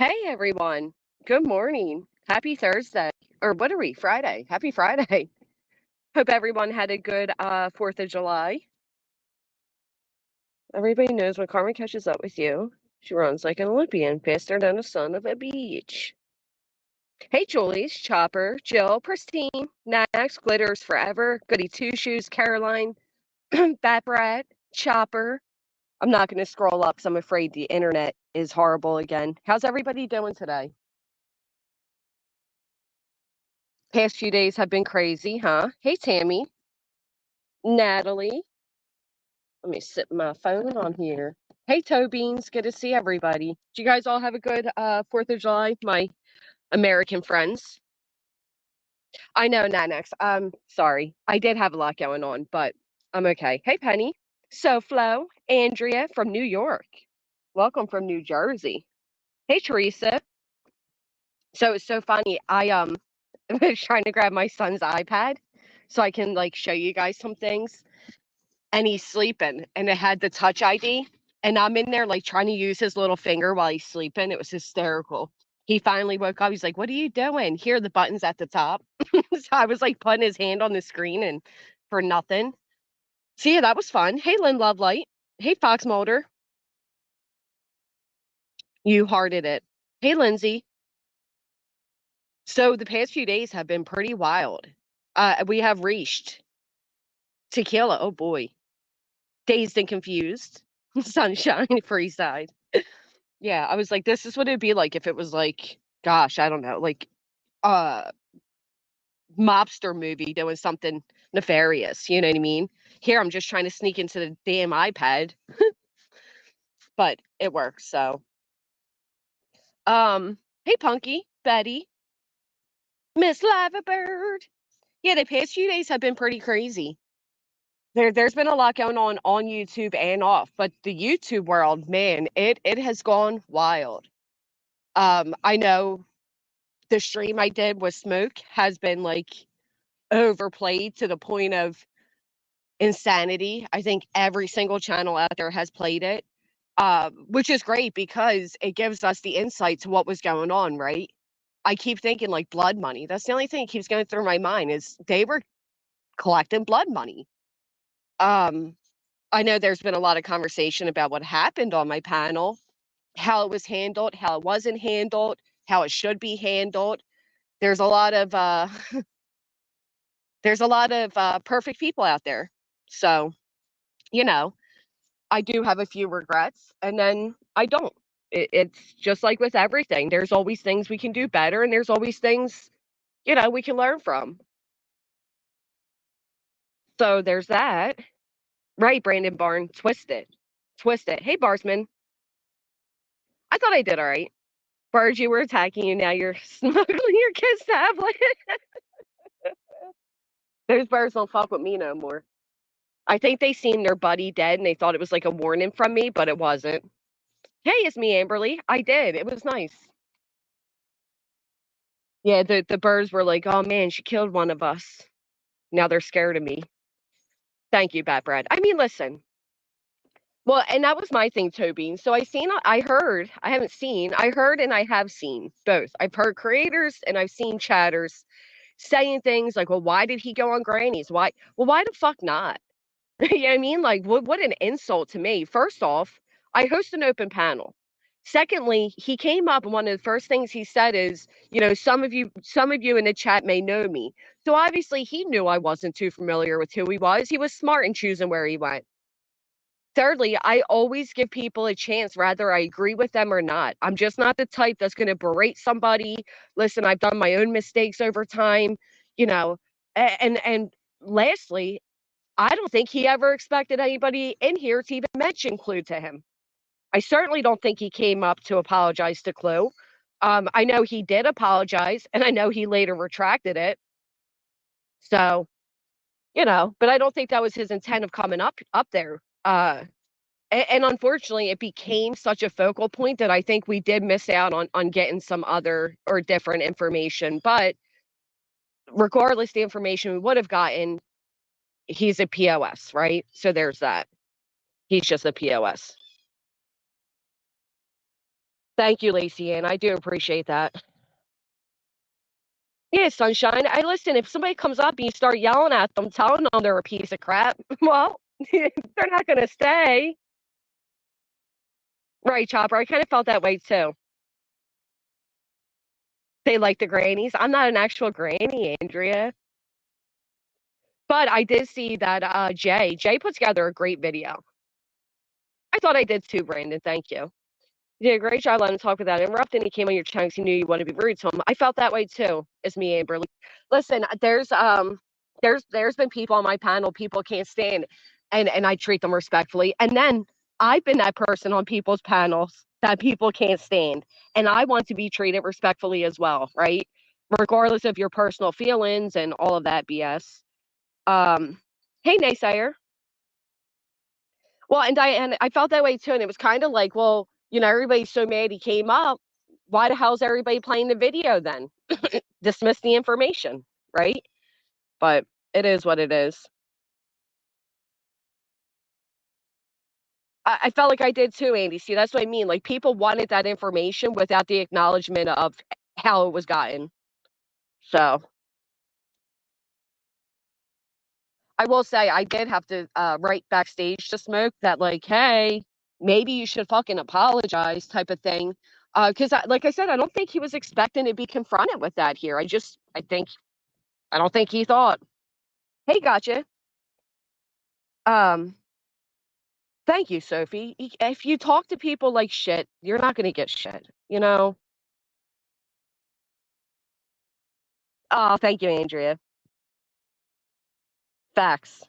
Hey everyone. Good morning. Happy Thursday. Or what are we? Friday. Happy Friday. Hope everyone had a good 4th of July. Everybody knows when Carmen catches up with you, she runs like an Olympian, faster than the son of a beach. Hey Julie's, Chopper, Jill, Pristine, Nax, Glitters Forever, Goody Two Shoes, Caroline, Bat Brat, Chopper. I'm not going to scroll up because I'm afraid the internet is horrible again. How's everybody doing today? Past few days have been crazy, huh? Hey, Tammy, Natalie. Let me sit my phone on here. Hey, Toe Beans. Good to see everybody. Do you guys all have a good 4th of July, my American friends? I know, Nanax. Sorry. I did have a lot going on, but I'm okay. Hey, Penny. So, Flo, Andrea from New York. Welcome from New Jersey. Hey, Teresa. So it's so funny. I was trying to grab my son's iPad so I can like show you guys some things. And he's sleeping and it had the touch ID. And I'm in there like trying to use his little finger while he's sleeping. It was hysterical. He finally woke up. He's like, "What are you doing?" Here are the buttons at the top. So I was like putting his hand on the screen and for nothing. So yeah, that was fun. Hey, Lynn Lovelight. Hey, Fox Mulder. You hearted it. Hey, Lindsay. So the past few days have been pretty wild. We have reached tequila. Oh boy. Dazed and confused. Sunshine, free side. Yeah, I was like, this is what it'd be like if it was like, gosh, I don't know, like a mobster movie doing something nefarious. You know what I mean? Here, I'm just trying to sneak into the damn iPad, but it works. So, hey, Punky, Betty, Miss Lavabird. Yeah, the past few days have been pretty crazy. There's been a lot going on YouTube and off, but the YouTube world, man, it has gone wild. I know the stream I did with Smoke has been like overplayed to the point of insanity. I think every single channel out there has played it, which is great because it gives us the insight to what was going on, right? I keep thinking like blood money. That's the only thing that keeps going through my mind is they were collecting blood money. Um, I know there's been a lot of conversation about what happened on my panel, how it was handled, how it wasn't handled, how it should be handled. There's a lot of perfect people out there. So, you know, I do have a few regrets and then I don't. It's just like with everything. There's always things we can do better and there's always things, we can learn from. So there's that. Right, Brandon Barn, twist it. Twist it. Hey, Barsman. I thought I did all right. Birds, you were attacking you. Now you're smuggling your kid's tablet. Those birds don't fuck with me no more. I think they seen their buddy dead and they thought it was like a warning from me, but it wasn't. Hey, it's me, Amberly. I did. It was nice. Yeah, the birds were like, "Oh man, she killed one of us." Now they're scared of me. Thank you, Bat Bread. I mean, listen. Well, and that was my thing, Toby. So I haven't seen, I heard and I have seen both. I've heard creators and I've seen chatters saying things like, well, why did he go on Granny's? Why? Well, why the fuck not? You know what I mean? Like, what an insult to me. First off, I host an open panel. Secondly, he came up and one of the first things he said is, some of you in the chat may know me. So obviously he knew I wasn't too familiar with who he was. He was smart in choosing where he went. Thirdly, I always give people a chance, whether I agree with them or not. I'm just not the type that's going to berate somebody. Listen, I've done my own mistakes over time, you know. And lastly, I don't think he ever expected anybody in here to even mention Clue to him. I certainly don't think he came up to apologize to Clue. I know he did apologize, and I know he later retracted it. So, but I don't think that was his intent of coming up there. And unfortunately, it became such a focal point that I think we did miss out on getting some other or different information. But regardless, the information we would have gotten, he's a POS, right? So there's that. He's just a POS. Thank you, Lacey Ann. I do appreciate that. Yeah, sunshine. I listen, if somebody comes up and you start yelling at them, telling them they're a piece of crap, well, they're not going to stay. Right, Chopper. I kind of felt that way too. They like the grannies. I'm not an actual granny, Andrea. But I did see that Jay put together a great video. I thought I did too, Brandon. Thank you. You did a great job letting him talk without interrupting. He came on your chunks. He knew you wanted to be rude to him. I felt that way too. It's me, Amber. Listen, there's been people on my panel people can't stand, and I treat them respectfully. And then I've been that person on people's panels that people can't stand, and I want to be treated respectfully as well, right? Regardless of your personal feelings and all of that BS. Hey, naysayer. Well, and I felt that way too, and it was kind of like, well, everybody's so mad he came up. Why the hell's everybody playing the video then? Dismiss the information, right? But it is what it is. I felt like I did too, Andy. See, that's what I mean. Like people wanted that information without the acknowledgement of how it was gotten. So I will say I did have to write backstage to Smoke that like, hey, maybe you should fucking apologize type of thing. Because like I said, I don't think he was expecting to be confronted with that here. I don't think he thought, hey, gotcha. Um, Thank you, Sophie. If you talk to people like shit, you're not gonna get shit, you know? Oh, thank you, Andrea. Facts.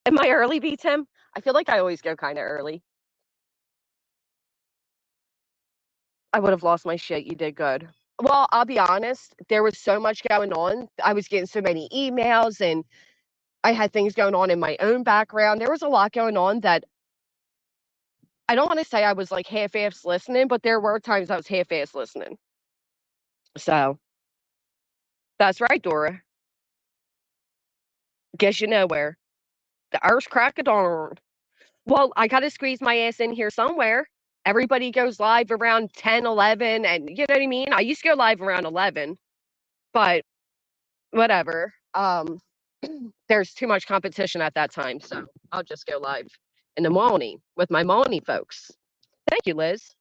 Am I early, B Tim? I feel like I always go kind of early. I would have lost my shit. You did good. Well, I'll be honest, there was so much going on. I was getting so many emails and I had things going on in my own background. There was a lot going on that I don't want to say I was like half-ass listening, but there were times I was half-ass listening. So that's right, Dora. Guess you know where. The earth's crack of dawn. Well, I got to squeeze my ass in here somewhere. Everybody goes live around 10, 11, and you know what I mean? I used to go live around 11, but whatever. There's too much competition at that time, so I'll just go live in the morning with my morning folks. Thank you, Liz.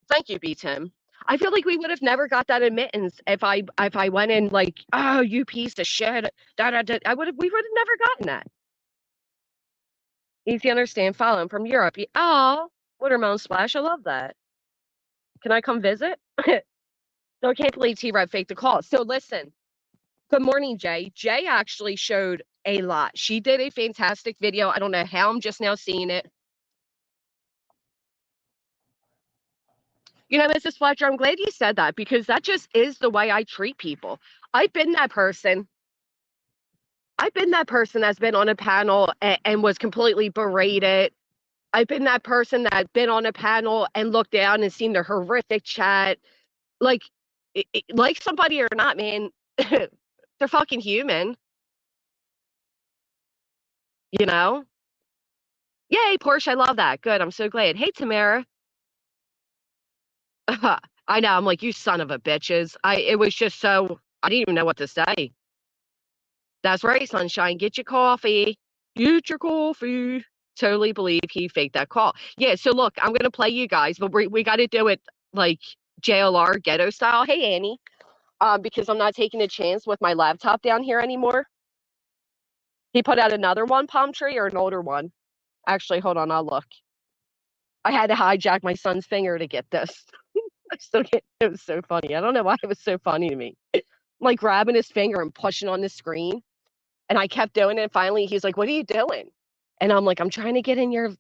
Thank you, B Tim. I feel like we would have never got that admittance if I went in like, oh, you piece of shit. Da, da, da. We would have never gotten that. Easy to understand, following from Europe. Oh, watermelon splash. I love that. Can I come visit? No, I can't believe T-Rev faked the call. So listen, good morning, Jay. Jay actually showed a lot. She did a fantastic video. I don't know how I'm just now seeing it. Mrs. Fletcher, I'm glad you said that because that just is the way I treat people. I've been that person. I've been that person that's been on a panel and was completely berated. I've been that person that's been on a panel and looked down and seen the horrific chat. Like, like somebody or not, man, they're fucking human, you know? Yay, Porsche, I love that. Good, I'm so glad. Hey, Tamara. I know, I'm like, you son of a bitches. It was just so, I didn't even know what to say. That's right, sunshine. Get your coffee. Get your coffee. Totally believe he faked that call. Yeah, so look, I'm gonna play you guys, but we got to do it like JLR ghetto style. Hey, Annie. Because I'm not taking a chance with my laptop down here anymore. He put out another one, palm tree, or an older one. Actually, hold on, I'll look. I had to hijack my son's finger to get this. I still get it was so funny. I don't know why it was so funny to me. Like grabbing his finger and pushing on the screen. And I kept doing it. And finally, he's like, "What are you doing?" And I'm like, "I'm trying to get in your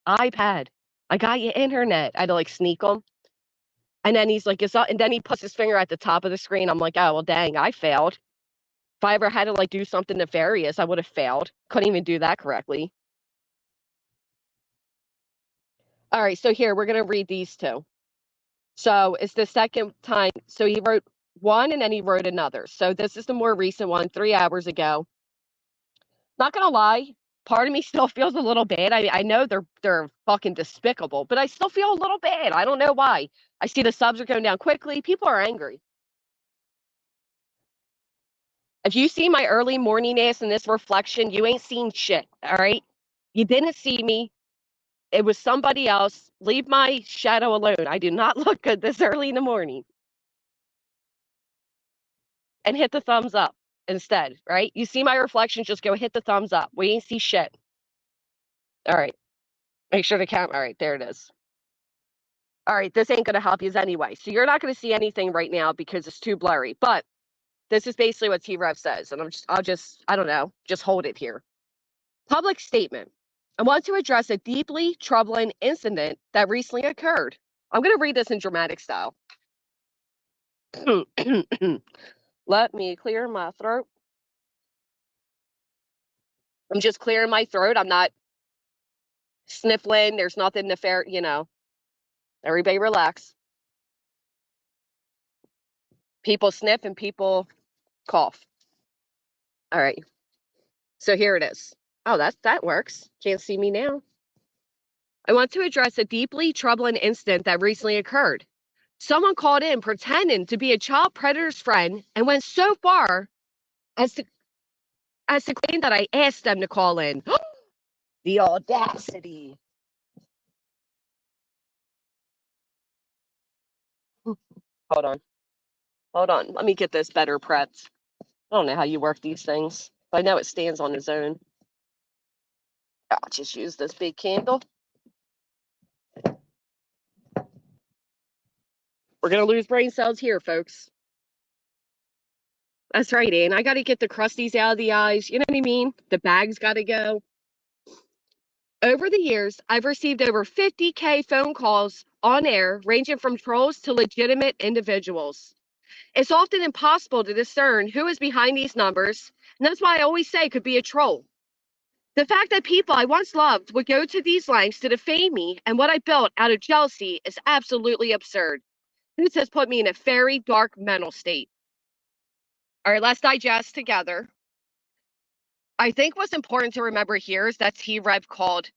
iPad. I got your internet." I had to like sneak him. And then he's like, "It's not." And then he puts his finger at the top of the screen. I'm like, "Oh well, dang, I failed. If I ever had to like do something nefarious, I would have failed. Couldn't even do that correctly." All right, so here we're gonna read these two. So it's the second time. So he wrote one and then he wrote another. So this is the more recent one, 3 hours ago. Not gonna lie, part of me still feels a little bad. I know they're fucking despicable, but I still feel a little bad. I don't know why. I see the subs are going down quickly. People are angry. If you see my early morning ass in this reflection, you ain't seen shit, all right? You didn't see me. It was somebody else. Leave my shadow alone. I do not look good this early in the morning. And hit the thumbs up instead, right? You see my reflection, just go hit the thumbs up. We ain't see shit. All right. Make sure to count. All right, there it is. All right, this ain't going to help you anyway. So you're not going to see anything right now because it's too blurry. But this is basically what T-Rev says. And I don't know, just hold it here. Public statement. I want to address a deeply troubling incident that recently occurred. I'm going to read this in dramatic style. Let me clear my throat. I'm just clearing my throat. I'm not sniffling. There's nothing nefarious, you know. Everybody relax. People sniff and people cough. All right. So here it is. Oh, that works. Can't see me now. I want to address a deeply troubling incident that recently occurred. Someone called in pretending to be a child predator's friend and went so far as to claim that I asked them to call in. The audacity. Hold on. Hold on. Let me get this better prepped. I don't know how you work these things, but I know it stands on its own. I'll just use this big candle. We're going to lose brain cells here, folks. That's right, Ann. I got to get the crusties out of the eyes. You know what I mean? The bag's got to go. Over the years, I've received over 50K phone calls on air, ranging from trolls to legitimate individuals. It's often impossible to discern who is behind these numbers, and that's why I always say it could be a troll. The fact that people I once loved would go to these lengths to defame me and what I built out of jealousy is absolutely absurd. This has put me in a very dark mental state. All right, let's digest together. I think what's important to remember here is that T-Rev called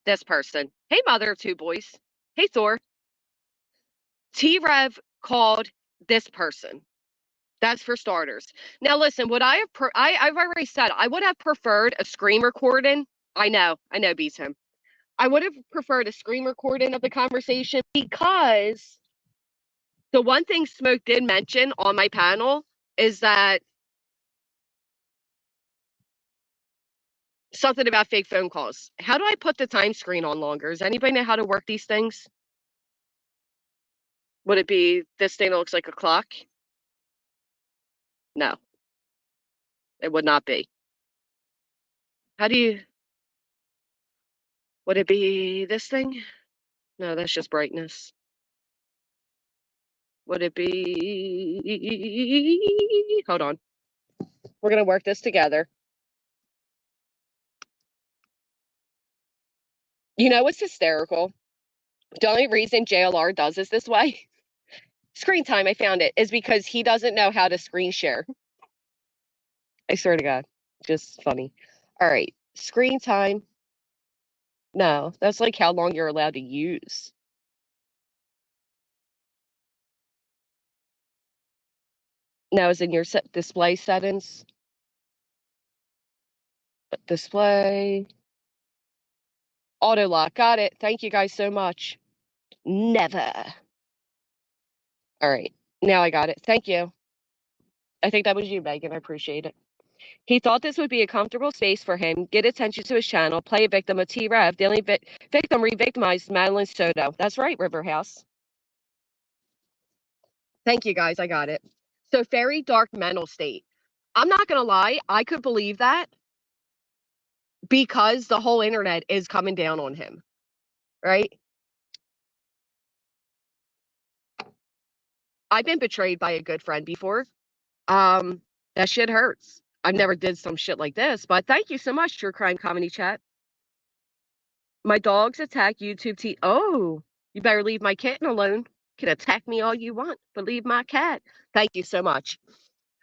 this person. Hey, mother of two boys. Hey, Thor. T-Rev called this person. That's for starters. Now, listen, would I have, I've already said, I would have preferred a screen recording. I know, beats him. I would have preferred a screen recording of the conversation because the one thing Smoke did mention on my panel is that something about fake phone calls. How do I put the time screen on longer? Does anybody know how to work these things? Would it be this thing that looks like a clock? No, it would not be. How do you, would it be this thing? No, that's just brightness. Would it be, hold on. We're going to work this together. You know what's hysterical? The only reason JLR does this way, screen time, I found it, is because he doesn't know how to screen share. I swear to God, just funny. All right, screen time. No, that's like how long you're allowed to use. Now, is in your display settings. Display. Auto lock. Got it. Thank you guys so much. Never. All right. Now I got it. Thank you. I think that was you, Megan. I appreciate it. He thought this would be a comfortable space for him, get attention to his channel, play a victim of T-Rev. The only victim re-victimized Madeline Soto. That's right, Riverhouse. Thank you, guys. I got it. So very dark mental state. I'm not going to lie. I could believe that because the whole internet is coming down on him, right? I've been betrayed by a good friend before. That shit hurts. I've never did some shit like this, but thank you so much, True Crime Comedy Chat. My dogs attack YouTube Oh, you better leave my kitten alone. You can attack me all you want, but leave my cat. Thank you so much.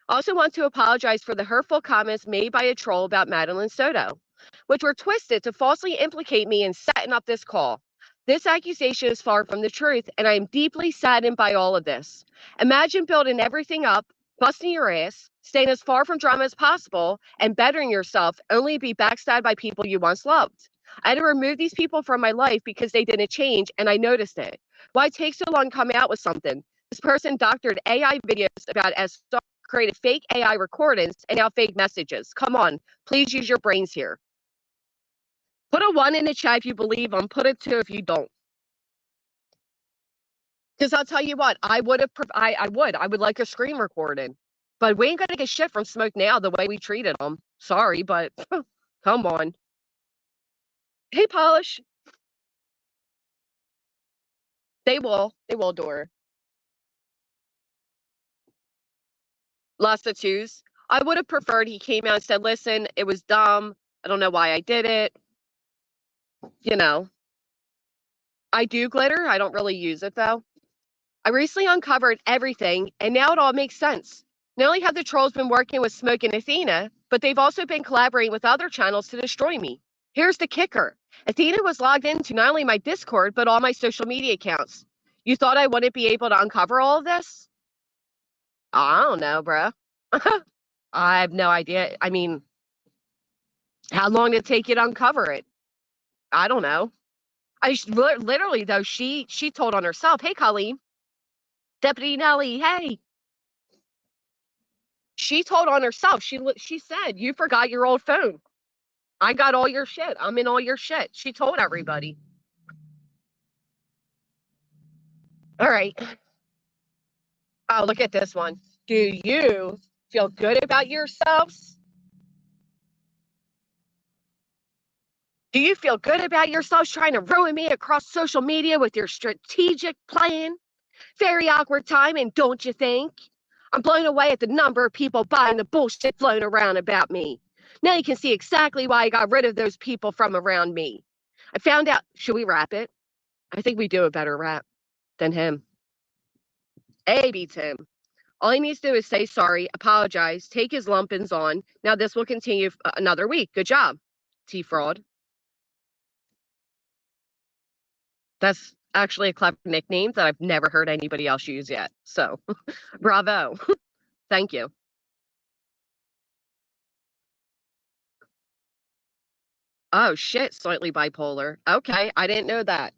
Also want to apologize for the hurtful comments made by a troll about Madeline Soto. which were twisted to falsely implicate me in setting up this call. This accusation is far from the truth, and I am deeply saddened by all of this. Imagine building everything up, busting your ass, staying as far from drama as possible, and bettering yourself, only to be backstabbed by people you once loved. I had to remove these people from my life because they didn't change, and I noticed it. Why take so long to come out with something? This person doctored AI videos about as created fake AI recordings and now fake messages. Come on, please use your brains here. Put a 1 in the chat if you believe them. Put a 2 if you don't. Because I'll tell you what, I would like a screen recording. But we ain't gonna get shit from Smoke now the way we treated them. Sorry, but come on. Hey, Polish. They will, Dora. Lots of 2s. I would have preferred he came out and said, listen, it was dumb. I don't know why I did it. You know. I do glitter. I don't really use it, though. I recently uncovered everything, and now it all makes sense. Not only have the trolls been working with Smoke and Athena, but they've also been collaborating with other channels to destroy me. Here's the kicker. Athena was logged into not only my Discord, but all my social media accounts. You thought I wouldn't be able to uncover all of this? I don't know, bro. I have no idea. I mean, how long did it take you to uncover it? I don't know. Literally, though, she told on herself, hey, Colleen, Deputy Nellie, hey. She told on herself. She said, you forgot your old phone. I got all your shit. I'm in all your shit. She told everybody. All right. Oh, look at this one. Do you feel good about yourselves? Do you feel good about yourselves trying to ruin me across social media with your strategic plan? Very awkward timing, don't you think? I'm blown away at the number of people buying the bullshit flown around about me. Now you can see exactly why I got rid of those people from around me. I found out. Should we wrap it? I think we do a better rap than him. A beats him. All he needs to do is say sorry, apologize, take his lumpins on. Now this will continue another week. Good job, T-Fraud. That's actually a clever nickname that I've never heard anybody else use yet. So, bravo. Thank you. Oh, shit, slightly bipolar. Okay, I didn't know that.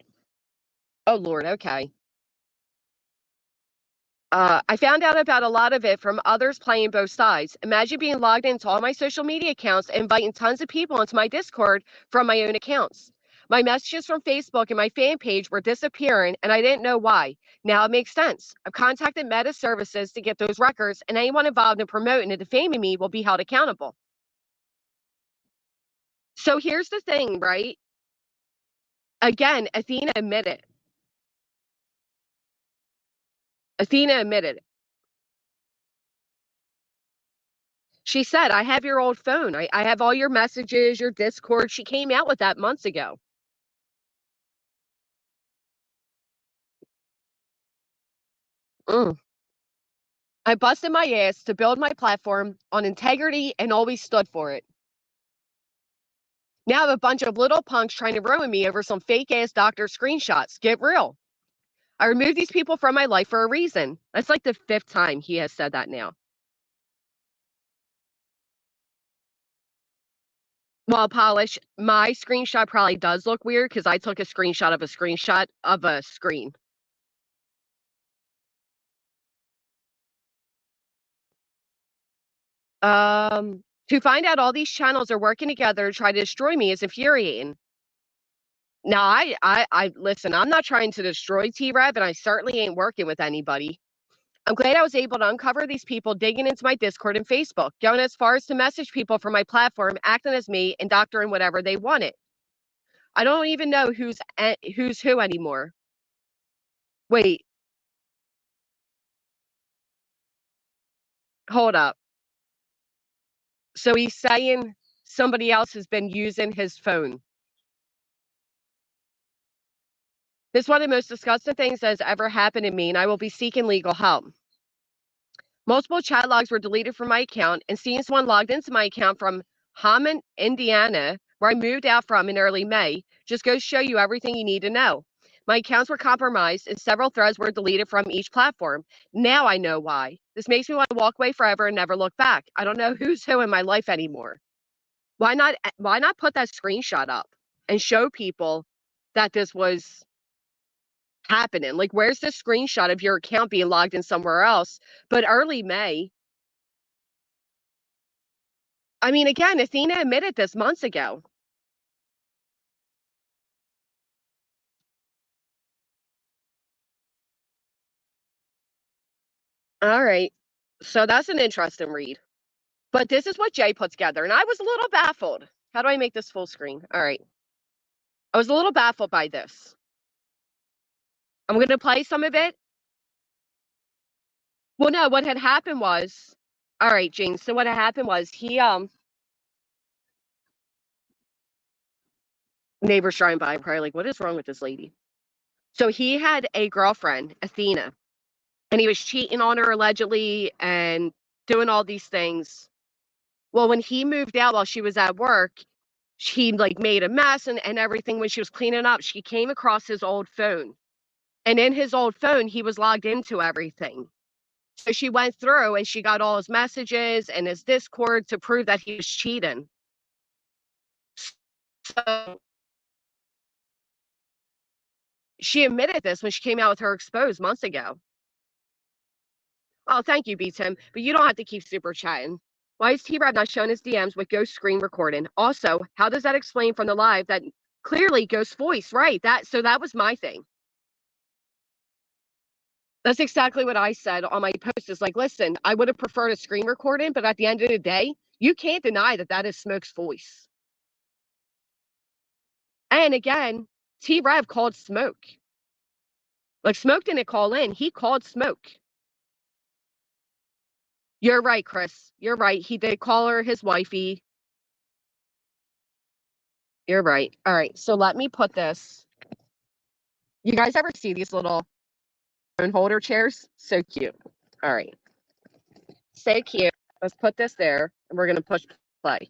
Oh, Lord, okay. I found out about a lot of it from others playing both sides. Imagine being logged into all my social media accounts and inviting tons of people into my Discord from my own accounts. My messages from Facebook and my fan page were disappearing, and I didn't know why. Now it makes sense. I've contacted Meta Services to get those records, and anyone involved in promoting and defaming me will be held accountable. So here's the thing, right? Again, Athena admitted. Athena admitted. She said, I have your old phone. I have all your messages, your Discord. She came out with that months ago. I busted my ass to build my platform on integrity and always stood for it. Now I have a bunch of little punks trying to ruin me over some fake ass doctor screenshots. Get real. I removed these people from my life for a reason. That's like the 5th time he has said that now. Well, Polish, my screenshot probably does look weird because I took a screenshot of a screen. To find out all these channels are working together to try to destroy me is infuriating. Now, I listen, I'm not trying to destroy T-Rev, and I certainly ain't working with anybody. I'm glad I was able to uncover these people digging into my Discord and Facebook, going as far as to message people from my platform, acting as me, and doctoring whatever they wanted. I don't even know who's who anymore. Wait. Hold up. So he's saying somebody else has been using his phone. This is one of the most disgusting things that has ever happened to me, and I will be seeking legal help. Multiple chat logs were deleted from my account, and seeing someone logged into my account from Hammond, Indiana, where I moved out from in early May, just goes to show you everything you need to know. My accounts were compromised and several threads were deleted from each platform. Now I know why. This makes me want to walk away forever and never look back. I don't know who's who in my life anymore. Why not put that screenshot up and show people that this was happening? Like, where's the screenshot of your account being logged in somewhere else? But early May, I mean, again, Athena admitted this months ago. All right. So that's an interesting read. But this is what Jay put together. And I was a little baffled. How do I make this full screen? All right. I was a little baffled by this. I'm going to play some of it. Well, no, what had happened was, all right, James. So what had happened was neighbors driving by, probably like, what is wrong with this lady? So he had a girlfriend, Athena, and he was cheating on her allegedly and doing all these things. Well, when he moved out while she was at work, she like made a mess and everything. When she was cleaning up, she came across his old phone. And in his old phone, he was logged into everything. So she went through and she got all his messages and his Discord to prove that he was cheating. So she admitted this when she came out with her exposed months ago. Oh, thank you, B Tim. But you don't have to keep super chatting. Why is T-Rev not showing his DMs with Ghost screen recording? Also, how does that explain from the live that clearly Ghost voice, right? That was my thing. That's exactly what I said on my post. Is like, listen, I would have preferred a screen recording, but at the end of the day, you can't deny that that is Smoke's voice. And again, T-Rev called Smoke. Like, Smoke didn't call in. He called Smoke. You're right, Chris. You're right. He did call her his wifey. You're right. All right. So let me put this. You guys ever see these little phone holder chairs? So cute. All right. So cute. Let's put this there, and we're going to push play.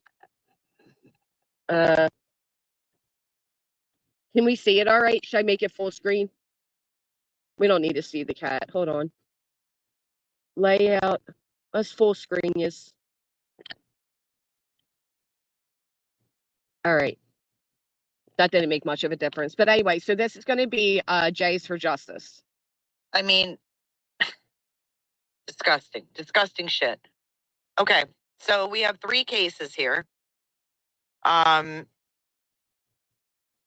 Can we see it all right? Should I make it full screen? We don't need to see the cat. Hold on. Layout. Let's full screen this. All right. That didn't make much of a difference. But anyway, so this is going to be Jay's for Justice. I mean, disgusting. Disgusting shit. Okay. So we have 3 cases here.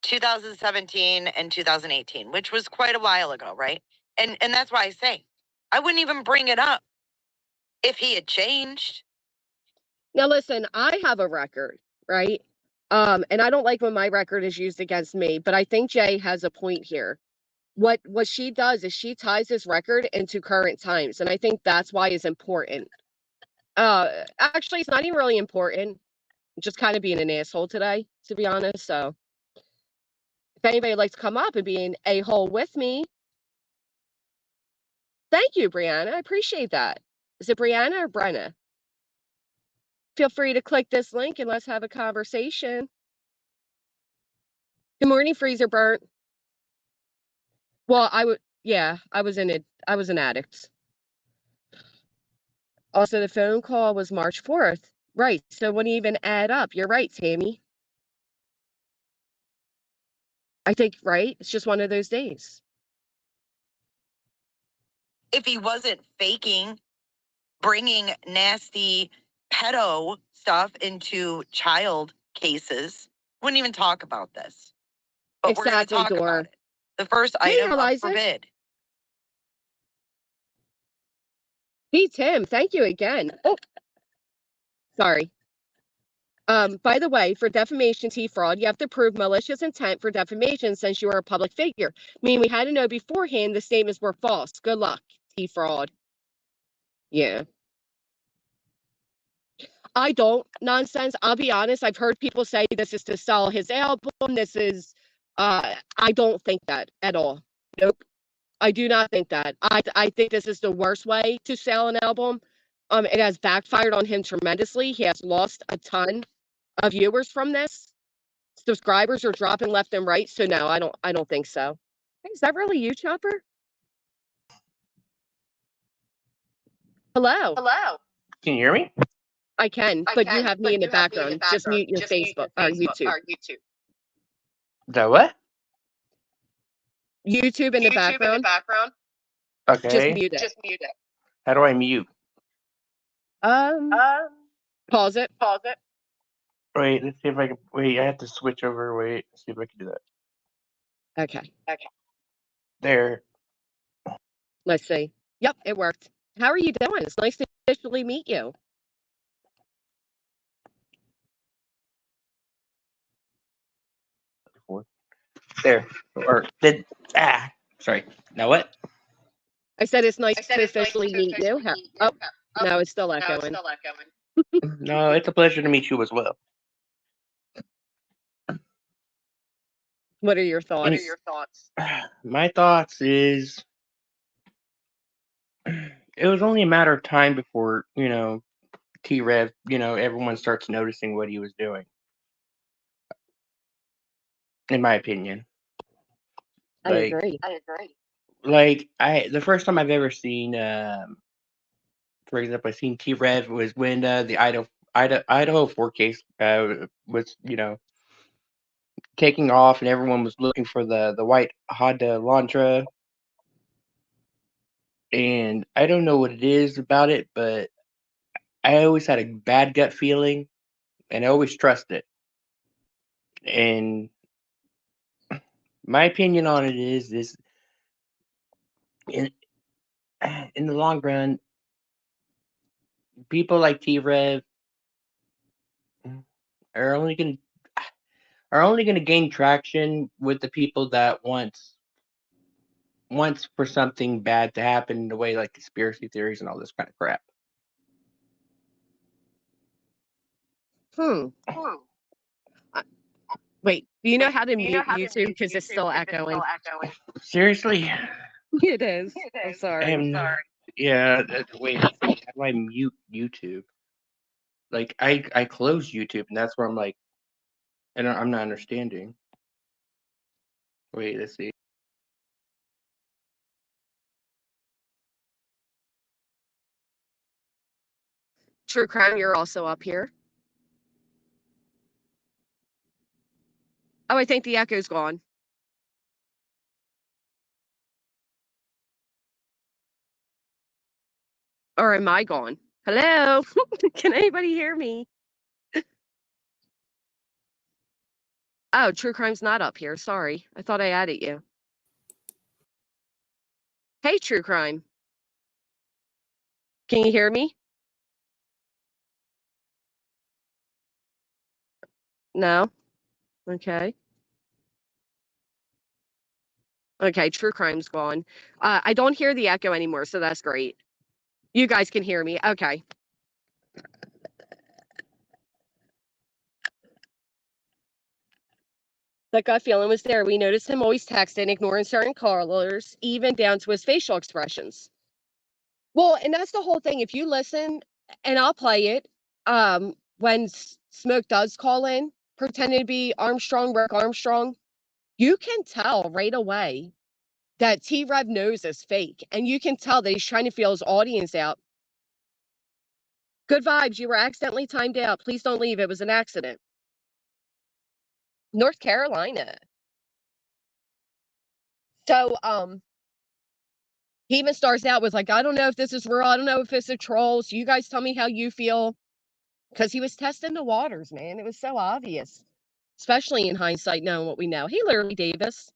2017 and 2018, which was quite a while ago, right? And that's why I say I wouldn't even bring it up if he had changed. Now listen, I have a record, right? And I don't like when my record is used against me, but I think Jay has a point here. What she does is she ties this record into current times, and I think that's why it's important. Actually, it's not even really important. I'm just kind of being an asshole today, to be honest. So if anybody would like to come up and be an a-hole with me, thank you, Brianna. I appreciate that. Is it Brianna or Brenna? Feel free to click this link and let's have a conversation. Good morning, Freezer Burnt. Well, I was an addict. Also, the phone call was March 4th. Right. So it wouldn't even add up. You're right, Tammy. I think, right? It's just one of those days. If he wasn't faking, bringing nasty pedo stuff into child cases, wouldn't even talk about this. But exactly, we're going to talk about it. The first item of forbid. Hey, Tim, thank you again. Oh, sorry. By the way, for defamation T-fraud, you have to prove malicious intent for defamation since you are a public figure. Meaning we had to know beforehand the statements were false. Good luck, T-fraud. Yeah. I don't nonsense. I'll be honest. I've heard people say this is to sell his album. This is, I don't think that at all. Nope. I do not think that. I think this is the worst way to sell an album. It has backfired on him tremendously. He has lost a ton of viewers from this. subscribers are dropping left and right. So no, I don't think so. Hey, is that really you, Chopper? Hello. Hello. Can you hear me? I can, but you have me in the background. Just mute your Facebook or YouTube. Is that what? YouTube in the background. Okay. Just mute it. How do I mute? Pause it. Wait, let's see if I can. Wait, I have to switch over. Wait, let's see if I can do that. Okay. There. Let's see. Yep, it worked. How are you doing? It's nice to officially meet you. There. Or did sorry. Now what? I said it's nice to officially meet you. Oh, no, it's still echoing. No, it's a pleasure to meet you as well. What are your thoughts? My thoughts is it was only a matter of time before, T-Rev, everyone starts noticing what he was doing. In my opinion. I agree. Like the first time I've ever seen for example, I seen T-Rev was when the Idaho 4 case was, taking off and everyone was looking for the white Honda Elantra. And I don't know what it is about it, but I always had a bad gut feeling and I always trust it. And my opinion on it is in the long run, people like T-Rev are only going to gain traction with the people that wants for something bad to happen in the way like conspiracy theories and all this kind of crap. Wait, do you know how to mute YouTube because it's still echoing? Seriously? It is. I'm sorry. Yeah. Wait. How do I mute YouTube? Like I close YouTube and that's where I'm like, and I'm not understanding. Wait. Let's see. True Crime, you're also up here. Oh, I think the echo's gone. Or am I gone? Hello? Can anybody hear me? Oh, True Crime's not up here. Sorry. I thought I added you. Hey, True Crime. Can you hear me? No? Okay. Okay, True Crime's gone. I don't hear the echo anymore, so that's great. You guys can hear me. Okay. That gut feeling was there. We noticed him always texting, ignoring certain colors, even down to his facial expressions. Well, and that's the whole thing. If you listen, and I'll play it, when Smoke does call in, pretending to be Rick Armstrong, you can tell right away that T-Rev knows is fake. And you can tell that he's trying to feel his audience out. Good vibes. You were accidentally timed out. Please don't leave. It was an accident. North Carolina. So, he even starts out with like, I don't know if this is real. I don't know if it's a troll. So you guys tell me how you feel. Because he was testing the waters, man. It was so obvious. Especially in hindsight, knowing what we know. Hey, Larry Davis.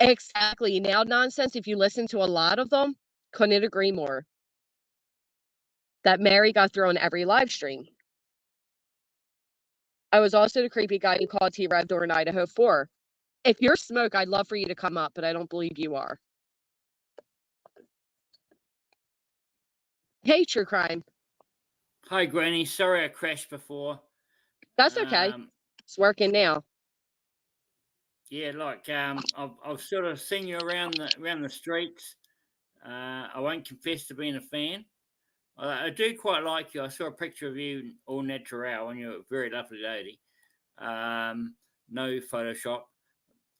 Exactly. Now nonsense, if you listen to a lot of them, couldn't agree more. That Mary got through on every live stream. I was also the creepy guy who called T-Rev during Idaho 4. If you're Smoke, I'd love for you to come up, but I don't believe you are. Hey, True Crime. Hi, Granny. Sorry I crashed before. That's okay. It's working now. Yeah, like I've sort of seen you around the streets. I won't confess to being a fan. I do quite like you. I saw a picture of you all natural, and you're a very lovely lady. no Photoshop.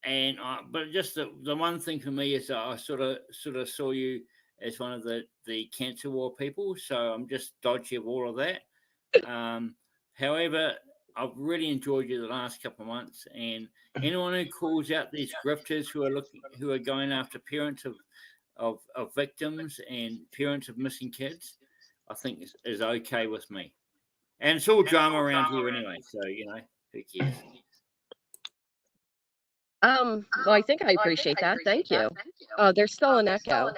And but just the one thing for me is that I sort of saw you as one of the cancer war people, so I'm just dodgy of all of that. However, I've really enjoyed you the last couple of months, and anyone who calls out these grifters who are going after parents of victims and parents of missing kids, I think is okay with me. And it's all drama around here anyway, so who cares? Well, I think I appreciate that. Thank you. Oh, there's still an echo.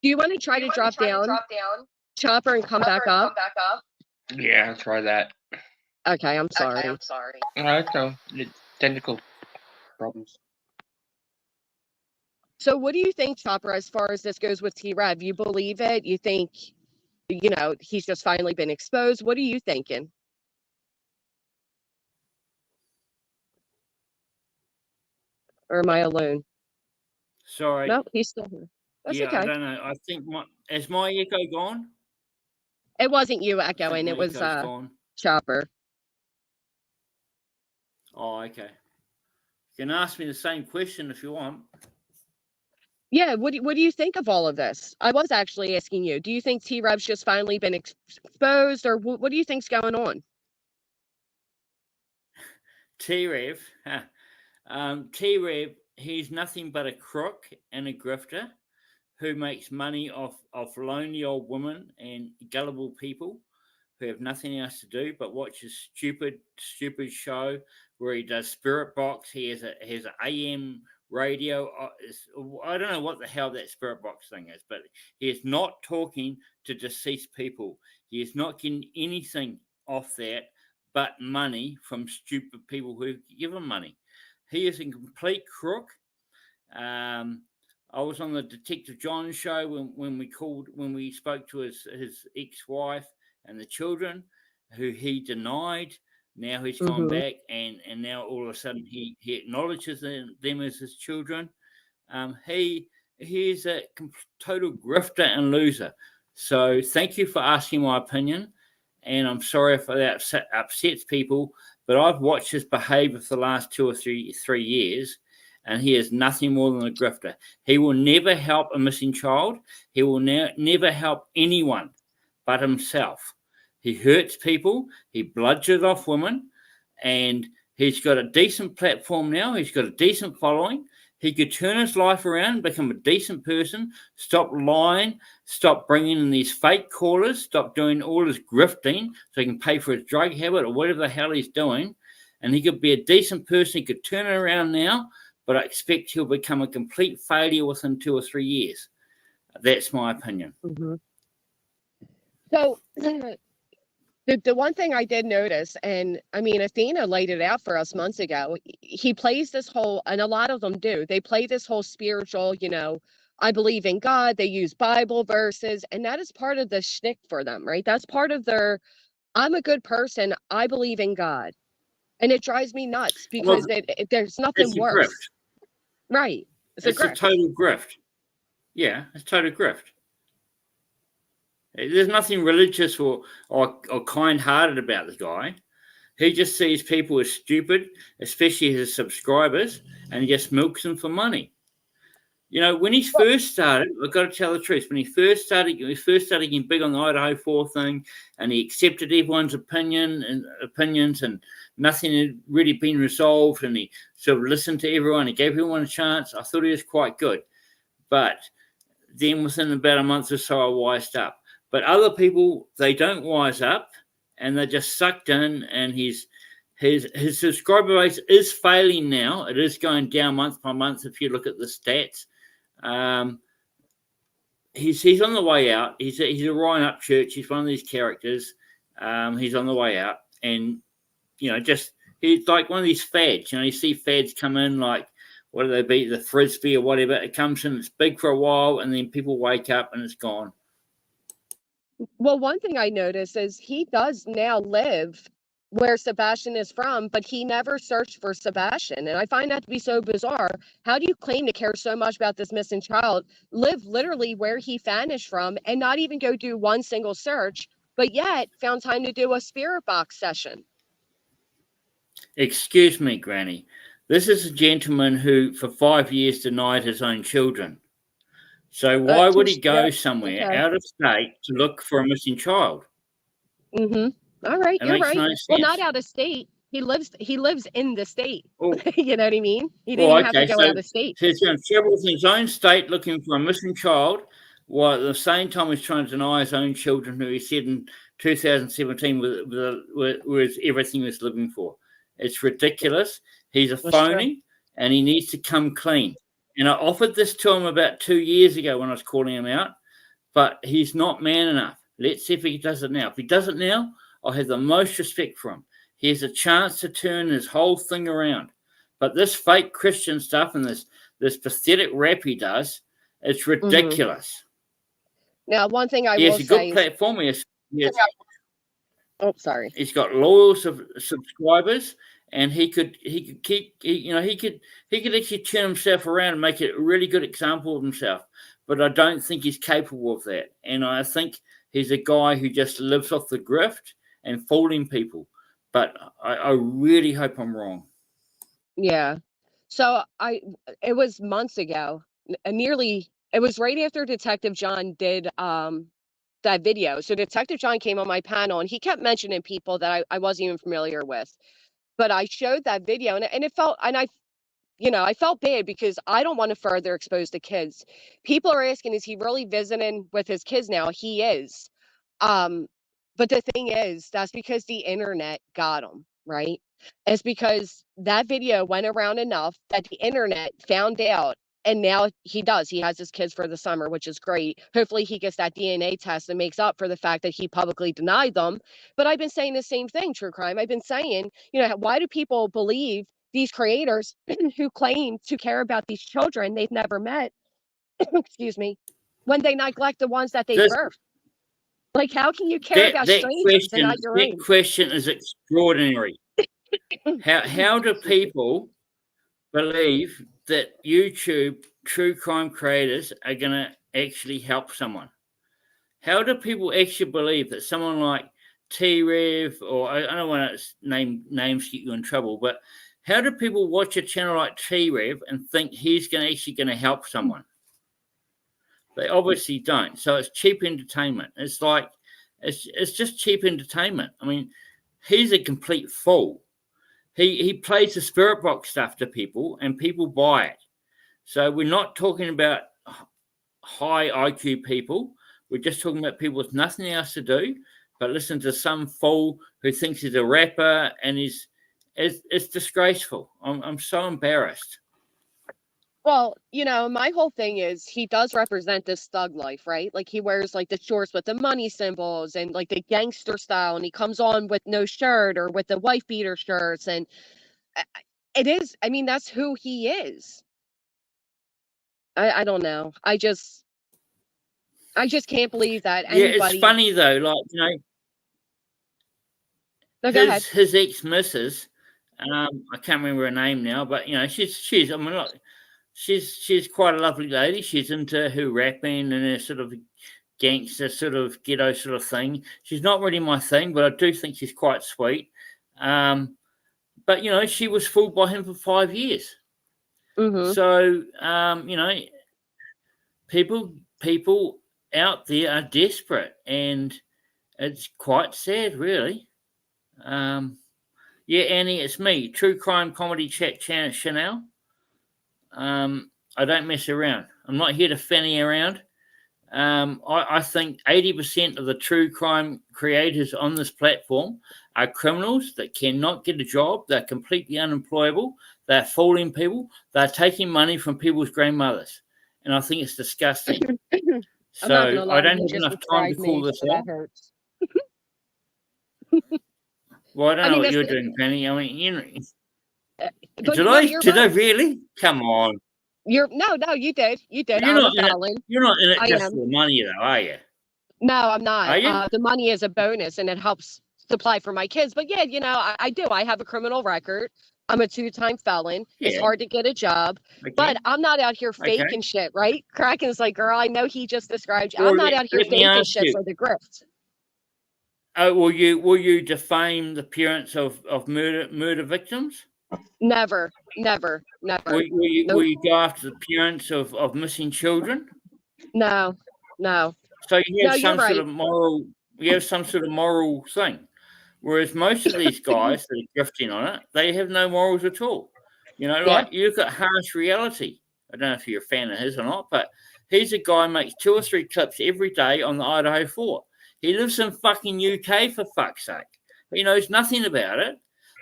Do you want to try to drop down, Chopper, and come back up? Yeah, I'll try that. Okay, I'm sorry. No, technical problems. So what do you think, Chopper, as far as this goes with T-Rev? You believe it? You think, he's just finally been exposed? What are you thinking? Or am I alone? Sorry. No, he's still here. That's okay. I don't know. I think is my echo gone? It wasn't you echoing. It was Chopper. Oh, okay. You can ask me the same question if you want. Yeah, what do you think of all of this? I was actually asking you. Do you think T-Rev's just finally been exposed, or what do you think's going on? T-Rev, T-Rev, he's nothing but a crook and a grifter who makes money off lonely old women and gullible people who have nothing else to do but watch his stupid show where he does spirit box. He has an AM radio. I don't know what the hell that spirit box thing is, but he is not talking to deceased people. He is not getting anything off that but money from stupid people who give him money. He is a complete crook. I was on the Detective John show when we spoke to his ex-wife and the children, who he denied. Now he's gone back, and now all of a sudden he acknowledges them as his children. He is a total grifter and loser. So thank you for asking my opinion, and I'm sorry if that upsets people, but I've watched his behavior for the last 2 or 3 years, and he is nothing more than a grifter. He will never help a missing child. He will never help anyone but himself. He hurts people. He bludgeons off women, and he's got a decent platform now. He's got a decent following. He could turn his life around, become a decent person, stop lying, stop bringing in these fake callers, stop doing all his grifting so he can pay for his drug habit or whatever the hell he's doing. And he could be a decent person. He could turn it around now, but I expect he'll become a complete failure within 2 or 3 years. That's my opinion. So the one thing I did notice, and I mean, Athena laid it out for us months ago, he plays this whole, and a lot of them do, they play this whole spiritual, I believe in God, they use Bible verses, and that is part of the shtick for them, right? That's part of their, I'm a good person, I believe in God. And it drives me nuts because there's nothing worse. Grift. Right. It's a total grift. Yeah, it's total grift. There's nothing religious or kind-hearted about the guy. He just sees people as stupid, especially his subscribers, and he just milks them for money. When he first started, I've got to tell the truth. When he first started getting big on the Idaho 4 thing, and he accepted everyone's opinions, and nothing had really been resolved, and he sort of listened to everyone, he gave everyone a chance. I thought he was quite good. But then within about a month or so, I wised up. But other people, they don't wise up, and they're just sucked in, and his subscriber base is failing now. It is going down month by month if you look at the stats. He's on the way out. He's a Ryan Upchurch. He's one of these characters. He's on the way out, and he's like one of these fads. You see fads come in like, what do they be? The Frisbee or whatever. It comes in, it's big for a while, and then people wake up and it's gone. Well, one thing I noticed is he does now live where Sebastian is from, but he never searched for Sebastian. And I find that to be so bizarre. How do you claim to care so much about this missing child, live literally where he vanished from, and not even go do one single search, but yet found time to do a spirit box session? Excuse me, Granny. This is a gentleman who, for 5 years, denied his own children. So why would he go somewhere out of state to look for a missing child? Mm-hmm. All right, It you're makes right. no Well, not sense. out of state. He lives in the state. Oh, You know what I mean? He didn't well, even have to okay, go so out of state. he's going to travel within his own state looking for a missing child, while at the same time he's trying to deny his own children, who he said in 2017 was everything he was living for. It's ridiculous. He's a phony, and he needs to come clean. And I offered this to him about 2 years ago when I was calling him out, but he's not man enough. Let's see if he does it now. If he does it now, I'll have the most respect for him. He has a chance to turn his whole thing around. But this fake Christian stuff and this pathetic rap he does, it's ridiculous. Now, one thing I He will has a say good platform. oh, sorry. He's got loyal subscribers, and he could actually turn himself around and make a really good example of himself. But I don't think he's capable of that. And I think he's a guy who just lives off the grift and fooling people. But I really hope I'm wrong. Yeah. So it was months ago, it was right after Detective John did that video. So Detective John came on my panel and he kept mentioning people that I wasn't even familiar with. But I showed that video and it felt, and I felt bad because I don't want to further expose the kids. People are asking, is he really visiting with his kids now? He is. But the thing is, that's because the internet got him, right? It's because that video went around enough that the internet found out. And now he has his kids for the summer, which is great. Hopefully he gets that DNA test and makes up for the fact that he publicly denied them. But I've been saying the same thing, True Crime. I've been saying, why do people believe these creators who claim to care about these children they've never met, excuse me, when they neglect the ones that they birthed? Like, how can you care about strangers and not your own? That question is extraordinary. How do people believe that YouTube true crime creators are going to actually help someone? How do people actually believe that someone like T-Rev, or I don't want to name names to get you in trouble, but how do people watch a channel like T-Rev and think he's actually going to help someone? They obviously don't. So it's cheap entertainment. It's like, it's just cheap entertainment. I mean, he's a complete fool. He plays the spirit box stuff to people and people buy it. So we're not talking about high IQ people. We're just talking about people with nothing else to do but listen to some fool who thinks he's a rapper, and it's disgraceful. I'm so embarrassed. Well, my whole thing is he does represent this thug life, right? Like he wears like the shorts with the money symbols and like the gangster style, and he comes on with no shirt or with the wife beater shirts. And that's who he is. I don't know. I just can't believe that anybody. Yeah, it's funny though, like, his ex-missus, I can't remember her name now, but she's I mean, look, she's quite a lovely lady. She's into her rapping and her sort of gangster sort of ghetto sort of thing. She's not really my thing, but I do think she's quite sweet. But she was fooled by him for 5 years. Mm-hmm. So people out there are desperate, and it's quite sad, really. Yeah, Annie, it's me, True Crime Comedy Chat Chanel. I don't mess around. I'm not here to fanny around. I think 80% of the true crime creators on this platform are criminals that cannot get a job. They're completely unemployable. They're fooling people. They're taking money from people's grandmothers. And I think it's disgusting. So I don't have enough time to call this out. Well, I don't know what you're doing, Penny. I mean, did I really? Come on. No, you did. You did. You're not in it just for the money, though, are you? No, I'm not. Are you? The money is a bonus, and it helps supply for my kids. But yeah, I do. I have a criminal record. I'm a 2-time felon. Yeah. It's hard to get a job, but I'm not out here faking shit, right? Kraken's like, girl, I know he just described you. I'm not out here faking shit for the grift. will you defame the parents of murder victims? Never. Never. Will Nope. you go after the parents of missing children? No. No. So you No, have you're some sort right. of moral. You have some sort of moral thing. Whereas most of these guys that are grifting on it, they have no morals at all. You know, Yeah. like you look at Harsh Reality. I don't know if you're a fan of his or not, but he's a guy who makes 2 or 3 clips every day on the Idaho 4. He lives in fucking UK, for fuck's sake. He knows nothing about it,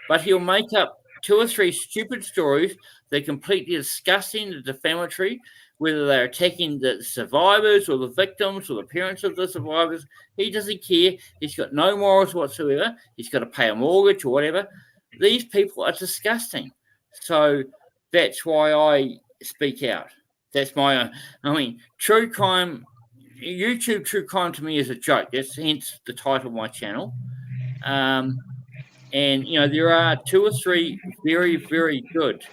but he'll make up 2 or 3 stupid stories. They're completely disgusting, they're defamatory, whether they're attacking the survivors or the victims or the parents of the survivors. He doesn't care. He's got no morals whatsoever. He's got to pay a mortgage or whatever. These people are disgusting. So that's why I speak out. That's my true crime, YouTube true crime to me is a joke. That's hence the title of my channel. And, there are 2 or 3 very, very good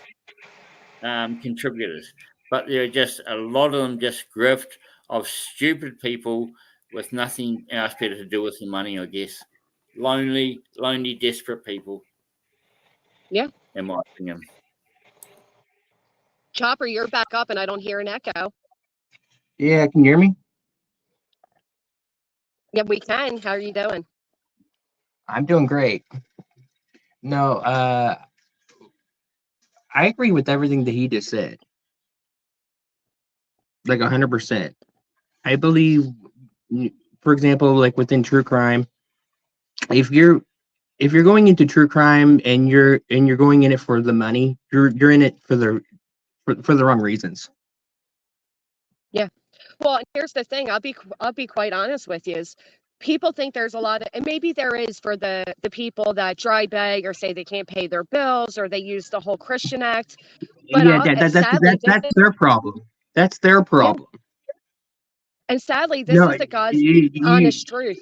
contributors, but there are just a lot of them just grift of stupid people with nothing else better to do with the money, I guess. Lonely, desperate people. Yeah. In my opinion. Chopper, you're back up and I don't hear an echo. Yeah, can you hear me? Yeah, we can. How are you doing? I'm doing great. No, I agree with everything that he just said. Like 100%. I believe, for example, like within true crime, if you're going into true crime and you're going in it for the money, you're in it for the wrong reasons. Yeah. Well, here's the thing. I'll be quite honest with you. Is people think there's a lot of, and maybe there is for the people that dry beg or say they can't pay their bills or they use the whole Christian Act. But Yeah, that's their problem. That's their problem. Yeah. And sadly, this is the God's honest truth.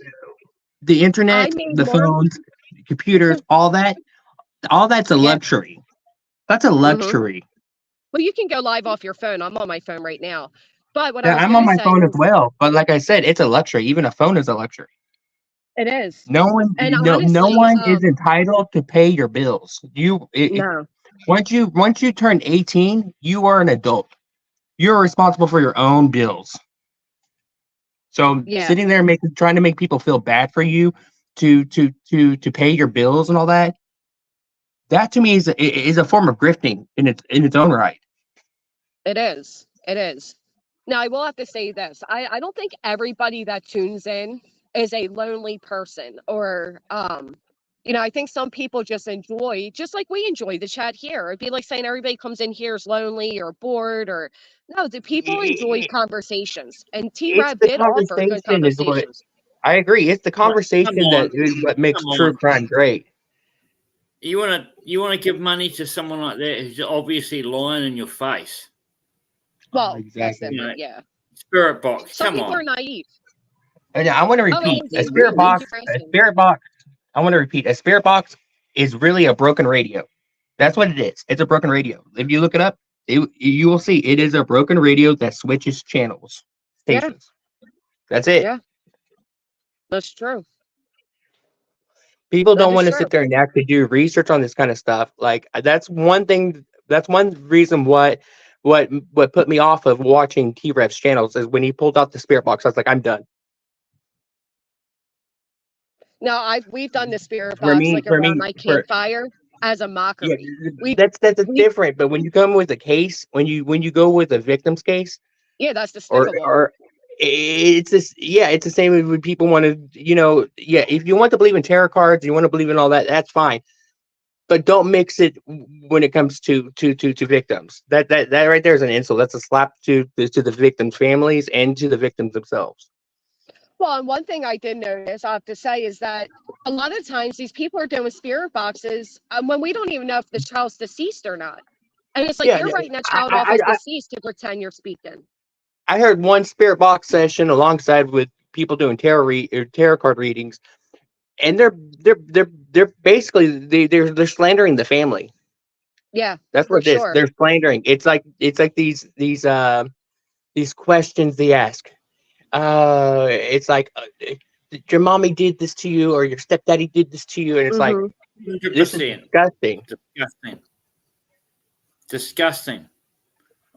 The internet, the phones, the computers, all that's a luxury. That's a luxury. Well, you can go live off your phone. I'm on my phone right now. But what I'm on my phone as well. But like I said, it's a luxury. Even a phone is a luxury. It is. No one, no one is entitled to pay your bills. No. Once you turn 18, you are an adult. You're responsible for your own bills. So sitting there trying to make people feel bad for you to pay your bills and all that, that to me is a form of grifting in its own right. It is. It is. Now, I will have to say this. I don't think everybody that tunes in is a lonely person or, I think some people just enjoy, just like we enjoy the chat here. It'd be like saying everybody comes in here is lonely or bored or no, the people enjoy conversations. And T-Rev did offer good conversations. I agree. It's the conversation that is what makes true crime great. You want to give money to someone like that who's obviously lying in your face. Well, exactly. Yeah. Spirit box. Some people are naive. I want to repeat a spirit box. I want to repeat a spirit box is really a broken radio. That's what it is. It's a broken radio. If you look it up, you will see it is a broken radio that switches channels, stations. Yeah. That's it. Yeah, that's true. People don't want to sit there and actually do research on this kind of stuff. Like that's one thing. That's one reason what put me off of watching T-Rev's channels is when he pulled out the spirit box. I was like, I'm done. No, we've done the spirit box around my campfire as a mockery. Yeah, that's different. But when you come with a case, when you go with a victim's case, that's despicable. Or it's this. Yeah, it's the same when people want to. If you want to believe in tarot cards, you want to believe in all that. That's fine. But don't mix it when it comes to victims. That right there is an insult. That's a slap to the victims' families and to the victims themselves. Well, and one thing I did notice, I have to say, is that a lot of times these people are doing spirit boxes when we don't even know if the child's deceased or not. And it's like you're writing that child off as deceased to pretend you're speaking. I heard one spirit box session alongside with people doing tarot card readings, and they're basically they're slandering the family. Yeah, that's what it is. They're slandering. It's like these questions they ask. It's like your mommy did this to you, or your stepdaddy did this to you, and it's like, Mm-hmm. this is 100%. disgusting. Disgusting.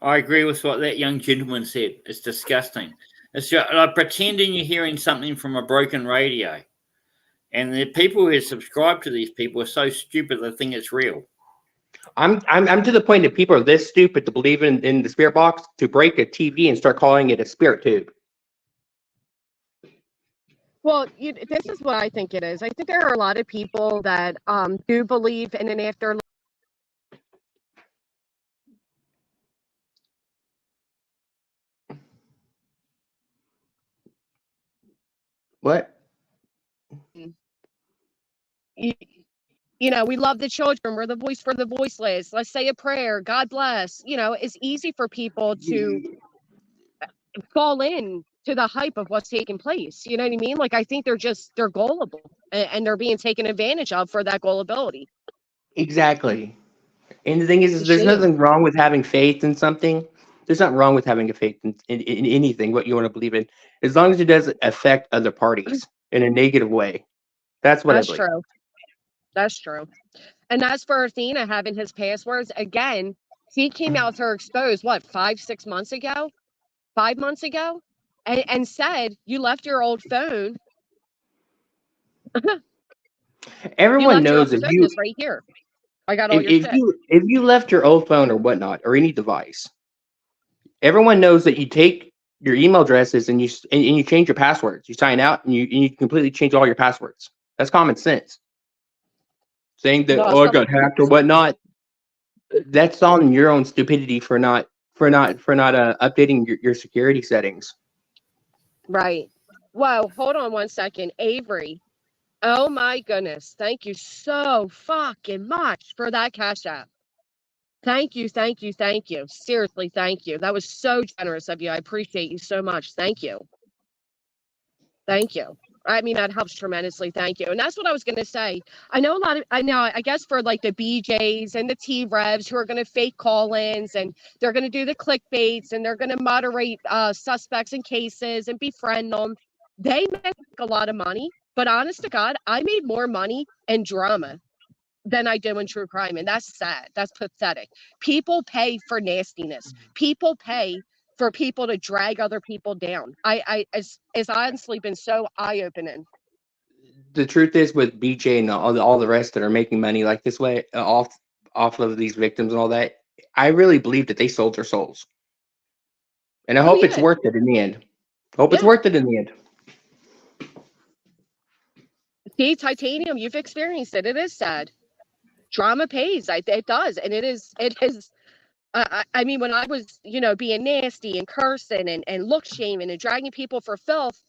I agree with what that young gentleman said. It's disgusting. It's just, like pretending you're hearing something from a broken radio. And the people who subscribe to these people are so stupid they think it's real. I'm to the point that people are this stupid to believe in the spirit box to break a TV and start calling it a spirit tube. Well, this is what I think it is. I think there are a lot of people that do believe in an afterlife. What? You know, we love the children. We're the voice for the voiceless. Let's say a prayer. God bless. You know, it's easy for people to fall in to the hype of what's taking place. You know what I mean? Like, I think they're gullible and they're being taken advantage of for that gullibility. Exactly. And the thing is there's Shame. nothing wrong with having faith in something. There's nothing wrong with having a faith in anything, what you want to believe in, as long as it doesn't affect other parties in a negative way. That's what I believe. True. That's true. And as for Athena having his passwords, again, he came out to her exposed, what, 5 months ago? 5 months ago? And said, you left your old phone. Everyone knows if you... It's right here. I got all your shit. If you left your old phone or whatnot, or any device, everyone knows that you take your email addresses and you change your passwords. You sign out and you completely change all your passwords. That's common sense. Saying that I got hacked or whatnot, that's on your own stupidity for not updating your security settings. Right. Whoa, hold on one second. Avery. Oh my goodness. Thank you so fucking much for that Cash App. Thank you. Seriously, thank you. That was so generous of you. I appreciate you so much. Thank you. I mean, that helps tremendously. Thank you. And that's what I was going to say. I guess for like the BJs and the T-Revs who are going to fake call-ins and they're going to do the clickbaits and they're going to moderate suspects and cases and befriend them. They make a lot of money. But honest to God, I made more money in drama than I do in true crime. And that's sad. That's pathetic. People pay for nastiness. People pay for people to drag other people down. It's honestly been so eye-opening. The truth is, with BJ and all the rest that are making money like this way off of these victims and all that, I really believe that they sold their souls. And I hope it's worth it in the end. It's worth it in the end. See, Titanium, you've experienced it. It is sad. Drama pays. It does. And it is. I mean, when I was, being nasty and cursing and look shaming and dragging people for filth,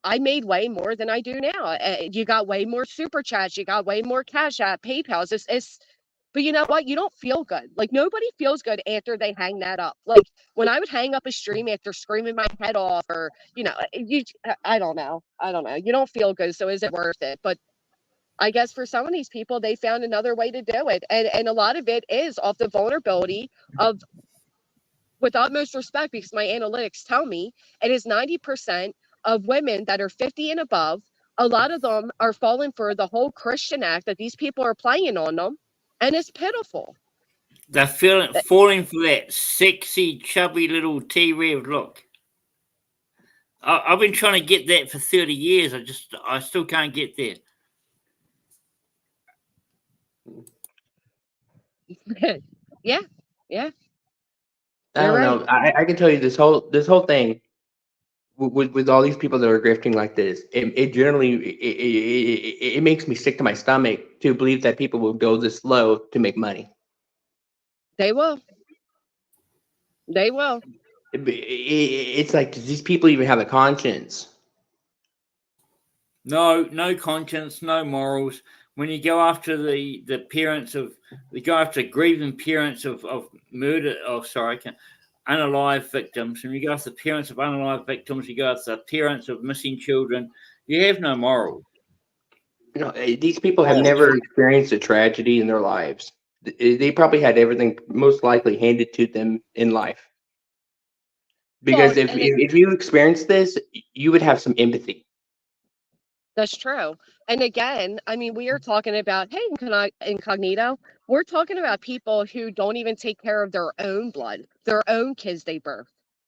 I made way more than I do now. You got way more super chats. You got way more Cash App, PayPal. But you know what? You don't feel good. Like, nobody feels good after they hang that up. Like, when I would hang up a stream after screaming my head off or, I don't know. You don't feel good. So is it worth it? But I guess for some of these people, they found another way to do it. And a lot of it is off the vulnerability of, with utmost respect, because my analytics tell me it is 90% of women that are 50 and above. A lot of them are falling for the whole Christian act that these people are playing on them. And it's pitiful. They're falling for that sexy, chubby little T-Rev look. I've been trying to get that for 30 years. I still can't get there. Yeah. I don't know. I can tell you this whole thing with all these people that are grifting like this. It generally it makes me sick to my stomach to believe that people will go this low to make money. They will. It's like, does these people even have a conscience? No conscience, no morals. When you go after the parents of, you go after grieving parents of murder, unalive victims, and you go after the parents of unalive victims, you go after the parents of missing children, you have no moral. These people have never experienced a tragedy in their lives. They probably had everything most likely handed to them in life. Because if you experienced this, you would have some empathy. That's true. And again, I mean, we are talking about, hey, incognito, we're talking about people who don't even take care of their own blood, their own kids they birth.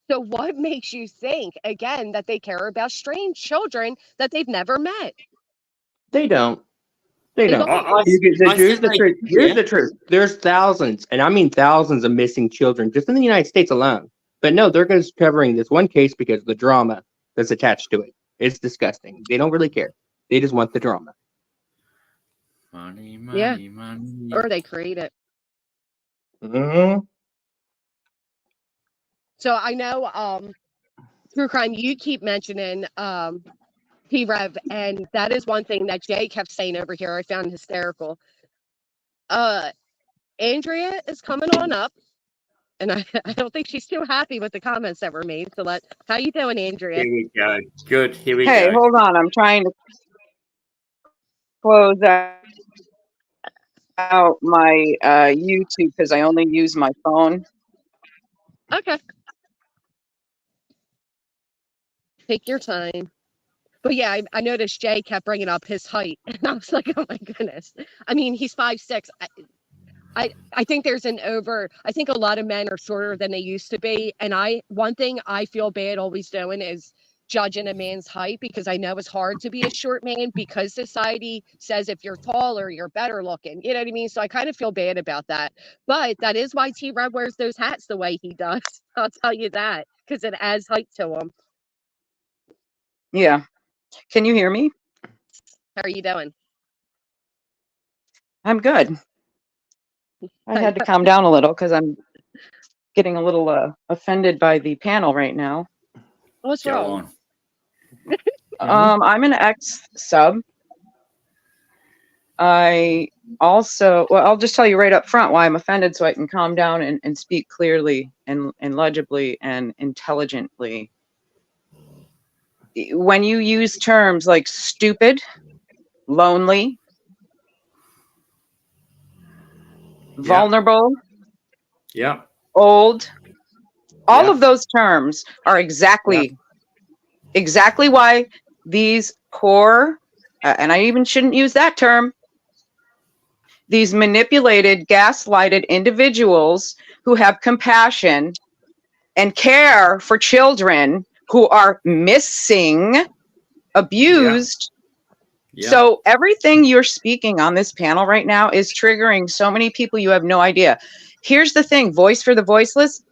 So what makes you think, again, that they care about strange children that they've never met? They don't. They They don't. don't. Here's the think truth. they- Here's yeah. the truth. There's thousands, and I mean thousands of missing children just in the United States alone. But no, they're just covering this one case because of the drama that's attached to it. It's disgusting. They don't really care. They just want the drama. Money, Yeah. money, money. Or they create it. Mm-hmm. So I know, true crime, you keep mentioning T-Rev, and that is one thing that Jay kept saying over here I found hysterical. Andrea is coming on up, and I don't think she's too happy with the comments that were made. So how you doing, Andrea? Here we go. Good. Here we Hey, go. hold on. I'm trying to close out my YouTube because I only use my phone. Okay. Take your time. But yeah, I noticed Jay kept bringing up his height, and I was like, oh my goodness. I mean, he's 5'6". I think I think a lot of men are shorter than they used to be. And one thing I feel bad always doing is judging a man's height, because I know it's hard to be a short man because society says if you're taller, you're better looking. You know what I mean? So I kind of feel bad about that. But that is why T-Rev wears those hats the way he does. I'll tell you that, because it adds height to him. Yeah. Can you hear me? How are you doing? I'm good. I had to calm down a little because I'm getting a little offended by the panel right now. What's Go wrong? on. I'm an ex-sub. I also, well, I'll just tell you right up front why I'm offended so I can calm down and speak clearly and legibly and intelligently. When you use terms like stupid, lonely, vulnerable, Yeah. old, all Yeah. of those terms are exactly why these poor, and I even shouldn't use that term, these manipulated, gaslighted individuals who have compassion and care for children who are missing, abused. Yeah. So everything you're speaking on this panel right now is triggering so many people you have no idea. Here's the thing, voice for the voiceless,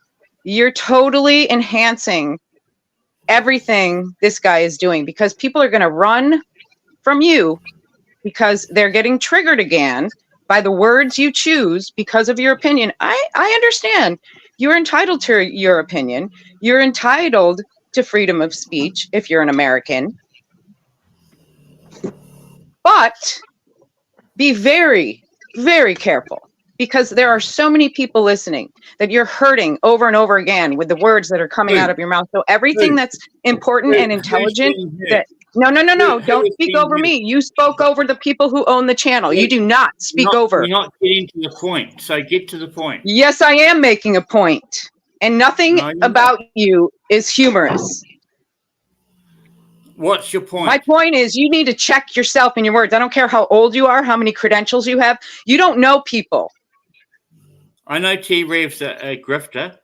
you're totally enhancing everything this guy is doing, because people are going to run from you because they're getting triggered again by the words you choose because of your opinion. I understand. You're entitled to your opinion. You're entitled to freedom of speech if you're an American. But be very, very careful, because there are so many people listening that you're hurting over and over again with the words that are coming out of your mouth. So everything that's important and intelligent that no, don't speak over me. You spoke over the people who own the channel. You do not speak over. You're not getting to the point. So get to the point. Yes, I am making a point. And nothing about you is humorous. What's your point? My point is you need to check yourself in your words. I don't care how old you are, how many credentials you have. You don't know people. I know T-Rev's a grifter.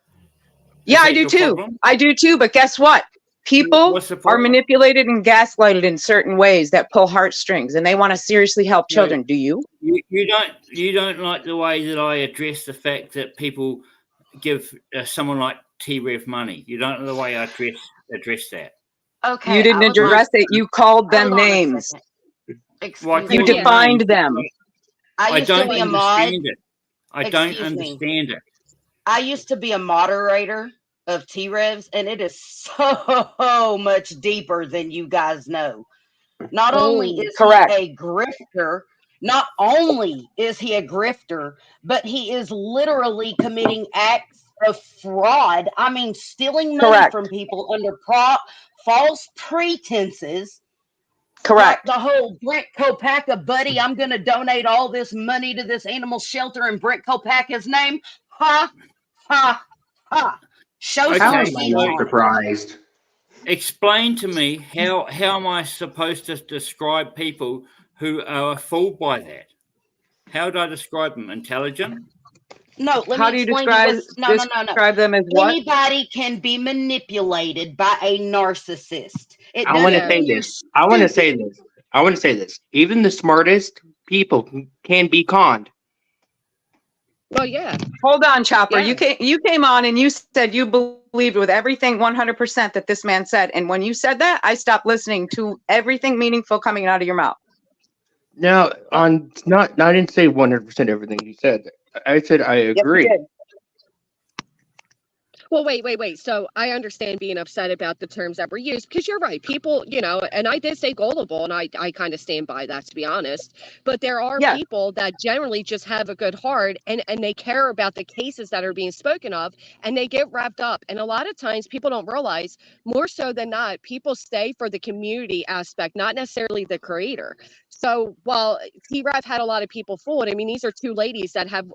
Yeah, I do too. Problem? I do too. But guess what? People are manipulated and gaslighted in certain ways that pull heartstrings, and they want to seriously help children. Do you? You don't like the way that I address the fact that people give someone like T-Rev money. You don't know the way I address that. Okay. You didn't address it. You called them names. You defined them. I used to be a mod. I don't understand it. I used to be a moderator of T-Revs, and it is so much deeper than you guys know. Not only is he a grifter, but he is literally committing acts of fraud. I mean, stealing money from people under false pretenses. Correct. Like the whole Brent Kopacka, buddy, I'm going to donate all this money to this animal shelter in Brent Kopacka's name. Ha, ha, ha. Show How am I not surprised? Explain to me how am I supposed to describe people who are fooled by that? How do I describe them? Intelligent? No, let How me do you explain describe what's no. describe them as what? Anybody can be manipulated by a narcissist. It I want to doesn't Yeah. say mean you're this. I want to say stupid. this. I want to say this. Even the smartest people can be conned. Well, yeah. Hold on, Chopper. Yeah. You came on and you said you believed with everything 100% that this man said. And when you said that, I stopped listening to everything meaningful coming out of your mouth. No, on not. I didn't say 100% everything you said. I said I Yes, you agree. did. Well, wait. So I understand being upset about the terms that were used because you're right. People, and I did say gullible, and I kind of stand by that, to be honest. But there are Yeah. people that generally just have a good heart and they care about the cases that are being spoken of, and they get wrapped up. And a lot of times people don't realize, more so than not, people stay for the community aspect, not necessarily the creator. So while T-Rev had a lot of people fooled, I mean, these are two ladies that have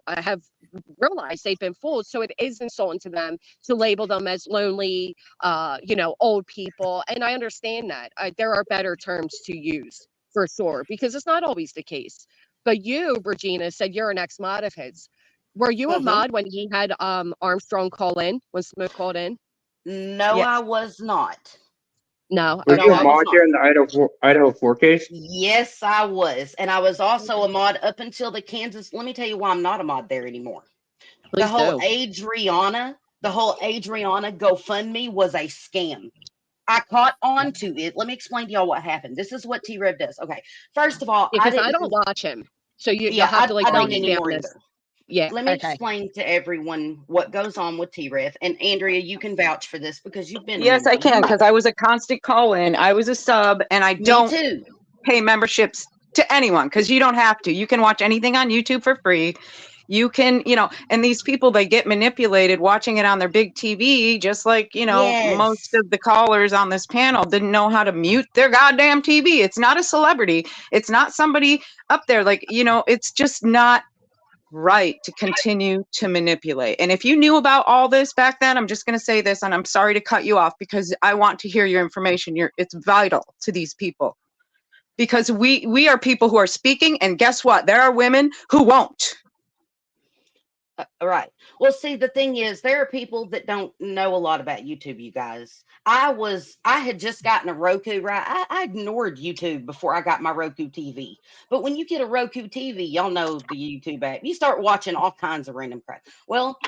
realized they've been fooled. So it is insulting to them to label them as lonely, old people. And I understand that. There are better terms to use for sure, because it's not always the case. But you, Regina, said you're an ex-mod of his. Were you a mod when he had Armstrong call in, when Smoke called in? No, Yes. I was not. No. Were you a I Okay. was mod not. during the Idaho 4 case? Yes, I was. And I was also a mod up until the Kansas. Let me tell you why I'm not a mod there anymore. Please do. The whole Adriana GoFundMe was a scam. I caught on to it. Let me explain to y'all what happened. This is what T-Rev does. Okay. First of all, Because I don't watch him. So you'll yeah, have to like I break don't it down anymore this. either. Yeah. Let me Okay. explain to everyone what goes on with T-Rev. And Andrea, you can vouch for this because you've been a Yes, I member. can, because I was a constant call-in. I was a sub, and I Me don't too. pay memberships to anyone because you don't have to. You can watch anything on YouTube for free. You can, and these people, they get manipulated watching it on their big TV, just like, most Yes. of the callers on this panel didn't know how to mute their goddamn TV. It's not a celebrity. It's not somebody up there. Like, it's just not right to continue to manipulate. And if you knew about all this back then, I'm just going to say this, and I'm sorry to cut you off because I want to hear your information. It's vital to these people, because we are people who are speaking, and guess what? There are women who won't. Right. Well, see, the thing is, there are people that don't know a lot about YouTube, you guys. I had just gotten a Roku, right? I ignored YouTube before I got my Roku TV. But when you get a Roku TV, y'all know the YouTube app, you start watching all kinds of random crap. Well,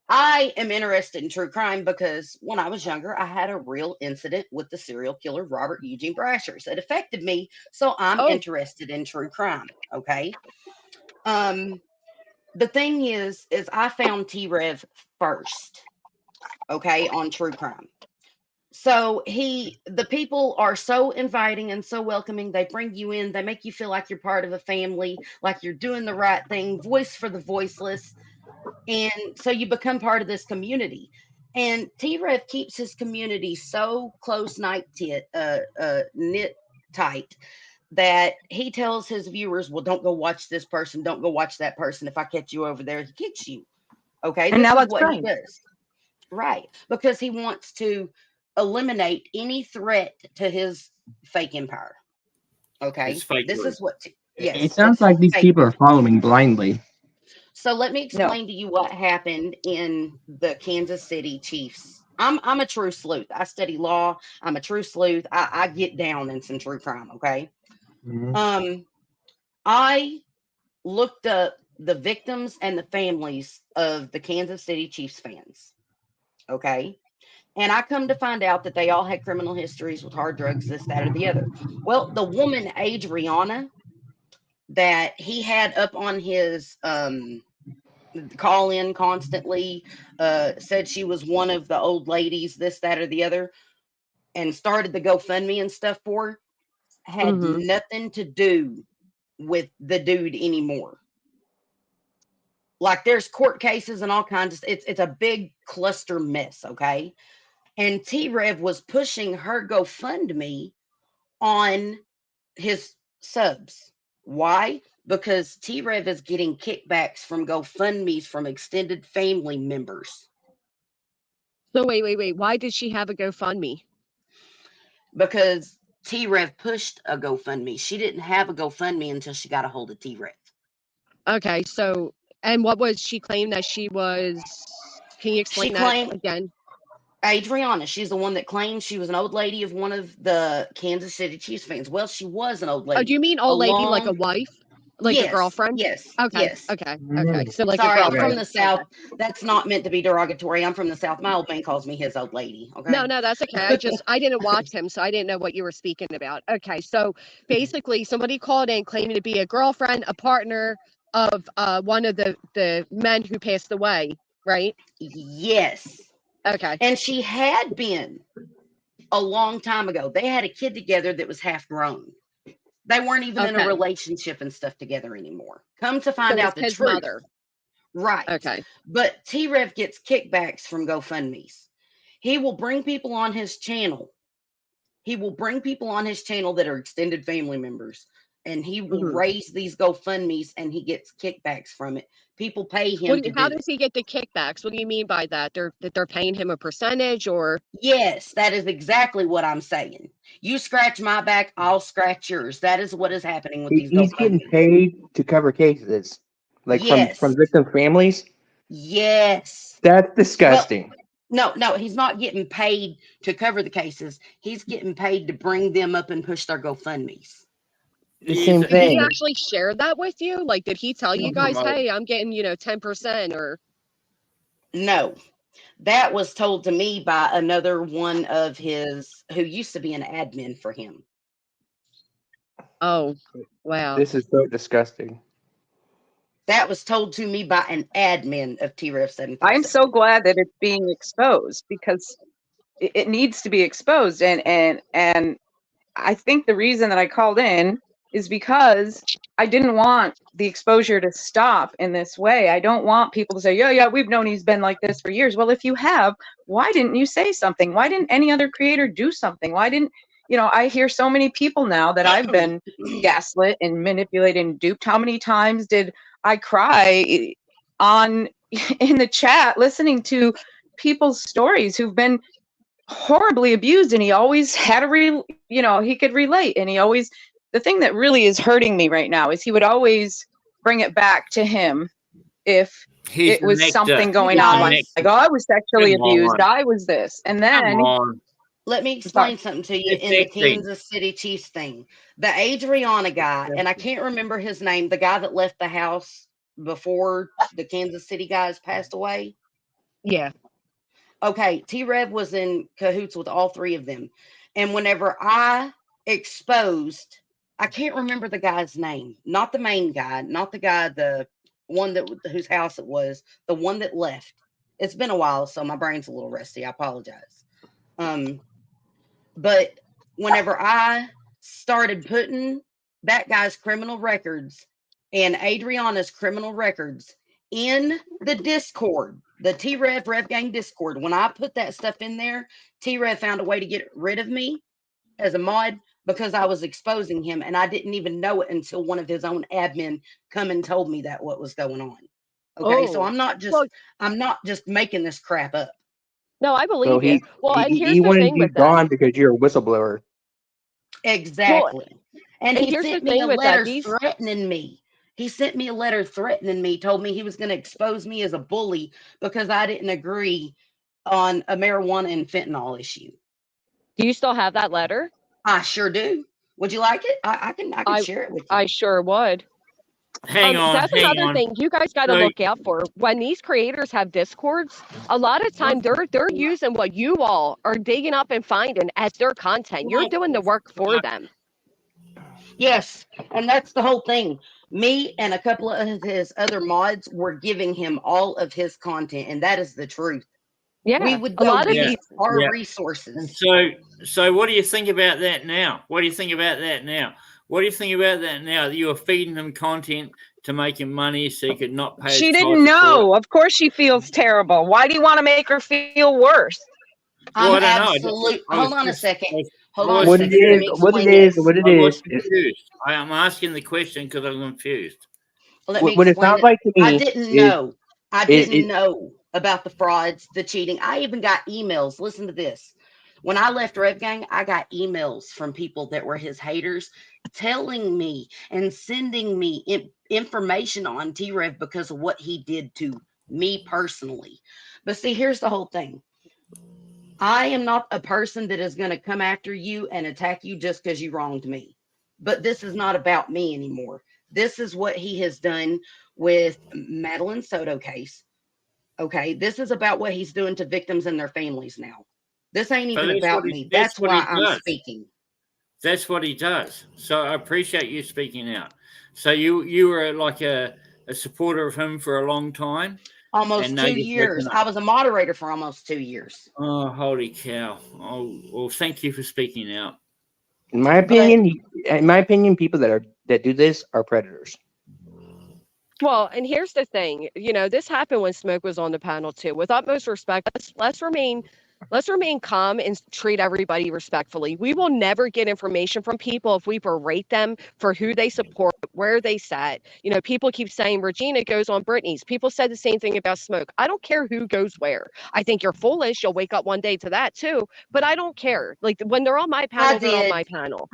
I am interested in true crime because when I was younger, I had a real incident with the serial killer Robert Eugene Brashers. It affected me, so I'm Oh. interested in true crime. Okay. The thing is I found T-Rev first, okay, on true crime. So the people are so inviting and so welcoming. They bring you in, they make you feel like you're part of a family, like you're doing the right thing, voice for the voiceless. And so you become part of this community. And T-Rev keeps his community so close knit tight that he tells his viewers, well, don't go watch this person, don't go watch that person. If I catch you over there, he kicks you. Okay, And this now is that's what he right. does. Right, because he wants to eliminate any threat to his fake empire. Okay, It's fake this news. is what, It yes, sounds it's like these fake. people are following blindly. So let me No. explain to you what happened in the Kansas City Chiefs. I'm a true sleuth. I study law. I'm a true sleuth. I get down in some true crime. Okay. I looked up the victims and the families of the Kansas City Chiefs fans. Okay. And I come to find out that they all had criminal histories with hard drugs, this, that, or the other. Well, the woman, Adriana, that he had up on his call in constantly, said she was one of the old ladies, this, that, or the other, and started the GoFundMe and stuff for her, had nothing to do with the dude anymore. Like there's court cases and all kinds of, it's a big cluster mess, okay? And T-Rev was pushing her GoFundMe on his subs. Why? Because T-Rev is getting kickbacks from GoFundMe's from extended family members. So wait. Why did she have a GoFundMe? because T-Rev pushed a GoFundMe. She didn't have a GoFundMe until she got a hold of T-Rev. Okay, so and what was she claimed that she was? Can you explain She that claimed again? Adriana. She's the one that claimed she was an old lady of one of the Kansas City Chiefs fans. Well, she was an old lady. Oh, do you mean old lady like a wife? Like a girlfriend? Yes. Okay. Yes. Okay. Okay. So like Sorry, a I'm girlfriend. from the South. That's not meant to be derogatory. I'm from the South. My old man calls me his old lady. Okay. No, that's okay. I didn't watch him, so I didn't know what you were speaking about. Okay, so basically somebody called in claiming to be a girlfriend, a partner of one of the men who passed away, right? Yes. Okay. And she had been a long time ago. They had a kid together that was half grown. They weren't even in a Okay. relationship and stuff together anymore. Come to find So it's out the his truth. mother. Right. Okay. But T-Rev gets kickbacks from GoFundMe's. He will bring people on his channel. He will bring people on his channel that are extended family members. And he will raise these GoFundMe's and he gets kickbacks from it. People pay him to How do does he get the kickbacks? What do you mean by that? They're paying him a percentage or? Yes, that is exactly what I'm saying. You scratch my back, I'll scratch yours. That is what is happening with these He's getting GoFundMe's. paid to cover cases, like Yes. from victim families. Yes. That's disgusting. Well, no, he's not getting paid to cover the cases. He's getting paid to bring them up and push their GoFundMe's. The same Did he thing. actually share that with you? Like, did he tell you guys, hey, I'm getting, 10% or? No, that was told to me by another one of his, who used to be an admin for him. Oh, wow. This is so disgusting. That was told to me by an admin of T-Rev 7. I'm so glad that it's being exposed because it needs to be exposed. And I think the reason that I called in is because I didn't want the exposure to stop in this way. I don't want people to say, yeah, we've known he's been like this for years. Well, if you have, why didn't you say something? Why didn't any other creator do something? Why didn't, I hear so many people now that I've been gaslit and manipulated and duped. How many times did I cry in the chat listening to people's stories who've been horribly abused, and he always had he could relate, and the thing that really is hurting me right now is he would always bring it back to him if it was something going on, like, oh, I was sexually abused, I was this, and then let me explain something to you. In the Kansas City Chiefs thing, the Adriana guy, and I can't remember his name, the guy that left the house before the Kansas City guys passed away. Yeah. Okay, T-Rev was in cahoots with all three of them. And whenever I exposed, I can't remember the guy's name, not the main guy, not the guy, the one whose house it was, the one that left. It's been a while, so my brain's a little rusty. I apologize. But whenever I started putting that guy's criminal records and Adriana's criminal records in the Discord, the T-Rev Rev Gang Discord, when I put that stuff in there, T-Rev found a way to get rid of me as a mod because I was exposing him, and I didn't even know it until one of his own admin come and told me that what was going on. Okay, so I'm not just making this crap up. No, I believe you. Well, and here's he the wanted thing you with gone that. because you're a whistleblower. Exactly. Well, and he here's sent the me thing a with letter that. threatening me. He sent me a letter threatening me, told me he was going to expose me as a bully because I didn't agree on a marijuana and fentanyl issue. Do you still have that letter? I sure do. Would you like it? I can share it with you. I sure would. Hang on. That's another thing you guys got to look out for. When these creators have Discords, a lot of time they're using what you all are digging up and finding as their content. You're doing the work for them. Yes, and that's the whole thing. Me and a couple of his other mods were giving him all of his content, and that is the truth. Yeah, we would go use our resources. So what do you think about that now? What do you think about that now? What do you think about that now? That you were feeding them content to make him money so he could not pay. She didn't know. Of course she feels terrible. Why do you want to make her feel worse? Well, hold on a second. Hold on what a second. It is. I'm asking the question because I'm confused. What it sounds like to me, I didn't know. I didn't know about the frauds, the cheating. I even got emails. Listen to this. When I left Rev Gang, I got emails from people that were his haters telling me and sending me information on T-Rev because of what he did to me personally. But see, here's the whole thing. I am not a person that is going to come after you and attack you just because you wronged me. But this is not about me anymore. This is what he has done with Madeline Soto case. Okay, this is about what he's doing to victims and their families now. This ain't even about me. That's why I'm speaking. That's what he does. So I appreciate you speaking out. So you were like a supporter of him for a long time? Almost 2 years. I was a moderator for almost 2 years. Oh, holy cow. Oh, well, thank you for speaking out. In my opinion, people that do this are predators. Well, and here's the thing, this happened when Smoke was on the panel too. With utmost respect, let's remain calm and treat everybody respectfully. We will never get information from people if we berate them for who they support, where they sat. People keep saying Regina goes on Britney's. People said the same thing about Smoke. I don't care who goes where. I think you're foolish. You'll wake up one day to that too, but I don't care. Like when they're on my panel, they're on my panel.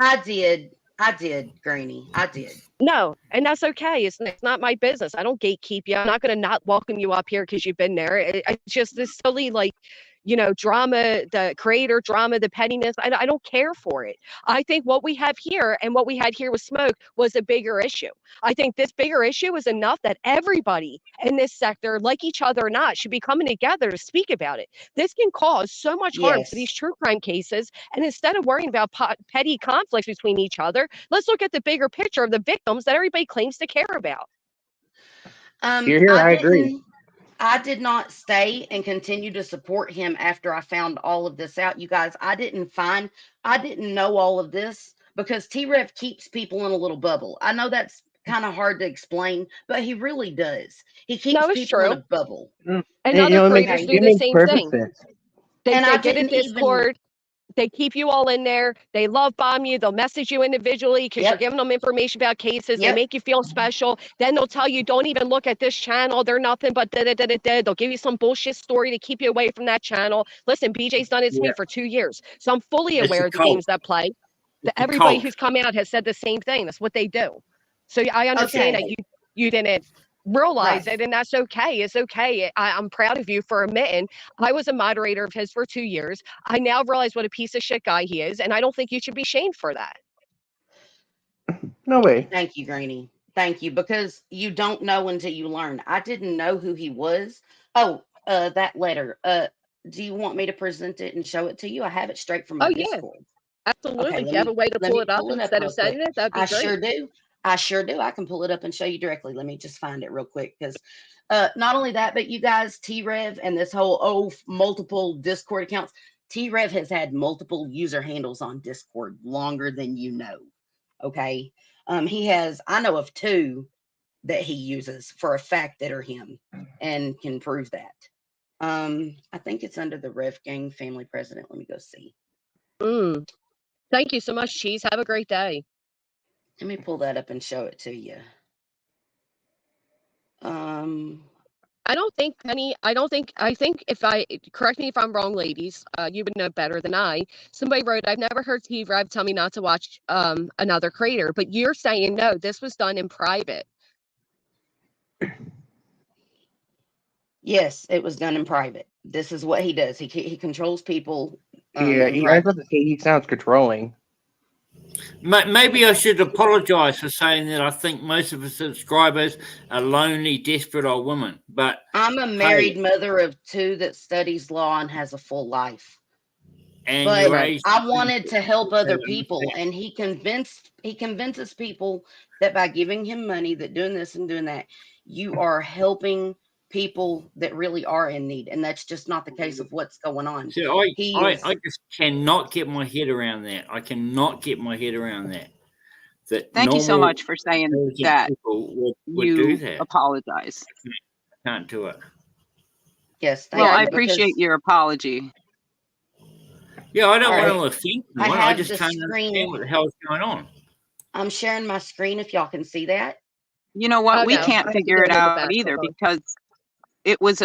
I did, Granny. I did. No, and that's okay. It's not my business. I don't gatekeep you. I'm not going to not welcome you up here because you've been there. It's just this silly, drama, the creator drama, the pettiness. I don't care for it. I think what we have here and what we had here with Smoke was a bigger issue. I think this bigger issue is enough that everybody in this sector, like each other or not, should be coming together to speak about it. This can cause so much harm to these true crime cases. And instead of worrying about petty conflicts between each other, let's look at the bigger picture of the victims that everybody claims to care about. I agree. I did not stay and continue to support him after I found all of this out. You guys, I didn't know all of this because T-Rev keeps people in a little bubble. I know that's kind of hard to explain, but he really does. He keeps people in a bubble. And other creators do the same thing. Sense. They get a Discord. They keep you all in there. They love bomb you. They'll message you individually because you're giving them information about cases. They make you feel special. Then they'll tell you, don't even look at this channel. They're nothing but da-da-da-da-da. They'll give you some bullshit story to keep you away from that channel. Listen, BJ's done it to me for 2 years. So I'm fully aware of the games that play. Everybody who's come out has said the same thing. That's what they do. So I understand that you didn't realize it, and that's okay. It's okay. I'm proud of you for admitting I was a moderator of his for 2 years. I now realize what a piece of shit guy he is, and I don't think you should be shamed for that. No way. Thank you, Granny. Thank you, because you don't know until you learn. I didn't know who he was. Oh, that letter. Do you want me to present it and show it to you? I have it straight from my Discord. Absolutely. Okay, if you have a way to pull it up instead of sending it, that'd be great. I sure do. I can pull it up and show you directly. Let me just find it real quick because not only that, but you guys, T-Rev and this whole multiple Discord accounts, T-Rev has had multiple user handles on Discord longer than you know. Okay. He has, I know of 2 that he uses for a fact that are him and can prove that. I think it's under the Rev Gang family president. Let me go see. Thank you so much, Cheese. Have a great day. Let me pull that up and show it to you. I think correct me if I'm wrong, ladies, you would know better than I. Somebody wrote, I've never heard T-Rev tell me not to watch another creator, but you're saying no, this was done in private. Yes, it was done in private. This is what he does. He controls people. I was about to say he sounds controlling. Maybe I should apologize for saying that I think most of the subscribers are lonely, desperate old women. But I'm a married mother of 2 that studies law and has a full life. And but I wanted to help other people, and he convinces people that by giving him money, that doing this and doing that, you are helping people that really are in need, and that's just not the case of what's going on. So I just cannot get my head around that. I cannot get my head around that. Thank you so much for saying that. Would you do that. Apologize. Can't do it. Yes. I appreciate your apology. Yeah, I don't want to offend anyone. I just can't understand what the hell is going on. I'm sharing my screen if y'all can see that. You know what? We can't figure it out either because it was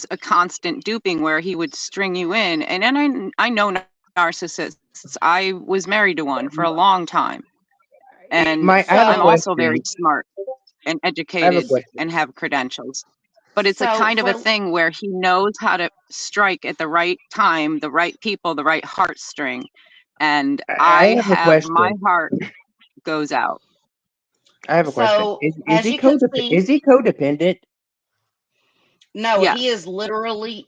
a constant duping where he would string you in, and then I know narcissists. I was married to one for a long time. And I have a I'm also question. very smart and I have a educated question. and have credentials. But it's a So kind of a for thing where he knows how to strike at the right time, the right people, the right heartstring. And I have a my question. heart goes out. I have a question. so Is as he you can see, is he codependent? no, he Yes. is literally.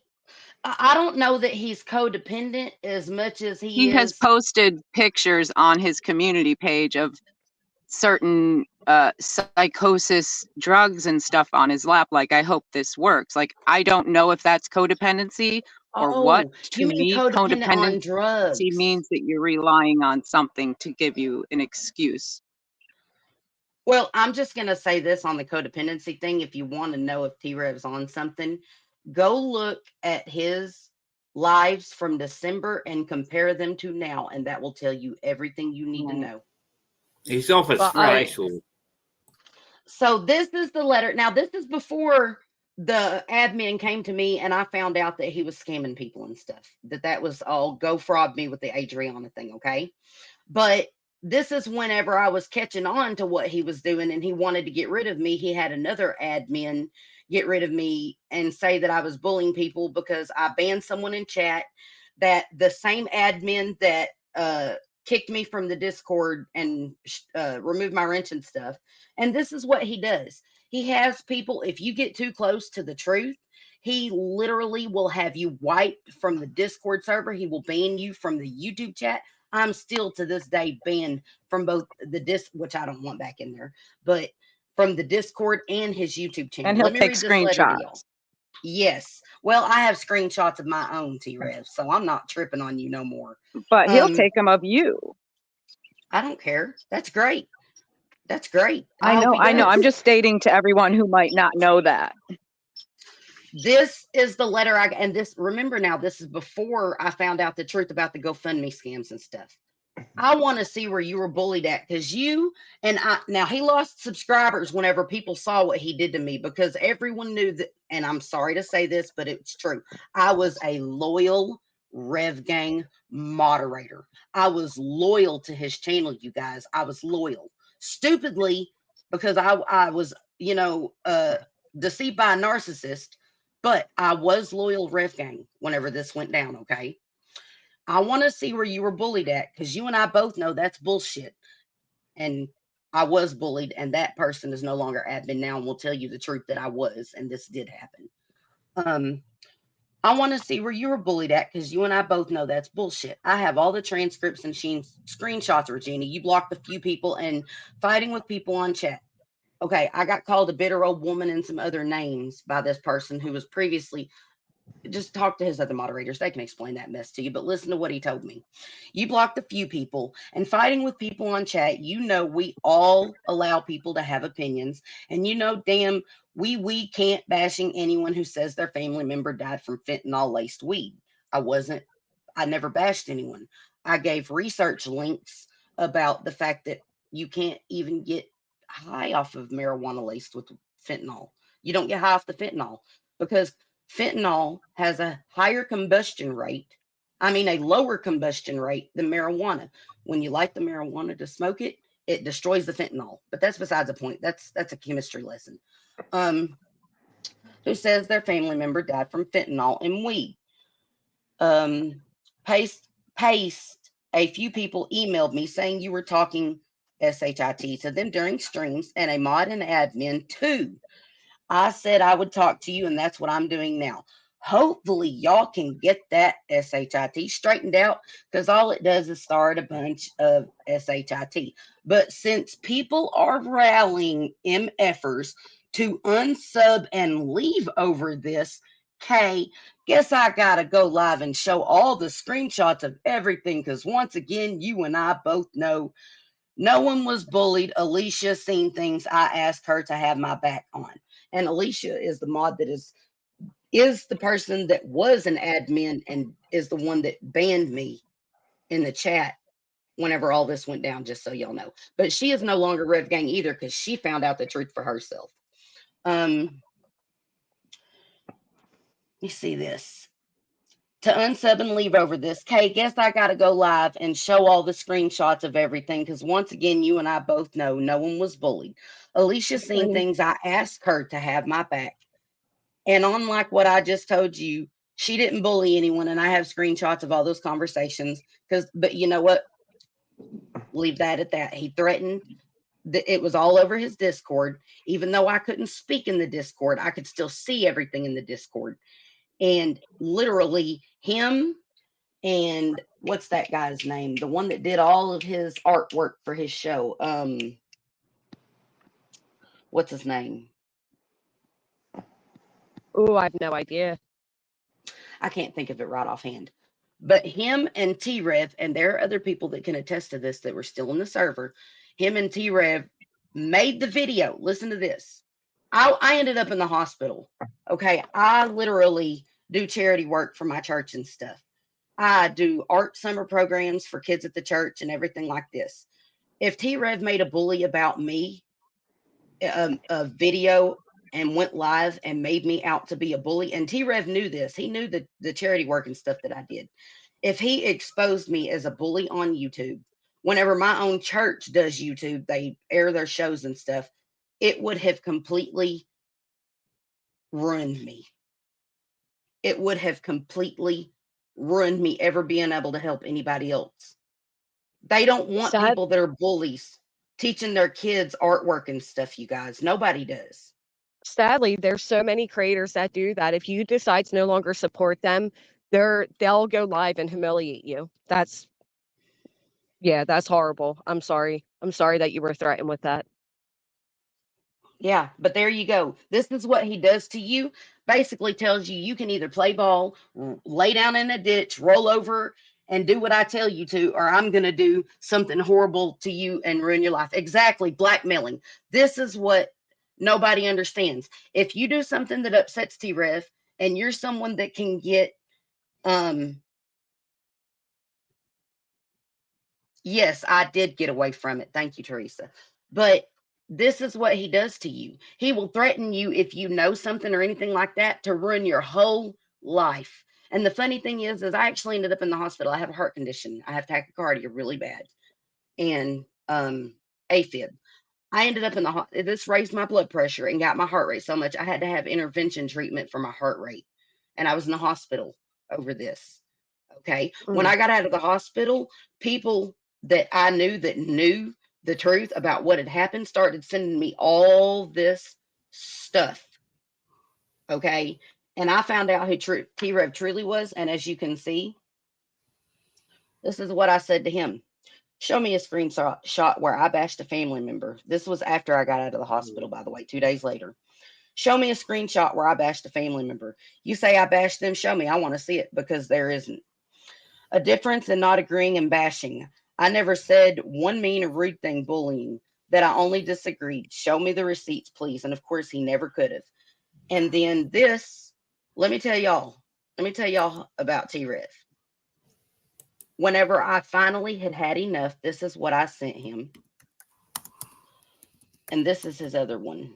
I don't know that he's codependent as much as he He has is. posted pictures on his community page of certain psychosis drugs and stuff on his lap. Like, I hope this works. Like, I don't know if that's codependency or what. Oh, To you mean me, codependent on codependency drugs? means that you're relying on something to give you an excuse. Well, I'm just going to say this on the codependency thing. If you want to know if T-Rev's on something, go look at his lives from December and compare them to now, and that will tell you everything you need to know. He's off his But I, facial. so this is the letter. Now, this is before the admin came to me and I found out that he was scamming people and stuff. That was all go fraud me with the Adriana thing, okay? But this is whenever I was catching on to what he was doing and he wanted to get rid of me. He had another admin get rid of me and say that I was bullying people because I banned someone in chat, that the same admin that kicked me from the Discord and removed my wrench and stuff. And this is what he does. He has people, if you get too close to the truth, he literally will have you wiped from the Discord server. He will ban you from the YouTube chat. I'm still to this day banned from both the which I don't want back in there, but from the Discord and his YouTube channel. And he'll Let me take read this letter to y'all. screenshots. Yes. Well, I have screenshots of my own, T-Rev, so I'm not tripping on you no more. But he'll take them of you. I don't care. That's great. That's great. I know. I'm just stating to everyone who might not know that. This is the letter and this, remember now, this is before I found out the truth about the GoFundMe scams and stuff. I want to see where you were bullied at, because you and I, now he lost subscribers whenever people saw what he did to me, because everyone knew that, and I'm sorry to say this, but it's true. I was a loyal Rev Gang moderator. I was loyal to his channel, you guys. I was loyal. Stupidly, because I was, deceived by a narcissist, but I was loyal Rev Gang whenever this went down, okay? I want to see where you were bullied at, because you and I both know that's bullshit. And I was bullied, and that person is no longer admin now and will tell you the truth that I was, and this did happen. I want to see where you were bullied at, because you and I both know that's bullshit. I have all the transcripts and screenshots, Regina. You blocked a few people and fighting with people on chat. Okay, I got called a bitter old woman and some other names by this person who was previously. Just talk to his other moderators. They can explain that mess to you, but listen to what he told me. You blocked a few people, and fighting with people on chat, we all allow people to have opinions, and damn, we can't bashing anyone who says their family member died from fentanyl laced weed. I never bashed anyone. I gave research links about the fact that you can't even get high off of marijuana laced with fentanyl. You don't get high off the fentanyl because fentanyl has a higher combustion rate. A lower combustion rate than marijuana. When you light the marijuana to smoke it, it destroys the fentanyl. But that's besides the point. That's a chemistry lesson. Who says their family member died from fentanyl and weed? Paste. A few people emailed me saying you were talking SHIT to them during streams, and a mod and admin too. I said I would talk to you, and that's what I'm doing now. Hopefully, y'all can get that SHIT straightened out, because all it does is start a bunch of SHIT. But since people are rallying MFers to unsub and leave over this, guess I gotta go live and show all the screenshots of everything, because once again, you and I both know no one was bullied. Alicia seen things I asked her to have my back on. And Alicia is the mod that is the person that was an admin and is the one that banned me in the chat whenever all this went down, just so y'all know. But she is no longer Rev Gang either, because she found out the truth for herself. You see this. to unsub and leave over this. Kay, guess I got to go live and show all the screenshots of everything because once again, you and I both know no one was bullied. Alicia's seen things I asked her to have my back. And unlike what I just told you, she didn't bully anyone. And I have screenshots of all those conversations. But you know what? Leave that at that. He threatened. It was all over his Discord. Even though I couldn't speak in the Discord, I could still see everything in the Discord. And literally him and what's that guy's name? The one that did all of his artwork for his show. What's his name? Oh, I have no idea. I can't think of it right offhand. But him and T-Rev, and there are other people that can attest to this that were still in the server. Him and T-Rev made the video. Listen to this. I ended up in the hospital. Okay. I literally do charity work for my church and stuff. I do art summer programs for kids at the church and everything like this. If T-Rev made a bully about me, a video and went live and made me out to be a bully, and T-Rev knew this. He knew the charity work and stuff that I did. If he exposed me as a bully on YouTube, whenever my own church does YouTube, they air their shows and stuff, it would have completely ruined me. It would have completely ruined me ever being able to help anybody else. They don't want people that are bullies teaching their kids artwork and stuff, you guys. Nobody does. Sadly, there's so many creators that do that. If you decide to no longer support them, they'll go live and humiliate you. That's horrible. I'm sorry. I'm sorry that you were threatened with that. Yeah, but there you go. This is what he does to you. Basically tells you you can either play ball, lay down in a ditch, roll over, and do what I tell you to, or I'm going to do something horrible to you and ruin your life. Exactly. Blackmailing. This is what nobody understands. If you do something that upsets T-Rev and you're someone that can get, yes, I did get away from it. Thank you, Teresa. But this is what he does to you. He will threaten you if you know something or anything like that to ruin your whole life. And the funny thing is I actually ended up in the hospital. I have a heart condition. I have tachycardia really bad and AFib. I ended up in the this raised my blood pressure and got my heart rate so much I had to have intervention treatment for my heart rate. And I was in the hospital over this. Okay. When I got out of the hospital, people that I knew that knew the truth about what had happened started sending me all this stuff. Okay. And I found out who T-Rev truly was. And as you can see, this is what I said to him. Show me a screenshot where I bashed a family member. This was after I got out of the hospital, by the way, 2 days later. Show me a screenshot where I bashed a family member. You say I bashed them. Show me. I want to see it because there isn't. A difference in not agreeing and bashing. I never said one mean or rude thing bullying, that I only disagreed. Show me the receipts, please. And of course, he never could have. And then this, let me tell y'all about T-Rev. Whenever I finally had enough, this is what I sent him. And this is his other one.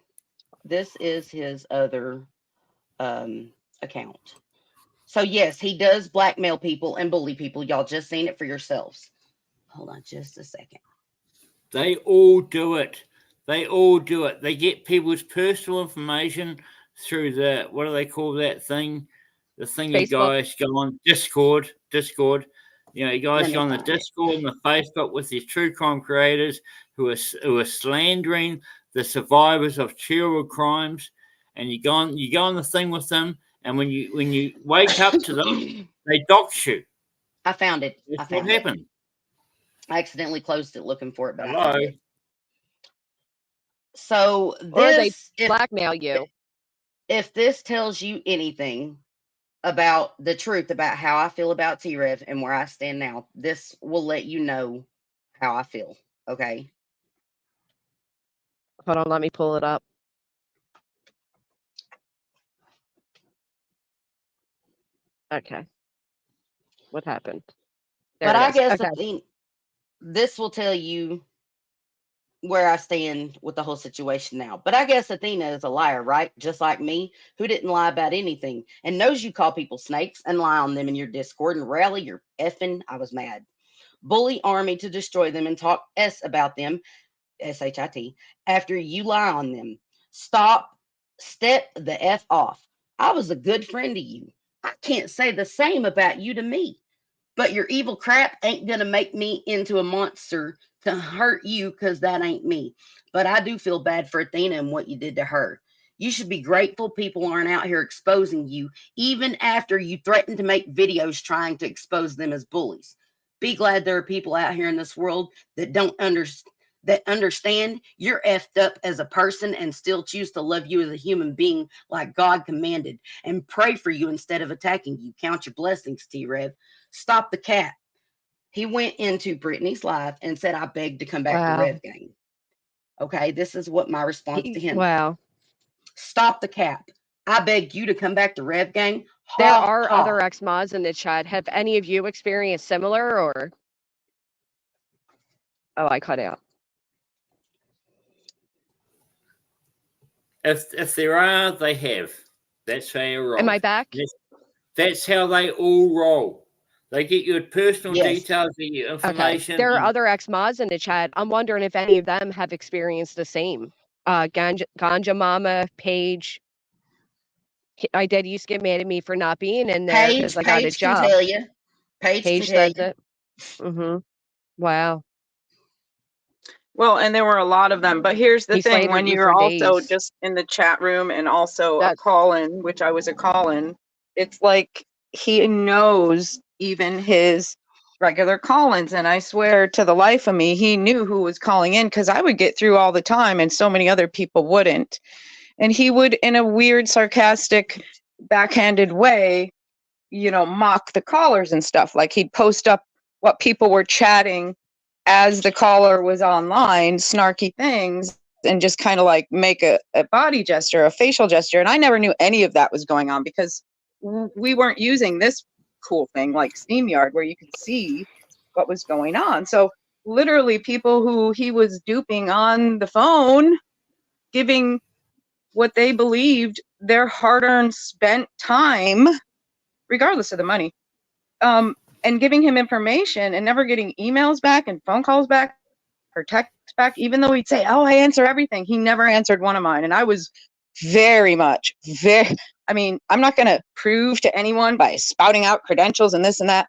This is his other account. So yes, he does blackmail people and bully people. Y'all just seen it for yourselves. Hold on just a second. They all do it. They all do it. They get people's personal information through the, what do they call that thing? The thing Facebook. you guys go on Discord. You know, you guys go on the Discord and the Facebook with these true crime creators who are slandering the survivors of terrible crimes, and you go on the thing with them, and when you wake up to them, they dox you. I found it. That's what happened. I accidentally closed it looking for it, but Hello. I found it. So Or they this, blackmail you. if this tells you anything about the truth about how I feel about T-Rev and where I stand now, this will let you know how I feel. Okay. Hold on, let me pull it up. Okay. What happened? There But it I is. guess Okay. this will tell you where I stand with the whole situation now. But I guess Athena is a liar, right? Just like me, who didn't lie about anything and knows you call people snakes and lie on them in your Discord and rally your effing, I was mad. Bully army to destroy them and talk S about them, S-H-I-T, after you lie on them. Step the F off. I was a good friend to you. I can't say the same about you to me. But your evil crap ain't going to make me into a monster to hurt you, because that ain't me. But I do feel bad for Athena and what you did to her. You should be grateful people aren't out here exposing you, even after you threatened to make videos trying to expose them as bullies. Be glad there are people out here in this world that understand you're effed up as a person and still choose to love you as a human being like God commanded, and pray for you instead of attacking you. Count your blessings, T-Rev. Stop the cat. He went into Brittany's live and said, I begged to come back to Wow. Rev Gang. Okay, this is what my response to him. Wow. Stop the cap. I begged you to come back to Rev Gang. There Ha, are ha. other ex-mods in the chat. Have any of you experienced similar, or? Oh, I cut out. If there are, they have. That's how you roll. Am I back? That's how they all roll. They get your personal Yes. details, get your Okay. information. There are and- other ex-mods in the chat. I'm wondering if any of them have experienced the same. Ganja Mama, Paige. I did used to get mad at me for not being in there because I got a Paige can job. tell you. Paige can Paige tell says you. it. Mm-hmm. Wow. Well, and there were a lot of them. But here's the He thing: slandered when you you're for also days. just in the chat room and also a That- call-in, which I was a call-in, it's like he knows even his regular call-ins. And I swear to the life of me, he knew who was calling in, because I would get through all the time and so many other people wouldn't. And he would, in a weird, sarcastic, backhanded way, mock the callers and stuff. Like he'd post up what people were chatting as the caller was online, snarky things, and just kind of like make a body gesture, a facial gesture. And I never knew any of that was going on, because we weren't using this cool thing like SteamYard where you could see what was going on. So literally people who he was duping on the phone, giving what they believed their hard-earned spent time, regardless of the money, and giving him information and never getting emails back and phone calls back or texts back, even though he'd say, oh, I answer everything. He never answered one of mine. And I was I'm not going to prove to anyone by spouting out credentials and this and that,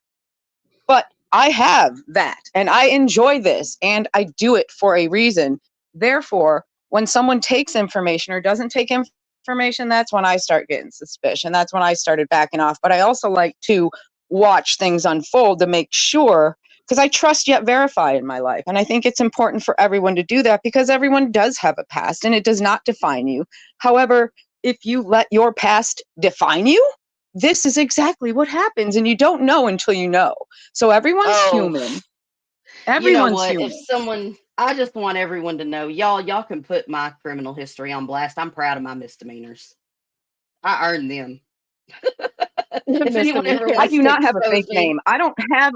but I have that and I enjoy this and I do it for a reason. Therefore, when someone takes information or doesn't take information, that's when I start getting suspicious. That's when I started backing off. But I also like to watch things unfold to make sure, because I trust yet verify in my life. And I think it's important for everyone to do that, because everyone does have a past and it does not define you. However, if you let your past define you, this is exactly what happens, and you don't know until you know. So everyone's human. Everyone's human. I just want everyone to know, y'all can put my criminal history on blast. I'm proud of my misdemeanors. I earned them. If anyone ever I wants do to not have a expose fake me, name. I don't have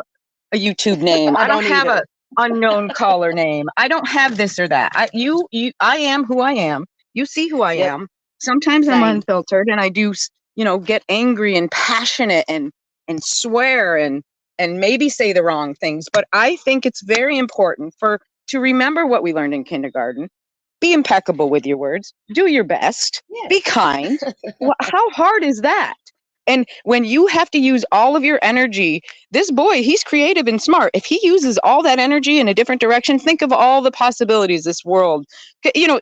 a YouTube name. I don't have either. a unknown caller name. I don't have this or that. I am who I am. You see who I Yep. am. Sometimes I'm Same. unfiltered and I do, get angry and passionate and swear and maybe say the wrong things. But I think it's very important to remember what we learned in kindergarten. Be impeccable with your words. Do your best. Yes. Be kind. How hard is that? And when you have to use all of your energy, this boy, he's creative and smart. If he uses all that energy in a different direction, think of all the possibilities this world,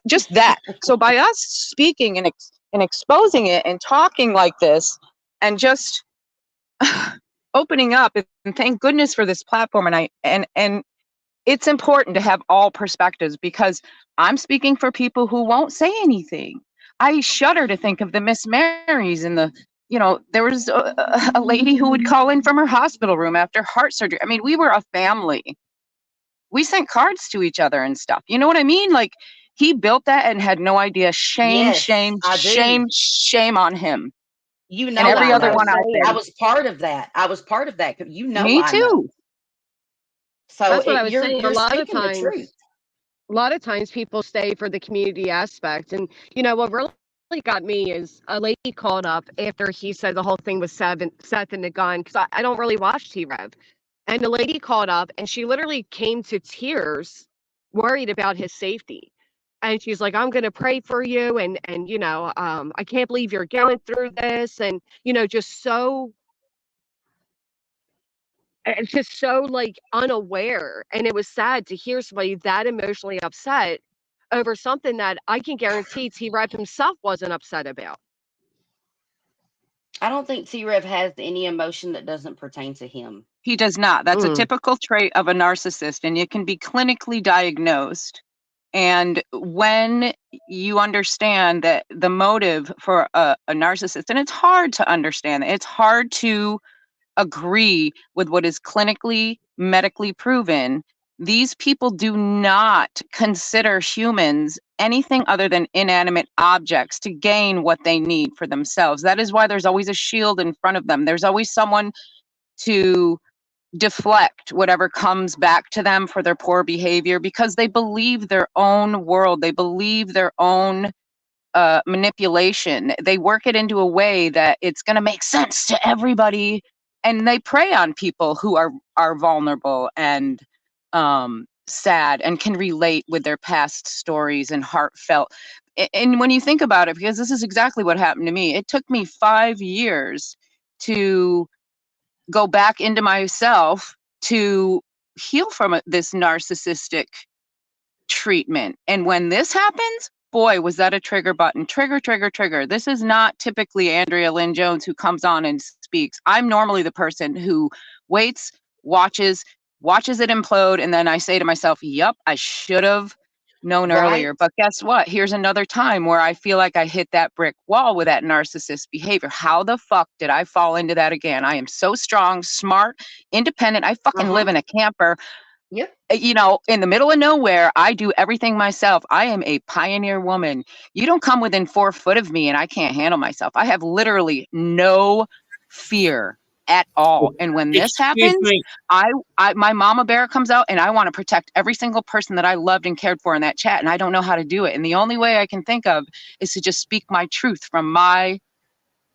just that. So by us speaking and exposing it and talking like this and just opening up, and thank goodness for this platform. And it's important to have all perspectives, because I'm speaking for people who won't say anything. I shudder to think of the Miss Marys and there was a lady who would call in from her hospital room after heart surgery. I mean, we were a family. We sent cards to each other and stuff. You know what I mean? Like, he built that and had no idea. Shame, Yes, shame, I do. shame on him. You know, And every I other know. one out there. I was part of that. You know, Me I too. know. So That's what I was you're saying. A lot of speaking the times, truth. a lot of times people stay for the community aspect. And, what really got me is a lady called up after he said the whole thing was Seth and the gun, because I don't really watch T-Rev. And the lady called up and she literally came to tears, worried about his safety. And she's like, I'm going to pray for you. And I can't believe you're going through this. And, just so, it's just so like unaware. And it was sad to hear somebody that emotionally upset over something that I can guarantee T-Rev himself wasn't upset about. I don't think T-Rev has any emotion that doesn't pertain to him. He does not. That's a typical trait of a narcissist, and it can be clinically diagnosed. And when you understand that the motive for a narcissist, and it's hard to understand, it's hard to agree with what is clinically, medically proven. These people do not consider humans anything other than inanimate objects to gain what they need for themselves. That is why there's always a shield in front of them. There's always someone to deflect whatever comes back to them for their poor behavior, because they believe their own world. They believe their own manipulation. They work it into a way that it's going to make sense to everybody, and they prey on people who are vulnerable and sad and can relate with their past stories and heartfelt. And when you think about it, because this is exactly what happened to me, it took me 5 years to go back into myself to heal from this narcissistic treatment. And when this happens, boy, was that a trigger button. Trigger. This is not typically Andrea Lynn Jones who comes on and speaks. I'm normally the person who waits, watches it implode, and then I say to myself, yep, I should have known earlier. But guess what? Here's another time where I feel like I hit that brick wall with that narcissist behavior. How the fuck did I fall into that again? I am so strong, smart, independent. I fucking live in a camper. Yep. In the middle of nowhere. I do everything myself. I am a pioneer woman. You don't come within 4 foot of me and I can't handle myself. I have literally no fear at all. And when this happens, my mama bear comes out and I want to protect every single person that I loved and cared for in that chat. And I don't know how to do it. And the only way I can think of is to just speak my truth from my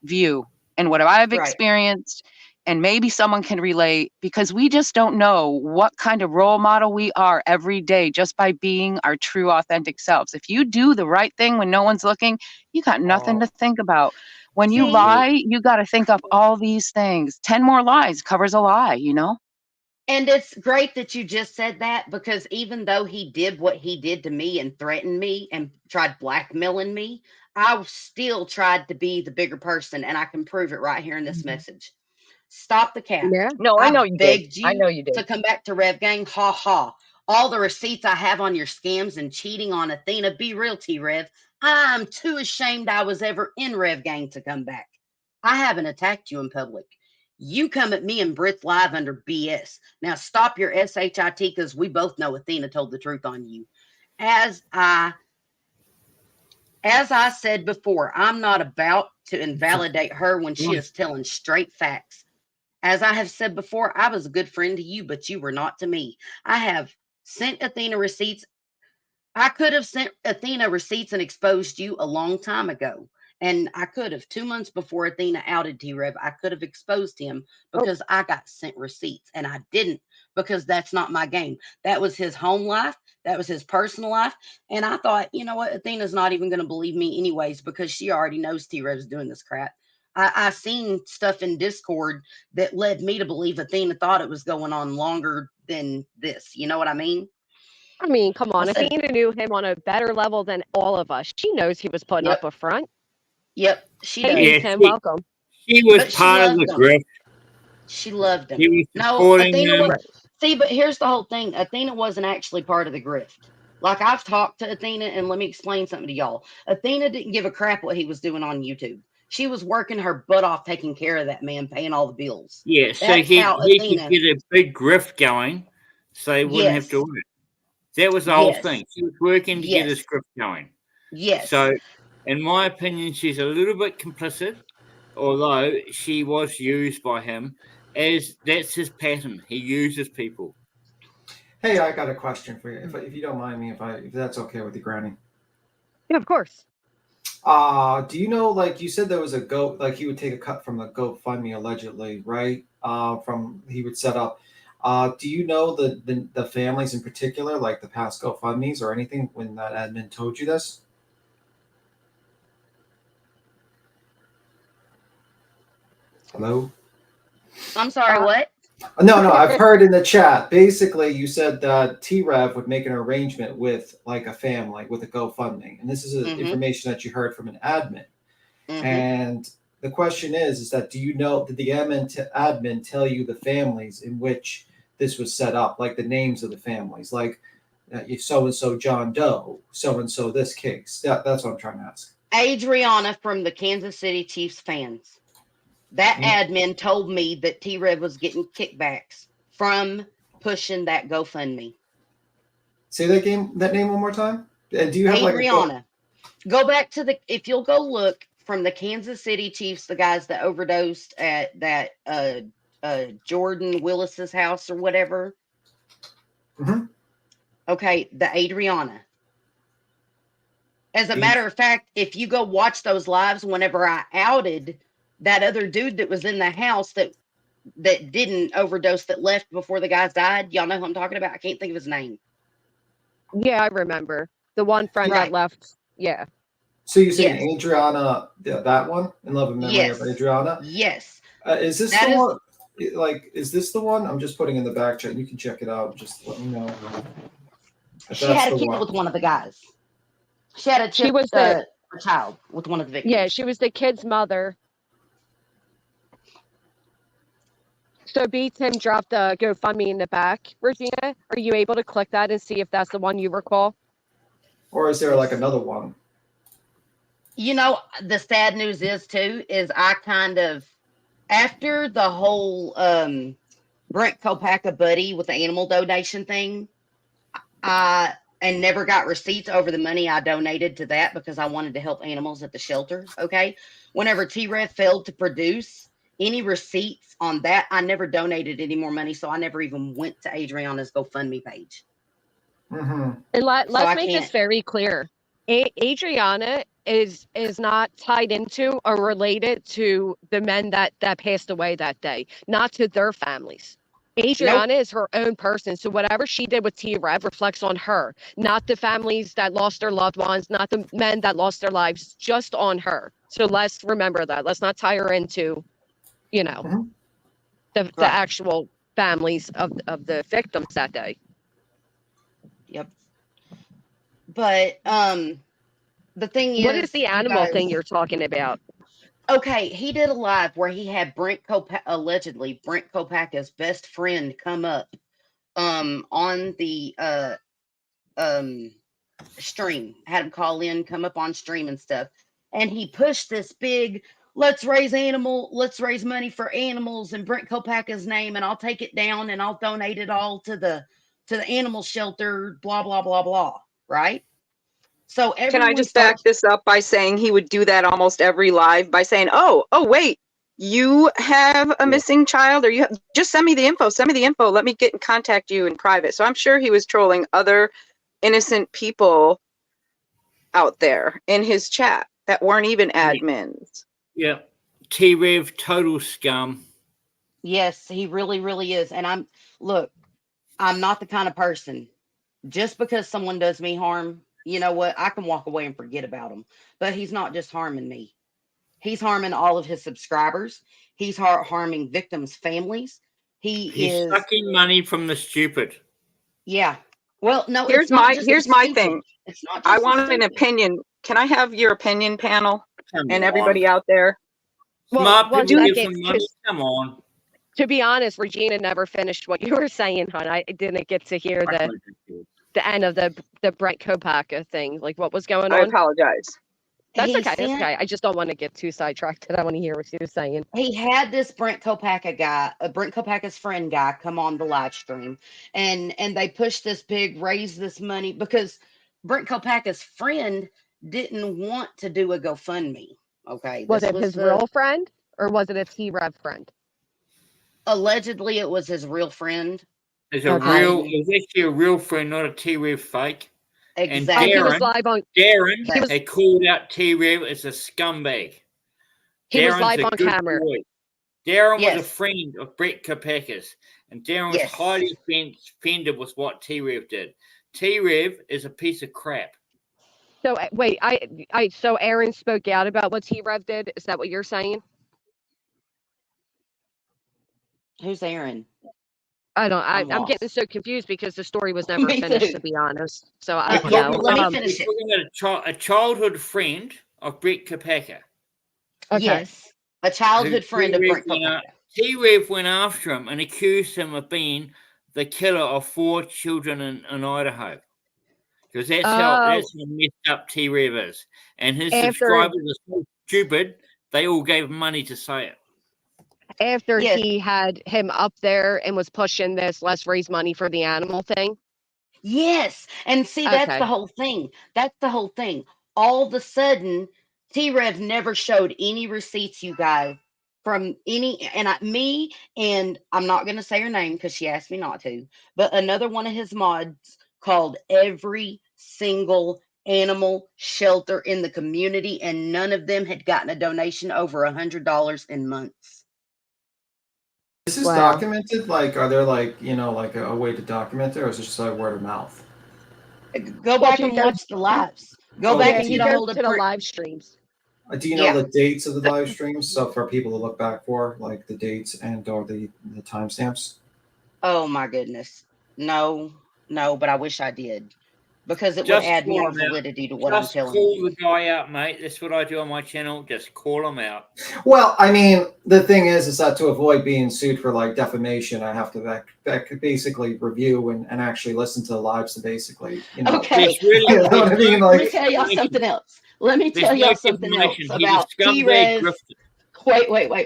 view and what I've experienced. And maybe someone can relate, because we just don't know what kind of role model we are every day just by being our true, authentic selves. If you do the right thing when no one's looking, you got nothing to think about. When you lie, you got to think up all these things. 10 more lies covers a lie, And it's great that you just said that, because even though he did what he did to me and threatened me and tried blackmailing me, I still tried to be the bigger person, and I can prove it right here in this message. Stop the cap. Yeah. No, I know you begged did. I know you did. to come back to Rev Gang. Ha ha. All the receipts I have on your scams and cheating on Athena. Be real, T-Rev. I'm too ashamed I was ever in Rev Gang to come back. I haven't attacked you in public. You come at me and Brit's live under BS. Now stop your SHIT, because we both know Athena told the truth on you. As I said before, I'm not about to invalidate her when she is telling straight facts. As I have said before, I was a good friend to you, but you were not to me. I have sent Athena receipts. I could have sent Athena receipts and exposed you a long time ago. And I could have, 2 months before Athena outed T-Rev, I could have exposed him because I got sent receipts, and I didn't, because that's not my game. That was his home life. That was his personal life. And I thought, you know what? Athena's not even going to believe me anyways, because she already knows T-Rev's doing this crap. I seen stuff in Discord that led me to believe Athena thought it was going on longer than this. You know what I mean? I mean, come on. Athena knew him on a better level than all of us. She knows he was putting up a front. Yep, she does. Hey, Ethan, welcome. She was part of the grift. She loved him. He was No, Athena him. was. See, but here's the whole thing. Athena wasn't actually part of the grift. Like, I've talked to Athena, and let me explain something to y'all. Athena didn't give a crap what he was doing on YouTube. She was working her butt off taking care of that man, paying all the bills. Yeah, so he could get a big grift going, so he wouldn't have to work. That was the whole thing. She was working to get his grift going. Yes. So, in my opinion, she's a little bit complicit, although she was used by him, as that's his pattern. He uses people. Hey, I got a question for you. If you don't mind me, if that's okay with you, Granny. Yeah, of course. Do you know, like you said, there was like he would take a cut from the GoFundMe allegedly, right? From he would set up. Do you know the families in particular, like the past GoFundMes or anything when that admin told you this? Hello? I'm sorry, what? No, I've heard in the chat. Basically, you said that T-Rev would make an arrangement with like a family with a GoFundMe, and this is information that you heard from an admin. And the question is that do you know, did the admin tell you the families in which this was set up, like the names of the families, like so and so John Doe, so and so this case? That's what I'm trying to ask. Adriana from the Kansas City Chiefs fans. That admin told me that T-Rev was getting kickbacks from pushing that GoFundMe. Say that name one more time. And do you have Adriana? Go back to if you'll go look from the Kansas City Chiefs, the guys that overdosed at that Jordan Willis's house or whatever. Okay, the Adriana. As a matter of fact, if you go watch those lives, whenever I outed that other dude that was in the house that didn't overdose, that left before the guys died, y'all know who I'm talking about? I can't think of his name. Yeah, I remember. The one friend that left. Yeah. So you're saying Adriana, that one, in love and memory of Adriana? Yes. Is this the one? Like, is this the one? I'm just putting in the back chat. You can check it out. Just let me know. She had a kid with one of the guys. She had a child with one of the victims. Yeah, she was the kid's mother. So Tim dropped the GoFundMe in the back. Regina, are you able to click that and see if that's the one you recall? Or is there like another one? You know, the sad news is I kind of, after the whole Brent Kopacka buddy with the animal donation thing, and never got receipts over the money I donated to that because I wanted to help animals at the shelters. Okay. Whenever T-Rev failed to produce any receipts on that, I never donated any more money. So I never even went to Adriana's GoFundMe page. And let's make this very clear. Adriana is not tied into or related to the men that passed away that day, not to their families. Adriana is her own person. So whatever she did with T-Rev reflects on her, not the families that lost their loved ones, not the men that lost their lives, just on her. So let's remember that. Let's not tie her into, the actual families of the victims that day. Yep. But the thing is, what is the animal thing you're talking about? Okay, he did a live where he had allegedly Brent Kopacka's best friend come up on the stream, had him call in, come up on stream and stuff. And he pushed this big, let's raise money for animals in Brent Kopacka's name, and I'll take it down and I'll donate it all to the animal shelter, blah, blah, blah, blah. Right? So can I just back this up by saying he would do that almost every live by saying, oh, wait, you have a missing child, or just send me the info. Let me get and contact you in private. So I'm sure he was trolling other innocent people out there in his chat that weren't even admins. Yeah. T-Rev, total scum. Yes, he really, really is. And I'm not the kind of person, just because someone does me harm, you know what? I can walk away and forget about him. But he's not just harming me. He's harming all of his subscribers. He's harming victims' families. He's sucking money from the stupid. Yeah. Well, no. Here's my thing. It's not. I want an opinion. Can I have your opinion, panel, and everybody out there? Smart people give some money. Come on. To be honest, Regina never finished what you were saying, hon. I didn't get to hear the end of the Brent Kopacka thing. Like, what was going on? I apologize. That's okay. That's okay. I just don't want to get too sidetracked. I want to hear what she was saying. He had this Brent Kopacka's friend guy, come on the live stream, and they pushed this big, raise this money, because Brent Kopacka's friend didn't want to do a GoFundMe. Okay. Was it his real friend, or was it a T-Rev friend? Allegedly, it was his real friend. It's a real. It was actually a real friend, not a T-Rev fake. Exactly. He was live on. Darren He was- had called out T-Rev as a scumbag. He was Darren's live a on good camera. boy. Darren was a Yes. friend of Brett Kopacka's, and Darren was Yes. highly offended with what T-Rev did. T-Rev is a piece of crap. So wait, so Aaron spoke out about what T-Rev did. Is that what you're saying? Who's Aaron? I don't. I'm I'm getting lost. so confused because the story was never Me finished, too. to be honest. So I don't Yeah, know. let me finish it. We're talking about a childhood friend of Brett Kopacka. Okay. Yes, a childhood friend of Brent Kopacka. T-Rev went after him and accused him of being the killer of 4 children in Idaho. Because that's how messed up T-Rev is. And his subscribers are so stupid, they all gave him money to say it. After Yes. he had him up there and was pushing this let's raise money for the animal thing. Yes, and see, that's Okay. the whole thing. That's the whole thing. All of a sudden, T-Rev never showed any receipts, you guys, from any, and me, and I'm not going to say her name because she asked me not to, but another one of his mods called every single animal shelter in the community, and none of them had gotten a donation over $100 in months. This is Wow. documented? Like, are there like, like a way to document it, or is it just like word of mouth? Go back and watch the lives. Go back and you get a go hold to of the live streams. Do you know the dates of the live streams? So for people to look back for, like the dates and or the timestamps? Oh my goodness. No, but I wish I did. Because it Just would add call more him out. validity to what I'm Just telling call you. the guy out, mate. That's what I do on my channel. Just call him out. Well, I mean, the thing is that to avoid being sued for like defamation, I have to basically review and actually listen to the lives to basically, Okay. You know what I mean? Let me Like, tell y'all something else. Let me There's tell no y'all something else defamation. He's a about scumbag T-Rev. grifter.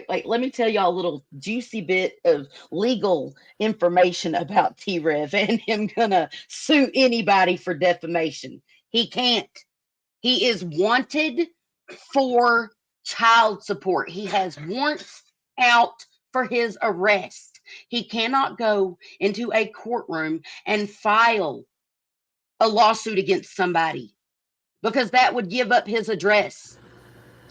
Wait. Let me tell y'all a little juicy bit of legal information about T-Rev and him gonna sue anybody for defamation. He can't. He is wanted for child support. He has warrants out for his arrest. He cannot go into a courtroom and file a lawsuit against somebody because that would give up his address.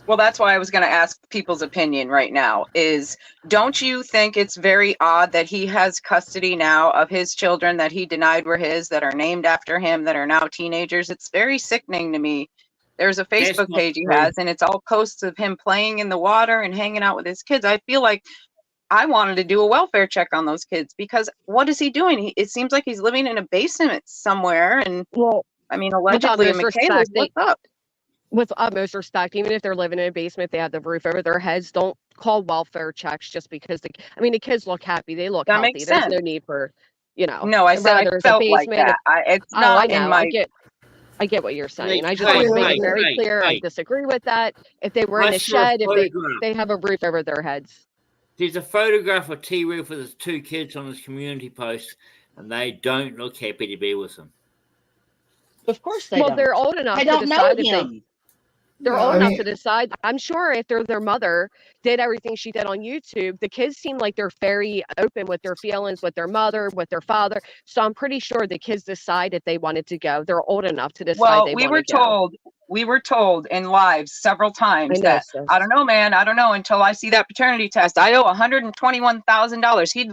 Well, that's why I was going to ask people's opinion right now is, don't you think it's very odd that he has custody now of his children that he denied were his, that are named after him, that are now teenagers? It's very sickening to me. There's a Facebook page he has, and it's all posts of him playing in the water and hanging out with his kids. I feel like I wanted to do a welfare check on those kids because what is he doing? It seems like he's living in a basement somewhere. And well, I mean, allegedly, Michaela's, what's up? With utmost respect, even if they're living in a basement, they have the roof over their heads. Don't call welfare checks just because the kids look happy. They look healthy. Makes There's sense. no need for, No, I said I felt like that. It's not I know. in my. I get what you're saying. I just hey, want to make hey, it very clear. I disagree with that. If they were in a shed, if they have a roof over their heads. There's a photograph of T-Rev with his 2 kids on his community post, and they don't look happy to be with him. Of course they don't. They're old enough They to don't know decide if him. they're old enough to decide. I'm sure if their mother did everything she did on YouTube, the kids seem like they're very open with their feelings, with their mother, with their father. So I'm pretty sure the kids decide if they wanted to go. They're old enough to decide they want to go. We were told in lives several times that, I don't know, man, I don't know until I see that paternity test. I owe $121,000. He'd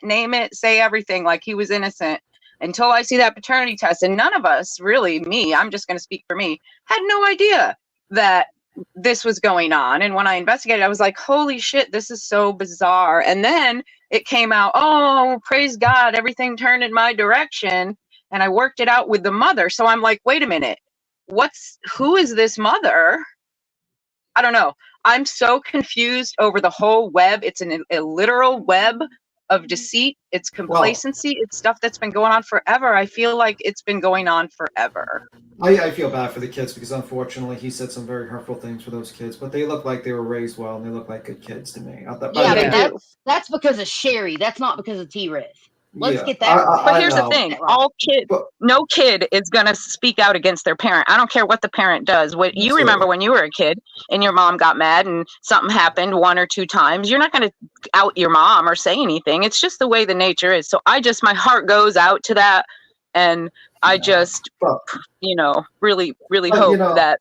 name it, say everything like he was innocent until I see that paternity test. And none of us, really, me, I'm just going to speak for me, had no idea that this was going on. And when I investigated, I was like, holy shit, this is so bizarre. And then it came out, oh, praise God, everything turned in my direction. And I worked it out with the mother. So I'm like, wait a minute, who is this mother? I don't know. I'm so confused over the whole web. It's a literal web of deceit. It's complacency. It's stuff that's been going on forever. I feel like it's been going on forever. I feel bad for the kids because unfortunately he said some very hurtful things for those kids, but they look like they were raised well and they look like good kids to me. Yeah, but that's because of Sherry. That's not because of T-Rev. Let's get that right. But here's the know. thing: no kid is gonna speak out against their parent. I don't care what the parent does. What you remember when you were a kid and your mom got mad and something happened 1 or 2 times, you're not gonna out your mom or say anything. It's just the way the nature is. So my heart goes out to that, and I just, really, really hope that.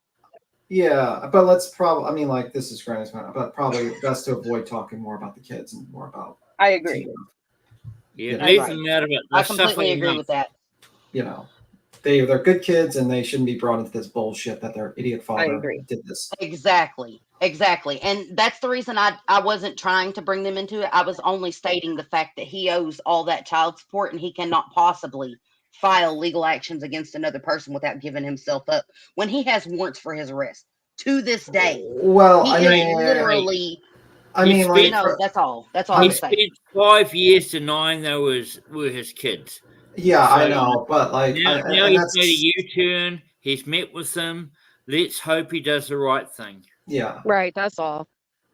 Yeah, but let's probably. I mean, like this is Granny's point, but probably best to avoid talking more about the kids and more about. I agree. Yeah, leave them out of it. I completely agree with that. They're good kids and they shouldn't be brought into this bullshit that their idiot father did this. Exactly. And that's the reason I wasn't trying to bring them into it. I was only stating the fact that he owes all that child support and he cannot possibly file legal actions against another person without giving himself up when he has warrants for his arrest to this day. Well, he is literally. That's all. He spent 5 years denying they were his kids. Yeah, so, I know, but like now he's made a U-turn. He's met with them. Let's hope he does the right thing. Yeah, right. That's all.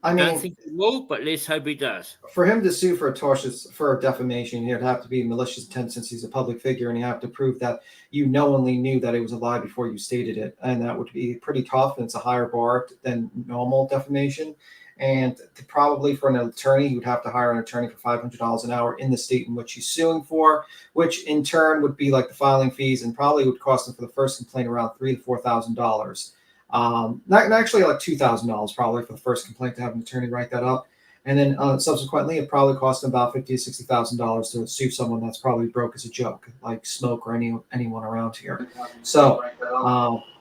I mean, don't think he will, but let's hope he does. For him to sue for defamation, he'd have to be malicious intent since he's a public figure, and you have to prove that you knowingly knew that it was a lie before you stated it, and that would be pretty tough. And it's a higher bar than normal defamation. And probably for an attorney, you would have to hire an attorney for $500 an hour in the state in which he's suing for, which in turn would be like the filing fees and probably would cost him for the first complaint around $3,000 to $4,000. Not actually like $2,000 probably for the first complaint to have an attorney write that up. And then subsequently, it probably cost him about $50,000 to $60,000 to sue someone that's probably broke as a joke, like Smoke or anyone around here. So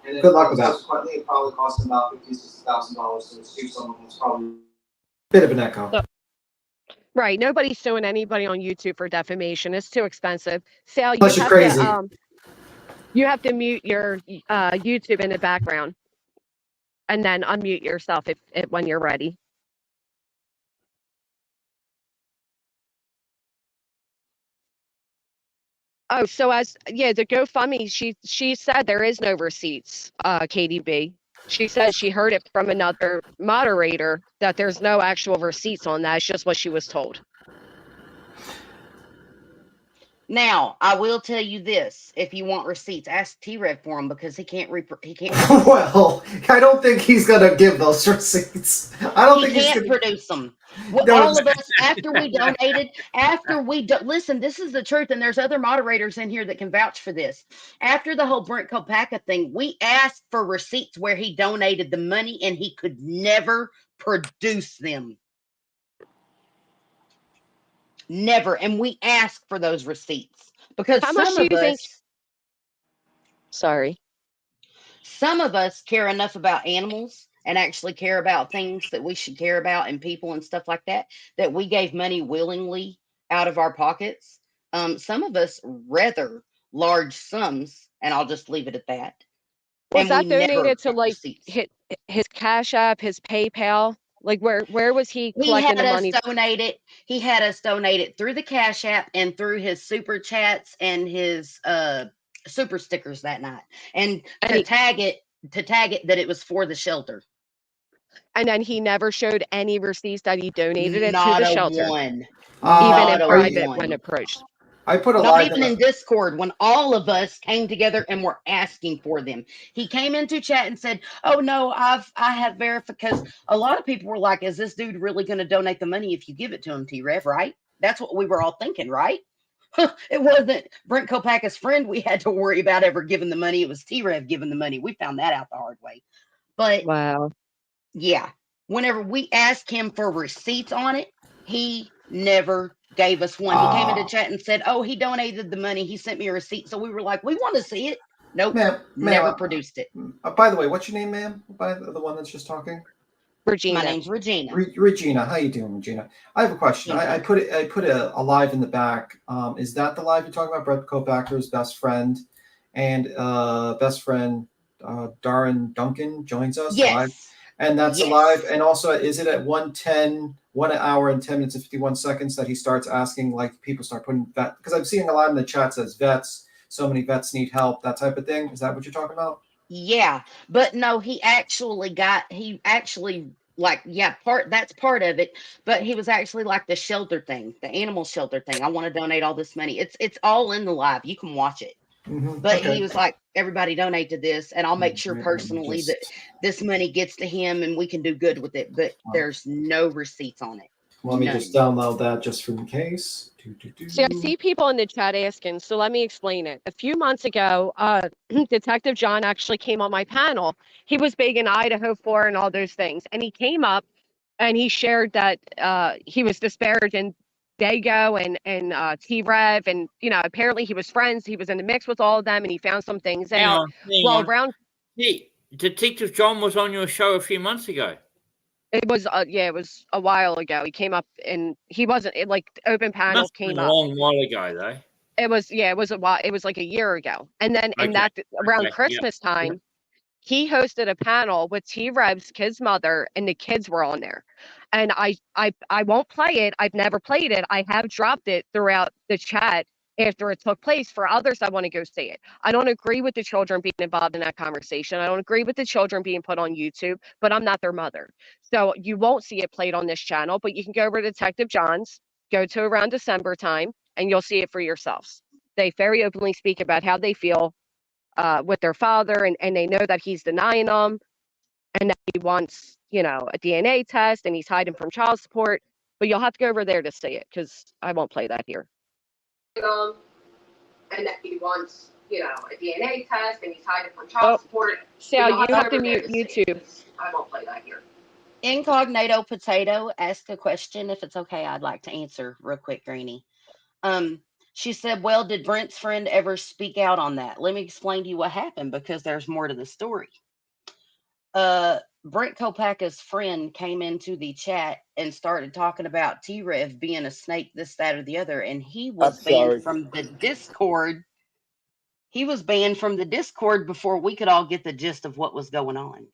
good luck with that. Subsequently, it probably cost him about $50,000 to $60,000 to sue someone that's probably a bit of an echo. Right. Nobody's suing anybody on YouTube for defamation. It's too expensive. Sal, Unless you're crazy. You have to mute your YouTube in the background and then unmute yourself when you're ready. Oh, so the GoFundMe, she said there is no receipts, KDB. She said she heard it from another moderator that there's no actual receipts on that. It's just what she was told. Now, I will tell you this: if you want receipts, ask T-Rev for them because he can't. Well, I don't think he's gonna give those receipts. I don't think he he's can't gonna produce them. All of us, after we donated, listen, this is the truth, and there's other moderators in here that can vouch for this. After the whole Brent Kopaka thing, we asked for receipts where he donated the money, and he could never produce them. Never. And we ask for those receipts because how much do you think? Sorry. Some of us care enough about animals and actually care about things that we should care about and people and stuff like that, that we gave money willingly out of our pockets. Some of us rather large sums, and I'll just leave it at that. Was that donated to like his Cash App, his PayPal? Like where was he collecting the money? He had us donate it through the Cash App and through his super chats and his super stickers that night, and to tag it that it was for the shelter. And then he never showed any receipts that he donated it Not to the shelter, one. Even in private when approached. I put a not even in Discord when all of us came together and were asking for them. He came into chat and said, "Oh no, I have verified," because a lot of people were like, "Is this dude really going to donate the money if you give it to him, T-Rev?" Right? That's what we were all thinking, right? It wasn't Brent Kopaka's friend we had to worry about ever giving the money. It was T-Rev giving the money. We found that out the hard way. But wow, yeah, whenever we asked him for receipts on it, he never gave us one. He came into chat and said, "Oh, he donated the money. He sent me a receipt." So we were like, "We want to see it." Nope, never produced it. By the way, what's your name, ma'am? By the one that's just talking. Regina. My name's Regina. Regina, how you doing, Regina? I have a question. I put a live in the back. Is that the live you're talking about? Brett Kopaka's best friend and best friend Darren Duncan joins us live, and that's live. And also, is it at 1:10? 1 hour and 10 minutes and 51 seconds that he starts asking, like people start putting vet, because I'm seeing a lot in the chat says vets, so many vets need help, that type of thing. Is that what you're talking about? Yeah, but no, he actually like, yeah, that's part of it. But he was actually like the shelter thing, the animal shelter thing. I want to donate all this money. It's all in the live. You can watch it. But Okay. he was like, everybody donate to this, and I'll make sure Right, let me personally just- that this money gets to him and we can do good with it. But there's no receipts on it. Let me just download that just for in case. See, I see people in the chat asking, so let me explain it. A few months ago, Detective John actually came on my panel. He was big in Idaho for and all those things. And he came up and he shared that he was disparaging Dago and T-Rev. And, you know, apparently he was friends. He was in the mix with all of them and he found some things out. Hey, Detective John was on your show a few months ago. It was it was a while ago. He came up and he wasn't like open panel Must have came been up. a long while ago though. It was a while. It was like a year ago. And then and that around Christmas time, he hosted a panel with T-Rev's kid's mother and the kids were on there. And I won't play it. I've never played it. I have dropped it throughout the chat after it took place for others that want to go see it. I don't agree with the children being involved in that conversation. I don't agree with the children being put on YouTube, but I'm not their mother. So you won't see it played on this channel, but you can go over to Detective John's, go to around December time, and you'll see it for yourselves. They very openly speak about how they feel with their father, and they know that he's denying them and that he wants, you know, a DNA test and he's hiding from child support. But you'll have to go over there to see it because I won't play that here. And that he wants, you know, a DNA test and he's hiding from child support. Sal, you have to mute YouTube. I won't play that here. Incognito Potato asked a question. If it's okay, I'd like to answer real quick, Granny. She said, well, did Brent's friend ever speak out on that? Let me explain to you what happened because there's more to the story. Brent Kopaka's friend came into the chat and started talking about T-Rev being a snake, this, that, or the other, and he was banned from the Discord. He was banned from the Discord before we could all get the gist of what was going on.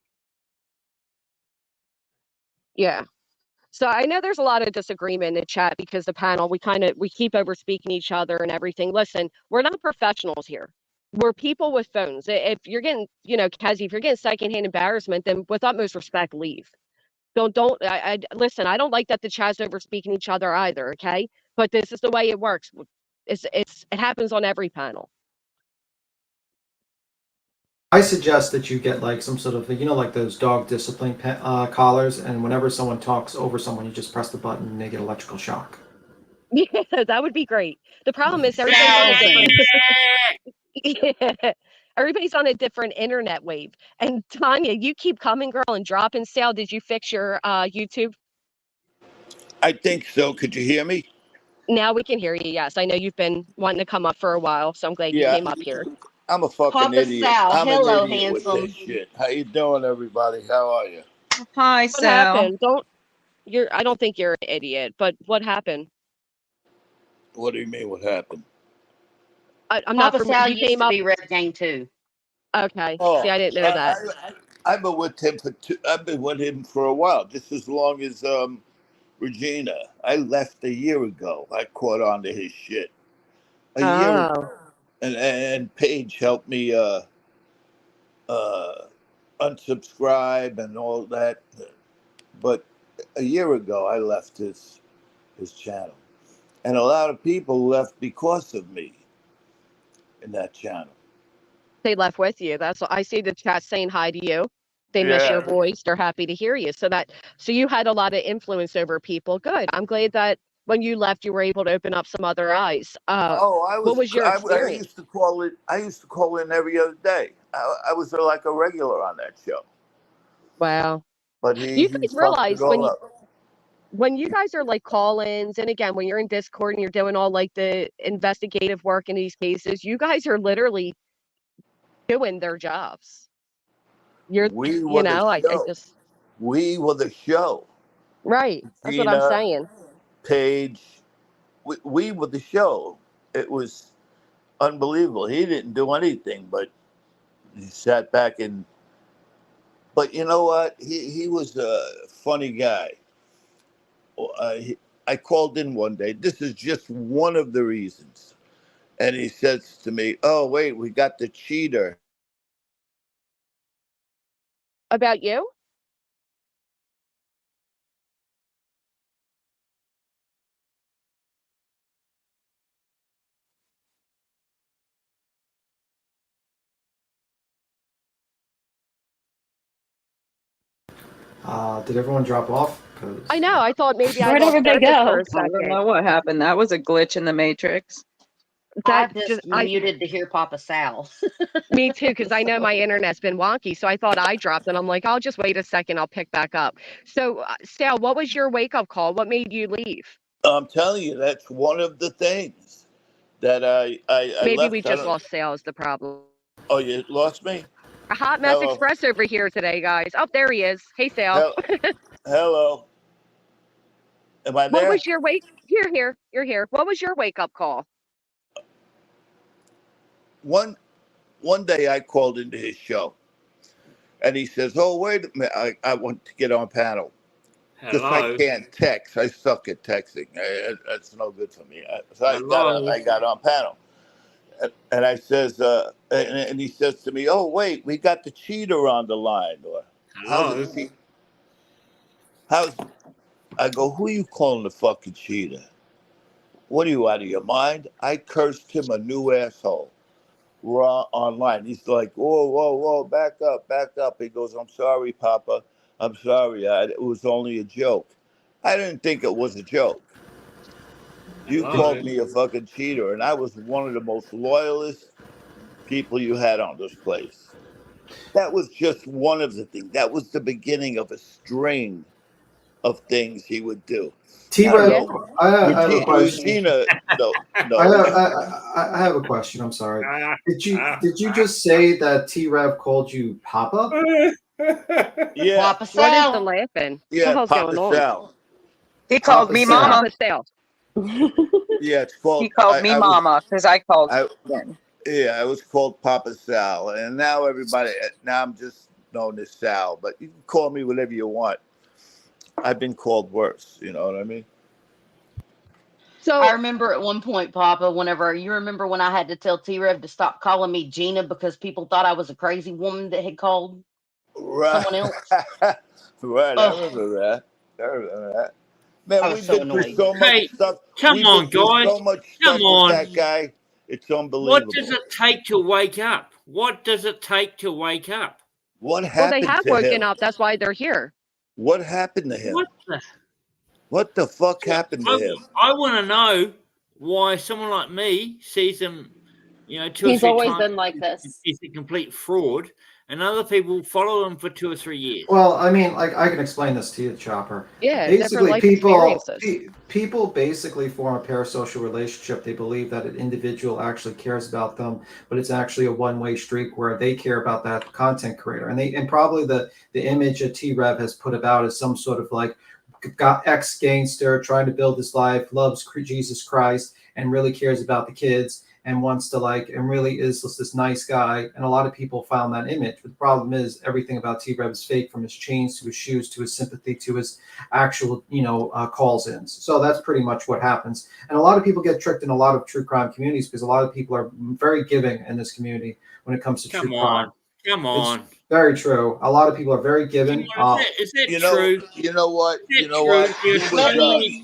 Yeah. So I know there's a lot of disagreement in the chat because the panel, we keep over speaking each other and everything. Listen, we're not professionals here. We're people with phones. If you're getting, you know, Kazi, if you're getting secondhand embarrassment, then with utmost respect, leave. Listen, I don't like that the chat's over speaking each other either, okay? But this is the way it works. It happens on every panel. I suggest that you get like some sort of, you know, like those dog discipline collars, and whenever someone talks over someone, you just press the button and they get electrical shock. Yeah, that would be great. The problem is everybody's on a different everybody's on a different internet wave. And Tanya, you keep coming, girl, and dropping. Sal, did you fix your YouTube? I think so. Could you hear me? Now we can hear you. Yes, I know you've been wanting to come up for a while, so I'm glad you came up here. I'm a fucking Papa idiot. Sal, I'm hello, an idiot handsome. with this shit. How you doing, everybody? How are you? Hi, What Sal. happened? I don't think you're an idiot, but what happened? What do you mean? What happened? I'm Papa not. Sal You used came to up. be Red Gang too. Okay. Oh, See, I didn't know that. I've been with him I've been with him for a while, just as long as Regina. I left a year ago. I caught on to his shit a year ago, and Paige helped me unsubscribe and all that. But a year ago, I left his channel, and a lot of people left because of me in that channel. They left with you. That's what I see the chat saying hi to you. They miss your voice. They're happy to hear you. So you had a lot of influence over people. Good. I'm glad that when you left, you were able to open up some other eyes. What was your experience? I used to call it. I used to call in every other day. I was like a regular on that show. Wow. But you guys realize when you guys are like call-ins, and again, when you're in Discord and you're doing all like the investigative work in these cases, you guys are literally doing their jobs. We were the show. Right. That's what I'm saying. Paige, we were the show. It was unbelievable. He didn't do anything, but he sat back and. But you know what? He was a funny guy. I called in one day. This is just one of the reasons. And he says to me, "Oh, wait, we got the cheater." About you? Did everyone drop off? 'Cause I know. I thought maybe I Where'd lost everybody service go? for a I don't second. know what happened. That was a glitch in the matrix. I That just muted to hear Papa Sal. me too, because I know my internet's been wonky. So I thought I dropped it. I'm like, I'll just wait a second. I'll pick back up. So, Sal, what was your wake up call? What made you leave? I'm telling you, that's one of the things that I Maybe left. we just lost Sal is the problem. Oh, you lost me? A hot mess Hello. express over here today, guys. Oh, there he is. Hey, Sal. Hello. Am I there? What was your wake? You're here. What was your wake up call? One day I called into his show, and he says, "Oh, wait a minute, I want to get on panel because I can't text. I suck at texting. That's no good for me. So I got on panel." And I says, and he says to me, "Oh, wait, we got the cheater on the line." Or how's I go, "Who are you calling the fucking cheater? What are you, out of your mind?" I cursed him a new asshole. We're online. He's like, whoa, back up. He goes, "I'm sorry, Papa. I'm sorry. It was only a joke." I didn't think it was a joke. You called me a fucking cheater, and I was one of the most loyalist people you had on this place. That was just one of the things. That was the beginning of a string of things he would do. T-Rev, I have a question. Regina, no. I have a question. I'm sorry. Did you just say that T-Rev called you Papa? Yeah. Papa What is Sal. the laughing? Yeah, What the hell's Papa going Sal. on? He called Papa me Sal. Mama. Papa Sal. Yeah, it's called. He called me Mama because I called him. Yeah, I was called Papa Sal, and now I'm just known as Sal. But you can call me whatever you want. I've been called worse. You know what I mean? So I remember at one point, Papa, you remember when I had to tell T-Rev to stop calling me Gina because people thought I was a crazy woman that had called someone else? Right, I remember that. Man, we've been through so much stuff. Come on, guys. So much stuff with that guy. It's unbelievable. What does it take to wake up? What does it take to wake up? What happened to him? Well, they have woken up. That's why they're here. What happened to him? What the fuck happened to him? I want to know why someone like me sees him, two or three times. He's always been like this. He's a complete fraud, and other people follow him for 2 or 3 years. Well, I mean, like, I can explain this to you, Chopper. Yeah, basically, different people basically form a parasocial relationship. They believe that an individual actually cares about them, but it's actually a one-way street where they care about that content creator, and probably the image that T-Rev has put about is some sort of like ex-gangster trying to build his life, loves Jesus Christ, and really cares about the kids, and wants to and really is just this nice guy. And a lot of people found that image. But the problem is everything about T-Rev is fake, from his chains to his shoes to his sympathy to his actual, calls-ins. So that's pretty much what happens. And a lot of people get tricked in a lot of true crime communities because a lot of people are very giving in this community when it comes to true crime. Come on. It's very true. A lot of people are very giving. Is that true? You know what? There's so many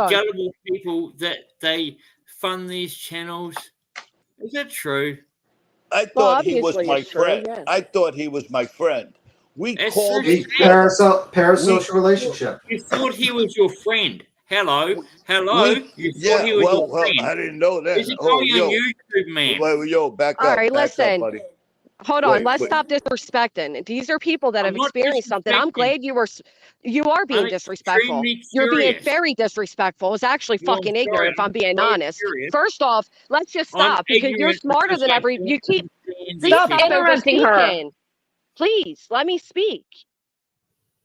gullible people that they fund these channels. Is that true? I thought he was my friend. Yeah. I thought he was my friend. We That's called true. each other. Parasocial relationship. You thought he was your friend. Hello. You thought he was your friend. I didn't know that. Is it going on YouTube, man? Back up. All right, listen. Up, buddy. Hold on. Let's stop disrespecting. These are people that have experienced something. I'm glad you are being disrespectful. You're being very disrespectful. It's actually fucking ignorant, if I'm being honest. First off, let's just stop because you're smarter than you keep Stop interrupting her. Please let me speak.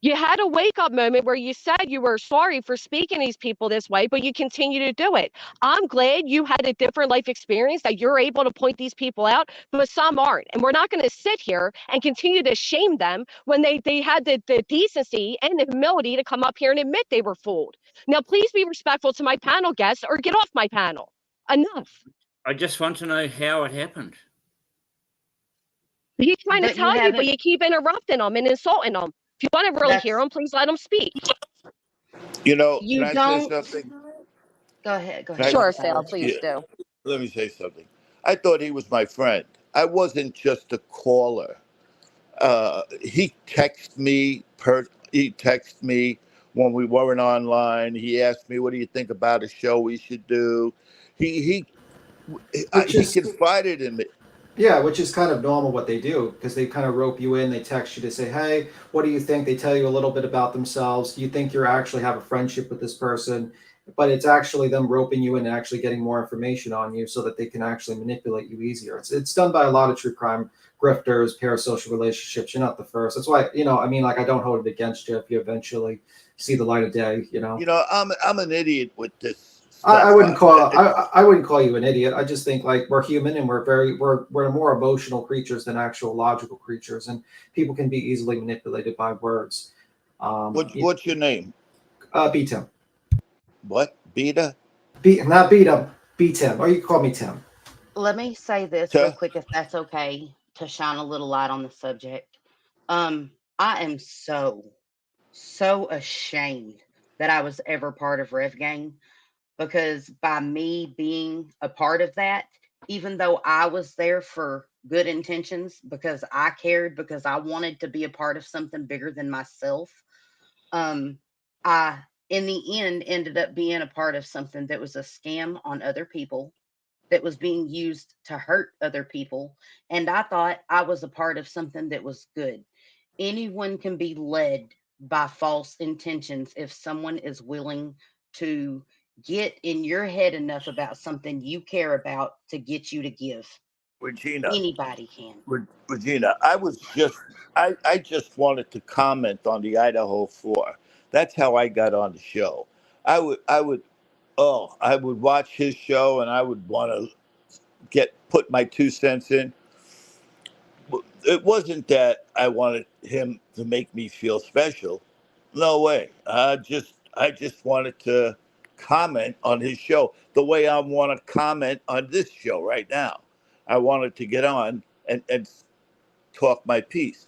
You had a wake-up moment where you said you were sorry for speaking to these people this way, but you continue to do it. I'm glad you had a different life experience, that you're able to point these people out, but some aren't. And we're not going to sit here and continue to shame them when they had the decency and the humility to come up here and admit they were fooled. Now, please be respectful to my panel guests or get off my panel. Enough. I just want to know how it happened. He's trying to tell you, but you keep interrupting them and insulting them. If you want to really hear them, please let them speak. Can I say something? Go ahead. Sure, Sal, please do. Let me say something. I thought he was my friend. I wasn't just a caller. He texted me. He texted me when we weren't online. He asked me, "What do you think about a show we should do?" He which he is confided in me. Yeah, which is kind of normal what they do because they kind of rope you in. They text you to say, "Hey, what do you think?" They tell you a little bit about themselves. You think you actually have a friendship with this person, but it's actually them roping you in and actually getting more information on you so that they can actually manipulate you easier. It's done by a lot of true crime grifters, parasocial relationships. You're not the first. That's why, I mean, like, I don't hold it against you if you eventually see the light of day. I'm an idiot with this I stuff. wouldn't call you an idiot. I just think like we're human and we're more emotional creatures than actual logical creatures, and people can be easily manipulated by words. What's your name? Beat him. What? Beta? Not beat him. Beat him. Or you can call me Tim. Let me say this real quick, if that's okay, to shine a little light on the subject. I am so ashamed that I was ever part of Rev Gang, because by me being a part of that, even though I was there for good intentions, because I cared, because I wanted to be a part of something bigger than myself, I, in the end, ended up being a part of something that was a scam on other people, that was being used to hurt other people. And I thought I was a part of something that was good. Anyone can be led by false intentions if someone is willing to get in your head enough about something you care about to get you to give. Regina. Anybody can. Regina, I just wanted to comment on the Idaho 4. That's how I got on the show. I would watch his show and I would want to put my 2 cents in. It wasn't that I wanted him to make me feel special. No way. I just wanted to comment on his show the way I want to comment on this show right now. I wanted to get on and talk my piece.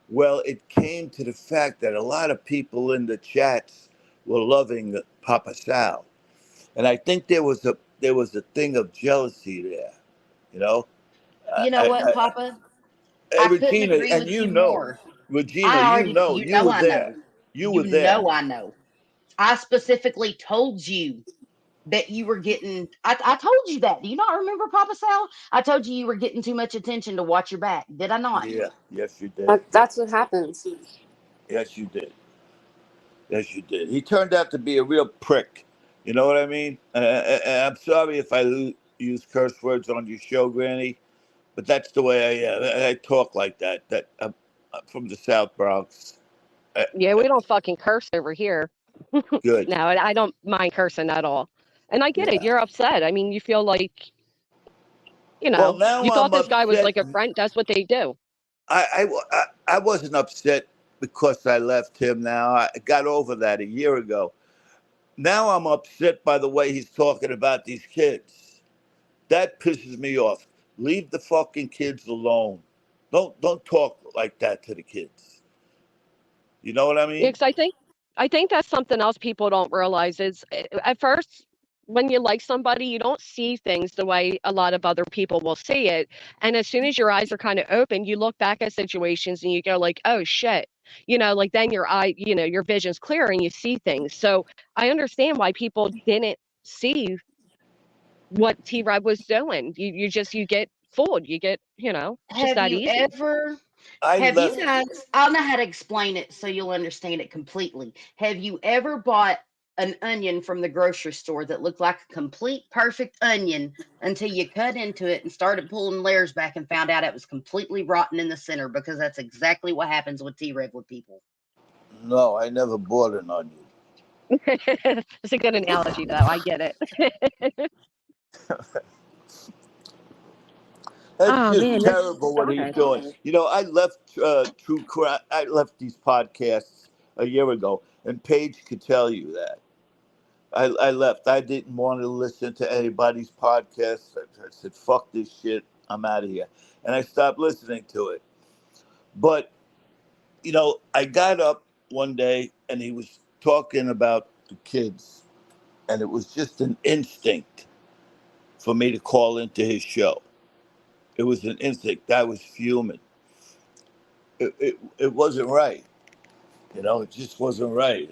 Well, it came to the fact that a lot of people in the chats were loving Papa Sal, and I think there was a thing of jealousy there. You know, You know what, Papa? Hey, I couldn't Regina, agree and with you more. Regina, I already, you were I there. know. You were there. I know. I specifically told you that you were getting, I told you that. Do you not remember, Papa Sal? I told you were getting too much attention to watch your back. Did I not? Yeah, yes, you did. That's what happens. Yes, you did. Yes, you did. He turned out to be a real prick. You know what I mean? I'm sorry if I use curse words on your show, Granny, but that's the way I am. I talk like that. I'm from the South Bronx. Yeah, we don't fucking curse over here. Good. No, I don't mind cursing at all. And I get it. Yeah. You're upset. I mean, you feel like, Well, now you thought I'm this guy was upset. like a friend. That's what they do. I wasn't upset because I left him now. I got over that a year ago. Now I'm upset by the way he's talking about these kids. That pisses me off. Leave the fucking kids alone. Don't talk like that to the kids. You know what I Yeah, mean? 'cause I think that's something else people don't realize is at first when you like somebody, you don't see things the way a lot of other people will see it. And as soon as your eyes are kind of open, you look back at situations and you go like, oh shit. Like then your vision's clear and you see things. So I understand why people didn't see what T-Rev was doing. You get fooled. You get, it's just Have that you easy. ever, I have you left. guys, I'll know how to explain it so you'll understand it completely. Have you ever bought an onion from the grocery store that looked like a complete perfect onion until you cut into it and started pulling layers back and found out it was completely rotten in the center? Because that's exactly what happens with T-Rev with people. No, I never bought an onion. It's a good analogy, though. I get it. That's Oh just man, this terrible what he's sucks. doing. I left True Crime. I left these podcasts a year ago, and Paige could tell you that. I left. I didn't want to listen to anybody's podcast. I said, fuck this shit. I'm out of here. And I stopped listening to it. But, I got up one day and he was talking about the kids. And it was just an instinct for me to call into his show. It was an instinct. I was fuming. it wasn't right. You know, it just wasn't right.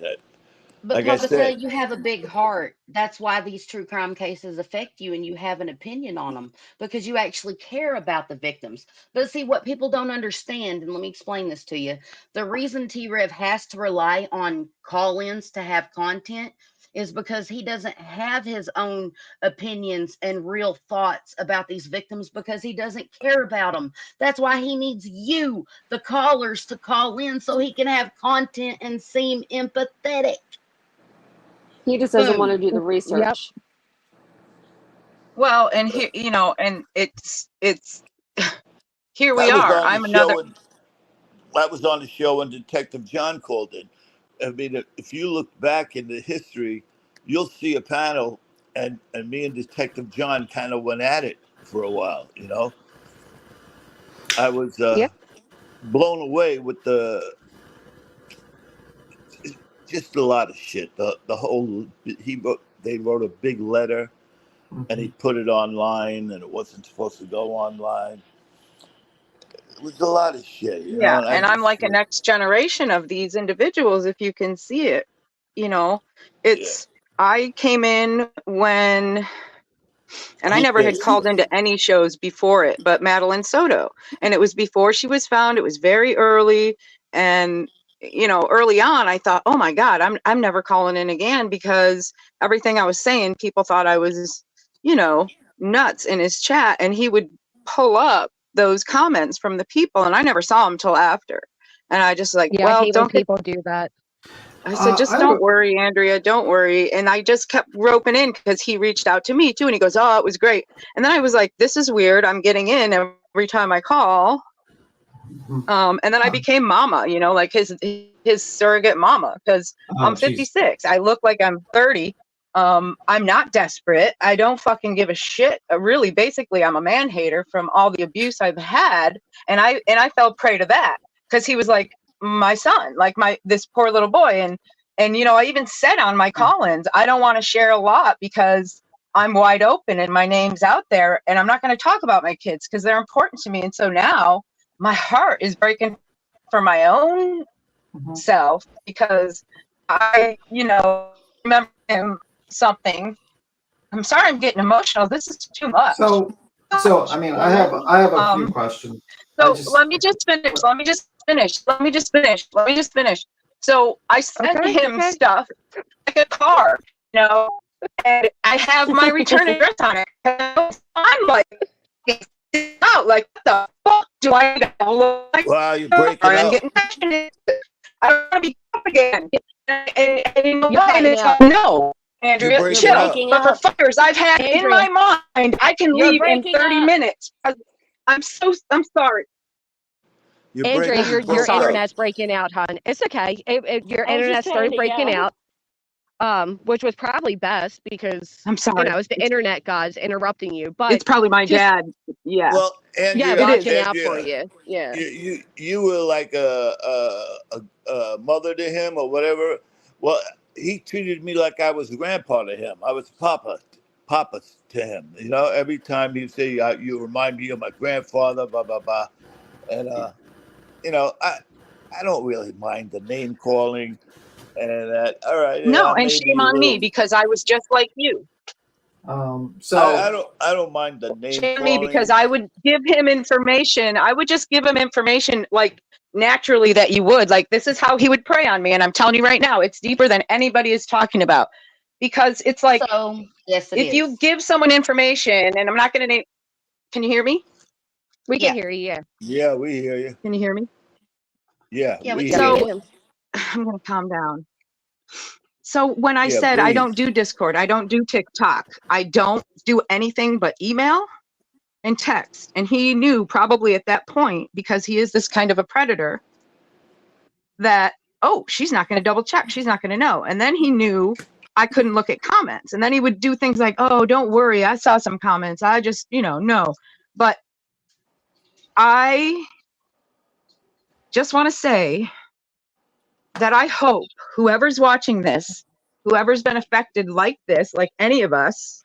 But Like I Tabitha, said, you have a big heart. That's why these true crime cases affect you and you have an opinion on them because you actually care about the victims. But see, what people don't understand, and let me explain this to you, the reason T-Rev has to rely on call-ins to have content is because he doesn't have his own opinions and real thoughts about these victims because he doesn't care about them. That's why he needs you, the callers, to call in so he can have content and seem empathetic. He just doesn't want to Boom. do the research. Well, and here, you know, and it's here we I was are. on the I'm another. show, and I was on the show, and Detective John called in. I mean, if you look back in the history, you'll see a panel, and me and Detective John kind of went at it for a while. You know, I was Yep. blown away with just a lot of shit. The whole they wrote a big letter, and he put it online, and it wasn't supposed to go online. It was a lot of shit, you know. And I'm like a next generation of these individuals, if you can see it. You know, it's I came in when, and I never had called into any shows before it, but Madeline Soto, and it was before she was found. It was very early, and you know, early on, I thought, oh my God, I'm never calling in again because everything I was saying, people thought I was, you know, nuts in his chat, and he would pull up those comments from the people, and I never saw them till after. And I just like, Yeah, well, I hate when don't get, people do that. I said, just don't worry, Andrea, don't worry. And I just kept roping in because he reached out to me too, and he goes, oh, it was great. And then I was like, this is weird. I'm getting in every time I call. And then I became mama, you know, like his surrogate mama, because I'm 56. I look like I'm 30. I'm not desperate. I don't fucking give a shit. Really, basically, I'm a man hater from all the abuse I've had, and I fell prey to that because he was like my son, like this poor little boy, and you know, I even said on my call-ins, I don't want to share a lot because I'm wide open and my name's out there, and I'm not going to talk about my kids because they're important to me. And so now my heart is breaking for my own self because I, you know, remember him something. I'm sorry, I'm getting emotional. This is too much. So I mean, I have a few questions. So let me just finish. So I sent him stuff like a car, you know, and I have my return address on it. I'm like, out, like, what the fuck do I look like? Wow, you're breaking I'm up. getting passionate. I don't want to be up again. And you know You're what? And it's like, no, Andrea, breaking chill. up. But for fuckers I've had in my mind, I can You're leave in breaking 30 up. minutes. I'm sorry. You're Andrea, breaking your up. internet's breaking out, hon. It's okay. Your I was internet just started telling you. breaking out. Which was probably best because I'm sorry. you know it's the internet gods interrupting you. But It's probably my dad. Yeah. Well, Andrea, yeah, watching out Andrea, for you. Yeah. you were like a mother to him or whatever. Well, he treated me like I was a grandpa to him. I was papa to him. You know, every time he'd say, "You remind me of my grandfather," blah blah blah, and you know, I don't really mind the name calling and that. All right, No, yeah, and maybe shame a on little. me because I was just like you. I don't mind the name Shame calling. me because I would give him information. I would just give him information like naturally that you would. Like, this is how he would prey on me. And I'm telling you right now, it's deeper than anybody is talking about. Because it's like, So, yes, it if you give someone information, and I'm not going to name, can you hear me? We can hear you. Yeah. Yeah, we hear you. Can you hear me? Yeah, we hear so you. I'm going to calm down. So when I Yeah, said I breathe. don't do Discord, I don't do TikTok, I don't do anything but email and text. And he knew probably at that point, because he is this kind of a predator, that, oh, she's not going to double check. She's not going to know. And then he knew I couldn't look at comments. And then he would do things like, oh, don't worry, I saw some comments. I just, you know, no. But I just want to say that I hope whoever's watching this, whoever's been affected like this, like any of us,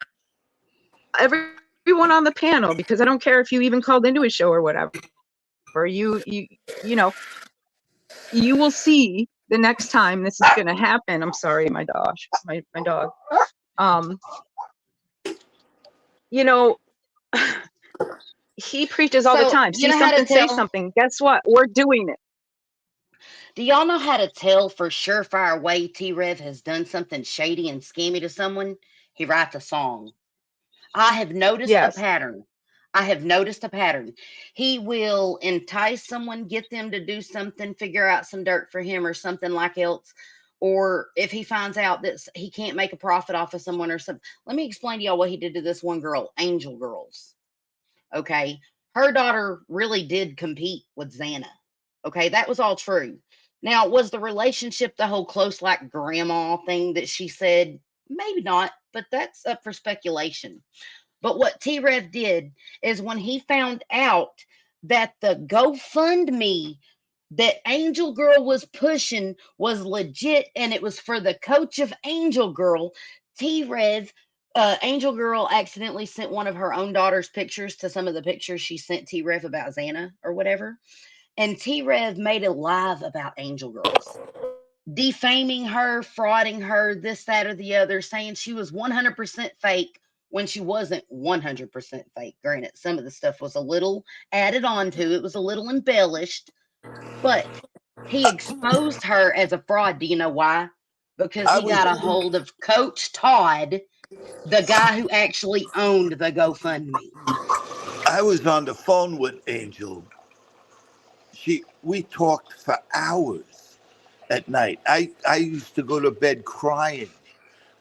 everyone on the panel, because I don't care if you even called into a show or whatever, suffer. You know, you will see the next time this is going to happen. I'm sorry, my dog. You know, he preaches all the So, time. you See know how to something, say tell? something. Guess what? We're doing it. Do y'all know how to tell for surefire way T-Rev has done something shady and scammy to someone? He writes a song. I have noticed a Yes. pattern. He will entice someone, get them to do something, figure out some dirt for him or something like else. Or if he finds out that he can't make a profit off of someone or something. Let me explain to y'all what he did to this one girl, Angel Girls. Okay. Her daughter really did compete with Xana. Okay. That was all true. Now, was the relationship the whole close like grandma thing that she said? Maybe not, but that's up for speculation. But what T-Rev did is when he found out that the GoFundMe that Angel Girl was pushing was legit and it was for the coach of Angel Girl, T-Rev, Angel Girl accidentally sent one of her own daughter's pictures to some of the pictures she sent T-Rev about Xana or whatever. And T-Rev made a live about Angel Girls, defaming her, frauding her, this, that, or the other, saying she was 100% fake when she wasn't 100% fake. Granted, some of the stuff was a little added on to, it was a little embellished, but he exposed her as a fraud. Do you know why? Because he got a hold of Coach Todd, the guy who actually owned the GoFundMe. I was on the phone with Angel. We talked for hours at night. I used to go to bed crying,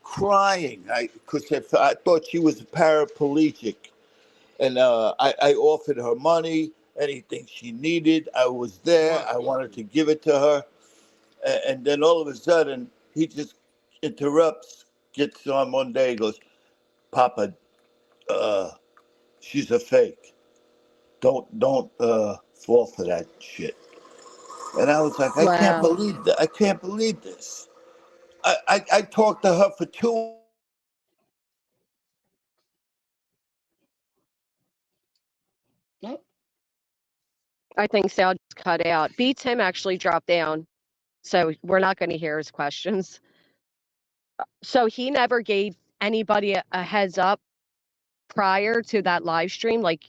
because I thought she was paraplegic, and I offered her money, anything she needed. I was there. I wanted to give it to her, and then all of a sudden he just interrupts, gets on one day, goes, "Papa, she's a fake. Don't fall for that shit." And I was like, I can't Wow. believe that. I can't believe this. I talked to her for 2. Nope. I think Sal just cut out. Beats him actually dropped down. So we're not going to hear his questions. So he never gave anybody a heads up prior to that live stream, like,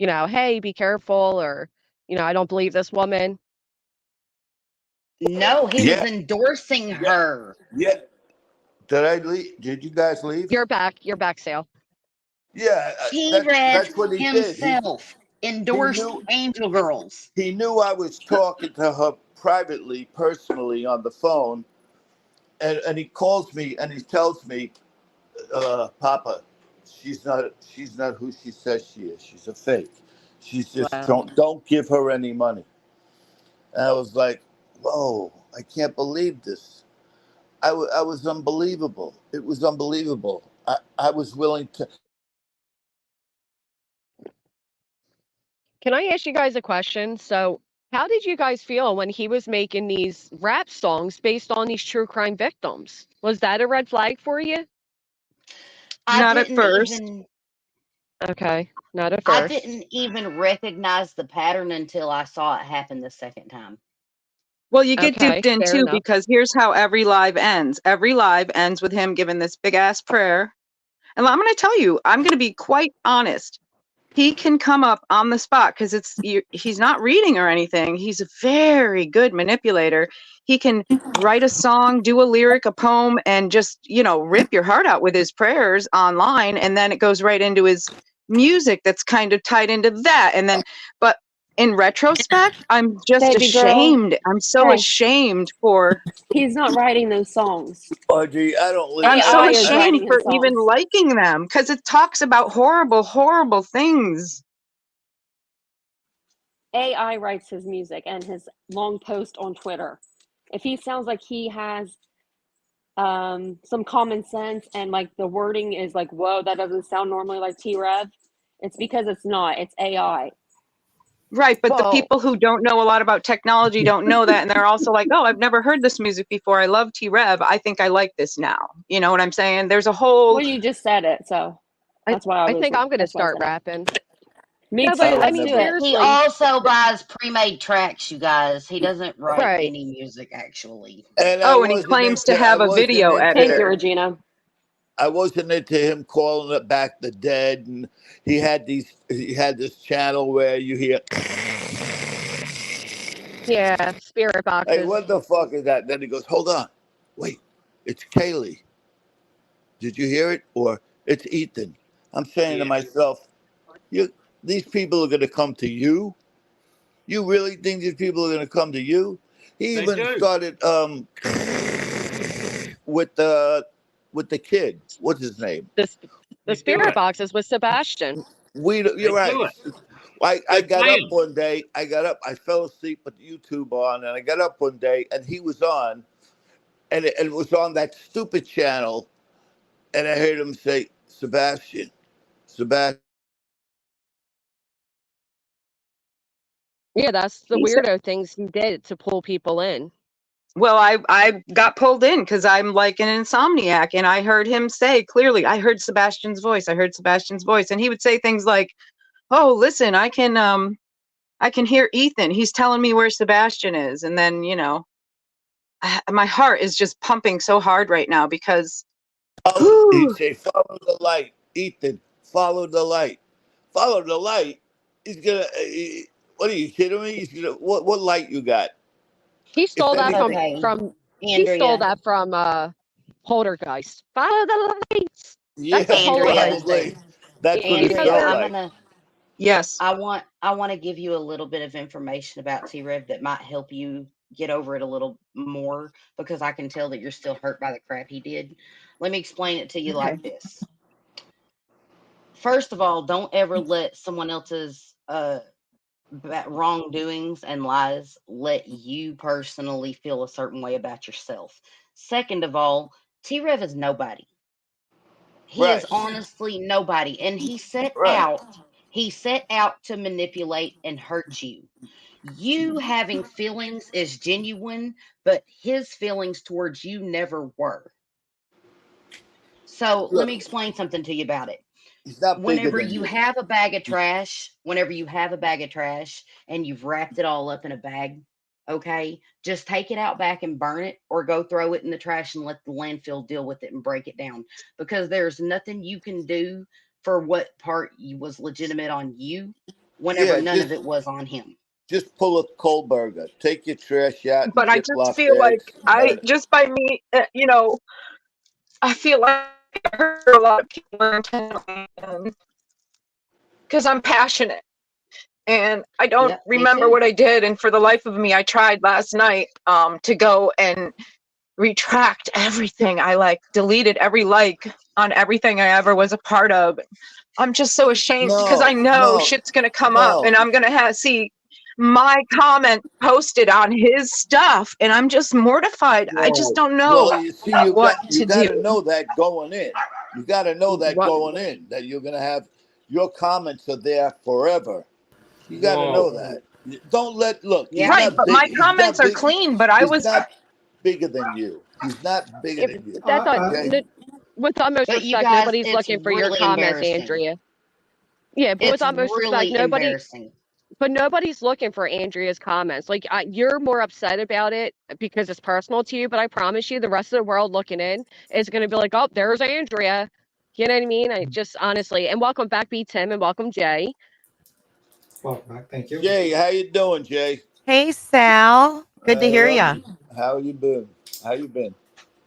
you know, hey, be careful, or, you know, I don't believe this woman. No, he was Yeah, endorsing her. yeah. Did I leave? Did you guys leave? You're back, Sal. Yeah, T-Rev that's what he did. himself endorsed Angel Girls. He knew I was talking to her privately, personally on the phone, and he calls me and he tells me, "Papa, she's not who she says she is. She's a fake. She's just Wow. don't give her any money." And I was like, "Whoa, I can't believe this." I was unbelievable. It was unbelievable. I was willing to. Can I ask you guys a question? So, how did you guys feel when he was making these rap songs based on these true crime victims? Was that a red flag for you? Not at first. Okay, not at I first. didn't even recognize the pattern until I saw it happen the second time. Well, you get Okay, duped in fair too, enough. because here's how every live ends. Every live ends with him giving this big ass prayer. And I'm going to tell you, I'm going to be quite honest. He can come up on the spot because he's not reading or anything. He's a very good manipulator. He can write a song, do a lyric, a poem, and just, you know, rip your heart out with his prayers online. And then it goes right into his music that's kind of tied into that. And then, but in retrospect, I'm just Baby girl. ashamed. I'm so Hey. ashamed for. He's not writing those songs. Audrey, I don't I'm so AI is writing ashamed for his even songs. liking them because it talks about horrible, horrible things. AI writes his music and his long post on Twitter. If he sounds like he has some common sense and like the wording is like, whoa, that doesn't sound normally like T-Rev, it's because it's not. It's AI. Right, but the Well, people who don't know a lot about technology don't know that, and they're also like, oh, I've never heard this music before. I love T-Rev. I think I like this now. You know what I'm saying? There's a whole. Well, you just said it, so that's why I think I'm going to that's why I start said it. rapping. Me Yeah, too. but I Let's mean, do it. He seriously, also buys pre-made tracks, you guys. He doesn't write right? any music, actually. And I Oh, and he wasn't claims to into. I have a wasn't video Thank you, editor. into. Regina. I wasn't into him calling it back the dead, and he had these. He had this channel where you hear, Yeah, spirit "Hey, boxes. what the fuck is that?" Then he goes, "Hold on, wait, it's Kaylee. Did you hear it? Or it's Ethan." I'm saying to myself, "You, these people are going to come to you. You really think these people are going to come to you?" He They even do. started with the kid. What's his name? This the They do spirit it. boxes with Sebastian. You're They right. do it. I They got pay up him. one day. I got up. I fell asleep with YouTube on, and I got up one day, and he was on, and it was on that stupid channel, and I heard him say, "Sebastian, Sebastian." Yeah, that's the He said, weirdo things he did to pull people in. well, I got pulled in because I'm like an insomniac, and I heard him say clearly, I heard Sebastian's voice. I heard Sebastian's voice, and he would say things like, "Oh, listen, I can hear Ethan. He's telling me where Sebastian is," and then my heart is just pumping so hard right now because, Oh, he'd whew, say, "Follow the light, Ethan. Follow the light. Follow the light." He's gonna. What are you kidding me? He's gonna. What light you got? He If stole that anything, Okay, he stole Andrea. that from Poltergeist. Follow the lights. That's a yeah, Andrea. Poltergeist probably. thing. That's what it You know Andrea, felt that? like. yes, I want to give you a little bit of information about T-Rev that might help you get over it a little more, because I can tell that you're still hurt by the crap he did. Let me explain it to you okay. like this. First of all, don't ever let someone else's wrongdoings and lies let you personally feel a certain way about yourself. Second of all, T-Rev is nobody. He Right, is honestly nobody, and he set right. out to manipulate and hurt you. You having feelings is genuine, but his feelings towards you never were. So let Look, me explain something to you about it. he's not bigger Whenever than you you. have a bag of trash, and you've wrapped it all up in a bag, okay, just take it out back and burn it, or go throw it in the trash and let the landfill deal with it and break it down, because there's nothing you can do for what part was legitimate on you whenever Yeah, none of it was on him. just pull a cold burger. Take your trash out in But I just Ziploc feel like bags and burn it. just by me, I feel like I hurt a lot of people intentionally because I'm passionate. And I don't Yep, me remember too. what I did. And for the life of me, I tried last night to go and retract everything. I deleted every like on everything I ever was a part of. I'm just so ashamed because I No, know no, shit's gonna come up, no. and I'm gonna see my comment posted on his stuff, and I'm just mortified. I just don't know Well, you see, you what you to got to do. know that going in. You got to know that What? going in, that you're gonna have your comments are there forever. You got to know Whoa. that. Don't let look. He's Yeah. Right, not but big. my He's comments not are big. clean, but I He's was not bigger than you. He's not bigger If than you. Uh, that's not uh, Okay. with utmost But you respect, guys, nobody's it's looking for your really comments, embarrassing. Andrea. Yeah, but with It's utmost respect, really embarrassing. but nobody's looking for Andrea's comments. Like you're more upset about it because it's personal to you, but I promise you, the rest of the world looking in is going to be like, "Oh, there's Andrea." You know what I mean? I just honestly, and welcome back, B Tim, and welcome Jay. welcome back. Thank you. Jay, how you doing, Jay? Hey, Sal. Good to I hear love ya. you. How you been? How you been?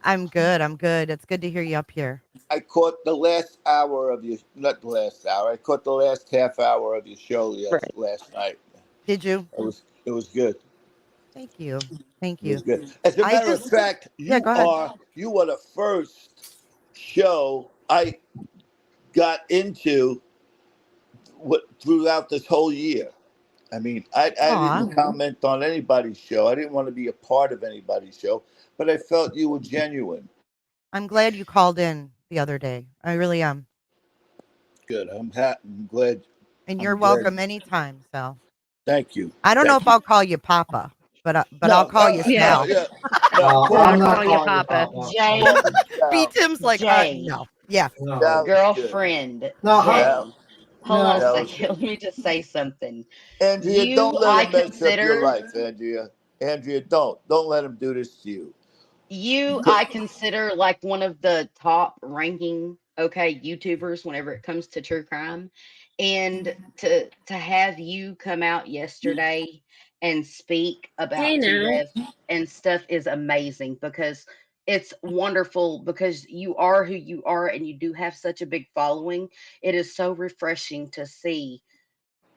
I'm good. I'm good. It's good to hear you up here. I caught the last hour of your, not the last hour. I caught the last half hour of your show Right. last night. Did you? It was good. Thank you. Thank It was you. good. As a I matter of just, fact, yeah, go ahead. you were the first show I got into throughout this whole year. I mean, I Aw, didn't comment on anybody's show. I didn't want to be a part of anybody's show, but I felt you were genuine. I'm glad you called in the other day. I really am. Good. I'm glad. And you're I'm glad. welcome anytime, Sal. Thank you. I don't know Thank if you. I'll call you Papa, but I'll No, call you Yeah. no, Sal. yeah, no. Call I'm I'll me not call you calling you Papa. Papa. Jay, B Sal. Tim's like, Jay, no. Yeah. No. Sal is good. girlfriend, No, Jay. Sal. Hold on a That was second. Let me just say something. Andrea, don't You, let I him mess up your consider, life, Andrea. Andrea, don't let him do this to you. I consider like one of the top ranking, YouTubers whenever it comes to true crime. And to have you come out yesterday and speak Hey about now. T-Rev and stuff is amazing, because it's wonderful, because you are who you are and you do have such a big following. It is so refreshing to see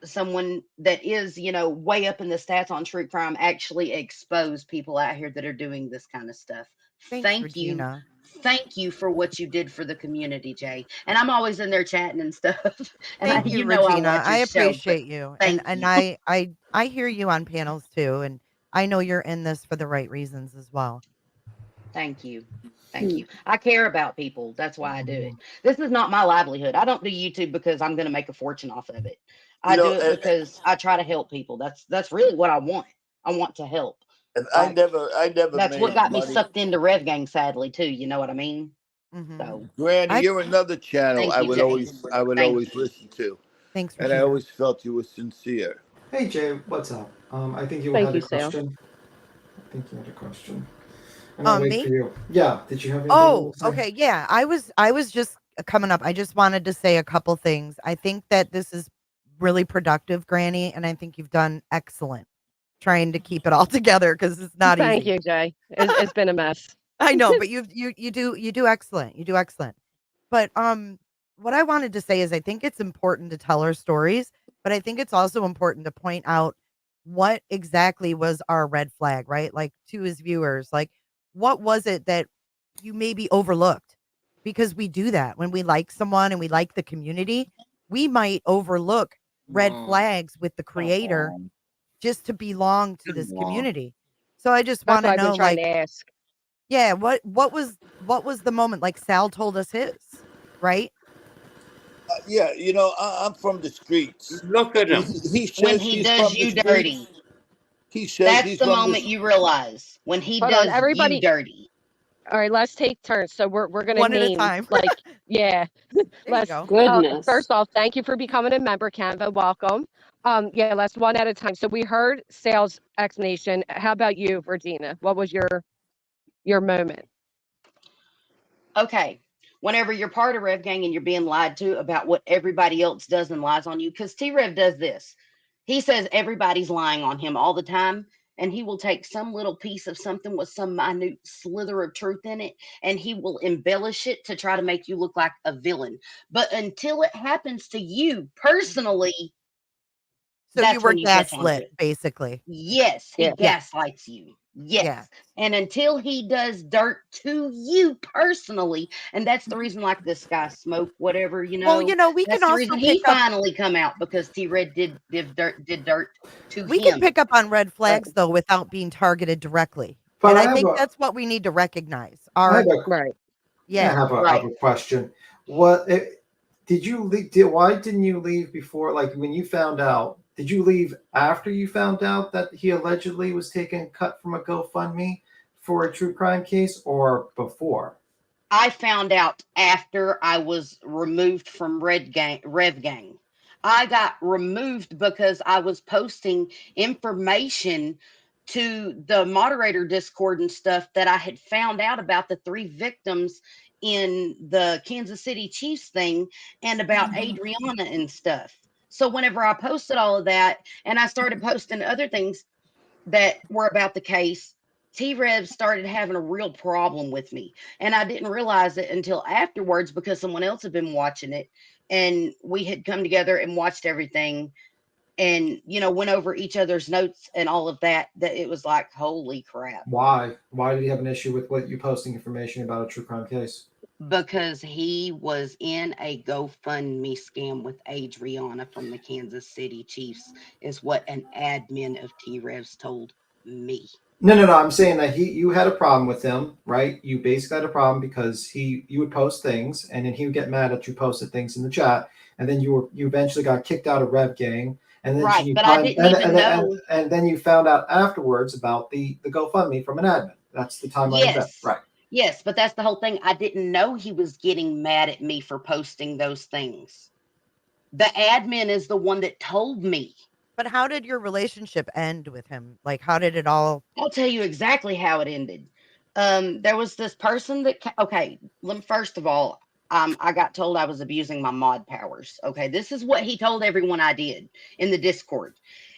someone that is, way up in the stats on true crime actually expose people out here that are doing this kind of stuff. Thanks, Thank you. Regina. Thank you for what you did for the community, Jay. And I'm always in there chatting and stuff. And Thank you, I Regina. watch I your show, but appreciate you. And thank you. I hear you on panels too, and I know you're in this for the right reasons as well. Thank you. Thank you. I care about people. That's why I do it. This is not my livelihood. I don't do YouTube because I'm going to make a fortune off of it. I do it because I try to help people. That's really what I want. I want to help. I never That's made what got me money. sucked into Rev Gang, sadly, too. You know what I mean? So, Granny, you're another channel Thank I you, would Jay. always listen to. Thanks, And I Regina. always felt you were sincere. Hey Jay, what's up? I think you Thank had you, a Sal. question. I think you had a question. And I'll wait Me? for you. Yeah. Did you have anything Oh, to say? okay. Yeah, I was just coming up. I just wanted to say a couple things. I think that this is really productive, Granny, and I think you've done excellent trying to keep it all together because it's not Thank easy. you, Jay. It's been a mess. I know, but you do excellent. You do excellent. But what I wanted to say is I think it's important to tell our stories, but I think it's also important to point out what exactly was our red flag, right? Like to his viewers, like what was it that you maybe overlooked? Because we do that when we like someone and we like the community, we might overlook red flags with the creator just to belong to this community. So I just That's want what to I've been know, trying like, to ask. yeah, what was the moment? Like Sal told us his, right? Yeah, I'm from the streets. Look at him. He when says he he's does from the you streets. dirty, He says that's he's the from the. moment you realize when he Hold on, does you everybody. dirty. All right, let's take turns. So we're gonna One at a name time. yeah. There you Let's go. Goodness. first off, thank you for becoming a member, Canva. Welcome. Yeah, let's one at a time. So we heard Sal's explanation. How about you, Regina? What was your moment? Okay. Whenever you're part of Rev Gang and you're being lied to about what everybody else does and lies on you, because T-Rev does this. He says everybody's lying on him all the time, and he will take some little piece of something with some minute slither of truth in it, and he will embellish it to try to make you look like a villain. But until it happens to you personally, So you that's were when you catch on to gaslit, it. basically. Yes, he Yeah. gaslights you. Yes. Yeah. And until he does dirt to you personally, and that's the reason, like this guy Smoke, whatever, Well, we that's can the also reason pick he up finally come out, because T-Red did dirt to we can him. pick up on red But flags though without being targeted directly. But And I I have think a, that's what we need to recognize. I have Our a, Right. I yeah. have a, I right. have a question. What did you leave? Why didn't you leave before? Like when you found out, did you leave after you found out that he allegedly was taking a cut from a GoFundMe for a true crime case, or before? I found out after I was removed from Rev Gang. I got removed because I was posting information to the moderator Discord and stuff that I had found out about the 3 victims in the Kansas City Chiefs thing and about Adriana and stuff. So whenever I posted all of that and I started posting other things that were about the case, T-Rev started having a real problem with me. And I didn't realize it until afterwards because someone else had been watching it. And we had come together and watched everything and, went over each other's notes and all of that, that it was like, holy crap. Why? Why did he have an issue with what you posting information about a true crime case? Because he was in a GoFundMe scam with Adriana from the Kansas City Chiefs, is what an admin of T-Revs told me. No. I'm saying that you had a problem with him, right? You basically had a problem because you would post things, and then he would get mad that you posted things in the chat, and then you eventually got kicked out of Rev Gang, and then right, but I didn't even know. And then you found out afterwards about the GoFundMe from an admin. That's the timeline of that, right? Yes, but that's the whole thing. I didn't know he was getting mad at me for posting those things. The admin is the one that told me. But how did your relationship end with him? Like, how did it all? I'll tell you exactly how it ended. There was this person that, okay, first of all, I got told I was abusing my mod powers. Okay, this is what he told everyone I did in the Discord.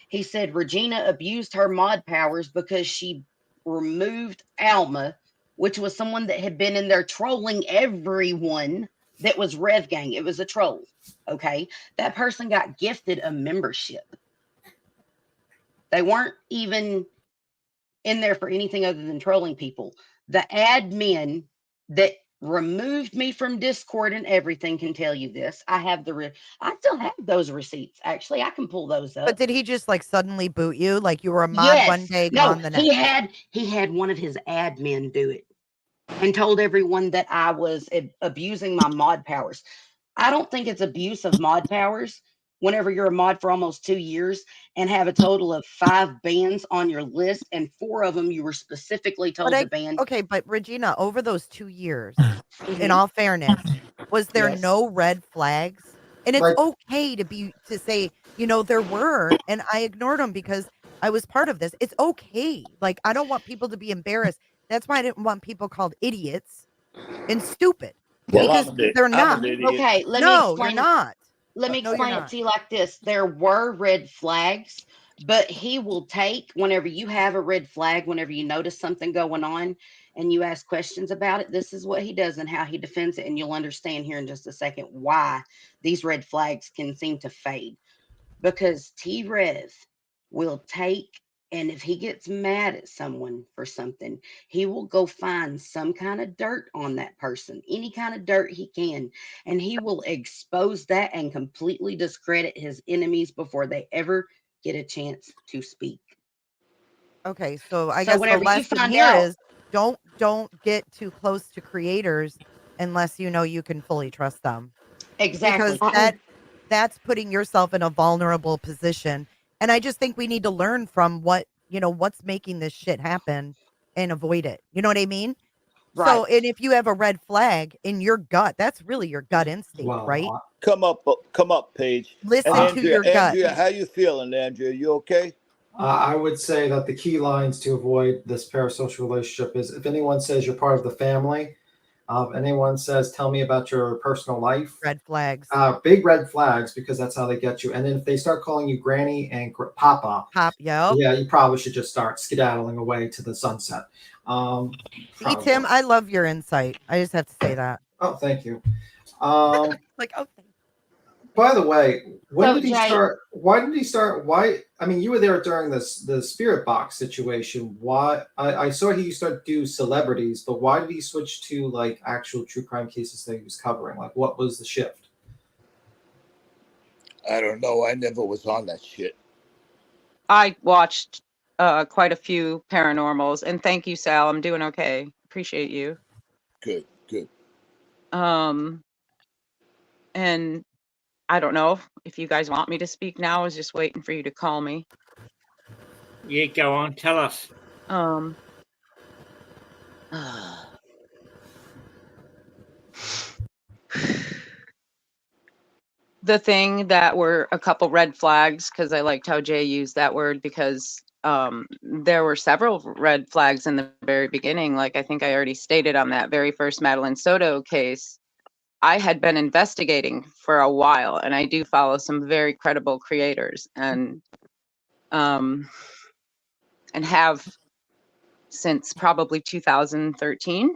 He said Regina abused her mod powers because she removed Alma, which was someone that had been in there trolling everyone that was Rev Gang. It was a troll. Okay, that person got gifted a membership. They weren't even in there for anything other than trolling people. The admin that removed me from Discord and everything can tell you this. I still have those receipts. Actually, I can pull those up. But did he just like suddenly boot you? Like you were a mod one day, gone the next? He had one of his admin do it and told everyone that I was abusing my mod powers. I don't think it's abuse of mod powers whenever you're a mod for almost 2 years and have a total of 5 bans on your list, and 4 of them you were specifically told to ban. Okay, but Regina, over those 2 years, in all fairness, was there no red flags? And it's okay to say, there were, and I ignored them because I was part of this. It's okay. Like, I don't want people to be embarrassed. That's why I didn't want people called idiots and stupid. Well, because they're not. Okay, let me explain. You're not. Let me explain it to you like this. There were red flags, but he will take, whenever you have a red flag, whenever you notice something going on and you ask questions about it, this is what he does and how he defends it. And you'll understand here in just a second why these red flags can seem to fade. Because T-Rev will take, and if he gets mad at someone for something, he will go find some kind of dirt on that person, any kind of dirt he can, and he will expose that and completely discredit his enemies before they ever get a chance to speak. Okay, so I guess the lesson here is don't get too close to creators unless you know you can fully trust them. Exactly. Because that's putting yourself in a vulnerable position. And I just think we need to learn from what's making this shit happen and avoid it. You know what I mean? Right. So, and if you have a red flag in your gut, that's really your gut instinct, right? Come up, Paige. Listen Andrea, to your gut. Andrea, how you feeling, Andrea? You okay? I would say that the key lines to avoid this parasocial relationship is if anyone says you're part of the family, if anyone says, tell me about your personal life. Red flags. Big red flags, because that's how they get you. And then if they start calling you granny and papa, yeah, you probably should just start skedaddling away to the sunset. See, Tim, I love your insight. I just have to say that. Oh, thank you. Thank you. By the way, when did he start? Why did he start? Why? I mean, you were there during the spirit box situation. Why? I saw he started to do celebrities, but why did he switch to like actual true crime cases that he was covering? Like, what was the shift? I don't know. I never was on that shit. I watched quite a few paranormals, and thank you, Sal. I'm doing okay. Appreciate you. Good. And I don't know if you guys want me to speak now. I was just waiting for you to call me. Yeah, go on. Tell us. The thing that were a couple red flags, because I liked how Jay used that word, because there were several red flags in the very beginning. Like I think I already stated on that very first Madeline Soto case, I had been investigating for a while, and I do follow some very credible creators, and have since probably 2013.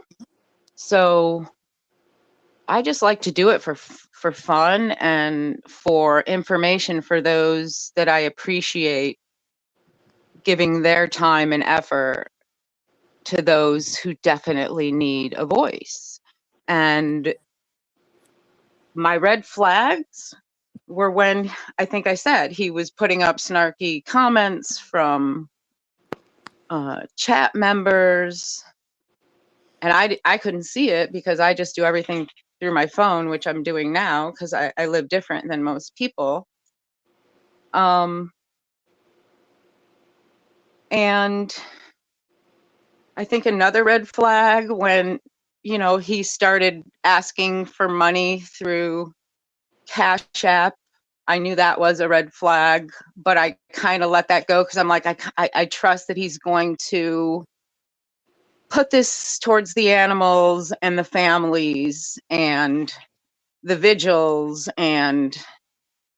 So I just like to do it for fun and for information for those that I appreciate giving their time and effort to those who definitely need a voice. And my red flags were when I think I said he was putting up snarky comments from chat members, and I couldn't see it because I just do everything through my phone, which I'm doing now because I live different than most people. And I think another red flag when, he started asking for money through Cash App I knew that was a red flag, but I kind of let that go because I'm like, I trust that he's going to put this towards the animals and the families and the vigils. And,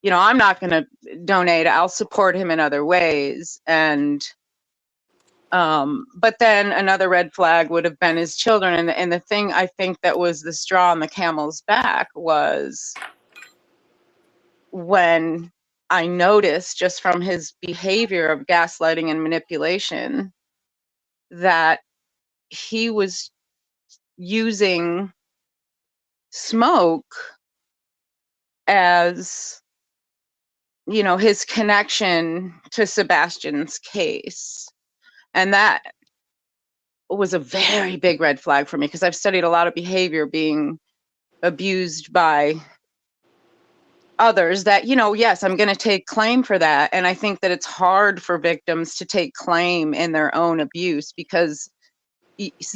you know, I'm not going to donate. I'll support him in other ways. And, but then another red flag would have been his children. And the thing I think that was the straw on the camel's back was when I noticed just from his behavior of gaslighting and manipulation that he was using Smoke as, you know, his connection to Sebastian's case. And that was a very big red flag for me because I've studied a lot of behavior being abused by others that, you know, yes, I'm going to take claim for that. And I think that it's hard for victims to take claim in their own abuse because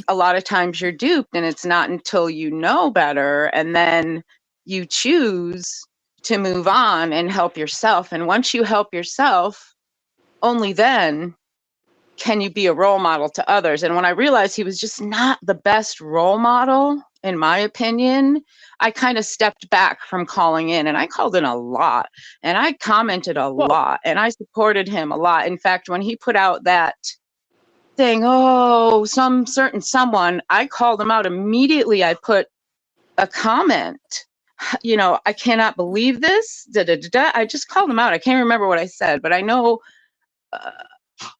a lot of times you're duped and it's not until you know better and then you choose to move on and help yourself. And once you help yourself, only then can you be a role model to others. And when I realized he was just not the best role model, in my opinion, I kind of stepped back from calling in, and I called in a lot and I commented a lot and I supported him a lot. In fact, when he put out that thing, oh, some certain someone, I called him out immediately. I put a comment, you know, I cannot believe this. I just called him out. I can't remember what I said, but I know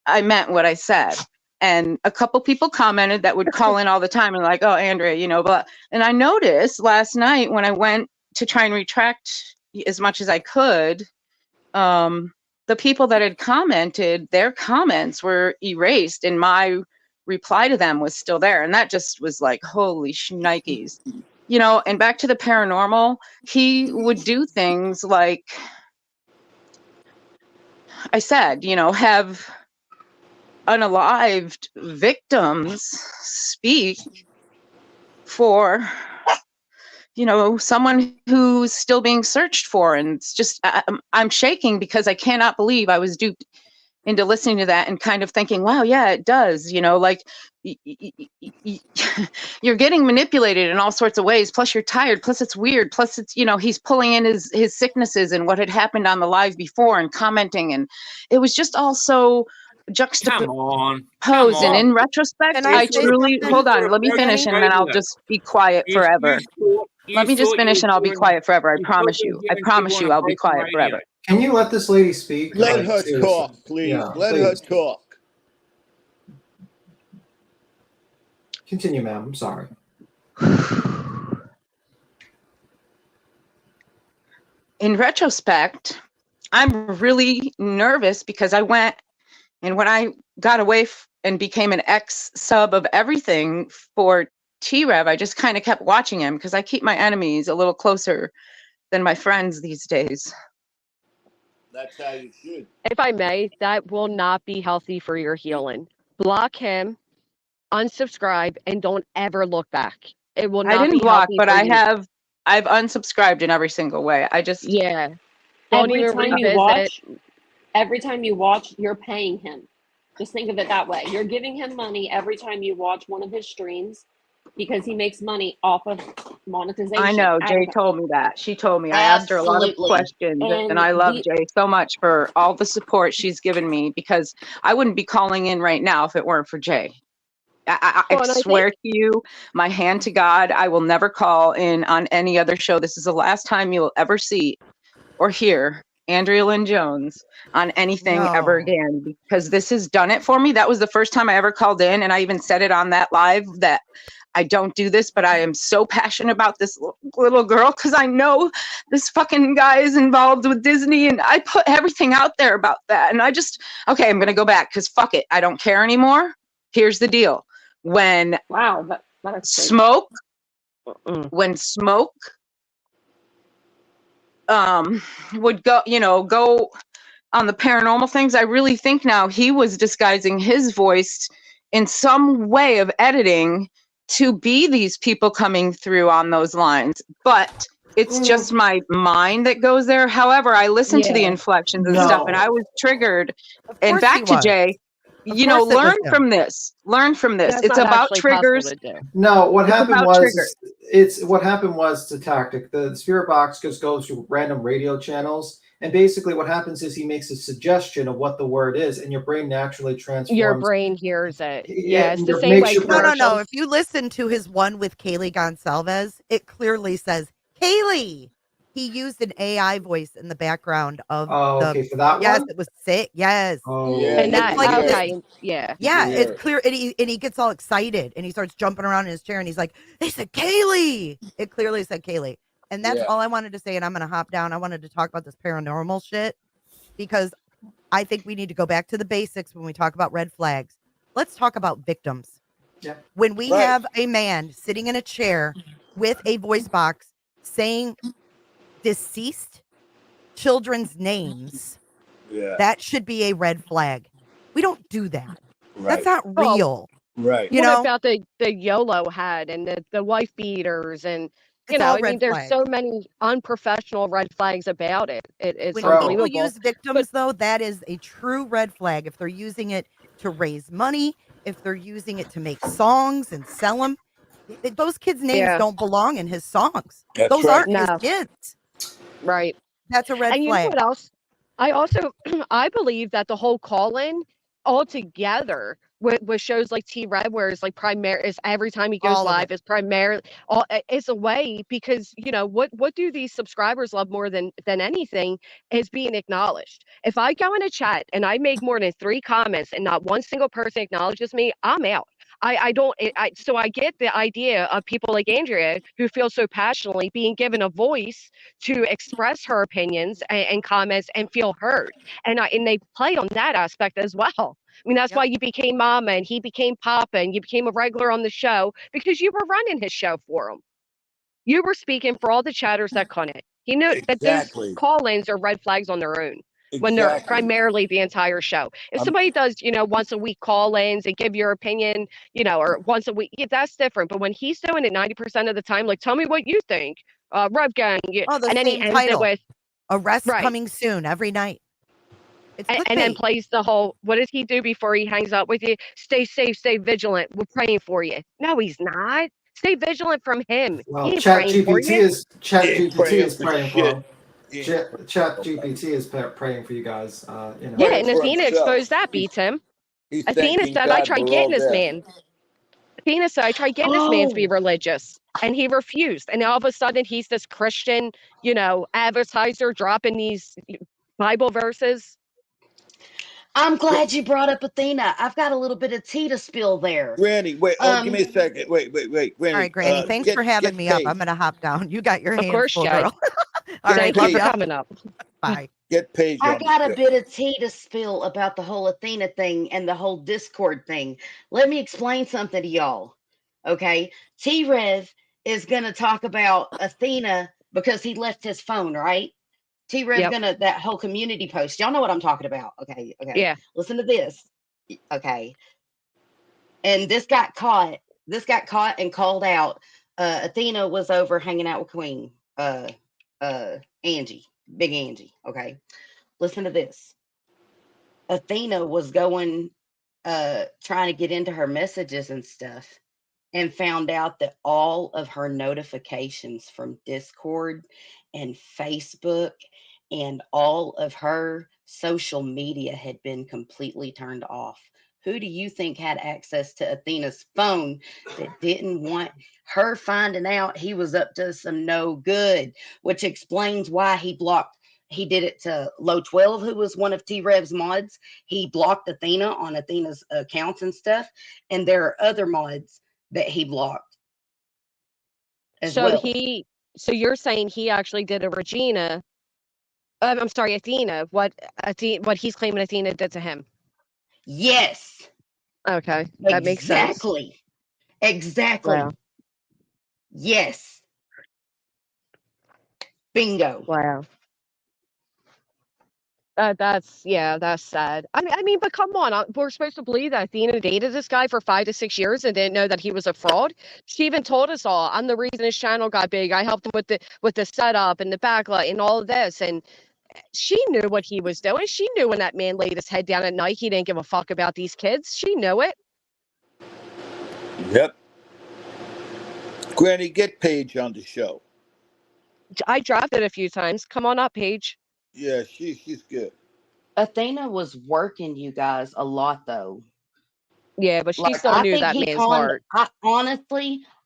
I meant what I said. And a couple people commented that would call in all the time and like, oh, Andrea, you know, but, and I noticed last night when I went to try and retract as much as I could, the people that had commented, their comments were erased and my reply to them was still there. And that just was like, holy shnikes, you know. And back to the paranormal, he would do things like I said, you know, have unalived victims speak for, you know, someone who's still being searched for. And it's just, I'm shaking because I cannot believe I was duped into listening to that and kind of thinking, wow, yeah, it does, you know, like you're getting manipulated in all sorts of ways. Plus you're tired. Plus it's weird. Plus it's, you know, he's pulling in his sicknesses and what had happened on the live before and commenting. And it was just all so juxtaposed. And in retrospect, Can I say truly, something? hold on, let me finish and then I'll just be quiet forever. Let me just finish and I'll be quiet forever. I promise you. I promise you I'll be quiet forever. Can you let this lady speak? Let Like, her seriously. talk, please. Yeah, Let her please. talk. Continue, ma'am. I'm sorry. In retrospect, I'm really nervous because I went, and when I got away and became an ex-sub of everything for T-Rev, I just kind of kept watching him because I keep my enemies a little closer than my friends these days. That's how you should. If I may, that will not be healthy for your healing. Block him, unsubscribe, and don't ever look back. It will not I didn't be block, healthy but for I've you. unsubscribed in every single way. I just, Yeah. Don't Every even time you revisit. watch, every time you watch, you're paying him. Just think of it that way. You're giving him money every time you watch one of his streams because he makes money off of monetization. I know. Jay told me that. She told me. I asked her a lot of Absolutely. questions, and I love Jay so much for all the support she's given me because I wouldn't be calling in right now if it weren't for Jay. I Well, and I swear think to you, my hand to God, I will never call in on any other show. This is the last time you'll ever see or hear Andrea Lynn Jones on anything ever again, because this has done it for me. That was the first time I ever called in, and I even said it on that live that I don't do this, but I am so passionate about this little girl because I know this fucking guy is involved with Disney, and I put everything out there about that. And I just, okay, I'm gonna go back because fuck it, I don't care anymore. Here's the deal: when Smoke would go, you know, go on the paranormal things, I really think now he was disguising his voice in some way of editing to be these people coming through on those lines. But it's just my mind that goes there. However, I listen to the Yeah. inflections and stuff, and No. I was triggered. Of And course back he to was. Jay, Of you know, course it was learn him. from this. Learn from this. That's It's not about actually possible triggers. to do. No, what It's happened about was triggers. it's what happened was the tactic. The spirit box just goes to random radio channels, and basically what happens is he makes a suggestion of what the word is, and your brain naturally transforms. Your brain hears it. Yeah, Yeah, it's the it same makes way your brain- No. commercials. If you listen to his one with Kaylee Gonsalves, it clearly says Kaylee. He used an AI voice in the background of Oh, the. okay, for that Yes, one. it was sick. Yes. Oh, Yeah, And you that, can like hear this- okay, yeah. Yeah, hear it's it. clear, and he gets all excited and he starts jumping around in his chair and he's like, "They said Kaylee." It clearly said Kaylee, and that's Yeah. all I wanted to say. And I'm gonna hop down. I wanted to talk about this paranormal shit because I think we need to go back to the basics when we talk about red flags. Let's talk about victims. Yeah. When we Right. have a man sitting in a chair with a voice box saying deceased children's names, Yeah. that should be a red flag. We don't do that. Right. That's not Oh, real. Right. You what know, about the YOLO hat and the wife beaters and you it's know, all I mean, red there's flags. so many unprofessional red flags about it. It's When Bro. people unbelievable. use victims, though, that is a true red flag. If they're using it to raise money, if they're using it to make songs and sell them, those kids' names Yeah, don't belong in his songs. That's Those right. aren't his no, kids. right. That's a red And you know flag. what else? I also I believe that the whole call-in altogether with shows like T-Rev, where it's like primary is every time he goes All of live it. is primarily all it's a way because you know what do these subscribers love more than anything is being acknowledged. If I go in a chat and I make more than 3 comments and not one single person acknowledges me, I'm out. I don't so I get the idea of people like Andrea who feel so passionately being given a voice to express her opinions and comments and feel heard. And they play on that aspect as well. I mean, that's Yep. why you became Mama and he became Papa and you became a regular on the show because you were running his show for him. You were speaking for all the chatters that couldn't. He knew that those Exactly. call-ins are red flags on their own when they're Exactly. primarily the entire show. If I'm somebody does, you know, once a week call-ins and give your opinion, you know, or once a week, yeah, that's different. But when he's doing it 90% of the time, like, tell me what you think, Rev Gang, Oh, the and then he same ends it title. with, Arrest right. coming soon every night. It's And then clickbait. plays the whole, what does he do before he hangs up with you? Stay safe, stay vigilant. We're praying for you. No, he's not. Stay vigilant from him. Well, He ain't Chat praying for GPT you. is Chat He ain't GPT praying is for praying for shit. him. He ain't Chat praying Chat for nobody. GPT is praying for you guys. You know. Yeah, Praying and for Athena himself. exposed that beats him. He's Athena thanking said, I God tried for getting all this death. man. Athena said, I tried getting this man to be Oh, religious. And he refused. And all of a sudden, he's this Christian, you know, advertiser dropping these Bible verses. I'm glad you brought up Athena. I've got a little bit of tea to spill there. Granny, wait. Oh, give me a Um, second. Wait. All Granny, right, Granny. Thanks for having me up. Paige. I'm going to hop down. You got your Of hands course, full, Jay. girl. All right. Thank you Love for ya. coming up. Bye. Get Paige I on the got a show. bit of tea to spill about the whole Athena thing and the whole Discord thing. Let me explain something to y'all. Okay. T-Rev is going to talk about Athena because he left his phone, right? T-Rev Yep. gonna, that whole community post. Y'all know what I'm talking about. Okay. Yeah. Listen to this. Okay. And this got caught. This got caught and called out. Athena was over hanging out with Queen, Angie, Big Angie. Okay. Listen to this. Athena was going, trying to get into her messages and stuff, and found out that all of her notifications from Discord and Facebook and all of her social media had been completely turned off. Who do you think had access to Athena's phone that didn't want her finding out he was up to some no good? Which explains why he blocked. He did it to Low 12, who was one of T-Rev's mods. He blocked Athena on Athena's accounts and stuff. And there are other mods that he blocked as So well. so you're saying he actually did a Regina. I'm sorry, Athena. What he's claiming Athena did to him. Yes, Okay, that makes sense. exactly. Wow. Yes, bingo. Wow. That's sad. I mean, but come on, we're supposed to believe that Athena dated this guy for 5 to 6 years and didn't know that he was a fraud. She even told us all, "I'm the reason his channel got big. I helped him with the setup and the backlight and all of this." And she knew what he was doing. She knew when that man laid his head down at night, he didn't give a fuck about these kids. She knew it. Yep. Granny, get Paige on the show. I dropped it a few times. Come on up, Paige. Yeah, she's good. Athena was working you guys a lot though. Yeah, but she Like still I knew think that he man's conned. heart.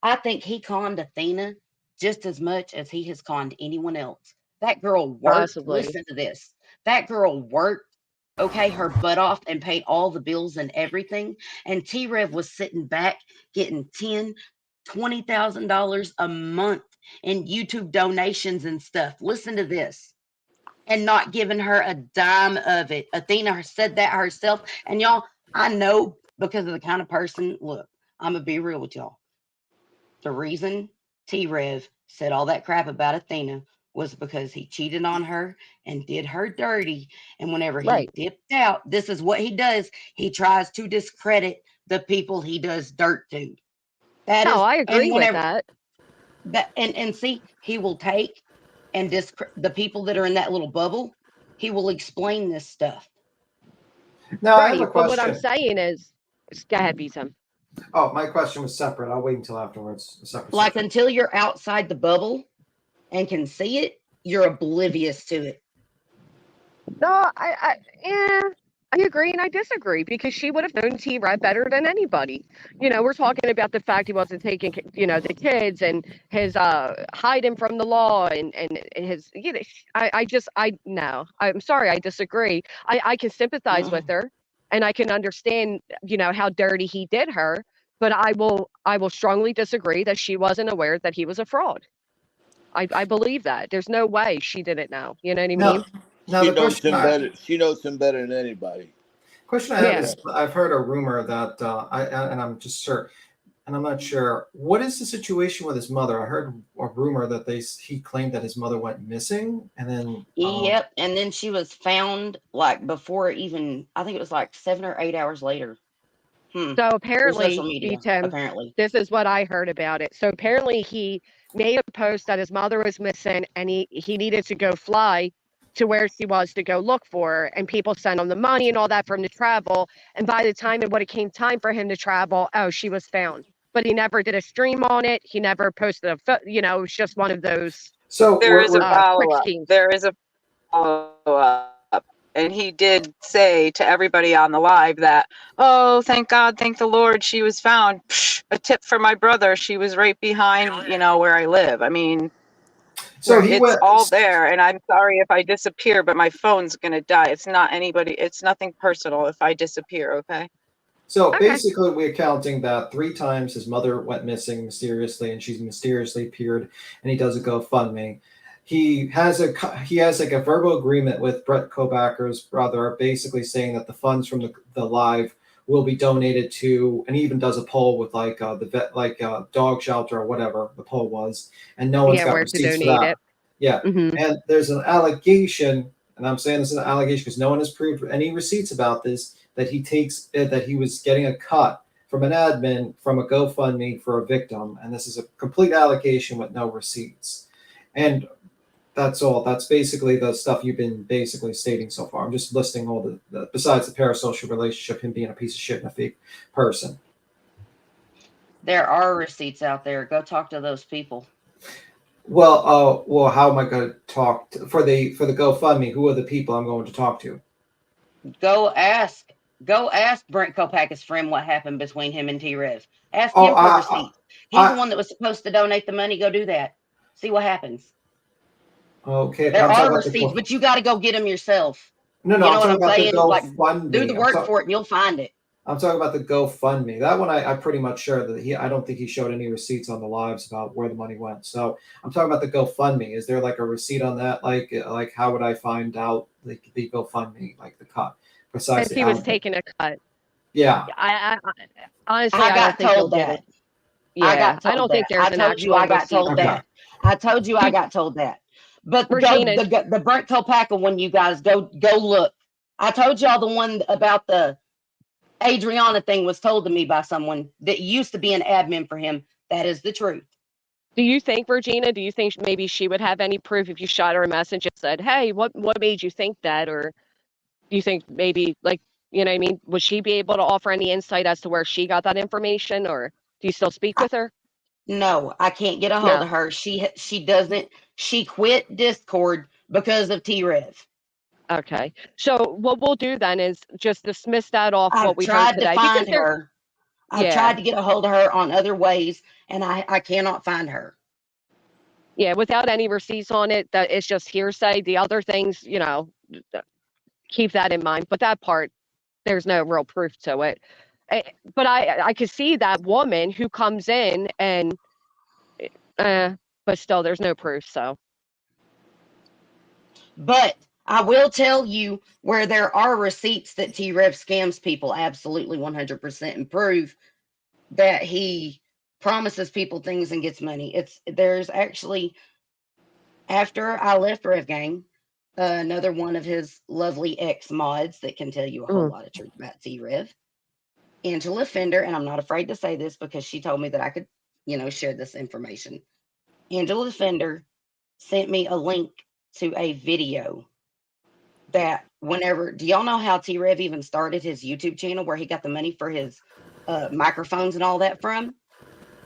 I think he conned Athena just as much as he has conned anyone else. That girl worked. Possibly. Listen to this. That girl worked. Okay, her butt off and paid all the bills and everything. And T-Rev was sitting back getting $20,000 a month in YouTube donations and stuff. Listen to this. And not giving her a dime of it. Athena said that herself. And y'all, I know because of the kind of person, look, I'm going to be real with y'all. The reason T-Rev said all that crap about Athena was because he cheated on her and did her dirty. And whenever he dipped out, this is what he does. He tries to discredit the people he does dirt to. I agree with that. And see, he will take and the people that are in that little bubble, he will explain this stuff. Now, I have a But what I'm question. saying is, go ahead, Beatum. Oh, my question was separate. I'll wait until afterwards. Like until you're outside the bubble and can see it, you're oblivious to it. No, I agree and I disagree because she would have known T-Rev better than anybody. We're talking about the fact he wasn't taking, the kids and his hiding from the law and his, no, I'm sorry, I disagree. I can sympathize with her and I can understand, how dirty he did her, but I will strongly disagree that she wasn't aware that he was a fraud. I believe that. There's no way she didn't know. You know what I mean? Now She the knows question him better. She knows him better than anybody. Question I have is, I've heard a rumor that I'm just sure, and I'm not sure. What is the situation with his mother? I heard a rumor that he claimed that his mother went missing, and then yep, and then she was found like before even. I think it was like 7 or 8 hours later. So apparently, this is what I heard about it. So apparently he made a post that his mother was missing and he needed to go fly to where she was to go look for her, and people sent him the money and all that for him to travel. And by the time it came time for him to travel, she was found. But he never did a stream on it. He never posted it was just one of those. So there is a follow-up. There is a follow-up. And he did say to everybody on the live that, oh, thank God, thank the Lord, she was found. Psh, a tip for my brother. She was right behind, where I live. I mean, so it's all there. And I'm sorry if I disappear, but my phone's going to die. It's not anybody. It's nothing personal if I disappear. Okay. So basically, we're counting that 3 times his mother went missing mysteriously, and she's mysteriously appeared, and he does a GoFundMe. He has like a verbal agreement with Brett Kobacker's brother, basically saying that the funds from the live will be donated to, and he even does a poll with like the vet, like dog shelter or whatever the poll was, and no one's got receipts for that. Yeah, and there's an allegation, and I'm saying this is an allegation because no one has proved any receipts about this, that he was getting a cut from an admin from a GoFundMe for a victim, and this is a complete allegation with no receipts. And that's all. That's basically the stuff you've been basically stating so far. I'm just listing all the besides the parasocial relationship, him being a piece of shit and a fake person. There are receipts out there. Go talk to those people. Well, how am I going to talk for the GoFundMe? Who are the people I'm going to talk to? Go ask Brent Kopacker's friend what happened between him and T-Rev. Ask him for receipts. He's the one that was supposed to donate the money. Go do that. See what happens. Okay. There are receipts, but you got to go get them yourself. No, you know what I'm saying? Like, do the work for it, and you'll find it. I'm talking about the GoFundMe. That one, I'm pretty much sure that I don't think he showed any receipts on the lives about where the money went. So I'm talking about the GoFundMe. Is there like a receipt on that? Like how would I find out the GoFundMe, like the cut? Besides, if he was taking a cut. Yeah. I honestly, I got told that. Yeah, I don't think there's an actual receipt. I told you I got told that. But Regina, the Brent Kopaka one, you guys go look. I told y'all the one about the Adriana thing was told to me by someone that used to be an admin for him. That is the truth. do you think, Regina, do you think maybe she would have any proof if you shot her a message and said, hey, what made you think that? Or do you think maybe, like, you know what I mean? Would she be able to offer any insight as to where she got that information? Or do you still speak with her? No, I can't get a hold No. of her. She doesn't. She quit Discord because of T-Rev. Okay. So what we'll do then is just dismiss that off I've what we heard tried to today. find Because her. I've yeah, tried to get a hold of her on other ways, and I cannot find her. yeah, without any receipts on it, that it's just hearsay. The other things, you know, keep that in mind. But that part, there's no real proof to it. But I could see that woman who comes in and, but still, there's no proof. So But I will tell you where there are receipts that T-Rev scams people absolutely 100% and prove that he promises people things and gets money. There's actually, after I left Rev Gang, another one of his lovely ex-mods that can tell you a whole lot of truth about T-Rev, Angela Fender, and I'm not afraid to say this because she told me that I could, share this information. Angela Fender sent me a link to a video that do y'all know how T-Rev even started his YouTube channel where he got the money for his microphones and all that from?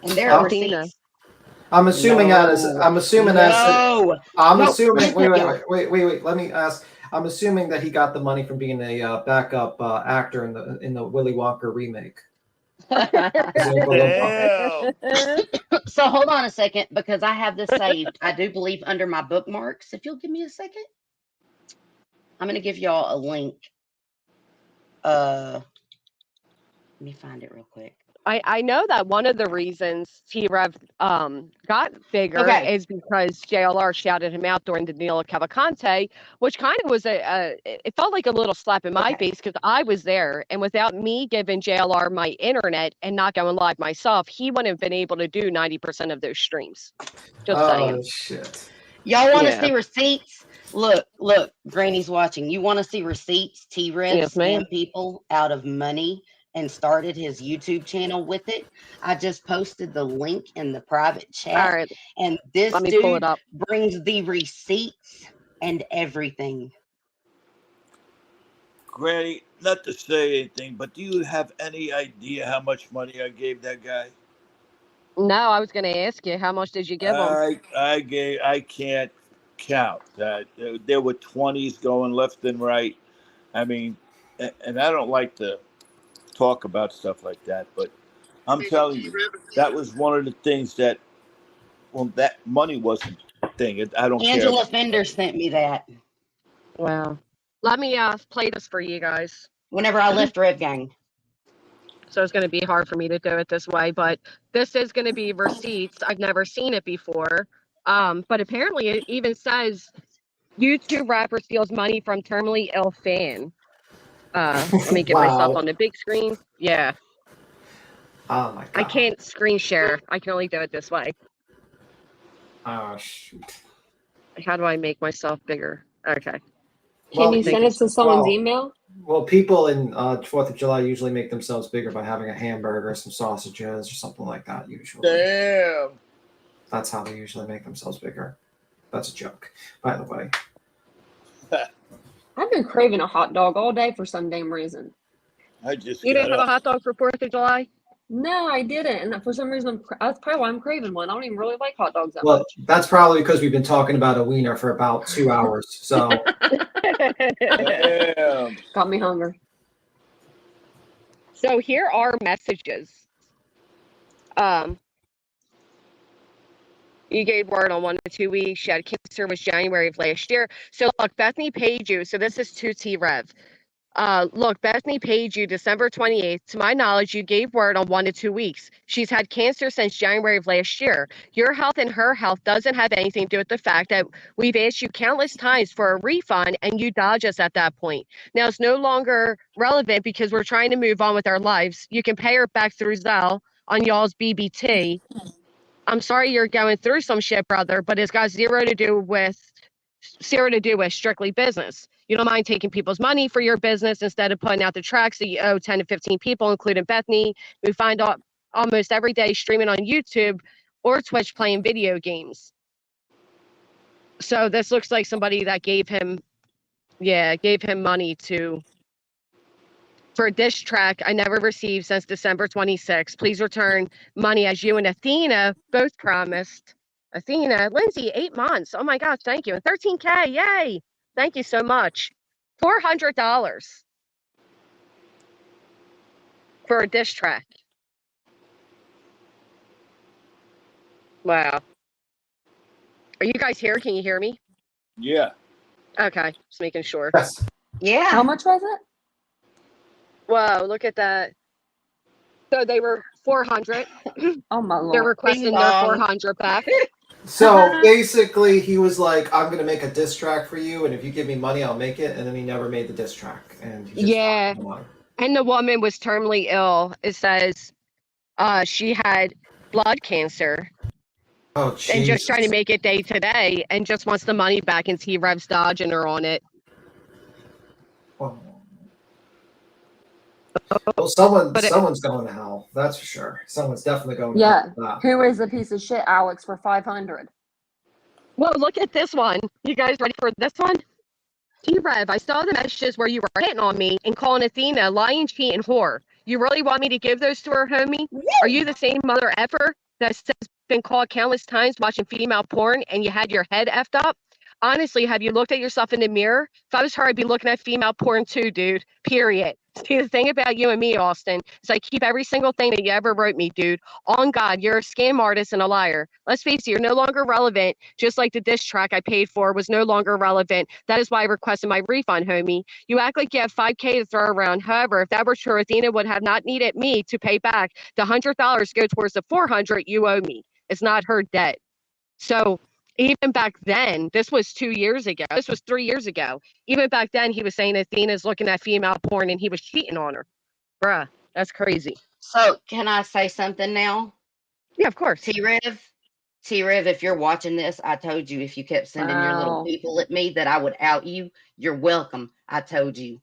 And there are receipts. I'm assuming that wait. Let me ask. I'm assuming that he got the money from being a backup actor in the Willy Wonka remake. So hold on a second because I have this saved. I do believe under my bookmarks. If you'll give me a second, I'm gonna give y'all a link. Let me find it real quick. I know that one of the reasons T-Rev got bigger is because JLR shouted him out during the Neil Cavalcante, which kind of was it felt like a little slap in my face because I was there, and without me giving JLR my internet and not going live myself, he wouldn't have been able to do 90% of those streams. Just saying. Shit. Y'all want to see receipts? Look, Granny's watching. You want to see receipts? T-Rev scammed people out of money and started his YouTube channel with it. I just posted the link in the private chat. All right. And this dude brings the receipts and everything. Granny, not to say anything, but do you have any idea how much money I gave that guy? No, I was going to ask you, how much did you give him? I can't count that. There were 20s going left and right. I mean, and I don't like to talk about stuff like that, but I'm telling you, that was one of the things that, that money wasn't a thing. I don't care. Angela Fender sent me that. Wow. Let me play this for you guys. Whenever I left Rev Gang. So it's going to be hard for me to do it this way, but this is going to be receipts. I've never seen it before. But apparently it even says YouTube rapper steals money from terminally ill fan. Let me get myself on the big screen. Yeah. Oh my god. I can't screen share. I can only do it this way. Oh shoot. How do I make myself bigger? Okay. Can you send it to someone's email? Well, people in 4th of July usually make themselves bigger by having a hamburger, some sausages, or something like that, usually. Damn. That's how they usually make themselves bigger. That's a joke, by the way. I've been craving a hot dog all day for some damn reason. You didn't have a hot dog for 4th of July? No, I didn't. And for some reason, that's probably why I'm craving one. I don't even really like hot dogs that much. That's probably because we've been talking about a wiener for about 2 hours. So Damn. Got me hungry. So here are messages. You gave word on 1 to 2 weeks. She had cancer was January of last year. So look, Bethany paid you. So this is to T-Rev. Look, Bethany paid you December 28th. To my knowledge, you gave word on 1 to 2 weeks. She's had cancer since January of last year. Your health and her health doesn't have anything to do with the fact that we've asked you countless times for a refund and you dodge us at that point. Now it's no longer relevant because we're trying to move on with our lives. You can pay her back through Zelle on y'all's BBT. I'm sorry you're going through some shit, brother, but it's got zero to do with zero to do with, strictly business. You don't mind taking people's money for your business instead of putting out the tracks that you owe 10 to 15 people, including Bethany, who find out almost every day streaming on YouTube or Twitch playing video games. So this looks like somebody that gave him money for a dish track I never received since December 26th. Please return money as you and Athena both promised. Athena, Lindsay, 8 months. Oh my gosh, thank you. And 13K, yay. Thank you so much. $400 for a dish track. Wow. Are you guys here? Can you hear me? Yeah. Okay, just making sure. Yes. Yeah. How much was it? Whoa, look at that. So they were 400. Oh my lord. They're requesting Ding their dong. 400 back. So basically, he was like, "I'm gonna make a diss track for you, and if you give me money, I'll make it." And then he never made the diss track, and he just Yeah. wanted the money. And the woman was terminally ill. It says she had blood cancer Oh, and Jesus. just trying to make it day to day and just wants the money back, and T-Rev's dodging her on it. Well, someone's going to hell. That's for sure. Someone's definitely going to Yeah. hell. for that. Who is a piece of shit, Alex, for 500? Well, look at this one. You guys ready for this one? T-Rev, I saw the messages where you were hitting on me and calling Athena lying, cheat, and whore. You really want me to give those to her, homie? Are you the same mother effer that's been called countless times watching female porn and you had your head effed up? Honestly, have you looked at yourself in the mirror? If I was her, I'd be looking at female porn too, dude. Period. See, the thing about you and me, Austin, is I keep every single thing that you ever wrote me, dude. On God, you're a scam artist and a liar. Let's face it, you're no longer relevant, just like the diss track I paid for was no longer relevant. That is why I requested my refund, homie. You act like you have 5K to throw around. However, if that were true, Athena would have not needed me to pay back the $100 go towards the 400 you owe me. It's not her debt. So even back then, this was 2 years ago. This was 3 years ago. Even back then, he was saying Athena's looking at female porn and he was cheating on her. Bruh, that's crazy. So can I say something now? Yeah, of course. T-Rev, if you're watching this, I told you if you kept sending your little Wow. people at me that I would out you. You're welcome. I told you.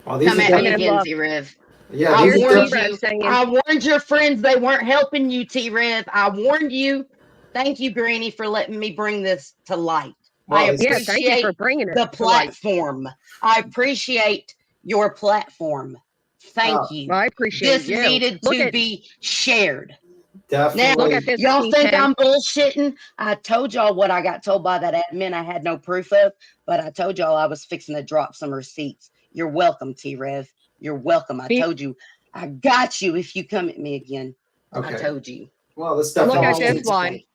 Well, these Come are at me definitely- again, look. T-Rev. yeah, I these are warned def- you. saying, I warned your friends they weren't helping you, T-Rev. I warned you. Thank you, Granny, for letting me bring this to light. well, I these- yeah, thank you for appreciate bringing it the to light. platform. I appreciate your platform. Thank Oh. you. Well, I appreciate This you. needed Look to at- be shared. definitely. Look at this. Y'all think T10. I'm bullshitting? I told y'all what I got told by that admin I had no proof of, but I told y'all I was fixing to drop some receipts. You're welcome, T-Rev. You're welcome. I Be- told you. I got you if you come at me again. I Okay. told you. Well, this Look definitely. at All I this need to one. say.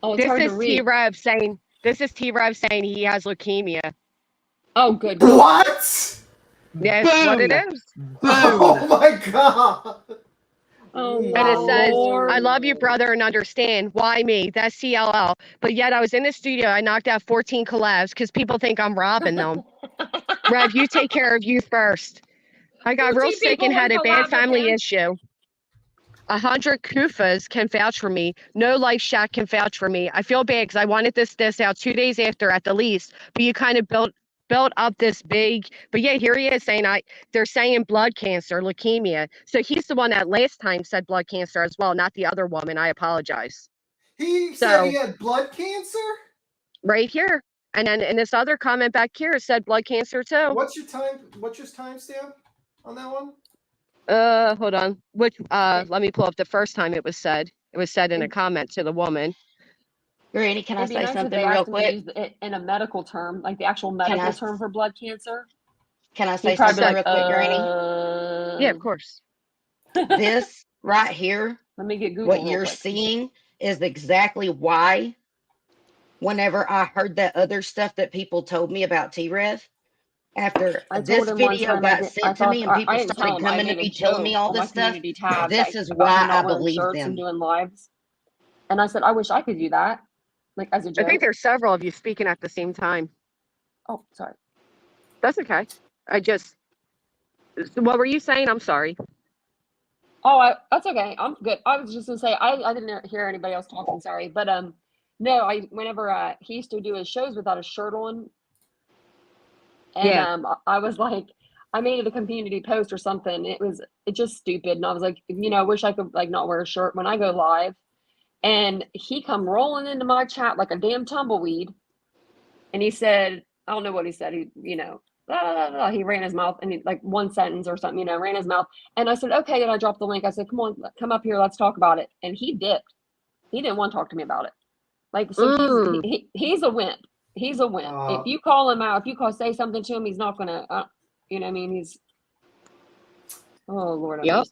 Oh, it's This hard to is read. T-Rev saying. This is T-Rev saying he has leukemia. Oh, good. God. What? Yeah, it's what it Boom. is. Oh my god. Oh And my it says, lord. I love you, brother, and understand. Why me? That's CLL. But yet I was in the studio. I knocked out 14 collabs because people think I'm robbing them. Rev, you take care of you first. I got real 14 sick and people had a want to collab bad with family him? issue. 100 Kufas can vouch for me. No Life Shack can vouch for me. I feel bad because I wanted this out 2 days after at the least, but you kind of built up this big. But yeah, here he is saying they're saying blood cancer, leukemia. So he's the one that last time said blood cancer as well, not the other woman. I apologize. He So- said he had blood cancer? Right here. And then in this other comment back here said blood cancer too. What's your timestamp on that one? Hold on. Let me pull up the first time it was said. It was said in a comment to the woman. Granny, can I It'd be say nice if something they real actually quick? used it in a medical term, like the actual medical I- term for blood cancer. Can I say He'd probably be something like, real quick, Granny? Yeah, of course. This right here, Let me get Google what real you're quick. seeing is exactly why whenever I heard that other stuff that people told me about T-Rev, after I told this him one video time got sent to me and people I didn't tell started him, I coming to made a me telling me joke all on my this stuff, community tab this that- is about why him not I wearing believe shirts them. and doing lives. And I said, I wish I could do that, like as a I joke. think there's several of you speaking at the same time. Oh, sorry. That's okay. What were you saying? I'm sorry. Oh, that's okay. I'm good. I was just gonna say I didn't hear anybody else talking. Sorry, but No, whenever he used to do his shows without a shirt on, and Yeah. I was like, I made it a community post or something. It's just stupid, and I was like, I wish I could like not wear a shirt when I go live. And he come rolling into my chat like a damn tumbleweed, and he said, I don't know what he said. He, he ran his mouth and like one sentence or something, ran his mouth. And I said, okay. And I dropped the link. I said, come on, come up here. Let's talk about it. And he dipped. He didn't want to talk to me about it. Like, so he's a wimp. He's a wimp. If you call him out, if you say something to him, he's not going to, you know what I mean? He's, oh, Lord. Yep.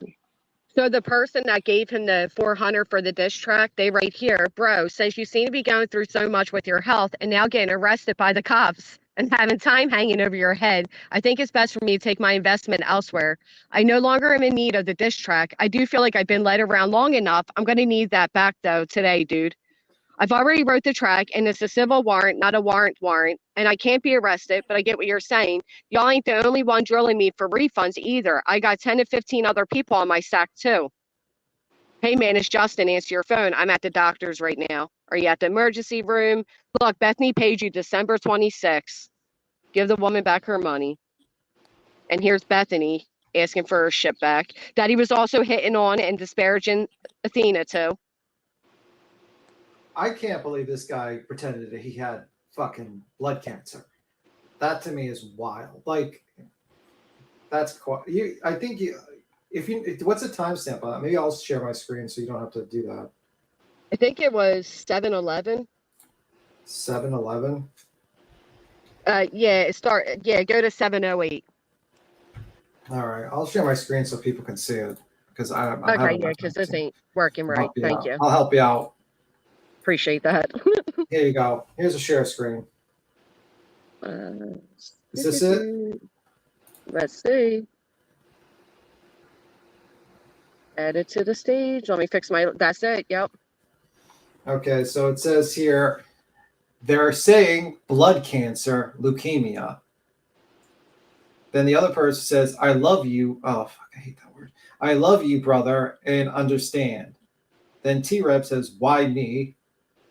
So the person that gave him the 400 for the diss track, they write here, bro, since you seem to be going through so much with your health and now getting arrested by the cops and having time hanging over your head, I think it's best for me to take my investment elsewhere. I no longer am in need of the diss track. I do feel like I've been led around long enough. I'm going to need that back, though, today, dude. I've already wrote the track, and it's a civil warrant, not a warrant, and I can't be arrested, but I get what you're saying. Y'all ain't the only one drilling me for refunds either. I got 10 to 15 other people on my stack, too. Hey, man, it's Justin. Answer your phone. I'm at the doctor's right now. Are you at the emergency room? Look, Bethany paid you December 26th. Give the woman back her money. And here's Bethany asking for her shit back. Daddy was also hitting on and disparaging Athena, too. I can't believe this guy pretended that he had fucking blood cancer. That to me is wild. Like, that's quite. I think what's the timestamp on that? Maybe I'll share my screen so you don't have to do that. I think it was 7-11. 7-11. Yeah, go to 7:08. All right, I'll share my screen so people can see it because because this ain't working right. Thank you. I'll help you out. Appreciate that. Here you go. Here's a share screen. Is this it? Let's see. Add it to the stage. Let me fix that's it. Yep. Okay, so it says here, they're saying blood cancer, leukemia. Then the other person says, I love you. Oh, fuck, I hate that word. I love you, brother, and understand. Then T-Rev says, why me?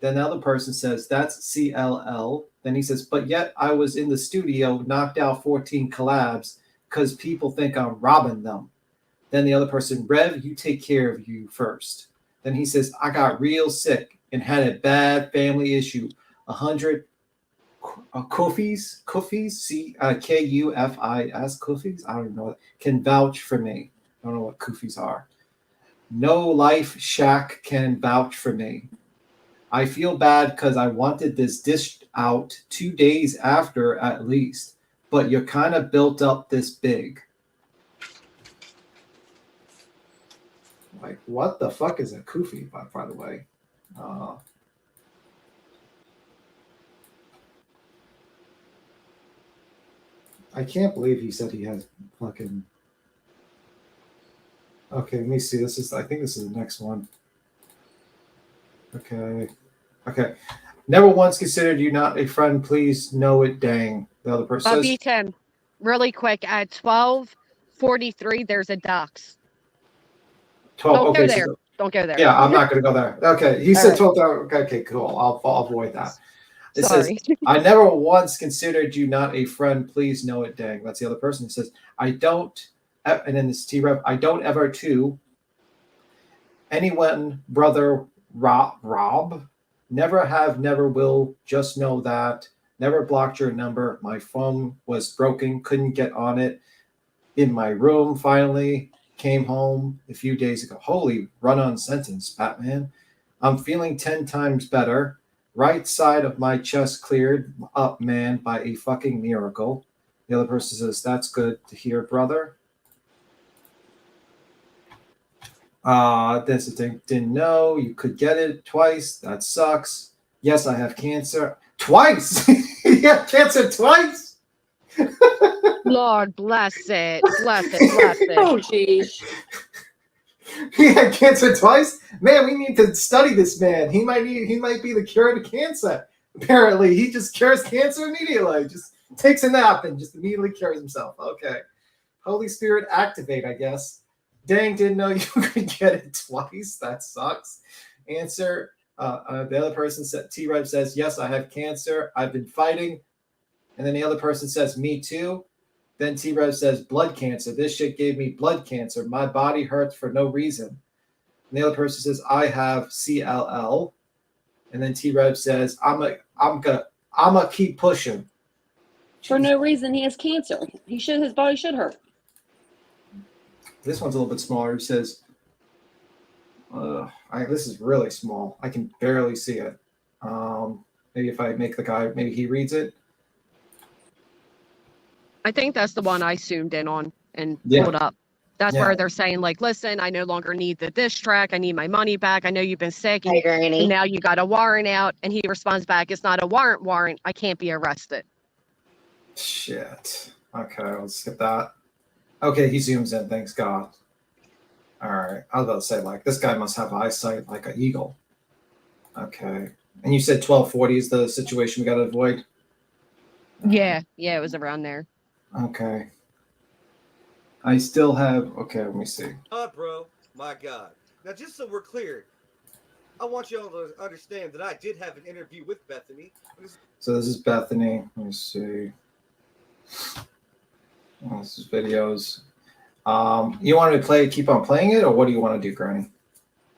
Then the other person says, that's CLL. Then he says, but yet I was in the studio, knocked out 14 collabs because people think I'm robbing them. Then the other person, Rev, you take care of you first. Then he says, I got real sick and had a bad family issue. 100 Kufis, Kufis, Kufis, Kufis, I don't know, can vouch for me. I don't know what Kufis are. No Life Shack can vouch for me. I feel bad because I wanted this dished out 2 days after at least, but you're kind of built up this big. Like, what the fuck is a kufi, by the way? I can't believe he said he has fucking... Okay, let me see. I think this is the next one. Okay. Never once considered you not a friend. Please know it, dang. The other person says... B10, really quick, at 12:43, there's a docs. 12. Don't Okay, go there. Don't go there. Yeah, I'm not going to go there. Okay, he said right. 12. Okay, cool. I'll avoid that. It Sorry. says, I never once considered you not a friend. Please know it, dang. That's the other person. It says, I don't, and then this T-Rev, I don't ever to anyone, brother, Rob, never have, never will, just know that, never blocked your number. My phone was broken, couldn't get on it. In my room, finally, came home a few days ago. Holy run-on sentence, Batman. I'm feeling 10 times better. Right side of my chest cleared up, man, by a fucking miracle. The other person says, that's good to hear, brother. This didn't know you could get it twice. That sucks. Yes, I have cancer. Twice? You have cancer twice? Lord bless it. Bless it. Oh, geez. He had cancer twice? Man, we need to study this man. He might be the cure to cancer. Apparently, he just cures cancer immediately. Just takes a nap and just immediately cures himself. Okay. Holy Spirit activate, I guess. Dang, didn't know you could get it twice. That sucks. Answer, The other person said, T-Rev says, yes, I have cancer. I've been fighting. And then the other person says, me too. Then T-Rev says, blood cancer. This shit gave me blood cancer. My body hurts for no reason. And the other person says, I have CLL. And then T-Rev says, I'm gonna keep pushing. For no reason, he has cancer. His body should hurt. This one's a little bit smaller. It says, this is really small. I can barely see it. Maybe if I make the guy, maybe he reads it. I think that's the one I zoomed in on and Yeah. pulled up. That's Yeah. where they're saying, like, listen, I no longer need the diss track. I need my money back. I know you've been sick. Hey, Granny. And now you got a warrant out. And he responds back, it's not a warrant. I can't be arrested. Shit. Okay, let's skip that. Okay, he zooms in. Thanks God. All right. I was about to say, like, this guy must have eyesight like an eagle. Okay. And you said 1240 is the situation we got to avoid? Yeah, it was around there. Okay. I still have, okay, let me see. Bro, my God. Now, just so we're clear, I want you all to understand that I did have an interview with Bethany. So this is Bethany. Let me see. Oh, this is videos. You want me to keep on playing it, or what do you want to do, Granny?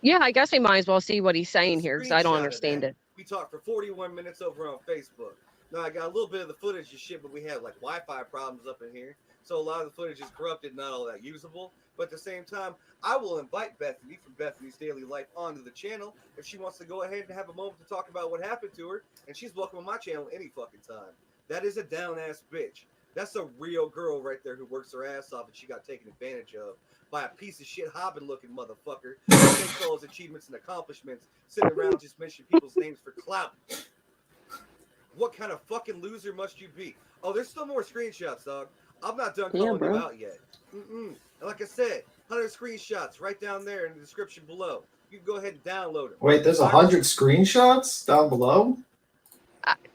Yeah, I guess we might as well see what he's saying here because I don't Screenshot of understand that. it. We talked for 41 minutes over on Facebook. Now, I got a little bit of the footage and shit, but we have like Wi-Fi problems up in here. So a lot of the footage is corrupted, not all that usable. But at the same time, I will invite Bethany from Bethany's Daily Life onto the channel if she wants to go ahead and have a moment to talk about what happened to her. And she's welcome on my channel any fucking time. That is a down-ass bitch. That's a real girl right there who works her ass off and she got taken advantage of by a piece of shit hobbit-looking motherfucker who takes all his achievements and accomplishments, sitting around just mentioning people's names for clout. What kind of fucking loser must you be? Oh, there's still more screenshots, dog. I'm not done calling you out yet. And like I said, 100 screenshots right down there in the description below. You can go ahead and download it. Wait, there's 100 screenshots down below?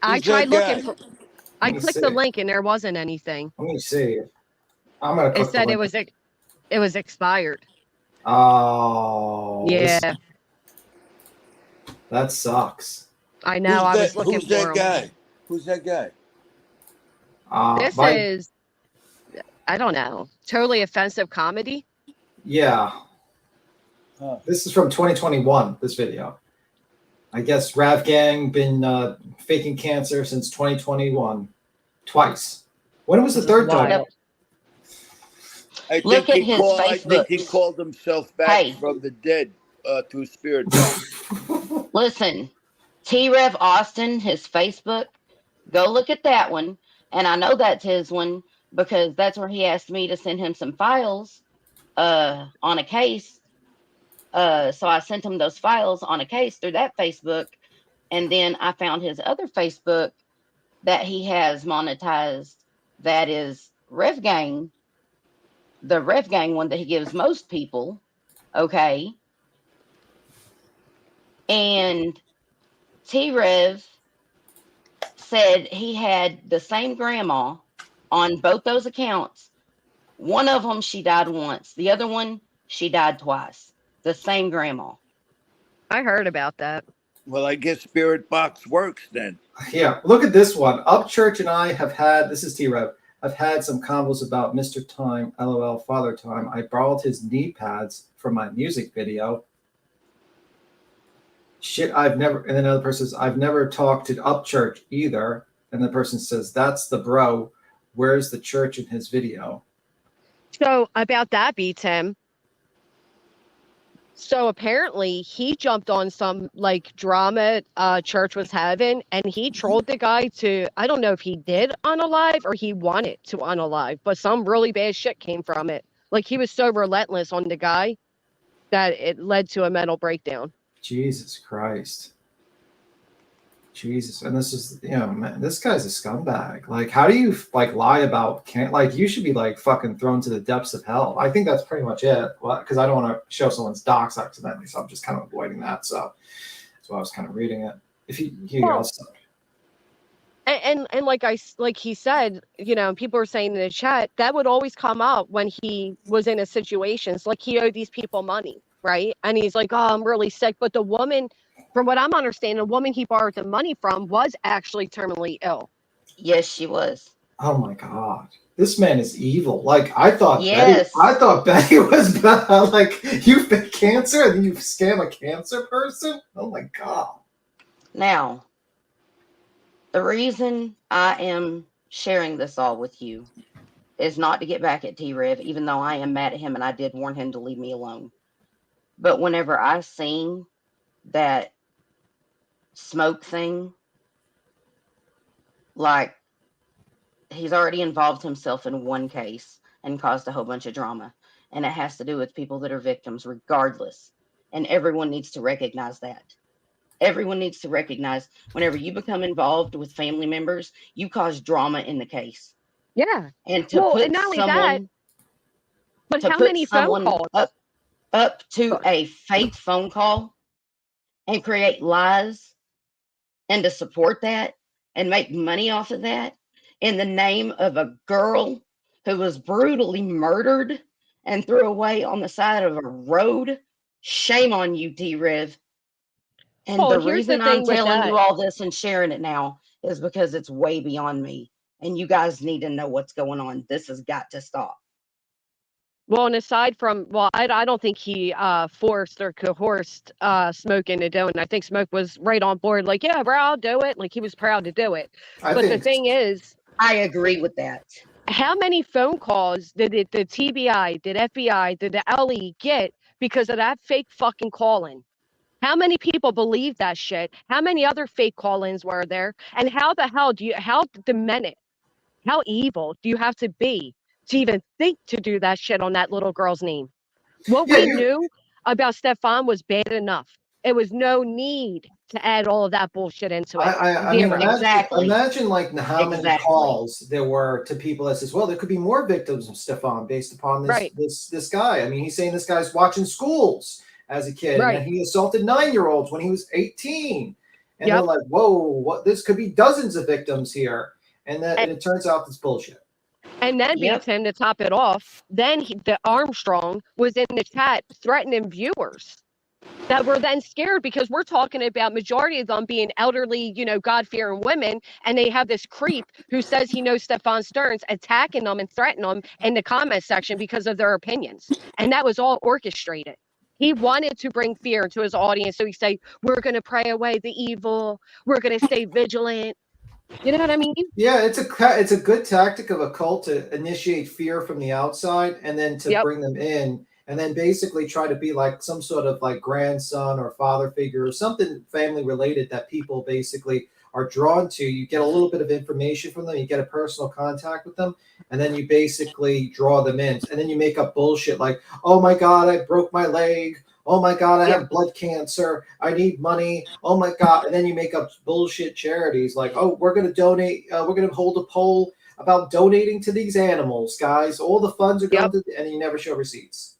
I tried looking for... I clicked the see. link and there wasn't anything. Let me see. I'm gonna click It said the it was expired. Oh. Yeah. That sucks. I know. I was looking Who's for that him. guy? Who's that guy? This is, I don't know, totally offensive comedy. Yeah. This is from 2021, this video. I guess Rav Gang been faking cancer since 2021. Twice. When was the third time? I Look think at his I think he Facebook. called himself back from the dead through spirit box. Listen, T-Rev Austin, his Facebook, go look at that one. And I know that's his one because that's where he asked me to send him some files on a case. So I sent him those files on a case through that Facebook. And then I found his other Facebook that he has monetized. That is Rev Gang, the Rev Gang one that he gives most people. Okay. And T-Rev said he had the same grandma on both those accounts. One of them, she died once. The other one, she died twice. The same grandma. I heard about that. Well, I guess spirit box works then. Yeah, look at this one. Upchurch and I have had, this is T-Rev, I've had some combos about Mr. Time, LOL, Father Time. I borrowed his knee pads for my music video. Shit, and then another person says, I've never talked to Upchurch either. And the person says, that's the bro. Where's the church in his video? So about that, Tim. So apparently he jumped on some like drama church was having and he trolled the guy to, I don't know if he did unalive or he wanted to unalive, but some really bad shit came from it. Like he was so relentless on the guy that it led to a mental breakdown. Jesus Christ. Jesus. And this is, man, this guy's a scumbag. Like, how do you like lie about you should be like fucking thrown to the depths of hell. I think that's pretty much it. Well, because I don't want to show someone's docs accidentally, so I'm just kind of avoiding that. So that's why I was kind of reading it. If you and like he said, people were saying in the chat that would always come up when he was in a situation. It's like he owed these people money, right? And he's like, oh, I'm really sick. But the woman from what I'm understanding, the woman he borrowed the money from was actually terminally ill. Yes, she was. Oh my God. This man is evil. Like I thought Yes. Betty was bad. Like you fake cancer and then you scam a cancer person? Oh my God. Now, the reason I am sharing this all with you is not to get back at T-Rev, even though I am mad at him and I did warn him to leave me alone. But whenever I seen that Smoke thing, like, he's already involved himself in one case and caused a whole bunch of drama. And it has to do with people that are victims regardless. And everyone needs to recognize that. Everyone needs to recognize whenever you become involved with family members, you cause drama in the case. Yeah. And to Well, put and not only someone, that, but to how put many phone someone calls? up to a fake phone call and create lies and to support that and make money off of that in the name of a girl who was brutally murdered and threw away on the side of a road. Shame on you, T-Rev. And Well, the here's the reason I'm thing with telling you that. all this and sharing it now is because it's way beyond me. And you guys need to know what's going on. This has got to stop. Well, and aside from, well, I don't think he forced or coerced Smoke into doing it. I think Smoke was right on board, like, yeah, bro, I'll do it. Like, he was proud to do it. But the thing is, I agree with that. how many phone calls did the TBI, did FBI, did the LE get because of that fake fucking call-in? How many people believe that shit? How many other fake call-ins were there? And how the hell how demented, how evil do you have to be to even think to do that shit on that little girl's name? What we knew about Stefan was bad enough. It was no need to add all of that bullshit into it. I mean, imagine like how many calls there were to people that says, well, there could be more victims of Stefan based upon this guy. I mean, he's saying this guy's watching schools as a kid, and he assaulted 9-year-olds when he was 18. And they're like, whoa, what? This could be dozens of victims here. And it turns out it's bullshit. And then beats him to top it off. Then the Armstrong was in the chat threatening viewers that were then scared because we're talking about majority of them being elderly, God-fearing women, and they have this creep who says he knows Stefan Stearns attacking them and threatening them in the comment section because of their opinions. And that was all orchestrated. He wanted to bring fear to his audience, so he say, we're going to pray away the evil. We're going to stay vigilant. You know what I mean? Yeah, it's a good tactic of a cult to initiate fear from the outside and then to bring them in and then basically try to be like some sort of like grandson or father figure or something family related that people basically are drawn to. You get a little bit of information from them, you get a personal contact with them, and then you basically draw them in. And then you make up bullshit like, oh my God, I broke my leg. Oh my God, I have blood cancer. I need money. Oh my God. And then you make up bullshit charities like, oh, we're going to donate. We're going to hold a poll about donating to these animals, guys. All the funds are going to, and you never show receipts.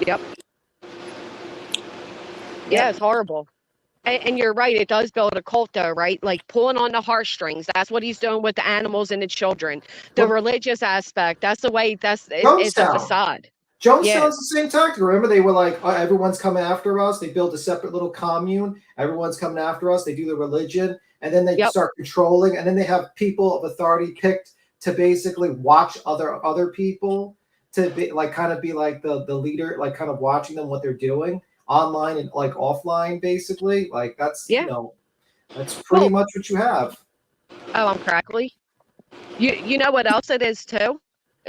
Yep. Yeah, it's horrible. And you're right. It does build a cult, though, right? Like pulling on the heartstrings. That's what he's doing with the animals and the children. The religious aspect. That's the way. It's a facade. Jonestown's the same tactic. Remember, they were like, oh, everyone's coming after us. They build a separate little commune. Everyone's coming after us. They do the religion, and then they start controlling. And then they have people of authority picked to basically watch other people to be like kind of be like the leader, like kind of watching them what they're doing online and like offline, basically. Like that's that's pretty much what you have. Oh, I'm crackly. You know what else it is too?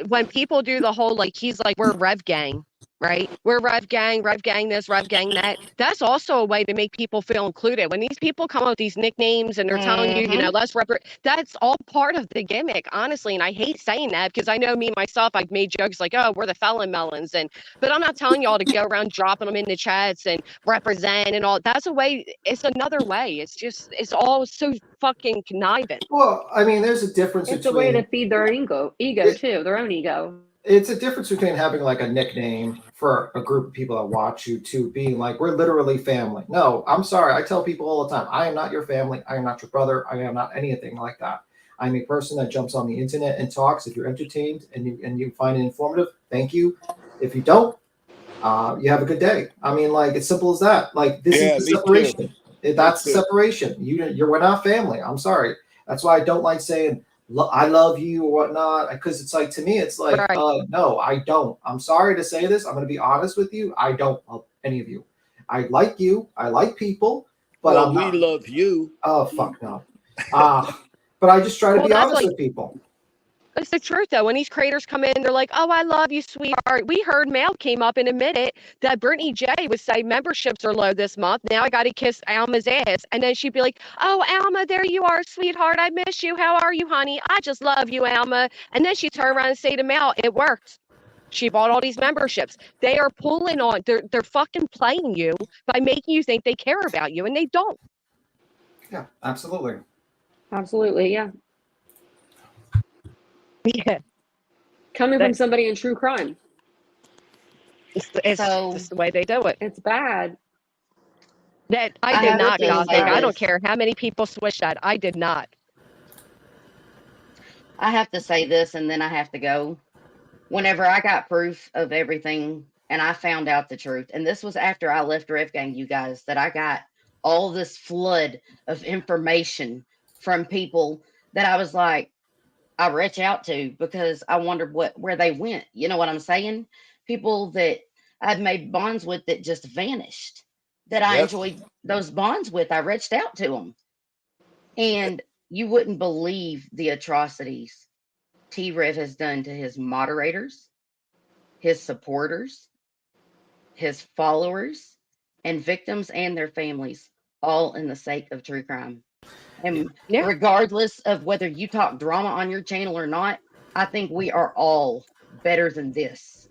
When people do the whole, like, he's like, we're Rev Gang, right? We're Rev Gang this, Rev Gang that. That's also a way to make people feel included. When these people come up with these nicknames and they're telling you, let's that's all part of the gimmick, honestly. And I hate saying that because I know me myself, I've made jokes like, oh, we're the felon melons. But I'm not telling y'all to go around dropping them in the chats and represent and all. That's a way. It's another way. It's all so fucking conniving. Well, I mean, there's a difference It's between a way to feed their ego too, their own ego. It's a difference between having like a nickname for a group of people that watch you to being like, we're literally family. No, I'm sorry. I tell people all the time, I am not your family. I am not your brother. I am not anything like that. I'm a person that jumps on the internet and talks. If you're entertained and you find it informative, thank you. If you don't, you have a good day. I mean, like, it's simple as that. Like, this is the separation. That's the separation. We're not family. I'm sorry. That's why I don't like saying I love you or whatnot, because it's like, to me, it's like, Right. no, I don't. I'm sorry to say this. I'm going to be honest with you. I don't love any of you. I like you. I like people, but well, we love you. Oh, fuck no. But I just try to be that's honest like, with people. it's the truth, though. When these creators come in, they're like, "Oh, I love you, sweetheart." We heard Mel came up and admitted that Brittany J would say memberships are low this month. Now I got to kiss Alma's ass, and then she'd be like, "Oh, Alma, there you are, sweetheart. I miss you. How are you, honey? I just love you, Alma." And then she'd turn around and say to Mel, "It worked. She bought all these memberships." They are pulling on. They're fucking playing you by making you think they care about you, and they don't. Yeah, absolutely. Absolutely, yeah. Yeah. Coming from somebody in true crime. It's just the way they do it. It's bad. That I did not gossip. I don't care how many people swish that. I did not. I have to say this, and then I have to go. Whenever I got proof of everything and I found out the truth, and this was after I left Rev Gang, you guys, that I got all this flood of information from people that I was like, I reach out to because I wondered where they went. You know what I'm saying? People that I'd made bonds with that just vanished, that I enjoyed those bonds with. I reached out to them. And you wouldn't believe the atrocities T-Rev has done to his moderators, his supporters, his followers, and victims and their families, all in the sake of true crime. And regardless of whether you talk drama on your channel or not, I think we are all better than this.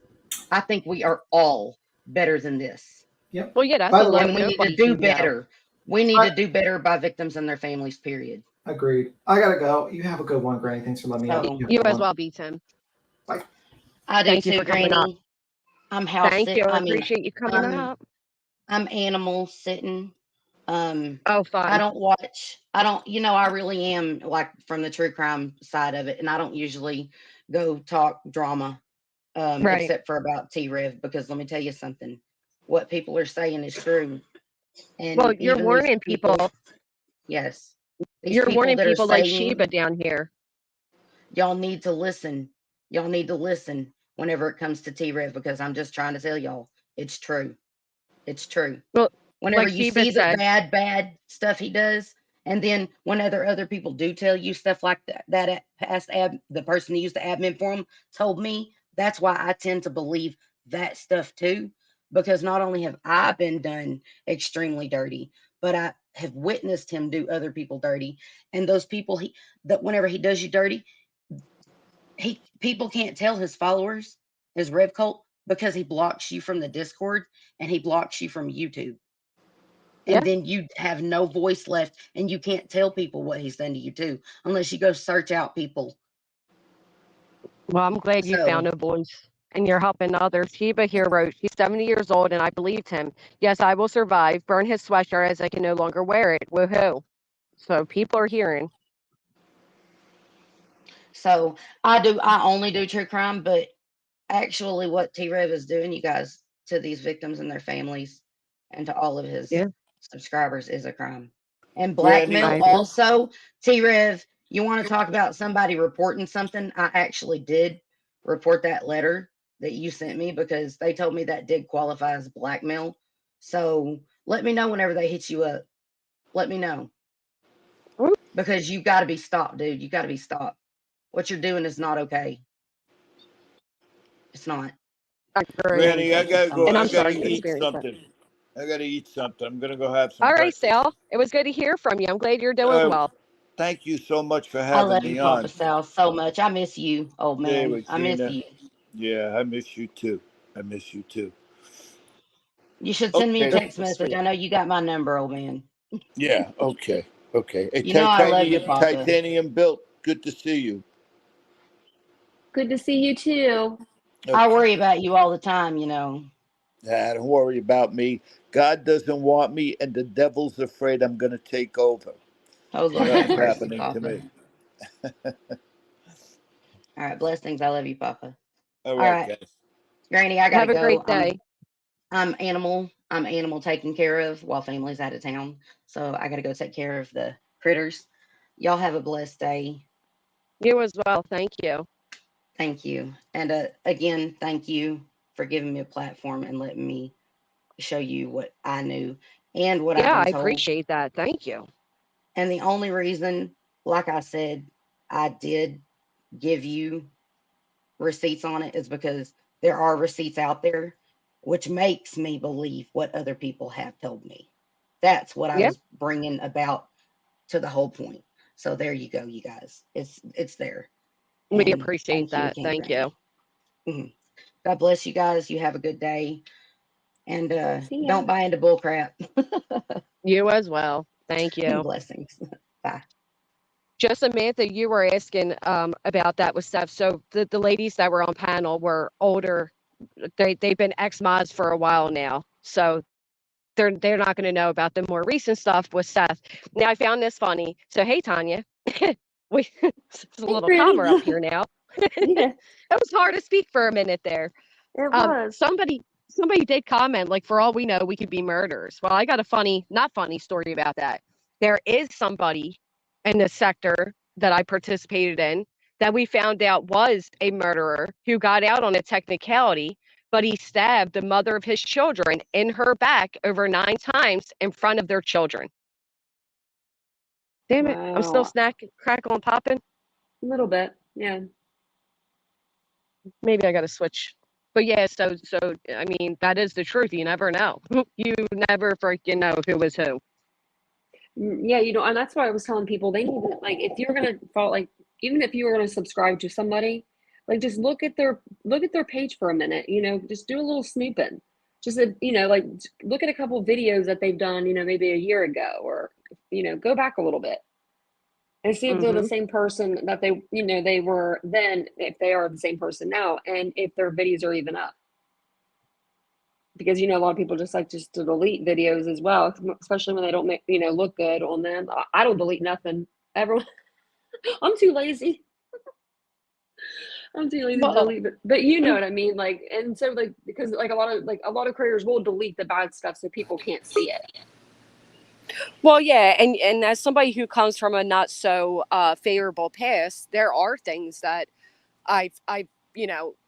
I think we are all better than this. Yep. Well, yeah, that's a and we need to do better. We need to do better by victims and their families, period. Agreed. I gotta go. You have a good one, Granny. Thanks for letting me know. You as well, B-Tim. Bye. I do Thank too, you for coming up. Granny. I'm house Thank sit. you. I I mean, appreciate you coming up. I'm animal sitting. Oh, fun. I don't watch. I don't. You know, I really am like from the true crime side of it, and I don't usually go talk drama, except for about T-Rev, because let me tell you something. What people are saying is true. And well, you're warning people. Yes. You're warning people like saying, Sheba down here. Y'all need to listen. Y'all need to listen whenever it comes to T-Rev, because I'm just trying to tell y'all it's true. It's true. Well, whenever like you Sheba see said, the bad stuff he does, and then when other people do tell you stuff like that past the person who used the admin for him told me, that's why I tend to believe that stuff too, because not only have I been done extremely dirty, but I have witnessed him do other people dirty. And those people that whenever he does you dirty, people can't tell his followers, his Rev cult, because he blocks you from the Discord and he blocks you from YouTube. And then you have no voice left, and you can't tell people what he's done to you too, unless you go search out people. Well, I'm glad you found a voice and you're helping others. Sheba here wrote, she's 70 years old, and I believed him. Yes, I will survive. Burn his sweatshirt as I can no longer wear it. Woohoo. So people are hearing. So I only do true crime, but actually what T-Rev is doing, you guys, to these victims and their families and to all of his subscribers is a crime. And blackmail also. T-Rev, you want to talk about somebody reporting something? I actually did report that letter that you sent me, because they told me that did qualify as blackmail. So let me know whenever they hit you up. Let me know. Because you got to be stopped, dude. You got to be stopped. What you're doing is not okay. It's not. Granny, I gotta go. And I I'm sorry gotta you eat experienced something. that. I gotta eat something. I'm gonna go have some All right, breakfast. Sal. It was good to hear from you. I'm glad you're doing well. Thank you so much for I having love me you, on. Papa Sal, so much. I miss you, old man. I miss you. Yeah, I miss you too. I miss you too. You should send me a text message. I know you got my number, old man. Yeah, okay. Okay. Hey, You know I love you, Papa. Titanium built. Good to see you. Good to see you too. Okay. I worry about you all the time, you know. Nah, don't worry about me. God doesn't want me, and the devil's afraid I'm going to take over. Oh, Lord, That's have mercy, happening Papa. to me. All right, blessings. I love you, Papa. All right, guys. Granny, I gotta go. Have a great day. I'm animal I'm animal taken care of while family's out of town. So I got to go take care of the critters. Y'all have a blessed day. You as well. Thank you. Thank you. And again, thank you for giving me a platform and letting me show you what I knew and what I've Yeah, I been told. appreciate that. Thank you. And the only reason, like I said, I did give you receipts on it is because there are receipts out there, which makes me believe what other people have told me. That's what I Yeah. was bringing about to the whole point. So there you go, you guys. It's there. We And appreciate thank that. you again, Thank you. Granny. Mhm. God bless you guys. You have a good day. And See ya. don't buy into bull crap. You as well. Thank And you. blessings. Bye. Just Samantha, you were asking about that with Steph. So the ladies that were on panel were older. They've been ex-mods for a while now. So they're not going to know about the more recent stuff with Seth. Now I found this funny. So hey Tanya, we it's a Hey, little Granny. calmer up here now. Yeah, It was hard to speak for a minute there. it was. Somebody did comment, like, for all we know, we could be murderers. Well, I got a not funny story about that. There is somebody in the sector that I participated in that we found out was a murderer who got out on a technicality, but he stabbed the mother of his children in her back over 9 times in front of their children. Damn it. I'm still Wow. crackling, popping. A little bit. Yeah. Maybe I got to switch. But yeah, so I mean, that is the truth. You never know. You never freaking know who was who. Yeah, and that's why I was telling people they need to, like, if you're gonna follow, like, even if you were gonna subscribe to somebody, like, just look at their page for a minute. Just do a little snooping. Just like, look at a couple of videos that they've done, maybe a year ago, or go back a little bit and see if they're the same person that they were then, if they are the same person now, and if their videos are even up. Because a lot of people just like to delete videos as well, especially when they don't make look good on them. I don't delete nothing. Everyone, I'm too lazy. I'm too lazy to delete, but you know what I mean. Like, and so like, because like a lot of creators will delete the bad stuff so people can't see it. Well, yeah, and as somebody who comes from a not so favorable past, there are things that I've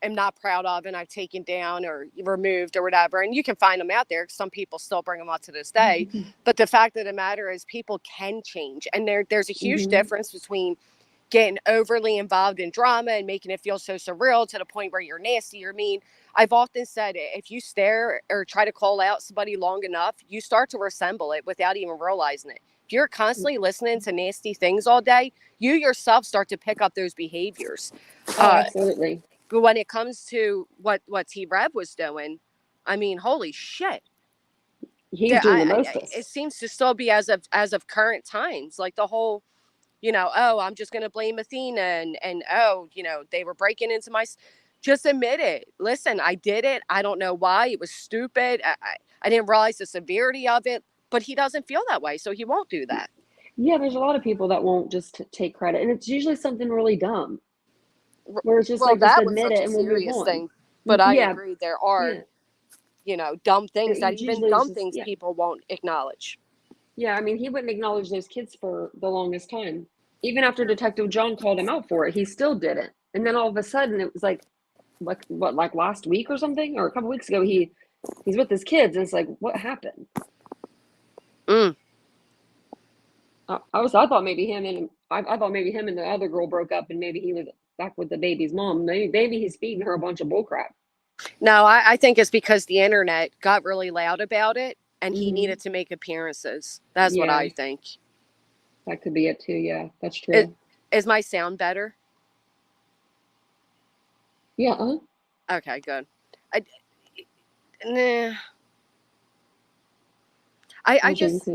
am not proud of, and I've taken down or removed or whatever. And you can find them out there. Some people still bring them up to this day. But the fact of the matter is, people can change, and there's a huge difference between getting overly involved in drama and making it feel so surreal to the point where you're nasty or mean. I've often said, if you stare or try to call out somebody long enough, you start to resemble it without even realizing it. If you're constantly listening to nasty things all day, you yourself start to pick up those behaviors. Oh, absolutely. But when it comes to what T-Rev was doing, I mean, holy shit. He's doing the mostest. It seems to still be as of current times, like the whole, oh, I'm just going to blame Athena and oh, they were breaking into my, just admit it. Listen, I did it. I don't know why. It was stupid. I didn't realize the severity of it, but he doesn't feel that way, so he won't do that. Yeah, there's a lot of people that won't just take credit, and it's usually something really dumb. Where it's just like, just admit it and we'll move on. Thing, but I agree, there are, dumb things that even dumb things people won't acknowledge. Yeah, I mean, he wouldn't acknowledge those kids for the longest time. Even after Detective John called him out for it, he still didn't. And then all of a sudden, it was like last week or something, or a couple weeks ago, he's with his kids, and it's like, what happened? I thought maybe him and the other girl broke up, and maybe he was back with the baby's mom. Maybe he's feeding her a bunch of bullcrap. No, I think it's because the internet got really loud about it, and he needed to make appearances. That's what I think. That could be it too. Yeah, that's true. Is my sound better? Yeah. Okay, good. I just,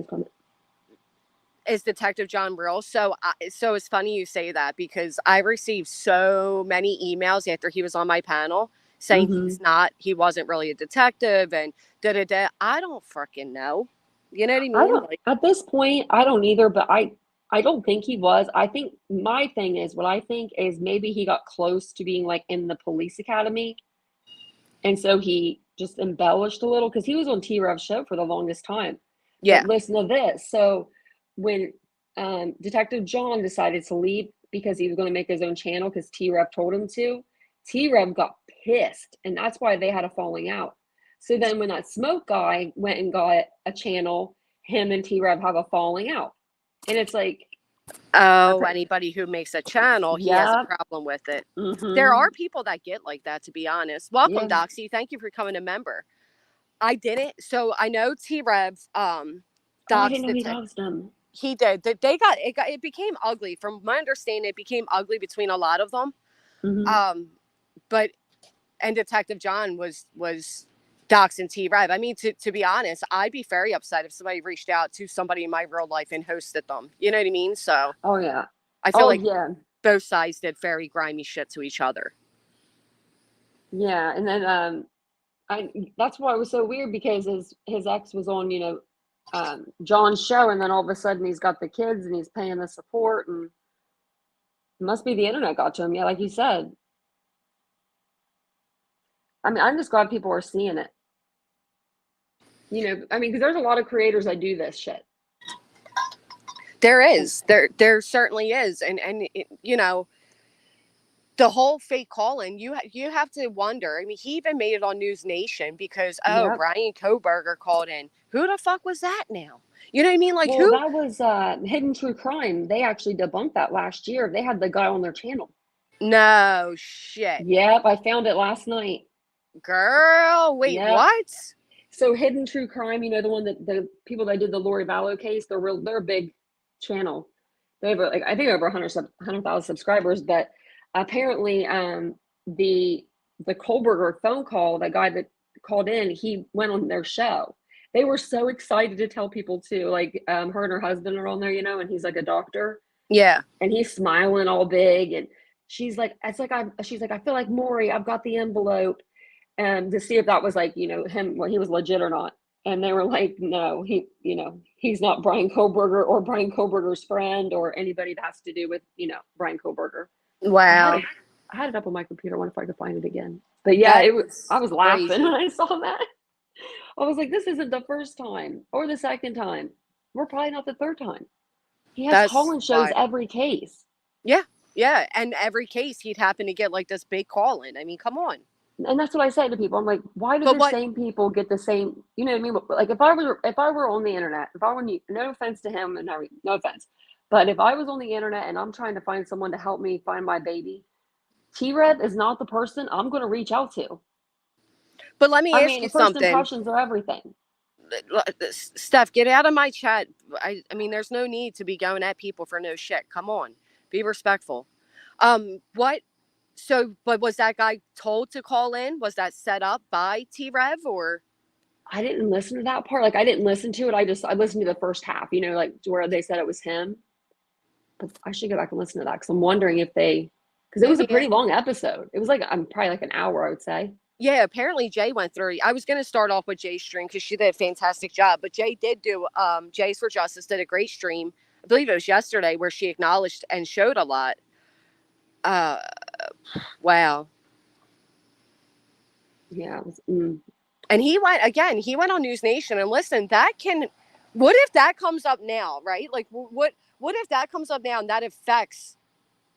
is Detective John real? So it's funny you say that, because I received so many emails after he was on my panel saying he wasn't really a detective and da-da-da. I don't freaking know. You know what I mean? At this point, I don't either, but I don't think he was. I think my thing is, what I think is maybe he got close to being like in the police academy. And so he just embellished a little because he was on T-Rev's show for the longest time. Yeah. But listen to this. So when Detective John decided to leave because he was going to make his own channel because T-Rev told him to, T-Rev got pissed, and that's why they had a falling out. So then when that Smoke guy went and got a channel, him and T-Rev have a falling out. And it's like, oh, anybody who makes a channel, he has a Yep. problem with it. mhm. There are people that get like that, to be honest. Welcome, Yeah. Doxy. Thank you for becoming a member. I didn't. So I know T-Rev Oh, I doxed didn't know the he te- doxed them. he did. It became ugly. From my understanding, it became ugly between a lot of them. Mhm. But and Detective John was doxing T-Rev. I mean, to be honest, I'd be very upset if somebody reached out to somebody in my real life and hosted them. You know what I mean? So Oh yeah. I feel Oh like yeah. both sides did very grimy shit to each other. Yeah. And then that's why it was so weird because his ex was on, John's show, and then all of a sudden he's got the kids and he's paying the support, and it must be the internet got to him. Yeah, like you said. I mean, I'm just glad people are seeing it. I mean, because there's a lot of creators that do this shit. There is. There certainly is. And the whole fake call-in, you have to wonder. I mean, he even made it on News Nation because, Yep. Brian Koberger called in. Who the fuck was that now? You know what I mean? Like, Well, who? that was Hidden True Crime. They actually debunked that last year. They had the guy on their channel. No shit. Yep, I found it last night. Girl, wait, Yep. what? So Hidden True Crime, the one that the people that did the Lori Vallow case, they're a big channel. They have I think over 100,000 subscribers, but apparently the Kohlberger phone call, the guy that called in, he went on their show. They were so excited to tell people too, like her and her husband are on there, and he's like a doctor. Yeah. And he's smiling all big, and she's like, I feel like Maury, I've got the envelope. And to see if that was like, him, he was legit or not. And they were like, no, he's not Brian Kohlberger or Brian Kohlberger's friend or anybody that has to do with, Brian Kohlberger. Wow. I had it up on my computer. I wonder if I could find it again. But yeah, I was laughing crazy. when I saw that. I was like, this isn't the first time or the second time. We're probably not the third time. He has call-in shows every case. Yeah. Yeah. And every case he'd happen to get like this big call-in. I mean, come on. And that's what I say to people. I'm like, why do the same people get the same? You know what I mean? Like if I were on the internet, no offense to him, and no offense, but if I was on the internet and I'm trying to find someone to help me find my baby, T-Rev is not the person I'm going to reach out to. But let me ask you something. First impressions are everything. Steph, get out of my chat. I mean, there's no need to be going at people for no shit. Come on, be respectful. But was that guy told to call in? Was that set up by T-Rev or? I didn't listen to that part. Like I didn't listen to it. I listened to the first half, like where they said it was him. But I should go back and listen to that because I'm wondering if because it was a pretty long episode. It was like probably like an hour, I would say. Yeah, apparently Jay went through. I was going to start off with Jay's stream because she did a fantastic job. But Jay did do, Jays for Justice did a great stream. I believe it was yesterday where she acknowledged and showed a lot. Wow. Yeah. And he went on News Nation and listen, what if that comes up now, right? Like what if that comes up now and that affects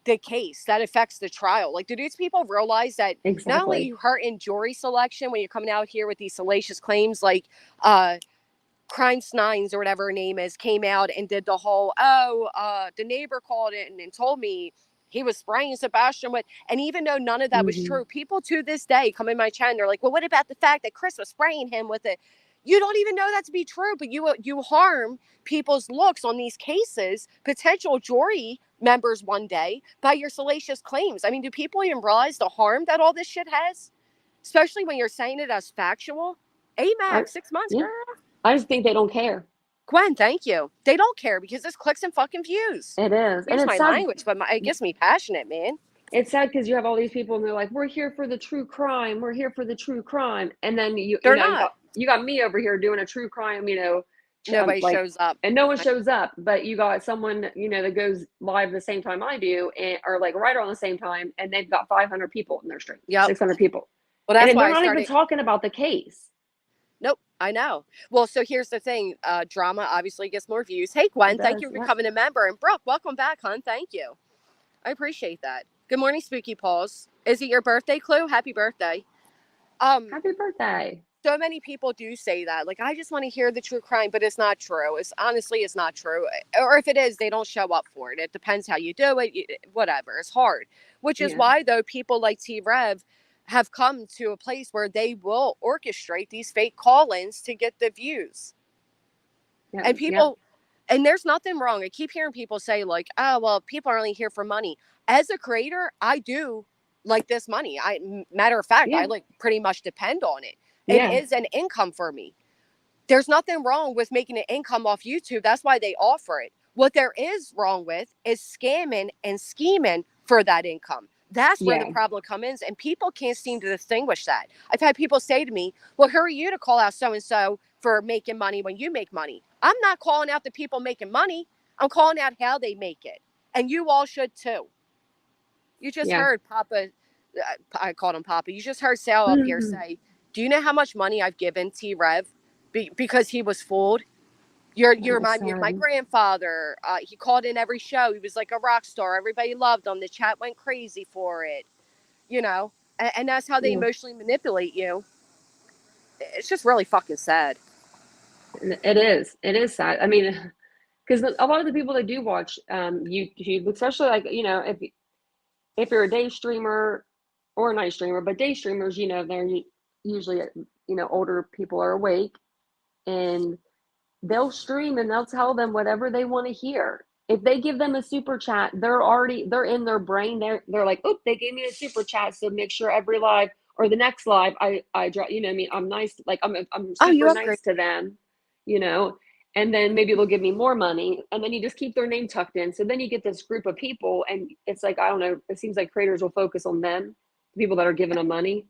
the case, that affects the trial? Like, do these people realize that not only you hurt in jury selection when you're coming out here with these salacious claims, like Crime Snines or whatever her name is came out and did the whole, the neighbor called in and told me he was spraying Sebastian with, and even though none of that was true, people to this day come in my chat and they're like, well, what about the fact that Chris was spraying him with it? You don't even know that to be true, but you harm people's looks on these cases, potential jury members one day, by your salacious claims. I mean, do people even realize the harm that all this shit has? Especially when you're saying it as factual. AMAX, 6 months, girl. I just think they don't care. Gwen, thank you. They don't care because it's clicks and fucking views. It is. It's my language, but it gets me passionate, man. It's sad because you have all these people and they're like, we're here for the true crime. We're here for the true crime. And then you got me over here doing a true crime, nobody shows up. And no one shows up, but you got someone, that goes live the same time I do, or like right around the same time, and they've got 500 people in their stream. 600 people. Well, that's And why they're I not even started. talking about the case. Nope, I know. Well, so here's the thing. Drama obviously gets more views. Hey, Gwen, It thank does. you for Yep. becoming a member. And Brooke, welcome back, hon. Thank you. I appreciate that. Good morning, Spooky Paws. Is it your birthday, Clue? Happy birthday. Happy birthday. So many people do say that. Like, I just want to hear the true crime, but it's not true. It's honestly, it's not true. Or if it is, they don't show up for it. It depends how you do it. Whatever. It's hard. Which is Yeah. why, though, people like T-Rev have come to a place where they will orchestrate these fake call-ins to get the views. Yep. And people, and there's nothing wrong. I keep hearing people say, like, oh, well, people are only here for money. As a creator, I do like this money. Matter of fact, I like pretty much depend on it. It is an income for me. There's nothing wrong with making an income off YouTube. That's why they offer it. What there is wrong with is scamming and scheming for that income. That's where the problem comes in, and people can't seem to distinguish that. I've had people say to me, well, who are you to call out so-and-so for making money when you make money? I'm not calling out the people making money. I'm calling out how they make it. And you all should too. You just heard Papa, I called him Papa. You just heard Sal up here say, do you know how much money I've given T-Rev because he was fooled? You remind me of my grandfather. He called in every show. He was like a rock star. Everybody loved him. The chat went crazy for it, you know? And that's how they emotionally manipulate you. It's just really fucking sad. It is. It is sad. I mean, because a lot of the people that do watch YouTube, especially like, you know, if you're a day streamer or a night streamer, but day streamers, you know, they're usually, you know, older people are awake and they'll stream and they'll tell them whatever they want to hear. If they give them a super chat, they're in their brain. They're like, oh, they gave me a super chat. So make sure every live or the next live, I draw, you know what I mean? I'm nice. Like I'm super nice to them, you know, and then maybe they'll give me more money and then you just keep their name tucked in. So then you get this group of people and it's like, I don't know, it seems like creators will focus on them, the people that are giving them money.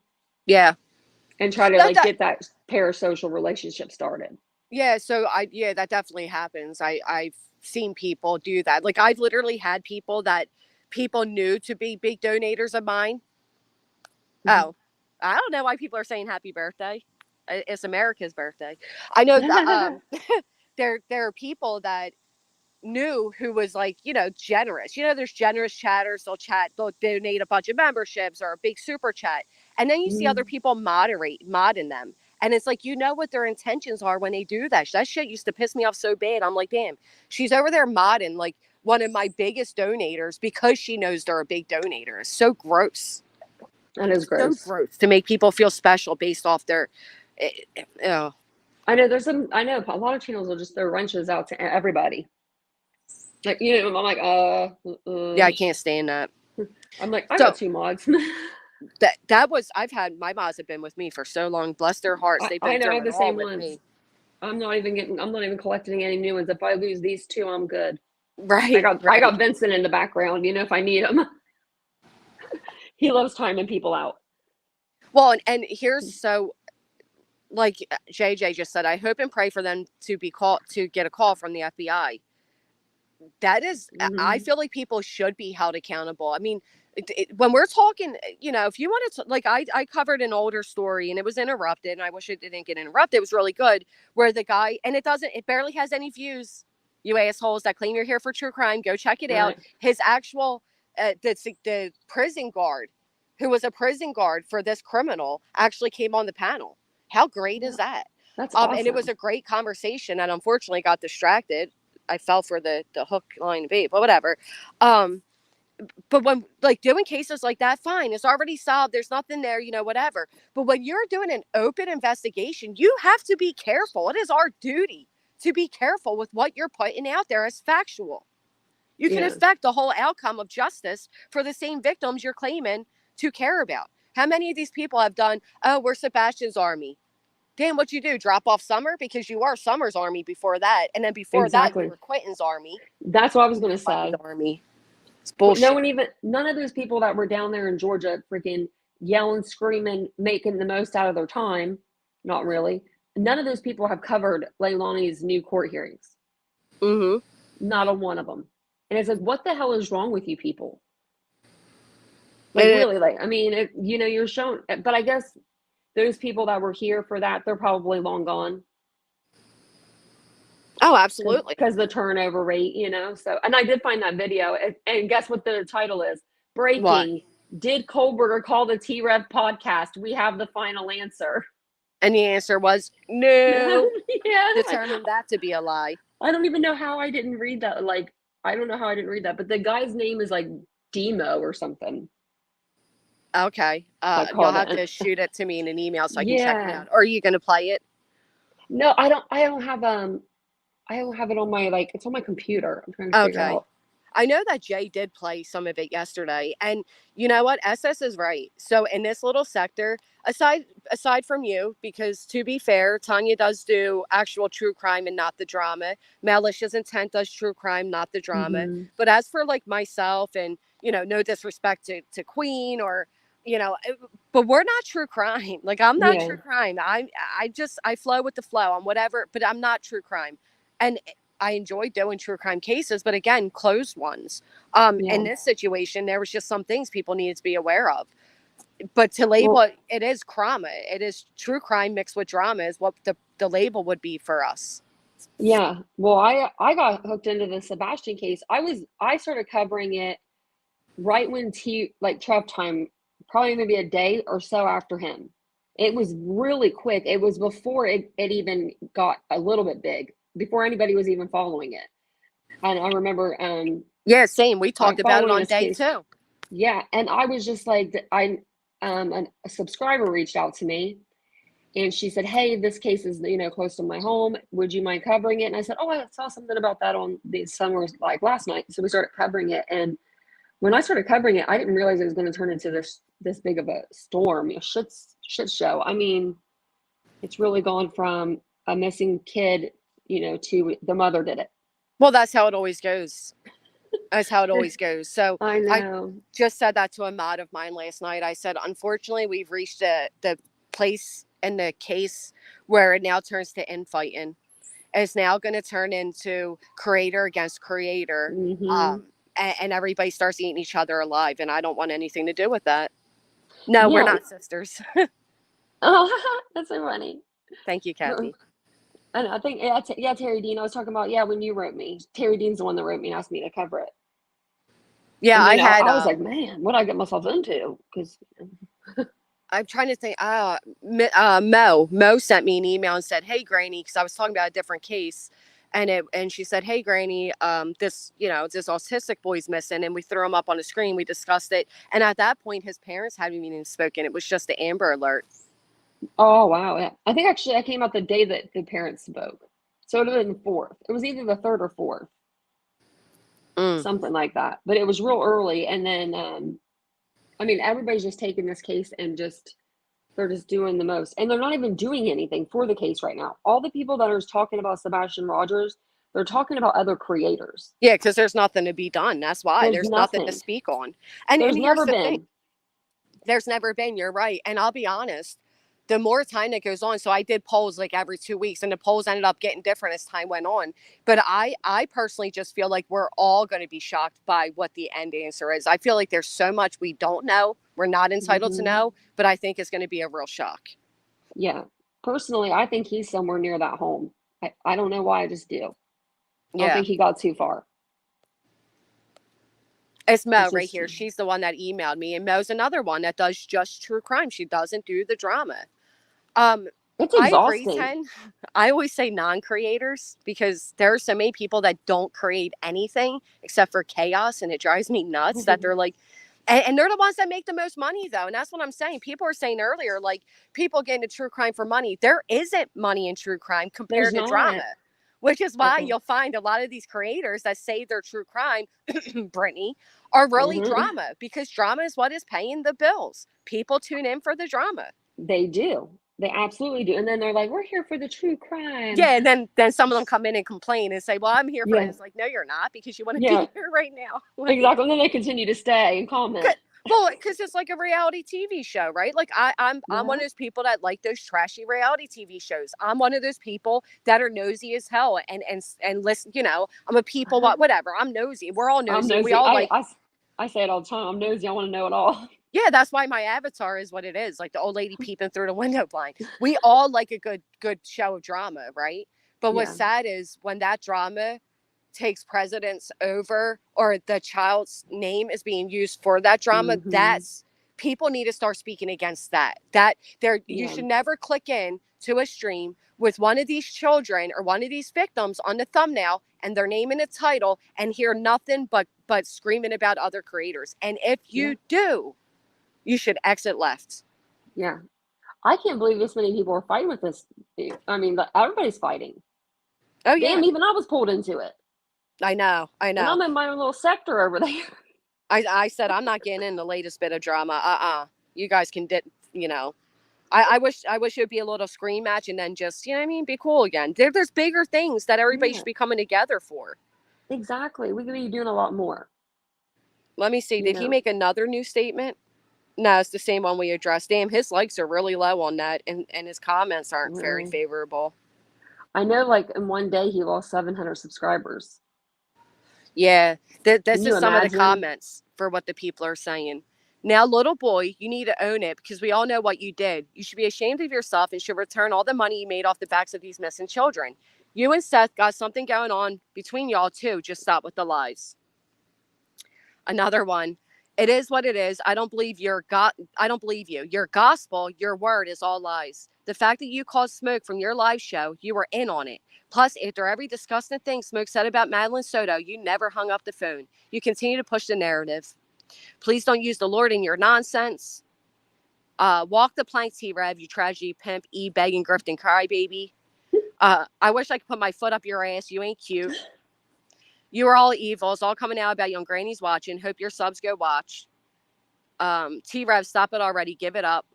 Yeah. And try to get that parasocial relationship started. Yeah. So that definitely happens. I've seen people do that. Like I've literally had people that people knew to be big donators of mine. Oh, I don't know why people are saying happy birthday. It's America's birthday. I know that there are people that knew who was like, you know, generous. You know, there's generous chatters. They'll donate a bunch of memberships or a big super chat. And then you see other people modding them. And it's like, you know what their intentions are when they do that. That shit used to piss me off so bad. I'm like, damn, she's over there modding like one of my biggest donators because she knows they're a big donator. It's so gross. That is gross. So gross to make people feel special based off their. I know I know a lot of channels will just throw wrenches out to everybody. Like, you know, I'm like, yeah, I can't stand that. I'm like, I got 2 mods. that was my mods have been with me for so long. Bless their hearts. They've been I know I have the same ones. me. I'm not even collecting any new ones. If I lose these 2, I'm good. Right. I got Vincent in the background, you know, if I need him. He loves timing people out. Well, and here's so like JJ just said, I hope and pray for them to get a call from the FBI. That is, I feel like people should be held accountable. I mean, when we're talking, you know, if you want to, like, I covered an older story and it was interrupted, and I wish it didn't get interrupted. It was really good, where the guy, and it barely has any views. You assholes that claim you're here for true crime, go check it out. His actual, the prison guard, who was a prison guard for this criminal, actually came on the panel. How great is that? That's awesome. And it was a great conversation, and unfortunately got distracted. I fell for the hook, line, and bait, but whatever. But when like doing cases like that, fine, it's already solved. There's nothing there, you know, whatever. But when you're doing an open investigation, you have to be careful. It is our duty to be careful with what you're putting out there as factual. You can affect the whole outcome of justice for the same victims you're claiming to care about. How many of these people have done, oh, we're Sebastian's army? Damn, what you do? Drop off Summer? Because you are Summer's army before that. And then before that, you were Quentin's army. That's what I was going to say. Army. It's bullshit. None of those people that were down there in Georgia freaking yelling, screaming, making the most out of their time. Not really. None of those people have covered Leilani's new court hearings. Not a one of them. And it's like, what the hell is wrong with you people? Like It- really, like, I mean, you're shown, but I guess those people that were here for that, they're probably long gone. Oh, absolutely. Because the turnover rate, so, and I did find that video, and guess what the title is? Breaking. What? Did Kohlberger call the T-Rev podcast? We have the final answer. And the answer was no. Yeah. Determined that to be a lie. I don't even know how I didn't read that. Like, I don't know how I didn't read that, but the guy's name is like Demo or something. Okay. You'll have to shoot it to me in an email so I can check it out. Or are you going to play it? No, I don't have it on my, like, it's on my computer. I'm trying to figure out. I know that Jay did play some of it yesterday, and you know what? SS is right. So in this little sector, aside from you, because to be fair, Tanya does do actual true crime and not the drama. Malicious Intent does true crime, not the drama. Mm-hmm. But as for like myself, and no disrespect to Queen or but we're not true crime. Like, I'm not true crime. I flow with the flow on whatever, but I'm not true crime. And I enjoy doing true crime cases, but again, closed ones. In this situation, there was just some things people needed to be aware of. But to label it is drama. It is true crime mixed with drama is what the label would be for us. Yeah. Well, I got hooked into the Sebastian case. I started covering it right when Trev time, probably maybe a day or so after him. It was really quick. It was before it even got a little bit big, before anybody was even following it. And I remember same. We talked about it on day 2. Yeah. And I was just like, a subscriber reached out to me and she said, hey, this case is, close to my home. Would you mind covering it? And I said, oh, I saw something about that on the summer, like last night. So we started covering it. And when I started covering it, I didn't realize it was going to turn into this big of a storm, a shit show. I mean, it's really gone from a missing kid, to the mother did it. Well, that's how it always goes. That's how it always goes. So I know. I just said that to a mod of mine last night. I said, unfortunately, we've reached the place in the case where it now turns to infighting. It's now going to turn into creator against creator. Mm-hmm. And everybody starts eating each other alive. And I don't want anything to do with that. No, we're not sisters. Oh, that's so funny. Thank you, Kathy. And I think, Terry Dean, I was talking about, when you wrote me. Terry Dean's the one that wrote me and asked me to cover it. Yeah, I was like, man, what did I get myself into? Because I'm trying to think. Mo sent me an email and said, hey, Granny, because I was talking about a different case. And she said, hey, Granny, this autistic boy's missing. And we threw him up on the screen. We discussed it. And at that point, his parents hadn't even spoken. It was just the Amber Alert. Oh, wow. Yeah. I think actually I came out the day that the parents spoke. So it would have been the 4th. It was either the 3rd or 4th. Something like that. But it was real early. And then, everybody's just taking this case and they're just doing the most. And they're not even doing anything for the case right now. All the people that are talking about Sebastian Rogers, they're talking about other creators. Yeah, because there's nothing to be done. That's why. There's nothing to speak on. And there's never been. Thing. There's never been. You're right. And I'll be honest. The more time that goes on, so I did polls like every 2 weeks, and the polls ended up getting different as time went on. But I personally just feel like we're all going to be shocked by what the end answer is. I feel like there's so much we don't know. We're not entitled to know, but I think it's going to be a real shock. Yeah. Personally, I think he's somewhere near that home. I don't know why, I just do. I don't think he got too far. It's Mo right here. She's the one that emailed me, and Mo's another one that does just true crime. She doesn't do the drama. It's exhausting. I agree, Ten. I always say non-creators because there are so many people that don't create anything except for chaos, and it drives me nuts that they're like, and they're the ones that make the most money though. And that's what I'm saying. People were saying earlier, like people get into true crime for money. There isn't money in true crime compared to drama, which is why you'll find a lot of these creators that say they're true crime, Brittany, are really drama because drama is what is paying the bills. People tune in for the drama. They do. They absolutely do. And then they're like, we're here for the true crime. Yeah, and then some of them come in and complain and say, well, I'm here for it. It's like, no, you're not, because you want to be here right now. Exactly. And then they continue to stay and comment. Well, because it's like a reality TV show, right? Like I'm one of those people that like those trashy reality TV shows. I'm one of those people that are nosy as hell and listen, I'm a people, whatever. I'm nosy. We're all nosy. We all I say it all the time. I'm nosy. I want to know it all. Yeah, that's why my avatar is what it is, like the old lady peeping through the window blind. We all like a good show of drama, right? But what's sad is when that drama takes precedence over, or the child's name is being used for that drama, that's people need to start speaking against that. You should never click in to a stream with one of these children or one of these victims on the thumbnail and their name in the title and hear nothing but screaming about other creators. And if you do, you should exit left. Yeah. I can't believe this many people are fighting with this. I mean, everybody's fighting. Oh, yeah. Damn, even I was pulled into it. I know. And I'm in my own little sector over there. I said, I'm not getting in the latest bit of drama. You guys can, I wish it would be a little screen match and then just, be cool again. There's bigger things that everybody should be coming together for. Exactly. We could be doing a lot more. Let me see. Did he make another new statement? No, it's the same one we addressed. Damn, his likes are really low on that, and his comments aren't very favorable. I know, like, in one day he lost 700 subscribers. Yeah, this is some of the comments for what the people are saying. Now, little boy, you need to own it because we all know what you did. You should be ashamed of yourself and should return all the money you made off the backs of these missing children. You and Seth got something going on between y'all, too. Just stop with the lies. Another one. It is what it is. I don't believe you. Your gospel, your word is all lies. The fact that you caused smoke from your live show, you were in on it. Plus, after every disgusting thing Smoke said about Madeline Soto, you never hung up the phone. You continue to push the narrative. Please don't use the Lord in your nonsense. Walk the plank, T-Rev, you tragedy pimp, begging, grifting, crybaby. I wish I could put my foot up your ass. You ain't cute. You are all evil. It's all coming out about you on Granny's watching. Hope your subs go watch. T-Rev, stop it already. Give it up.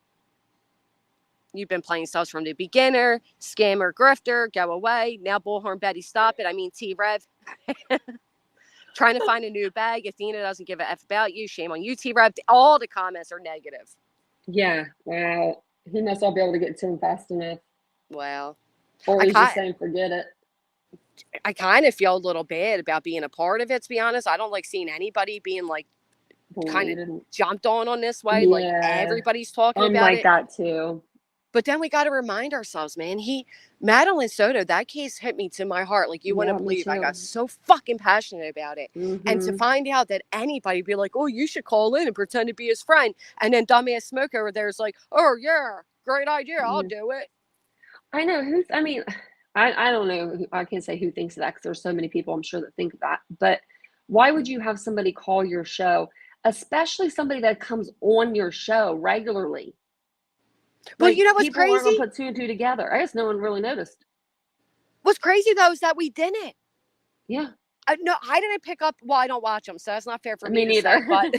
You've been playing subs from the beginner. Scammer, grifter, go away. Now Bullhorn Betty, stop it. I mean T-Rev. Trying to find a new bag. Athena doesn't give a F about you. Shame on you, T-Rev. All the comments are negative. Yeah. Wow. He must all be able to get to him fast enough. Well. Or he's just saying forget it. I kind of feel a little bad about being a part of it, to be honest. I don't like seeing anybody being like kind of jumped on this way. Like everybody's talking about like it. That too. But then we got to remind ourselves, man, Madeline Soto, that case hit me to my heart. Like you wouldn't believe. I got so fucking passionate about it. And to find out that anybody be like, oh, you should call in and pretend to be his friend. And then dumbass Smoke over there is like, oh yeah, great idea. I'll do it. I know I don't know. I can't say who thinks of that because there's so many people I'm sure that think of that. But why would you have somebody call your show, especially somebody that comes on your show regularly? Well, you know what's crazy? People aren't going to put two and two together. I guess no one really noticed. What's crazy, though, is that we didn't. Yeah. No, I didn't pick up. Well, I don't watch them, so that's not fair for me neither. Say, but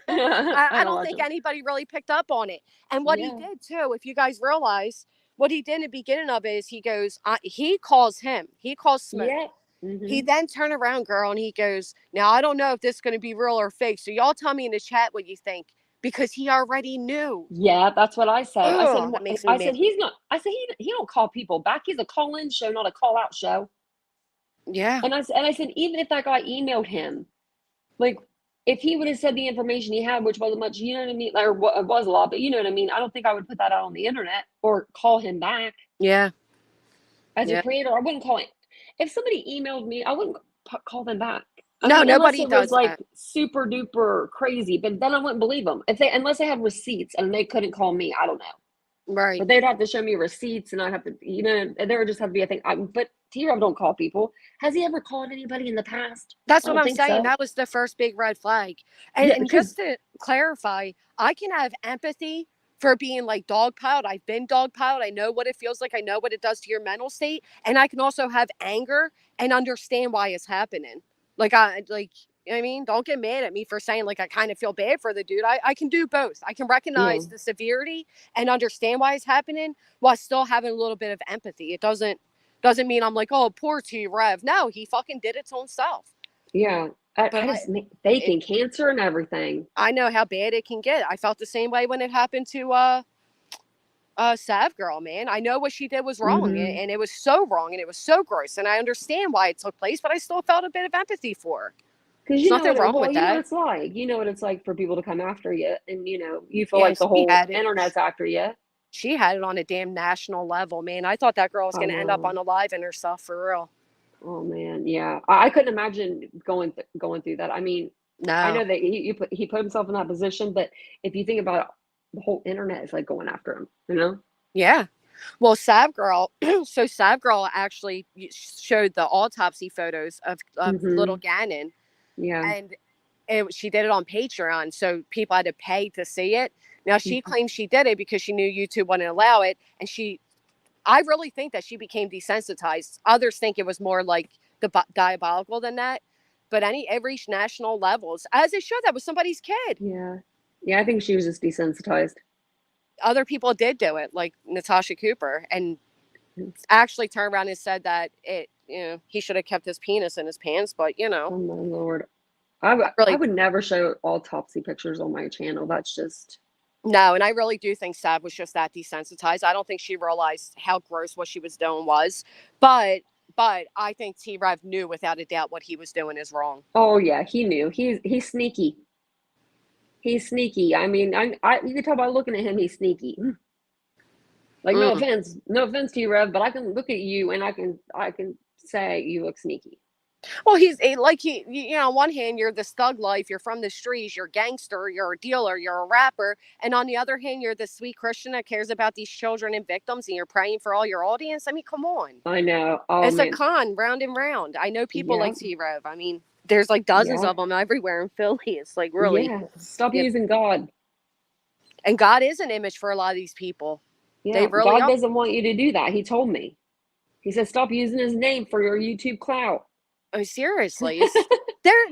I don't think anybody really picked up on it. And what he did, too, if you guys realize, what he did in the beginning of it is he goes, he calls Smoke. Yeah. He then turned around, girl, and he goes, now, I don't know if this is going to be real or fake. So y'all tell me in the chat what you think. Because he already knew. Yeah, that's what I said. Ugh, I said he don't call people back. He's a call-in show, not a call-out show. Yeah. And I said, even if that guy emailed him, like if he would have said the information he had, which wasn't much, you know what I mean? Or it was a lot, but you know what I mean? I don't think I would put that out on the internet or call him back. Yeah. As a creator, I wouldn't call it. If somebody emailed me, I wouldn't call them back. Nobody does like super duper crazy, but then I wouldn't believe them unless they had receipts and they couldn't call me. I don't know, right? But they'd have to show me receipts, and I'd have to, there would just have to be a thing. But T-Rev don't call people. Has he ever called anybody in the past? That's what I'm saying. So. That was the first big red flag. And just to clarify, I can have empathy for being like dogpiled. I've been dogpiled. I know what it feels like. I know what it does to your mental state, and I can also have anger and understand why it's happening. You know what I mean? Don't get mad at me for saying like I kind of feel bad for the dude. I can do both. I can recognize the severity and understand why it's happening while still having a little bit of empathy. It doesn't mean I'm like, oh, poor T-Rev. No, he fucking did it to himself. Yeah. Faking cancer and everything. I know how bad it can get. I felt the same way when it happened to Sav girl, man. I know what she did was wrong, and it was so wrong, and it was so gross, and I understand why it took place, but I still felt a bit of empathy for her. Because There's nothing wrong with you know what that. it's like. You know what it's like for people to come after you, and you feel Yeah, like the she whole had it. internet's after you. She had it on a damn national level, man. I thought that girl was I going to end up know. unaliving herself for real. Oh man, yeah. I couldn't imagine going through that. I mean, I know No. that he put himself in that position, but if you think about it, the whole internet is like going after him. You know? Yeah. Well, Sav Girl, so Sav Girl actually showed the autopsy photos of little Gannon, Yeah. and she did it on Patreon, so people had to pay to see it. Now, she claims she did it because she knew YouTube wouldn't allow it, and I really think that she became desensitized. Others think it was more like diabolical than that, but it reached national levels, as it should. That was somebody's kid. Yeah. Yeah, I think she was just desensitized. Other people did do it, like Natasha Cooper, and actually turned around and said that he should have kept his penis in his pants, but Oh my Lord. I would never show autopsy pictures on my channel. That's just... No, and I really do think Sav was just that desensitized. I don't think she realized how gross what she was doing was, but I think T-Rev knew without a doubt what he was doing is wrong. Oh yeah, he knew. He's sneaky. He's sneaky. I mean, you can tell by looking at him, he's sneaky. Like, no offense T-Rev, but I can look at you and I can say you look sneaky. Well, he's like, on one hand, you're this thug life, you're from the streets, you're a gangster, you're a dealer, you're a rapper. And on the other hand, you're the sweet Christian that cares about these children and victims, and you're praying for all your audience. I mean, come on. I know. Oh, it's man. a con, round and round. I know people like T-Rev. I mean, there's like dozens of them everywhere in Philly. It's like, really. Yeah, stop using God. And God is an image for a lot of these people. Yeah, they really God doesn't want you to do that. He told me. He said, stop using his name for your YouTube clout. Oh, seriously.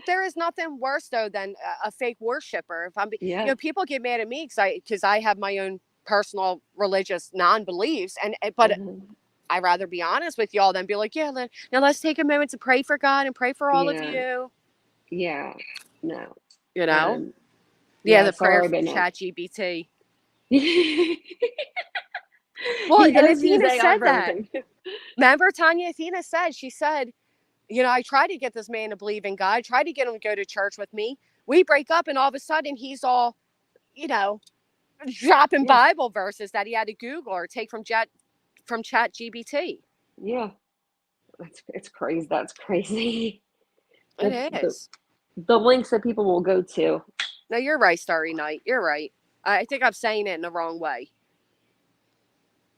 There is nothing worse though than a fake worshiper. If I'm, people get mad at me because I have my own personal religious non-beliefs, but I'd rather be honest with y'all than be like, now let's take a moment to pray for God and pray for all of you. Yeah, no, the prayer for ChatGPT. Well, and Athena said that. Remember, Tanya? Athena said, she said, I tried to get this man to believe in God, tried to get him to go to church with me. We break up and all of a sudden he's all, dropping Bible verses that he had to Google or take from ChatGPT. Yeah. It's crazy. That's crazy. It is. The links that people will go to. No, you're right, Starry Night. You're right. I think I'm saying it in the wrong way.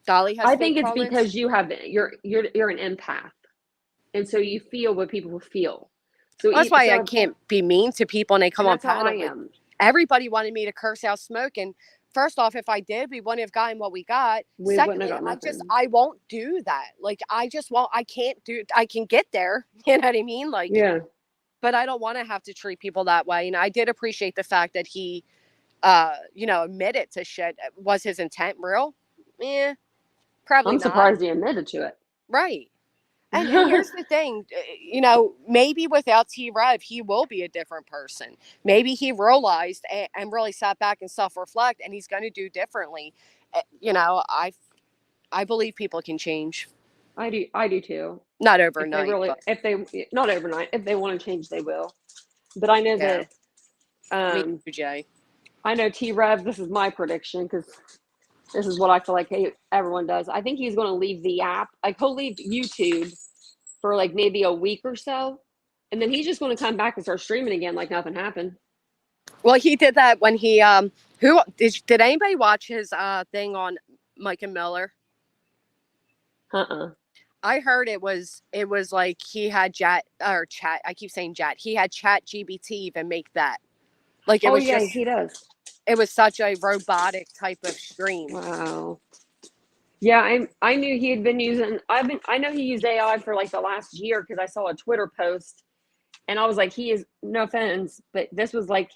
Dolly has I think it's because you're an empath. And so you feel what people feel. So that's why I can't be mean to people and they come on panel. I am. Everybody wanted me to curse out Smoke, and first off, if I did, we wouldn't have gotten what we got. Secondly, I won't do that. Like, I can get there. You know what I mean? Like, but I don't want to have to treat people that way. And I did appreciate the fact that he, admitted to shit. Was his intent real? Probably I'm not. surprised he admitted to it. Right. And here's the thing, maybe without T-Rev, he will be a different person. Maybe he realized and really sat back and self-reflect, and he's going to do differently. I believe people can change. I do too. Not overnight. Not overnight. If they want to change, they will. But I know that. Me too, Jay. I know T-Rev. This is my prediction because this is what I feel like everyone does. I think he's going to leave the app. Like, he'll leave YouTube for like maybe a week or so. And then he's just going to come back and start streaming again like nothing happened. Well, he did that when he, did anybody watch his thing on Mike and Miller? I heard it was like he had chat. I keep saying chat. He had ChatGPT even make that. Like, it was just, he does. It was such a robotic type of stream. Wow. Yeah, I knew he had been using. I know he used AI for like the last year because I saw a Twitter post, and I was like, he is, no offense, but this was like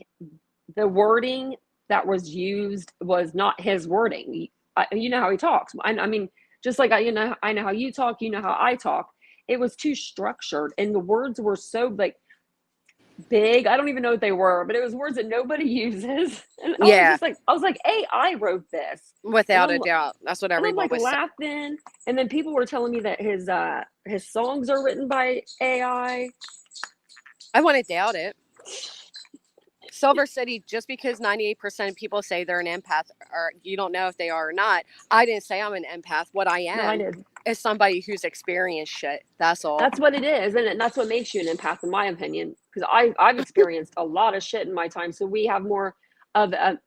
the wording that was used was not his wording. You know how he talks. I mean, just like I know how you talk. You know how I talk. It was too structured, and the words were so like big. I don't even know what they were, but it was words that nobody uses. And I was like, AI wrote this without a doubt. That's what everyone was laughing. And then people were telling me that his songs are written by AI. I wouldn't doubt it. Silver City, just because 98% of people say they're an empath, or you don't know if they are or not, I didn't say I'm an empath. What I am No, I did. is somebody who's experienced shit. That's all. That's what it is, and that's what makes you an empath, in my opinion. Because I've experienced a lot of shit in my time, so we have more of a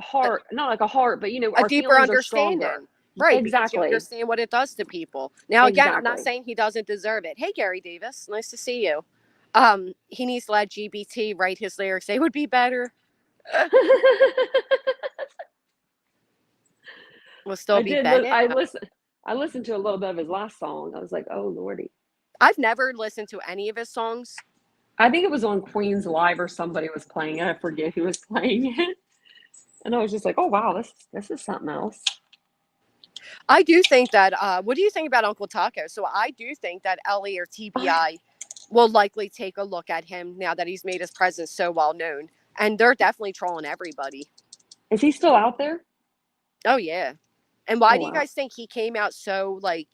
heart, not like a heart, but a our deeper feelings understanding. are stronger. Right, because you Exactly. understand what it does to people. Now, again, I'm not Exactly. saying he doesn't deserve it. Hey, Gary Davis, nice to see you. He needs to let GBT write his lyrics. They would be better. Will still be Bennett. I listened to a little bit of his last song. I was like, oh lordy. I've never listened to any of his songs. I think it was on Queen's Live or somebody was playing it. I forget who was playing it. And I was just like, oh wow, this is something else. I do think that what do you think about Uncle Taco? So I do think that Ellie or TBI will likely take a look at him now that he's made his presence so well known. And they're definitely trolling everybody. Is he still out there? Oh yeah. And why do you guys think he came out so like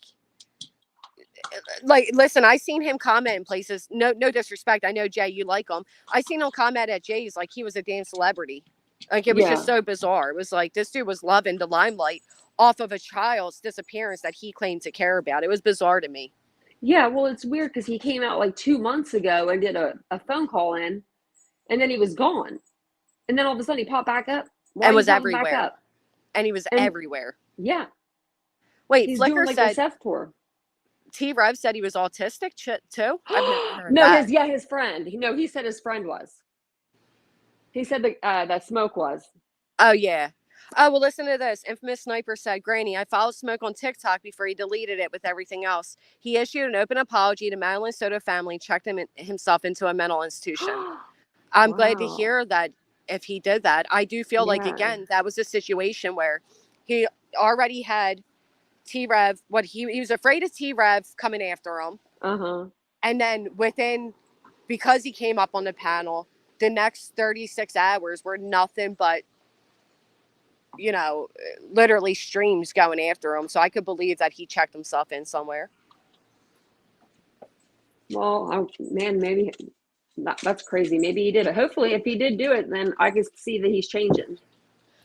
listen, I seen him comment in places, no disrespect, I know Jay, you like him. I seen him comment at Jay's like he was a damn celebrity. Like it was just so bizarre. It was like this dude was loving the limelight off of a child's disappearance that he claimed to care about. It was bizarre to me. Yeah, well, it's weird because he came out like 2 months ago and did a phone call in, and then he was gone. And then all of a sudden he popped back up. And was everywhere. And he was everywhere. Yeah. Wait, he's Flickr doing like said a Seth tour. T-Rev said he was autistic too? I've never heard no, that. his friend. He said his friend was. He said that Smoke was. Oh, yeah. Oh, well, listen to this. Infamous Sniper said, Granny, I followed Smoke on TikTok before he deleted it with everything else. He issued an open apology to Madeline Soto family, checked himself into a mental institution. I'm glad to hear that if he did that. I do feel like, again, that was a situation where he already had T-Rev, he was afraid of T-Rev coming after him. And then because he came up on the panel, the next 36 hours were nothing but, literally streams going after him. So I could believe that he checked himself in somewhere. Well, man, maybe that's crazy. Maybe he did it. Hopefully, if he did do it, then I can see that he's changing.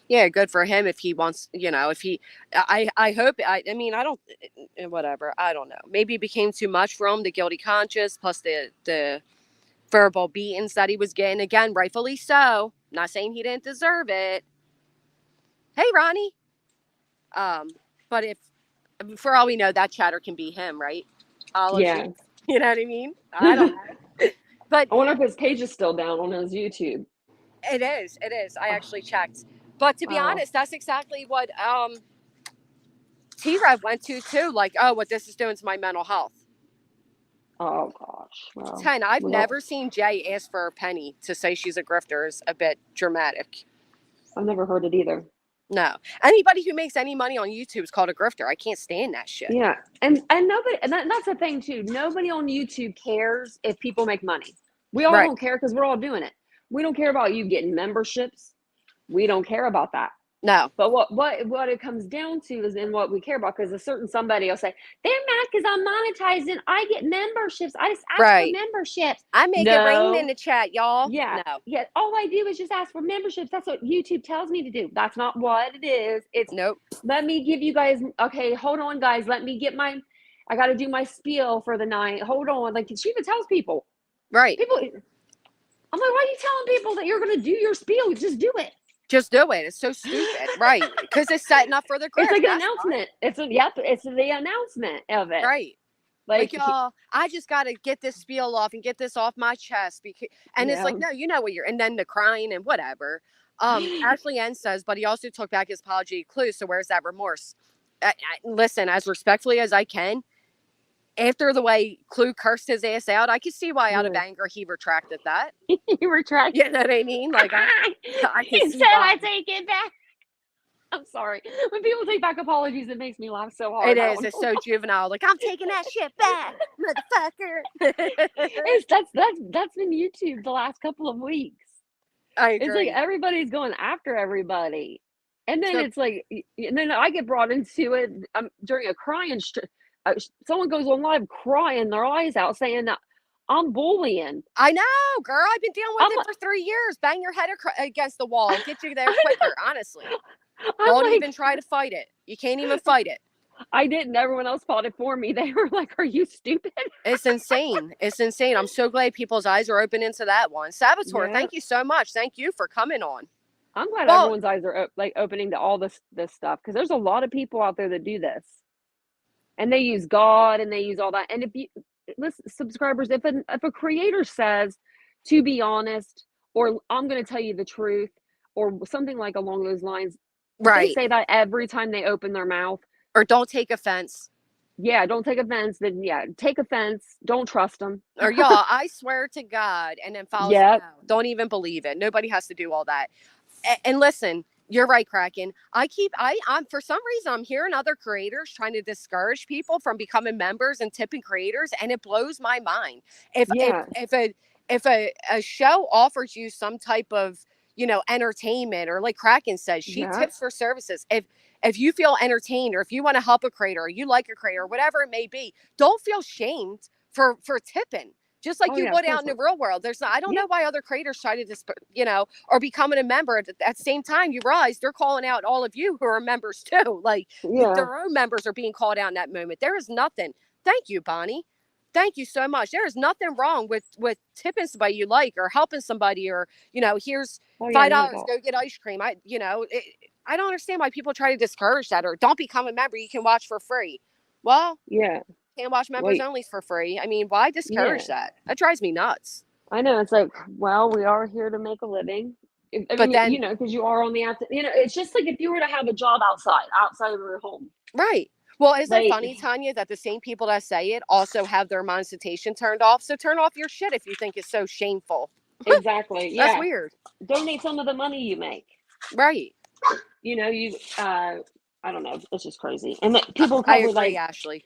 Yeah, good for him if he wants, if he, I hope, I mean, I don't, whatever, I don't know. Maybe it became too much for him, the guilty conscience, plus the verbal beatings that he was getting. Again, rightfully so. Not saying he didn't deserve it. Hey, Ronnie. But if, for all we know, that chatter can be him, right? Yeah. You know what I mean? I don't know. But I wonder if his page is still down on his YouTube. It is. I actually checked. But to be honest, that's exactly what T-Rev went to too. Like, what this is doing to my mental health. Oh gosh. Well, 10. I've never seen Jay ask for a penny. To say she's a grifter is a bit dramatic. I've never heard it either. No. Anybody who makes any money on YouTube is called a grifter. I can't stand that shit. Yeah. And nobody, and that's the thing too. Nobody on YouTube cares if people make money. We all don't care because we're all doing it. We don't care about you getting memberships. We don't care about that. No. But what it comes down to is in what we care about, because somebody will say, they're mad because I'm monetizing. I get memberships. I just ask for memberships. I make it rain in the chat, y'all. Yeah. No. Yeah. All I do is just ask for memberships. That's what YouTube tells me to do. That's not what it is. It's nope. Let me give you guys, okay, hold on, guys. Let me get I got to do my spiel for the night. Hold on. Like, she even tells people. Right. People, I'm like, why are you telling people that you're going to do your spiel? Just do it. Just do it. It's so stupid, right? Because it's setting up for the grift. It's like an announcement. It's the announcement of it, right? Like y'all, I just got to get this spiel off and get this off my chest it's like, no, you know what and then the crying and whatever. Ashley N says, but he also took back his apology clue. So where's that remorse? Listen, as respectfully as I can. After the way Clue cursed his ass out, I could see why out of anger he retracted that. He retracted. You know what I mean? Like I can see why. I take it back. I'm sorry. When people take back apologies, it makes me laugh so hard. It is. It's so juvenile. Like, I'm taking that shit back, motherfucker. That's been YouTube the last couple of weeks. I agree. It's like everybody's going after everybody. And then it's like, and then I get brought into it during a crying someone goes on live crying their eyes out saying that I'm bullying. I know, girl. I've been dealing with I'm it for 3 years. Bang your head against the wall. Get you there quicker, honestly. I'm Don't like, even try to fight it. You can't even fight it. I didn't. Everyone else fought it for me. They were like, "Are you stupid?" It's insane. It's insane. I'm so glad people's eyes are open into that one. Saboteur, Yeah. thank you so much. Thank you for coming on. I'm glad Well- everyone's eyes are like opening to all this stuff, because there's a lot of people out there that do this, and they use God and they use all that. And if you listen, subscribers, if a creator says, to be honest, or I'm going to tell you the truth, or something like along those lines, if Right. they say that every time they open their mouth, Or don't take offense. yeah, don't take offense. Then yeah, take offense. Don't trust them. Or y'all, I swear to God, and then follows. Yep. No, don't even believe it. Nobody has to do all that. And listen, you're right, Kraken. I'm for some reason I'm hearing other creators trying to discourage people from becoming members and tipping creators, and it blows my mind. If a show offers you some type of, you know, entertainment, or like Kraken says, she tips for services. If you feel entertained, or if you want to help a creator, or you like a creator, whatever it may be, don't feel shamed for tipping. Just like you would out in the real world. I don't know why other creators try to you know, or becoming a member. At the same time, you realize they're calling out all of you who are members too. Like their own members are being called out in that moment. There is nothing. Thank you, Bonnie. Thank you so much. There is nothing wrong with tipping somebody you like, or helping somebody, or, you know, here's $5, go get ice cream. I don't understand why people try to discourage that, or don't become a member. You can watch for free. Well, can't watch members only for free. I mean, why discourage that? That drives me nuts. I know. It's like, well, we are here to make a living. But then, you know, because you are on the outside, you know, it's just like if you were to have a job outside of your home. Right. Well, isn't it funny, Tanya, that the same people that say it also have their monetization turned off? So turn off your shit if you think it's so shameful. Exactly. That's weird. Donate some of the money you make. Right. You know, I don't know. It's just crazy. And people I agree, like Ashley.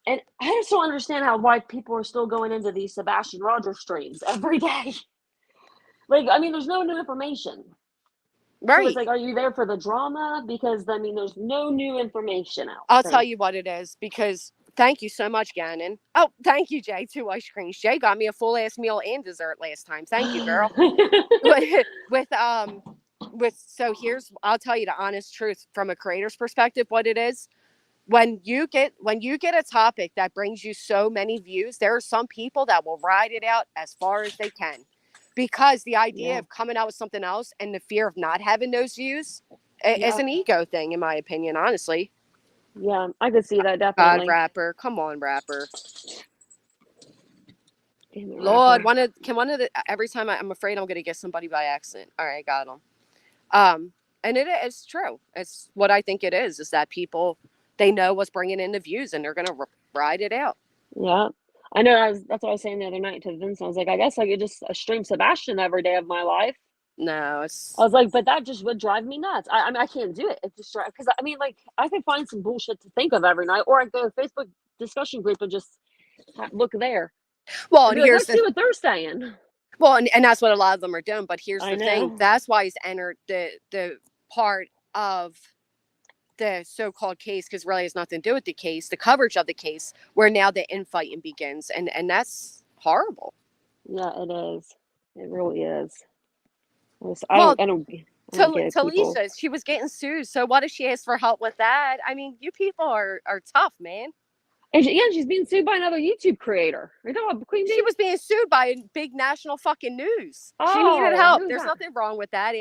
And I just don't understand why people are still going into these Sebastian Rogers streams every day. Like, I mean, there's no new information. Right. So it's like, are you there for the drama? Because, I mean, there's no new information out. I'll tell you what it is, because thank you so much, Gannon. Oh, thank you, Jay. 2 ice creams. Jay got me a full ass meal and dessert last time. Thank you, girl. I'll tell you the honest truth from a creator's perspective, what it is. When you get a topic that brings you so many views, there are some people that will ride it out as far as they can, because the idea of coming out with something else and the fear of not having those views is an ego thing, in my opinion, honestly. Yeah, I could see that, definitely. God, rapper, come on, rapper. Damn it, Lord, rapper. every time I'm afraid I'm going to get somebody by accident. All right, got them. And it's true. It's what I think it is that people, they know what's bringing in the views, and they're going to ride it out. Yeah. I know. That's what I was saying the other night to Vince. I was like, I guess I could just stream Sebastian every day of my life. No, I was like, but that just would drive me nuts. I mean, I can't do it. It just because I mean, like, I could find some bullshit to think of every night, or I go to Facebook discussion group and just look there. Well, and let's see what they're saying. Well, and that's what a lot of them are doing. But here's the thing. That's why he's entered the part of the so-called case, because really has nothing to do with the case, the coverage of the case, where now the infighting begins, and that's horrible. Yeah, it is. It really is. Well, I don't get it, Talisa, she was getting sued, so what if she asked for help with that? I mean, you people are tough, man. And she's being sued by another YouTube creator. Are you talking about Queen Bee? She was being sued by big national fucking news. Oh, she needed help. There's that? nothing wrong with that.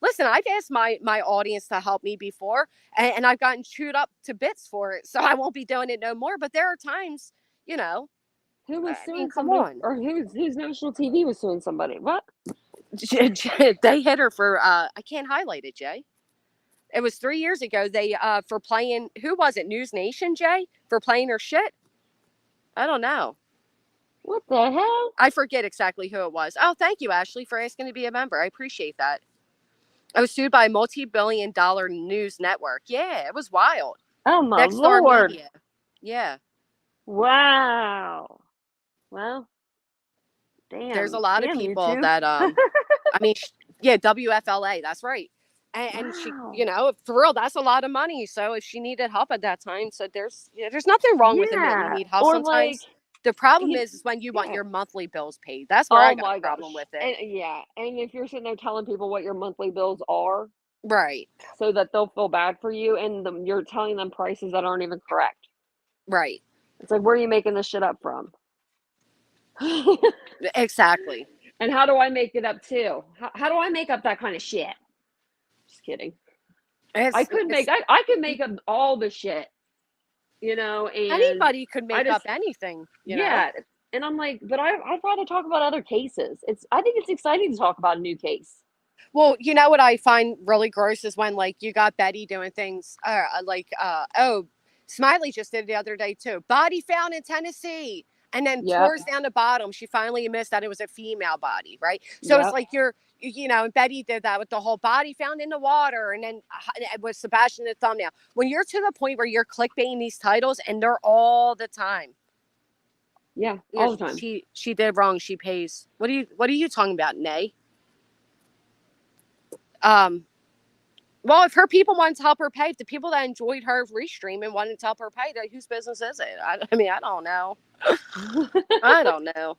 Listen, I've asked my audience to help me before, and I've gotten chewed up to bits for it, so I won't be doing it no more. But there are times, you know. Who was suing come somebody? on. Or whose national TV was suing somebody? What? They hit her for, I can't highlight it, Jay. It was 3 years ago. They, for playing, who was it? News Nation, Jay? For playing her shit? I don't know. What the hell? I forget exactly who it was. Oh, thank you, Ashley, for asking to be a member. I appreciate that. I was sued by a multi-billion-dollar news network. Yeah, it was wild. Oh, my Nextdoor Lord. Media. Yeah. Wow. Well, damn. There's a lot of people that, I mean, WFLA, that's right. And she, you know, for real, that's a lot of money. So if she needed help at that time, so there's nothing wrong with admitting you need help or sometimes. The problem You- is when you want yeah. your monthly bills paid. That's where I Oh got my a problem gosh. with it. And yeah, and if you're sitting there telling people what your monthly bills are, Right. so that they'll feel bad for you, and you're telling them prices that aren't even correct. Right. It's like, where are you making this shit up from? Exactly. And how do I make it up too? How do I make up that kind of shit? Just kidding. I could make up all the shit, you know, and anybody could make up anything, you know? And I'm like, but I'd rather talk about other cases. I think it's exciting to talk about a new case. Well, you know what I find really gross is when, like, you got Betty doing things Smiley just did it the other day too. Body found in Tennessee. And then tours down the bottom, she finally admits that it was a female body, right? So it's like and Betty did that with the whole body found in the water, and then with Sebastian the thumbnail. When you're to the point where you're clickbaiting these titles, and they're all the time. Yeah, all the time. She did wrong. She pays. What are you talking about, Nay? Well, if her people wanted to help her pay, if the people that enjoyed her restream and wanted to help her pay, whose business is it? I mean, I don't know. I don't know.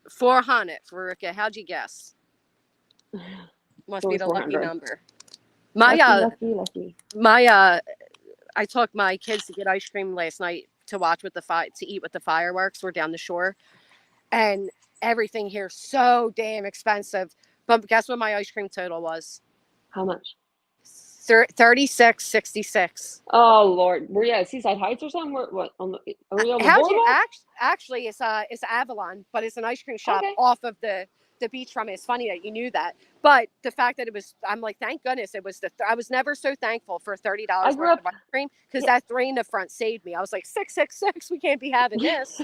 400, Veruca. How'd you guess? Must be the lucky number. Lucky. I took my kids to get ice cream last night to watch with to eat with the fireworks. We're down the shore, and everything here is so damn expensive. But guess what my ice cream total was? How much? $36.66. Oh Lord, were you at Seaside Heights or something? What? Are we on the boardwalk? Actually, it's Avalon, but it's an ice cream shop off of the beach from it. It's funny that you knew that, but the fact that it was, I'm like, thank goodness it was I was never so thankful for $30 worth of ice cream, because that 3 in the front saved me. I was like, 666, we can't be having this.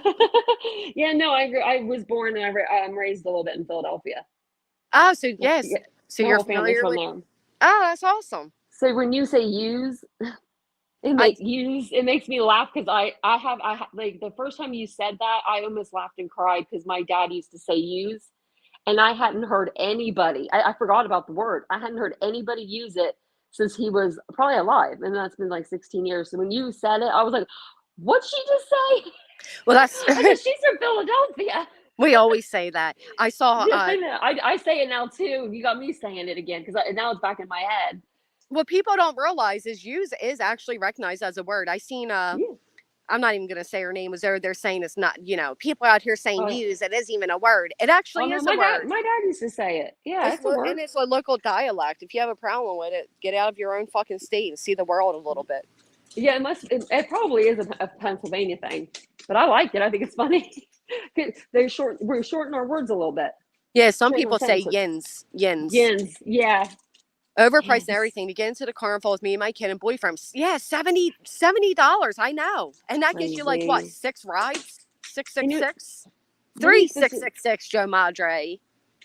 Yeah, no, I was born and I'm raised a little bit in Philadelphia. Oh, so yes, so my you're whole family's familiar from with. there. Oh, that's awesome. So when you say use, it makes me laugh, because I have like the first time you said that, I almost laughed and cried, because my dad used to say use, and I hadn't heard anybody. I forgot about the word. I hadn't heard anybody use it since he was probably alive, and that's been like 16 years. So when you said it, I was like, "What'd she just say?" Well, that's she's from Philadelphia. We always say that. I saw. I know. I say it now too. You got me saying it again, because now it's back in my head. What people don't realize is use is actually recognized as a word. I seen I'm not even going to say her name was there. They're saying it's not, people out here saying use. It isn't even a word. It actually is a word. My dad used to say it. Yeah, it's a word. And it's a local dialect. If you have a problem with it, get out of your own fucking state and see the world a little bit. Yeah, it probably is a Pennsylvania thing, but I like it. I think it's funny. We shorten our words a little bit. Yeah, some people say yins. Yins, yeah. Overpriced and everything to get into the carnival with me and my kid and boyfriend. Yeah, $70. I know, and that gives you like what, 6 rides? 666, 3666. Joe Madre.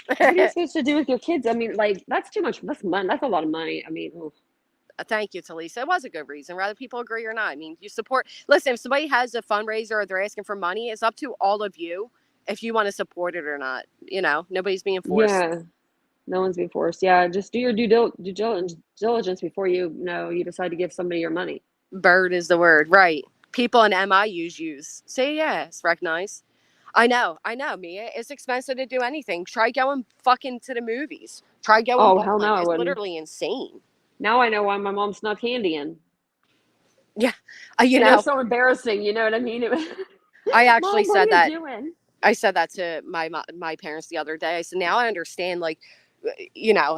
What are you supposed to do with your kids? I mean, like, that's too much. That's money. That's a lot of money. I mean, thank you, Talisa. It was a good reason, whether people agree or not. I mean, you support. Listen, if somebody has a fundraiser or they're asking for money, it's up to all of you if you want to support it or not. Nobody's being forced. Yeah. No one's being forced. Yeah, just do your due diligence before you decide to give somebody your money. Bird is the word, right? People in MI use. Say yes, recognize. I know, Mia. It's expensive to do anything. Try going fucking to the movies. Try going. Oh, hell no, I it's wouldn't. Literally insane. Now I know why my mom snuck candy in. Yeah, It's so embarrassing. You know what I mean? I actually Mom, said what are that. you doing? I said that to my parents the other day. I said, now I understand, like,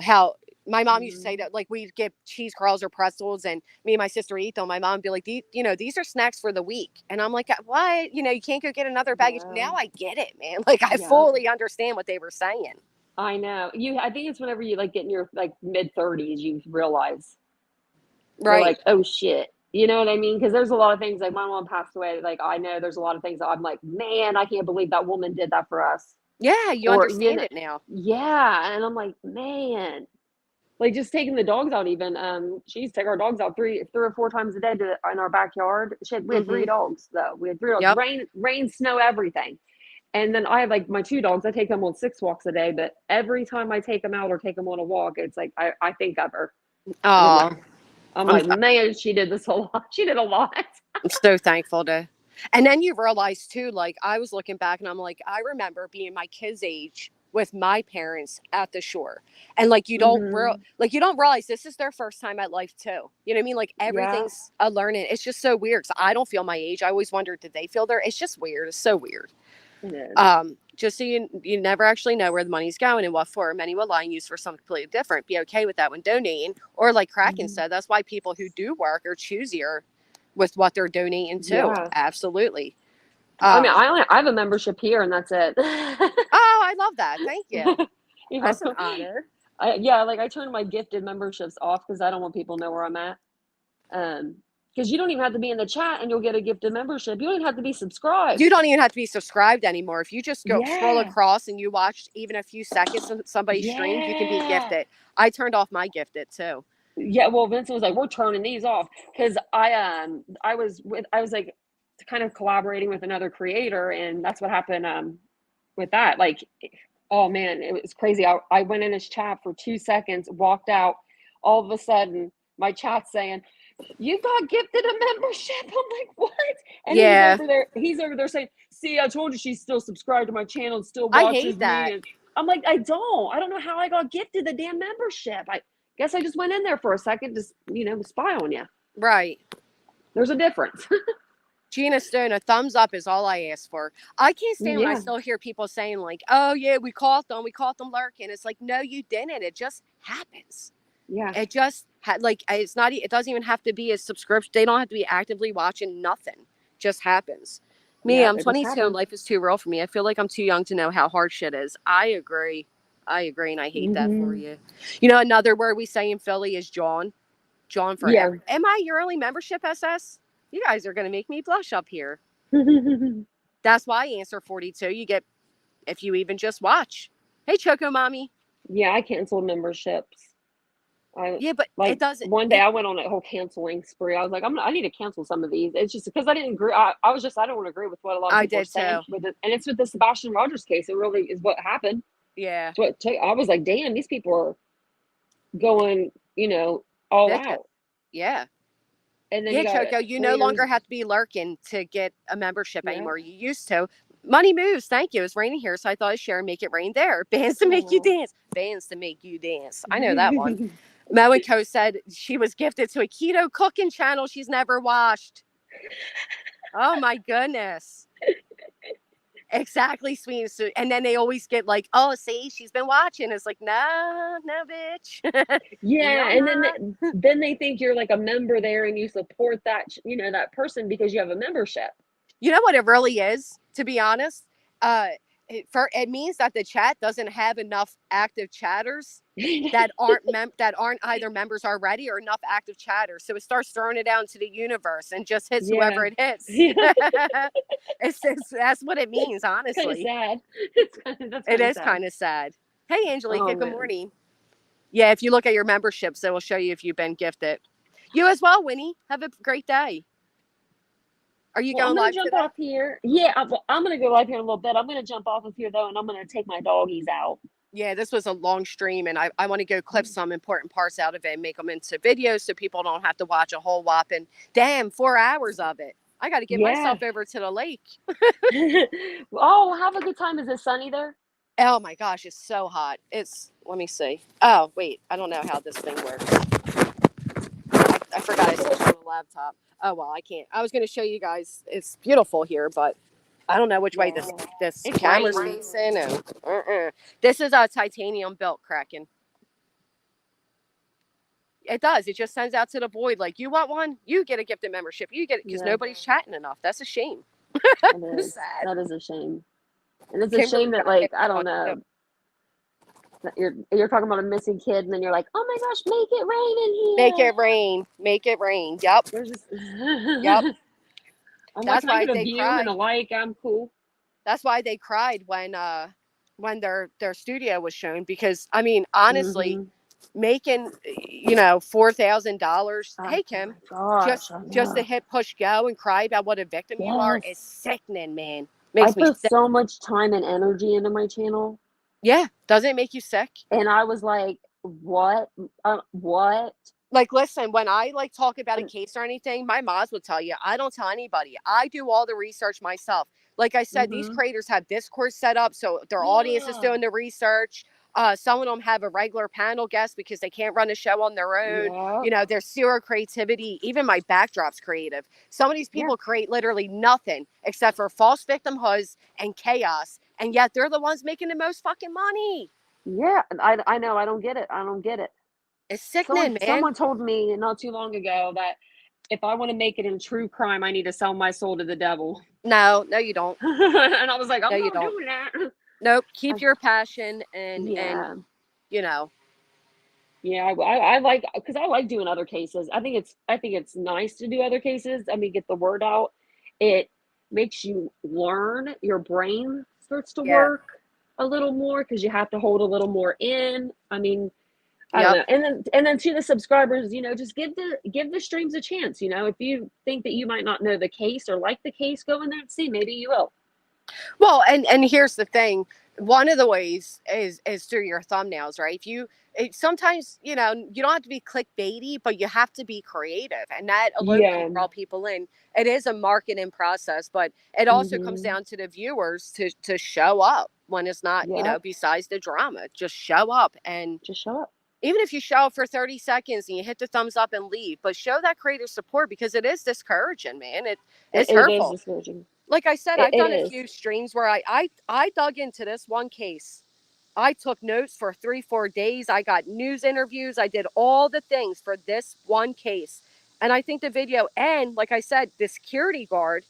how my mom used to say that, like, we'd get cheese curls or pretzels and me and my sister eat them. My mom would be like, these are snacks for the week. And I'm like, what? You can't go get another bag. Now I get it, man. Like, I fully understand what they were saying. I know. I think it's whenever you like get in your like mid-30s, you realize. Right. You're like, oh shit. You know what I mean? Because there's a lot of things, like my mom passed away. Like, I know there's a lot of things that I'm like, man, I can't believe that woman did that for us. Yeah, you understand it now. Yeah, and I'm like, man, like just taking the dogs out. Even she used to take our dogs out three or 4 times a day in our backyard. We had 3 dogs though. We had 3 dogs. Yep. Rain, snow, everything. And then I have like my 2 dogs. I take them on 6 walks a day. But every time I take them out or take them on a walk, it's like I think of her. Oh, I'm like, man, she did this a lot. She did a lot. I'm so thankful to And then you realize too, like I was looking back and I'm like, I remember being my kids' age with my parents at the shore. And like you don't you don't realize this is their first time at life too. You know what I mean? Like everything's a learning. It's just so weird. So I don't feel my age. I always wondered, did they feel their? It's just weird. It's so weird. It is. Just so you never actually know where the money's going and what for. Many will lie and use for something completely different. Be okay with that when donating. Or like Kraken said, that's why people who do work are choosier with what they're donating to. Yeah. Absolutely. I mean, I have a membership here, and that's it. Oh, I love that. Thank you. That's an honor. I turned my gifted memberships off because I don't want people to know where I'm at. Because you don't even have to be in the chat and you'll get a gifted membership. You don't even have to be subscribed. You don't even have to be subscribed anymore. If you just go scroll across and you watch even a few seconds of somebody's stream, you can be gifted. I turned off my gifted too. Yeah, well, Vincent was like, "We're turning these off," because I was like kind of collaborating with another creator, and that's what happened with that. Like, oh man, it was crazy. I went in his chat for 2 seconds, walked out. All of a sudden, my chat's saying, "You got gifted a membership." I'm like, "What?" And he's over there saying, "See, I told you she's still subscribed to my channel and still watches I hate that. me." And I'm like, I don't know how I got gifted the damn membership. I guess I just went in there for a second to, spy on you. Right. There's a difference. Gina Stone, a thumbs up is all I ask for. I can't stand when I still hear people saying like, "Oh yeah, we caught them lurking." It's like, no, you didn't. It just happens. Yeah. It just it's not. It doesn't even have to be a subscription. They don't have to be actively watching. Nothing. Just happens. Me, I'm 22 and life is too real for me. I feel like I'm too young to know how hard shit is. I agree, and I hate that for you. Another word we say in Philly is John forever. Yeah. Am I your only membership, SS? You guys are going to make me blush up here. That's why I answer 42. You get, if you even just watch. Hey, Choco Mommy. Yeah, I canceled memberships. But it doesn't. One day I went on a whole canceling spree. I was like, I need to cancel some of these. It's just because I didn't agree. I don't want to agree with what a lot of people are saying. With it. And it's with the Sebastian Rogers case. It really is what happened. Yeah. I was like, damn, these people are going, all out. Yeah. And then Choco, you no longer have to be lurking to get a membership anymore. You used to. Money moves. Thank you. It's raining here, so I thought I'd share and make it rain there. Bands to make you dance. Bands to make you dance. I know that one. Mo and Co said she was gifted to a keto cooking channel she's never watched. Oh my goodness. Exactly, sweet. And then they always get like, "Oh, see, she's been watching." It's like, no, bitch. Yeah, and then they think you're like a member there and you support that, that person because you have a membership. You know what it really is, to be honest? It means that the chat doesn't have enough active chatters that aren't either members already or enough active chatters. So it starts throwing it out into the universe and just hits whoever it hits. That's what it means, honestly. It's kind of sad. It is kind of sad. Hey, Angelica, good morning. Yeah, if you look at your memberships, it will show you if you've been gifted. You as well, Winnie. Have a great day. Are you going live? I'm going to jump off here. Yeah, I'm going to go live here in a little bit. I'm going to jump off of here, though, and I'm going to take my doggies out. Yeah, this was a long stream, and I want to go clip some important parts out of it and make them into videos so people don't have to watch a whole whopping, 4 hours of it. I got to get myself over to the lake. Oh, have a good time. Is it sunny there? Oh, my gosh, it's so hot. Let me see. Oh, wait, I don't know how this thing works. I forgot I switched on the laptop. Oh, well, I can't. I was going to show you guys. It's beautiful here, but I don't know which way this camera's facing. This is a titanium built Kraken. It does. It just sends out to the void. Like, you want one? You get a gifted membership. You get it because nobody's chatting enough. That's a shame. That is a shame. And it's a shame that, like, I don't know. You're talking about a missing kid, and then you're like, "Oh my gosh, make it rain in here! Make it rain." Yep. Yep. That's why they cried. I'm cool. That's why they cried when their studio was shown, because I mean, honestly, making $4,000. Hey, Kim, just to hit push go and cry about what a victim you are is sickening, man. I put so much time and energy into my channel. Yeah, doesn't it make you sick? And I was like, what? Like, listen, when I like talk about a case or anything, my moms would tell you, I don't tell anybody. I do all the research myself. Like I said, these creators have Discord set up, so their audience is doing the research. Some of them have a regular panel guest because they can't run a show on their own. Yeah. You know, there's zero creativity. Even my backdrop's creative. Some of these people create literally nothing except for false victimhoods and chaos, and yet they're the ones making the most fucking money. Yeah, I know. I don't get it. I don't get it. It's sickening, man. Someone told me not too long ago that if I want to make it in true crime, I need to sell my soul to the devil. No, you don't. And I was like, I'm No, you not don't. doing that. Nope. Keep your passion and you know. Yeah, I like, because I like doing other cases. I think it's nice to do other cases. I mean, get the word out. It makes you learn. Your brain starts to work a little more because you have to hold a little more in. I mean, I don't know. And then to the subscribers, you know, just give the streams a chance. You know, if you think that you might not know the case or like the case, go in there and see. Maybe you will. Well, and here's the thing. One of the ways is through your thumbnails, right? Sometimes, you know, you don't have to be clickbaity, but you have to be creative, and that alone can draw people in. It is a marketing process, but it also comes down to the viewers to show up when it's not, you know, besides the drama. Just show up. Even if you show up for 30 seconds and you hit the thumbs up and leave, but show that creator support, because it is discouraging, man. It's hurtful. It is discouraging. Like I said, I've done a few streams where I dug into this one case. I took notes for 3-4 days. I got news interviews. I did all the things for this one case. And I think the video, and like I said, the security guard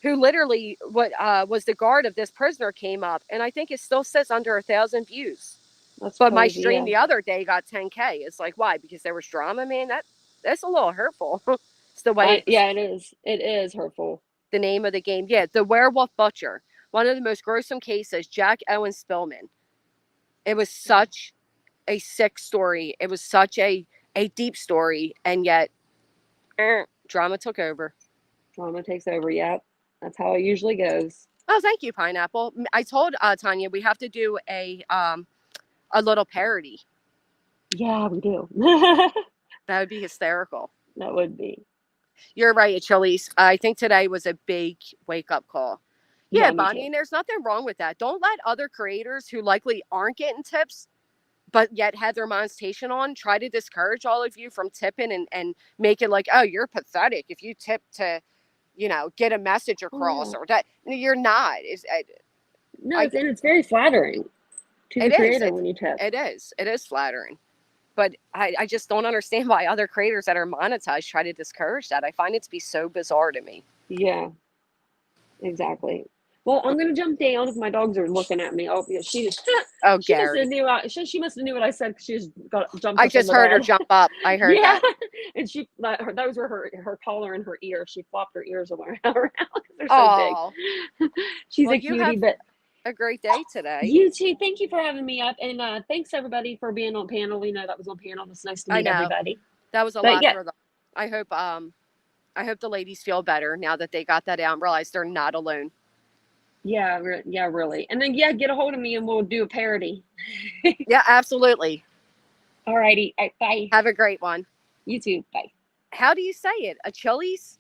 who literally was the guard of this prisoner came up, and I think it still says under 1,000 views. That's but crazy, my stream the other day got 10K. It's like, why? Because there was drama, man. That's a little hurtful. It's the way. It is. It is hurtful. The name of the game. Yeah, the Werewolf Butcher. One of the most gruesome cases, Jack Owen Spillman. It was such a sick story. It was such a deep story, and yet drama took over. Drama takes over, yep. That's how it usually goes. Oh, thank you, Pineapple. I told Tanya we have to do a little parody. Yeah, we do. That would be hysterical. That would be. You're right, Achilles. I think today was a big wake-up call. Yeah, Bonnie, and there's nothing wrong with that. Don't let other creators who likely aren't getting tips, but yet have their monetization on, try to discourage all of you from tipping and make it like, oh, you're pathetic if you tip to, you know, get a message across or that. You're not. It's very flattering to the creator when you tip. It is flattering. But I just don't understand why other creators that are monetized try to discourage that. I find it to be so bizarre to me. Yeah, exactly. Well, I'm going to jump down if my dogs are looking at me. Oh, yeah, she must have knew what I said. She just jumped. I just heard her jump up. I heard that. And those were her collar and her ear. She flopped her ears around because they're so big. She's a cutie, but a great day today. You too. Thank you for having me up, and thanks everybody for being on panel. We know that was on panel. It's nice to meet everybody. That was a lot for them. I hope the ladies feel better now that they got that out and realize they're not alone. Yeah, really. And then get a hold of me and we'll do a parody. Yeah, absolutely. All righty. Bye. Have a great one. You too. Bye. How do you say it? Achilles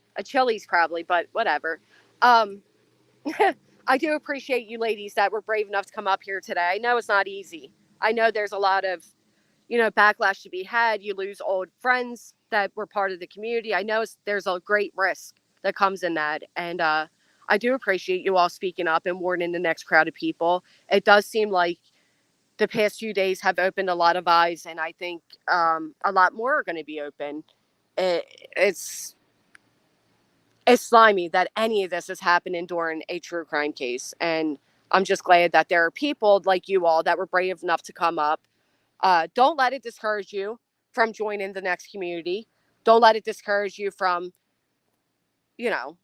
probably, but whatever. I do appreciate you ladies that were brave enough to come up here today. I know it's not easy. I know there's a lot of, you know, backlash to be had. You lose old friends that were part of the community. I know there's a great risk that comes in that. And I do appreciate you all speaking up and warning the next crowd of people. It does seem like the past few days have opened a lot of eyes, and I think a lot more are going to be open. It's slimy that any of this is happening during a true crime case. And I'm just glad that there are people like you all that were brave enough to come up. Don't let it discourage you from joining the next community. Don't let it discourage you from, you know,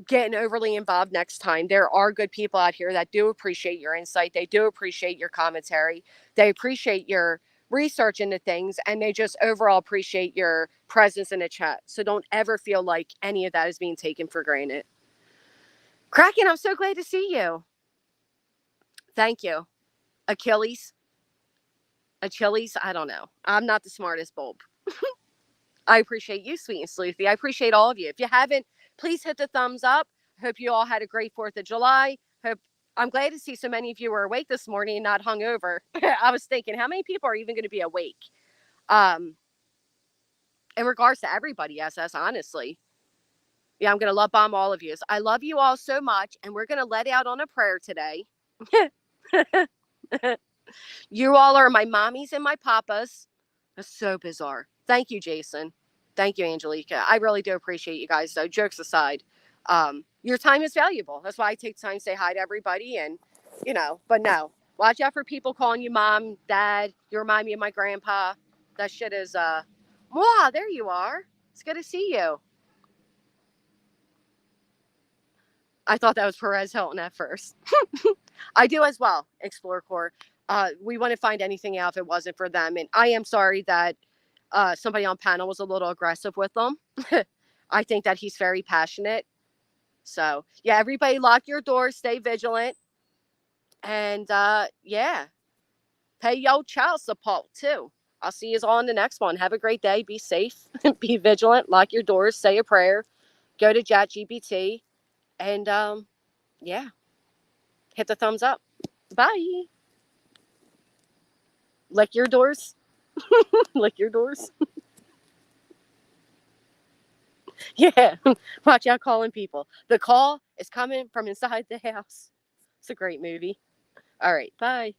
getting overly involved next time. There are good people out here that do appreciate your insight. They do appreciate your commentary. They appreciate your research into things, and they just overall appreciate your presence in the chat. So don't ever feel like any of that is being taken for granted. Kraken, I'm so glad to see you. Thank you. Achilles, A Chili's? I don't know. I'm not the smartest bulb. I appreciate you, Sweet and Sleuthy. I appreciate all of you. If you haven't, please hit the thumbs up. Hope you all had a great 4th of July. I'm glad to see so many of you were awake this morning and not hungover. I was thinking, how many people are even going to be awake? In regards to everybody, SS, honestly. Yeah, I'm going to love bomb all of you. I love you all so much, and we're going to let out on a prayer today. You all are my mommies and my papas. That's so bizarre. Thank you, Jason. Thank you, Angelica. I really do appreciate you guys, though. Jokes aside, your time is valuable. That's why I take time to say hi to everybody. And, but no, watch out for people calling you mom, dad. You remind me of my grandpa. That shit is, wow, there you are. It's good to see you. I thought that was Perez Hilton at first. I do as well, Explore Corps. We wouldn't find anything out if it wasn't for them. And I am sorry that somebody on panel was a little aggressive with them. I think that he's very passionate. So, yeah, everybody lock your doors, stay vigilant. And, yeah, pay your child support, too. I'll see you all in the next one. Have a great day. Be safe. Be vigilant. Lock your doors. Say a prayer. Go to ChatGPT. And, yeah, hit the thumbs up. Bye. Lick your doors. Lick your doors. Yeah. Watch out calling people. The call is coming from inside the house. It's a great movie. All right. Bye.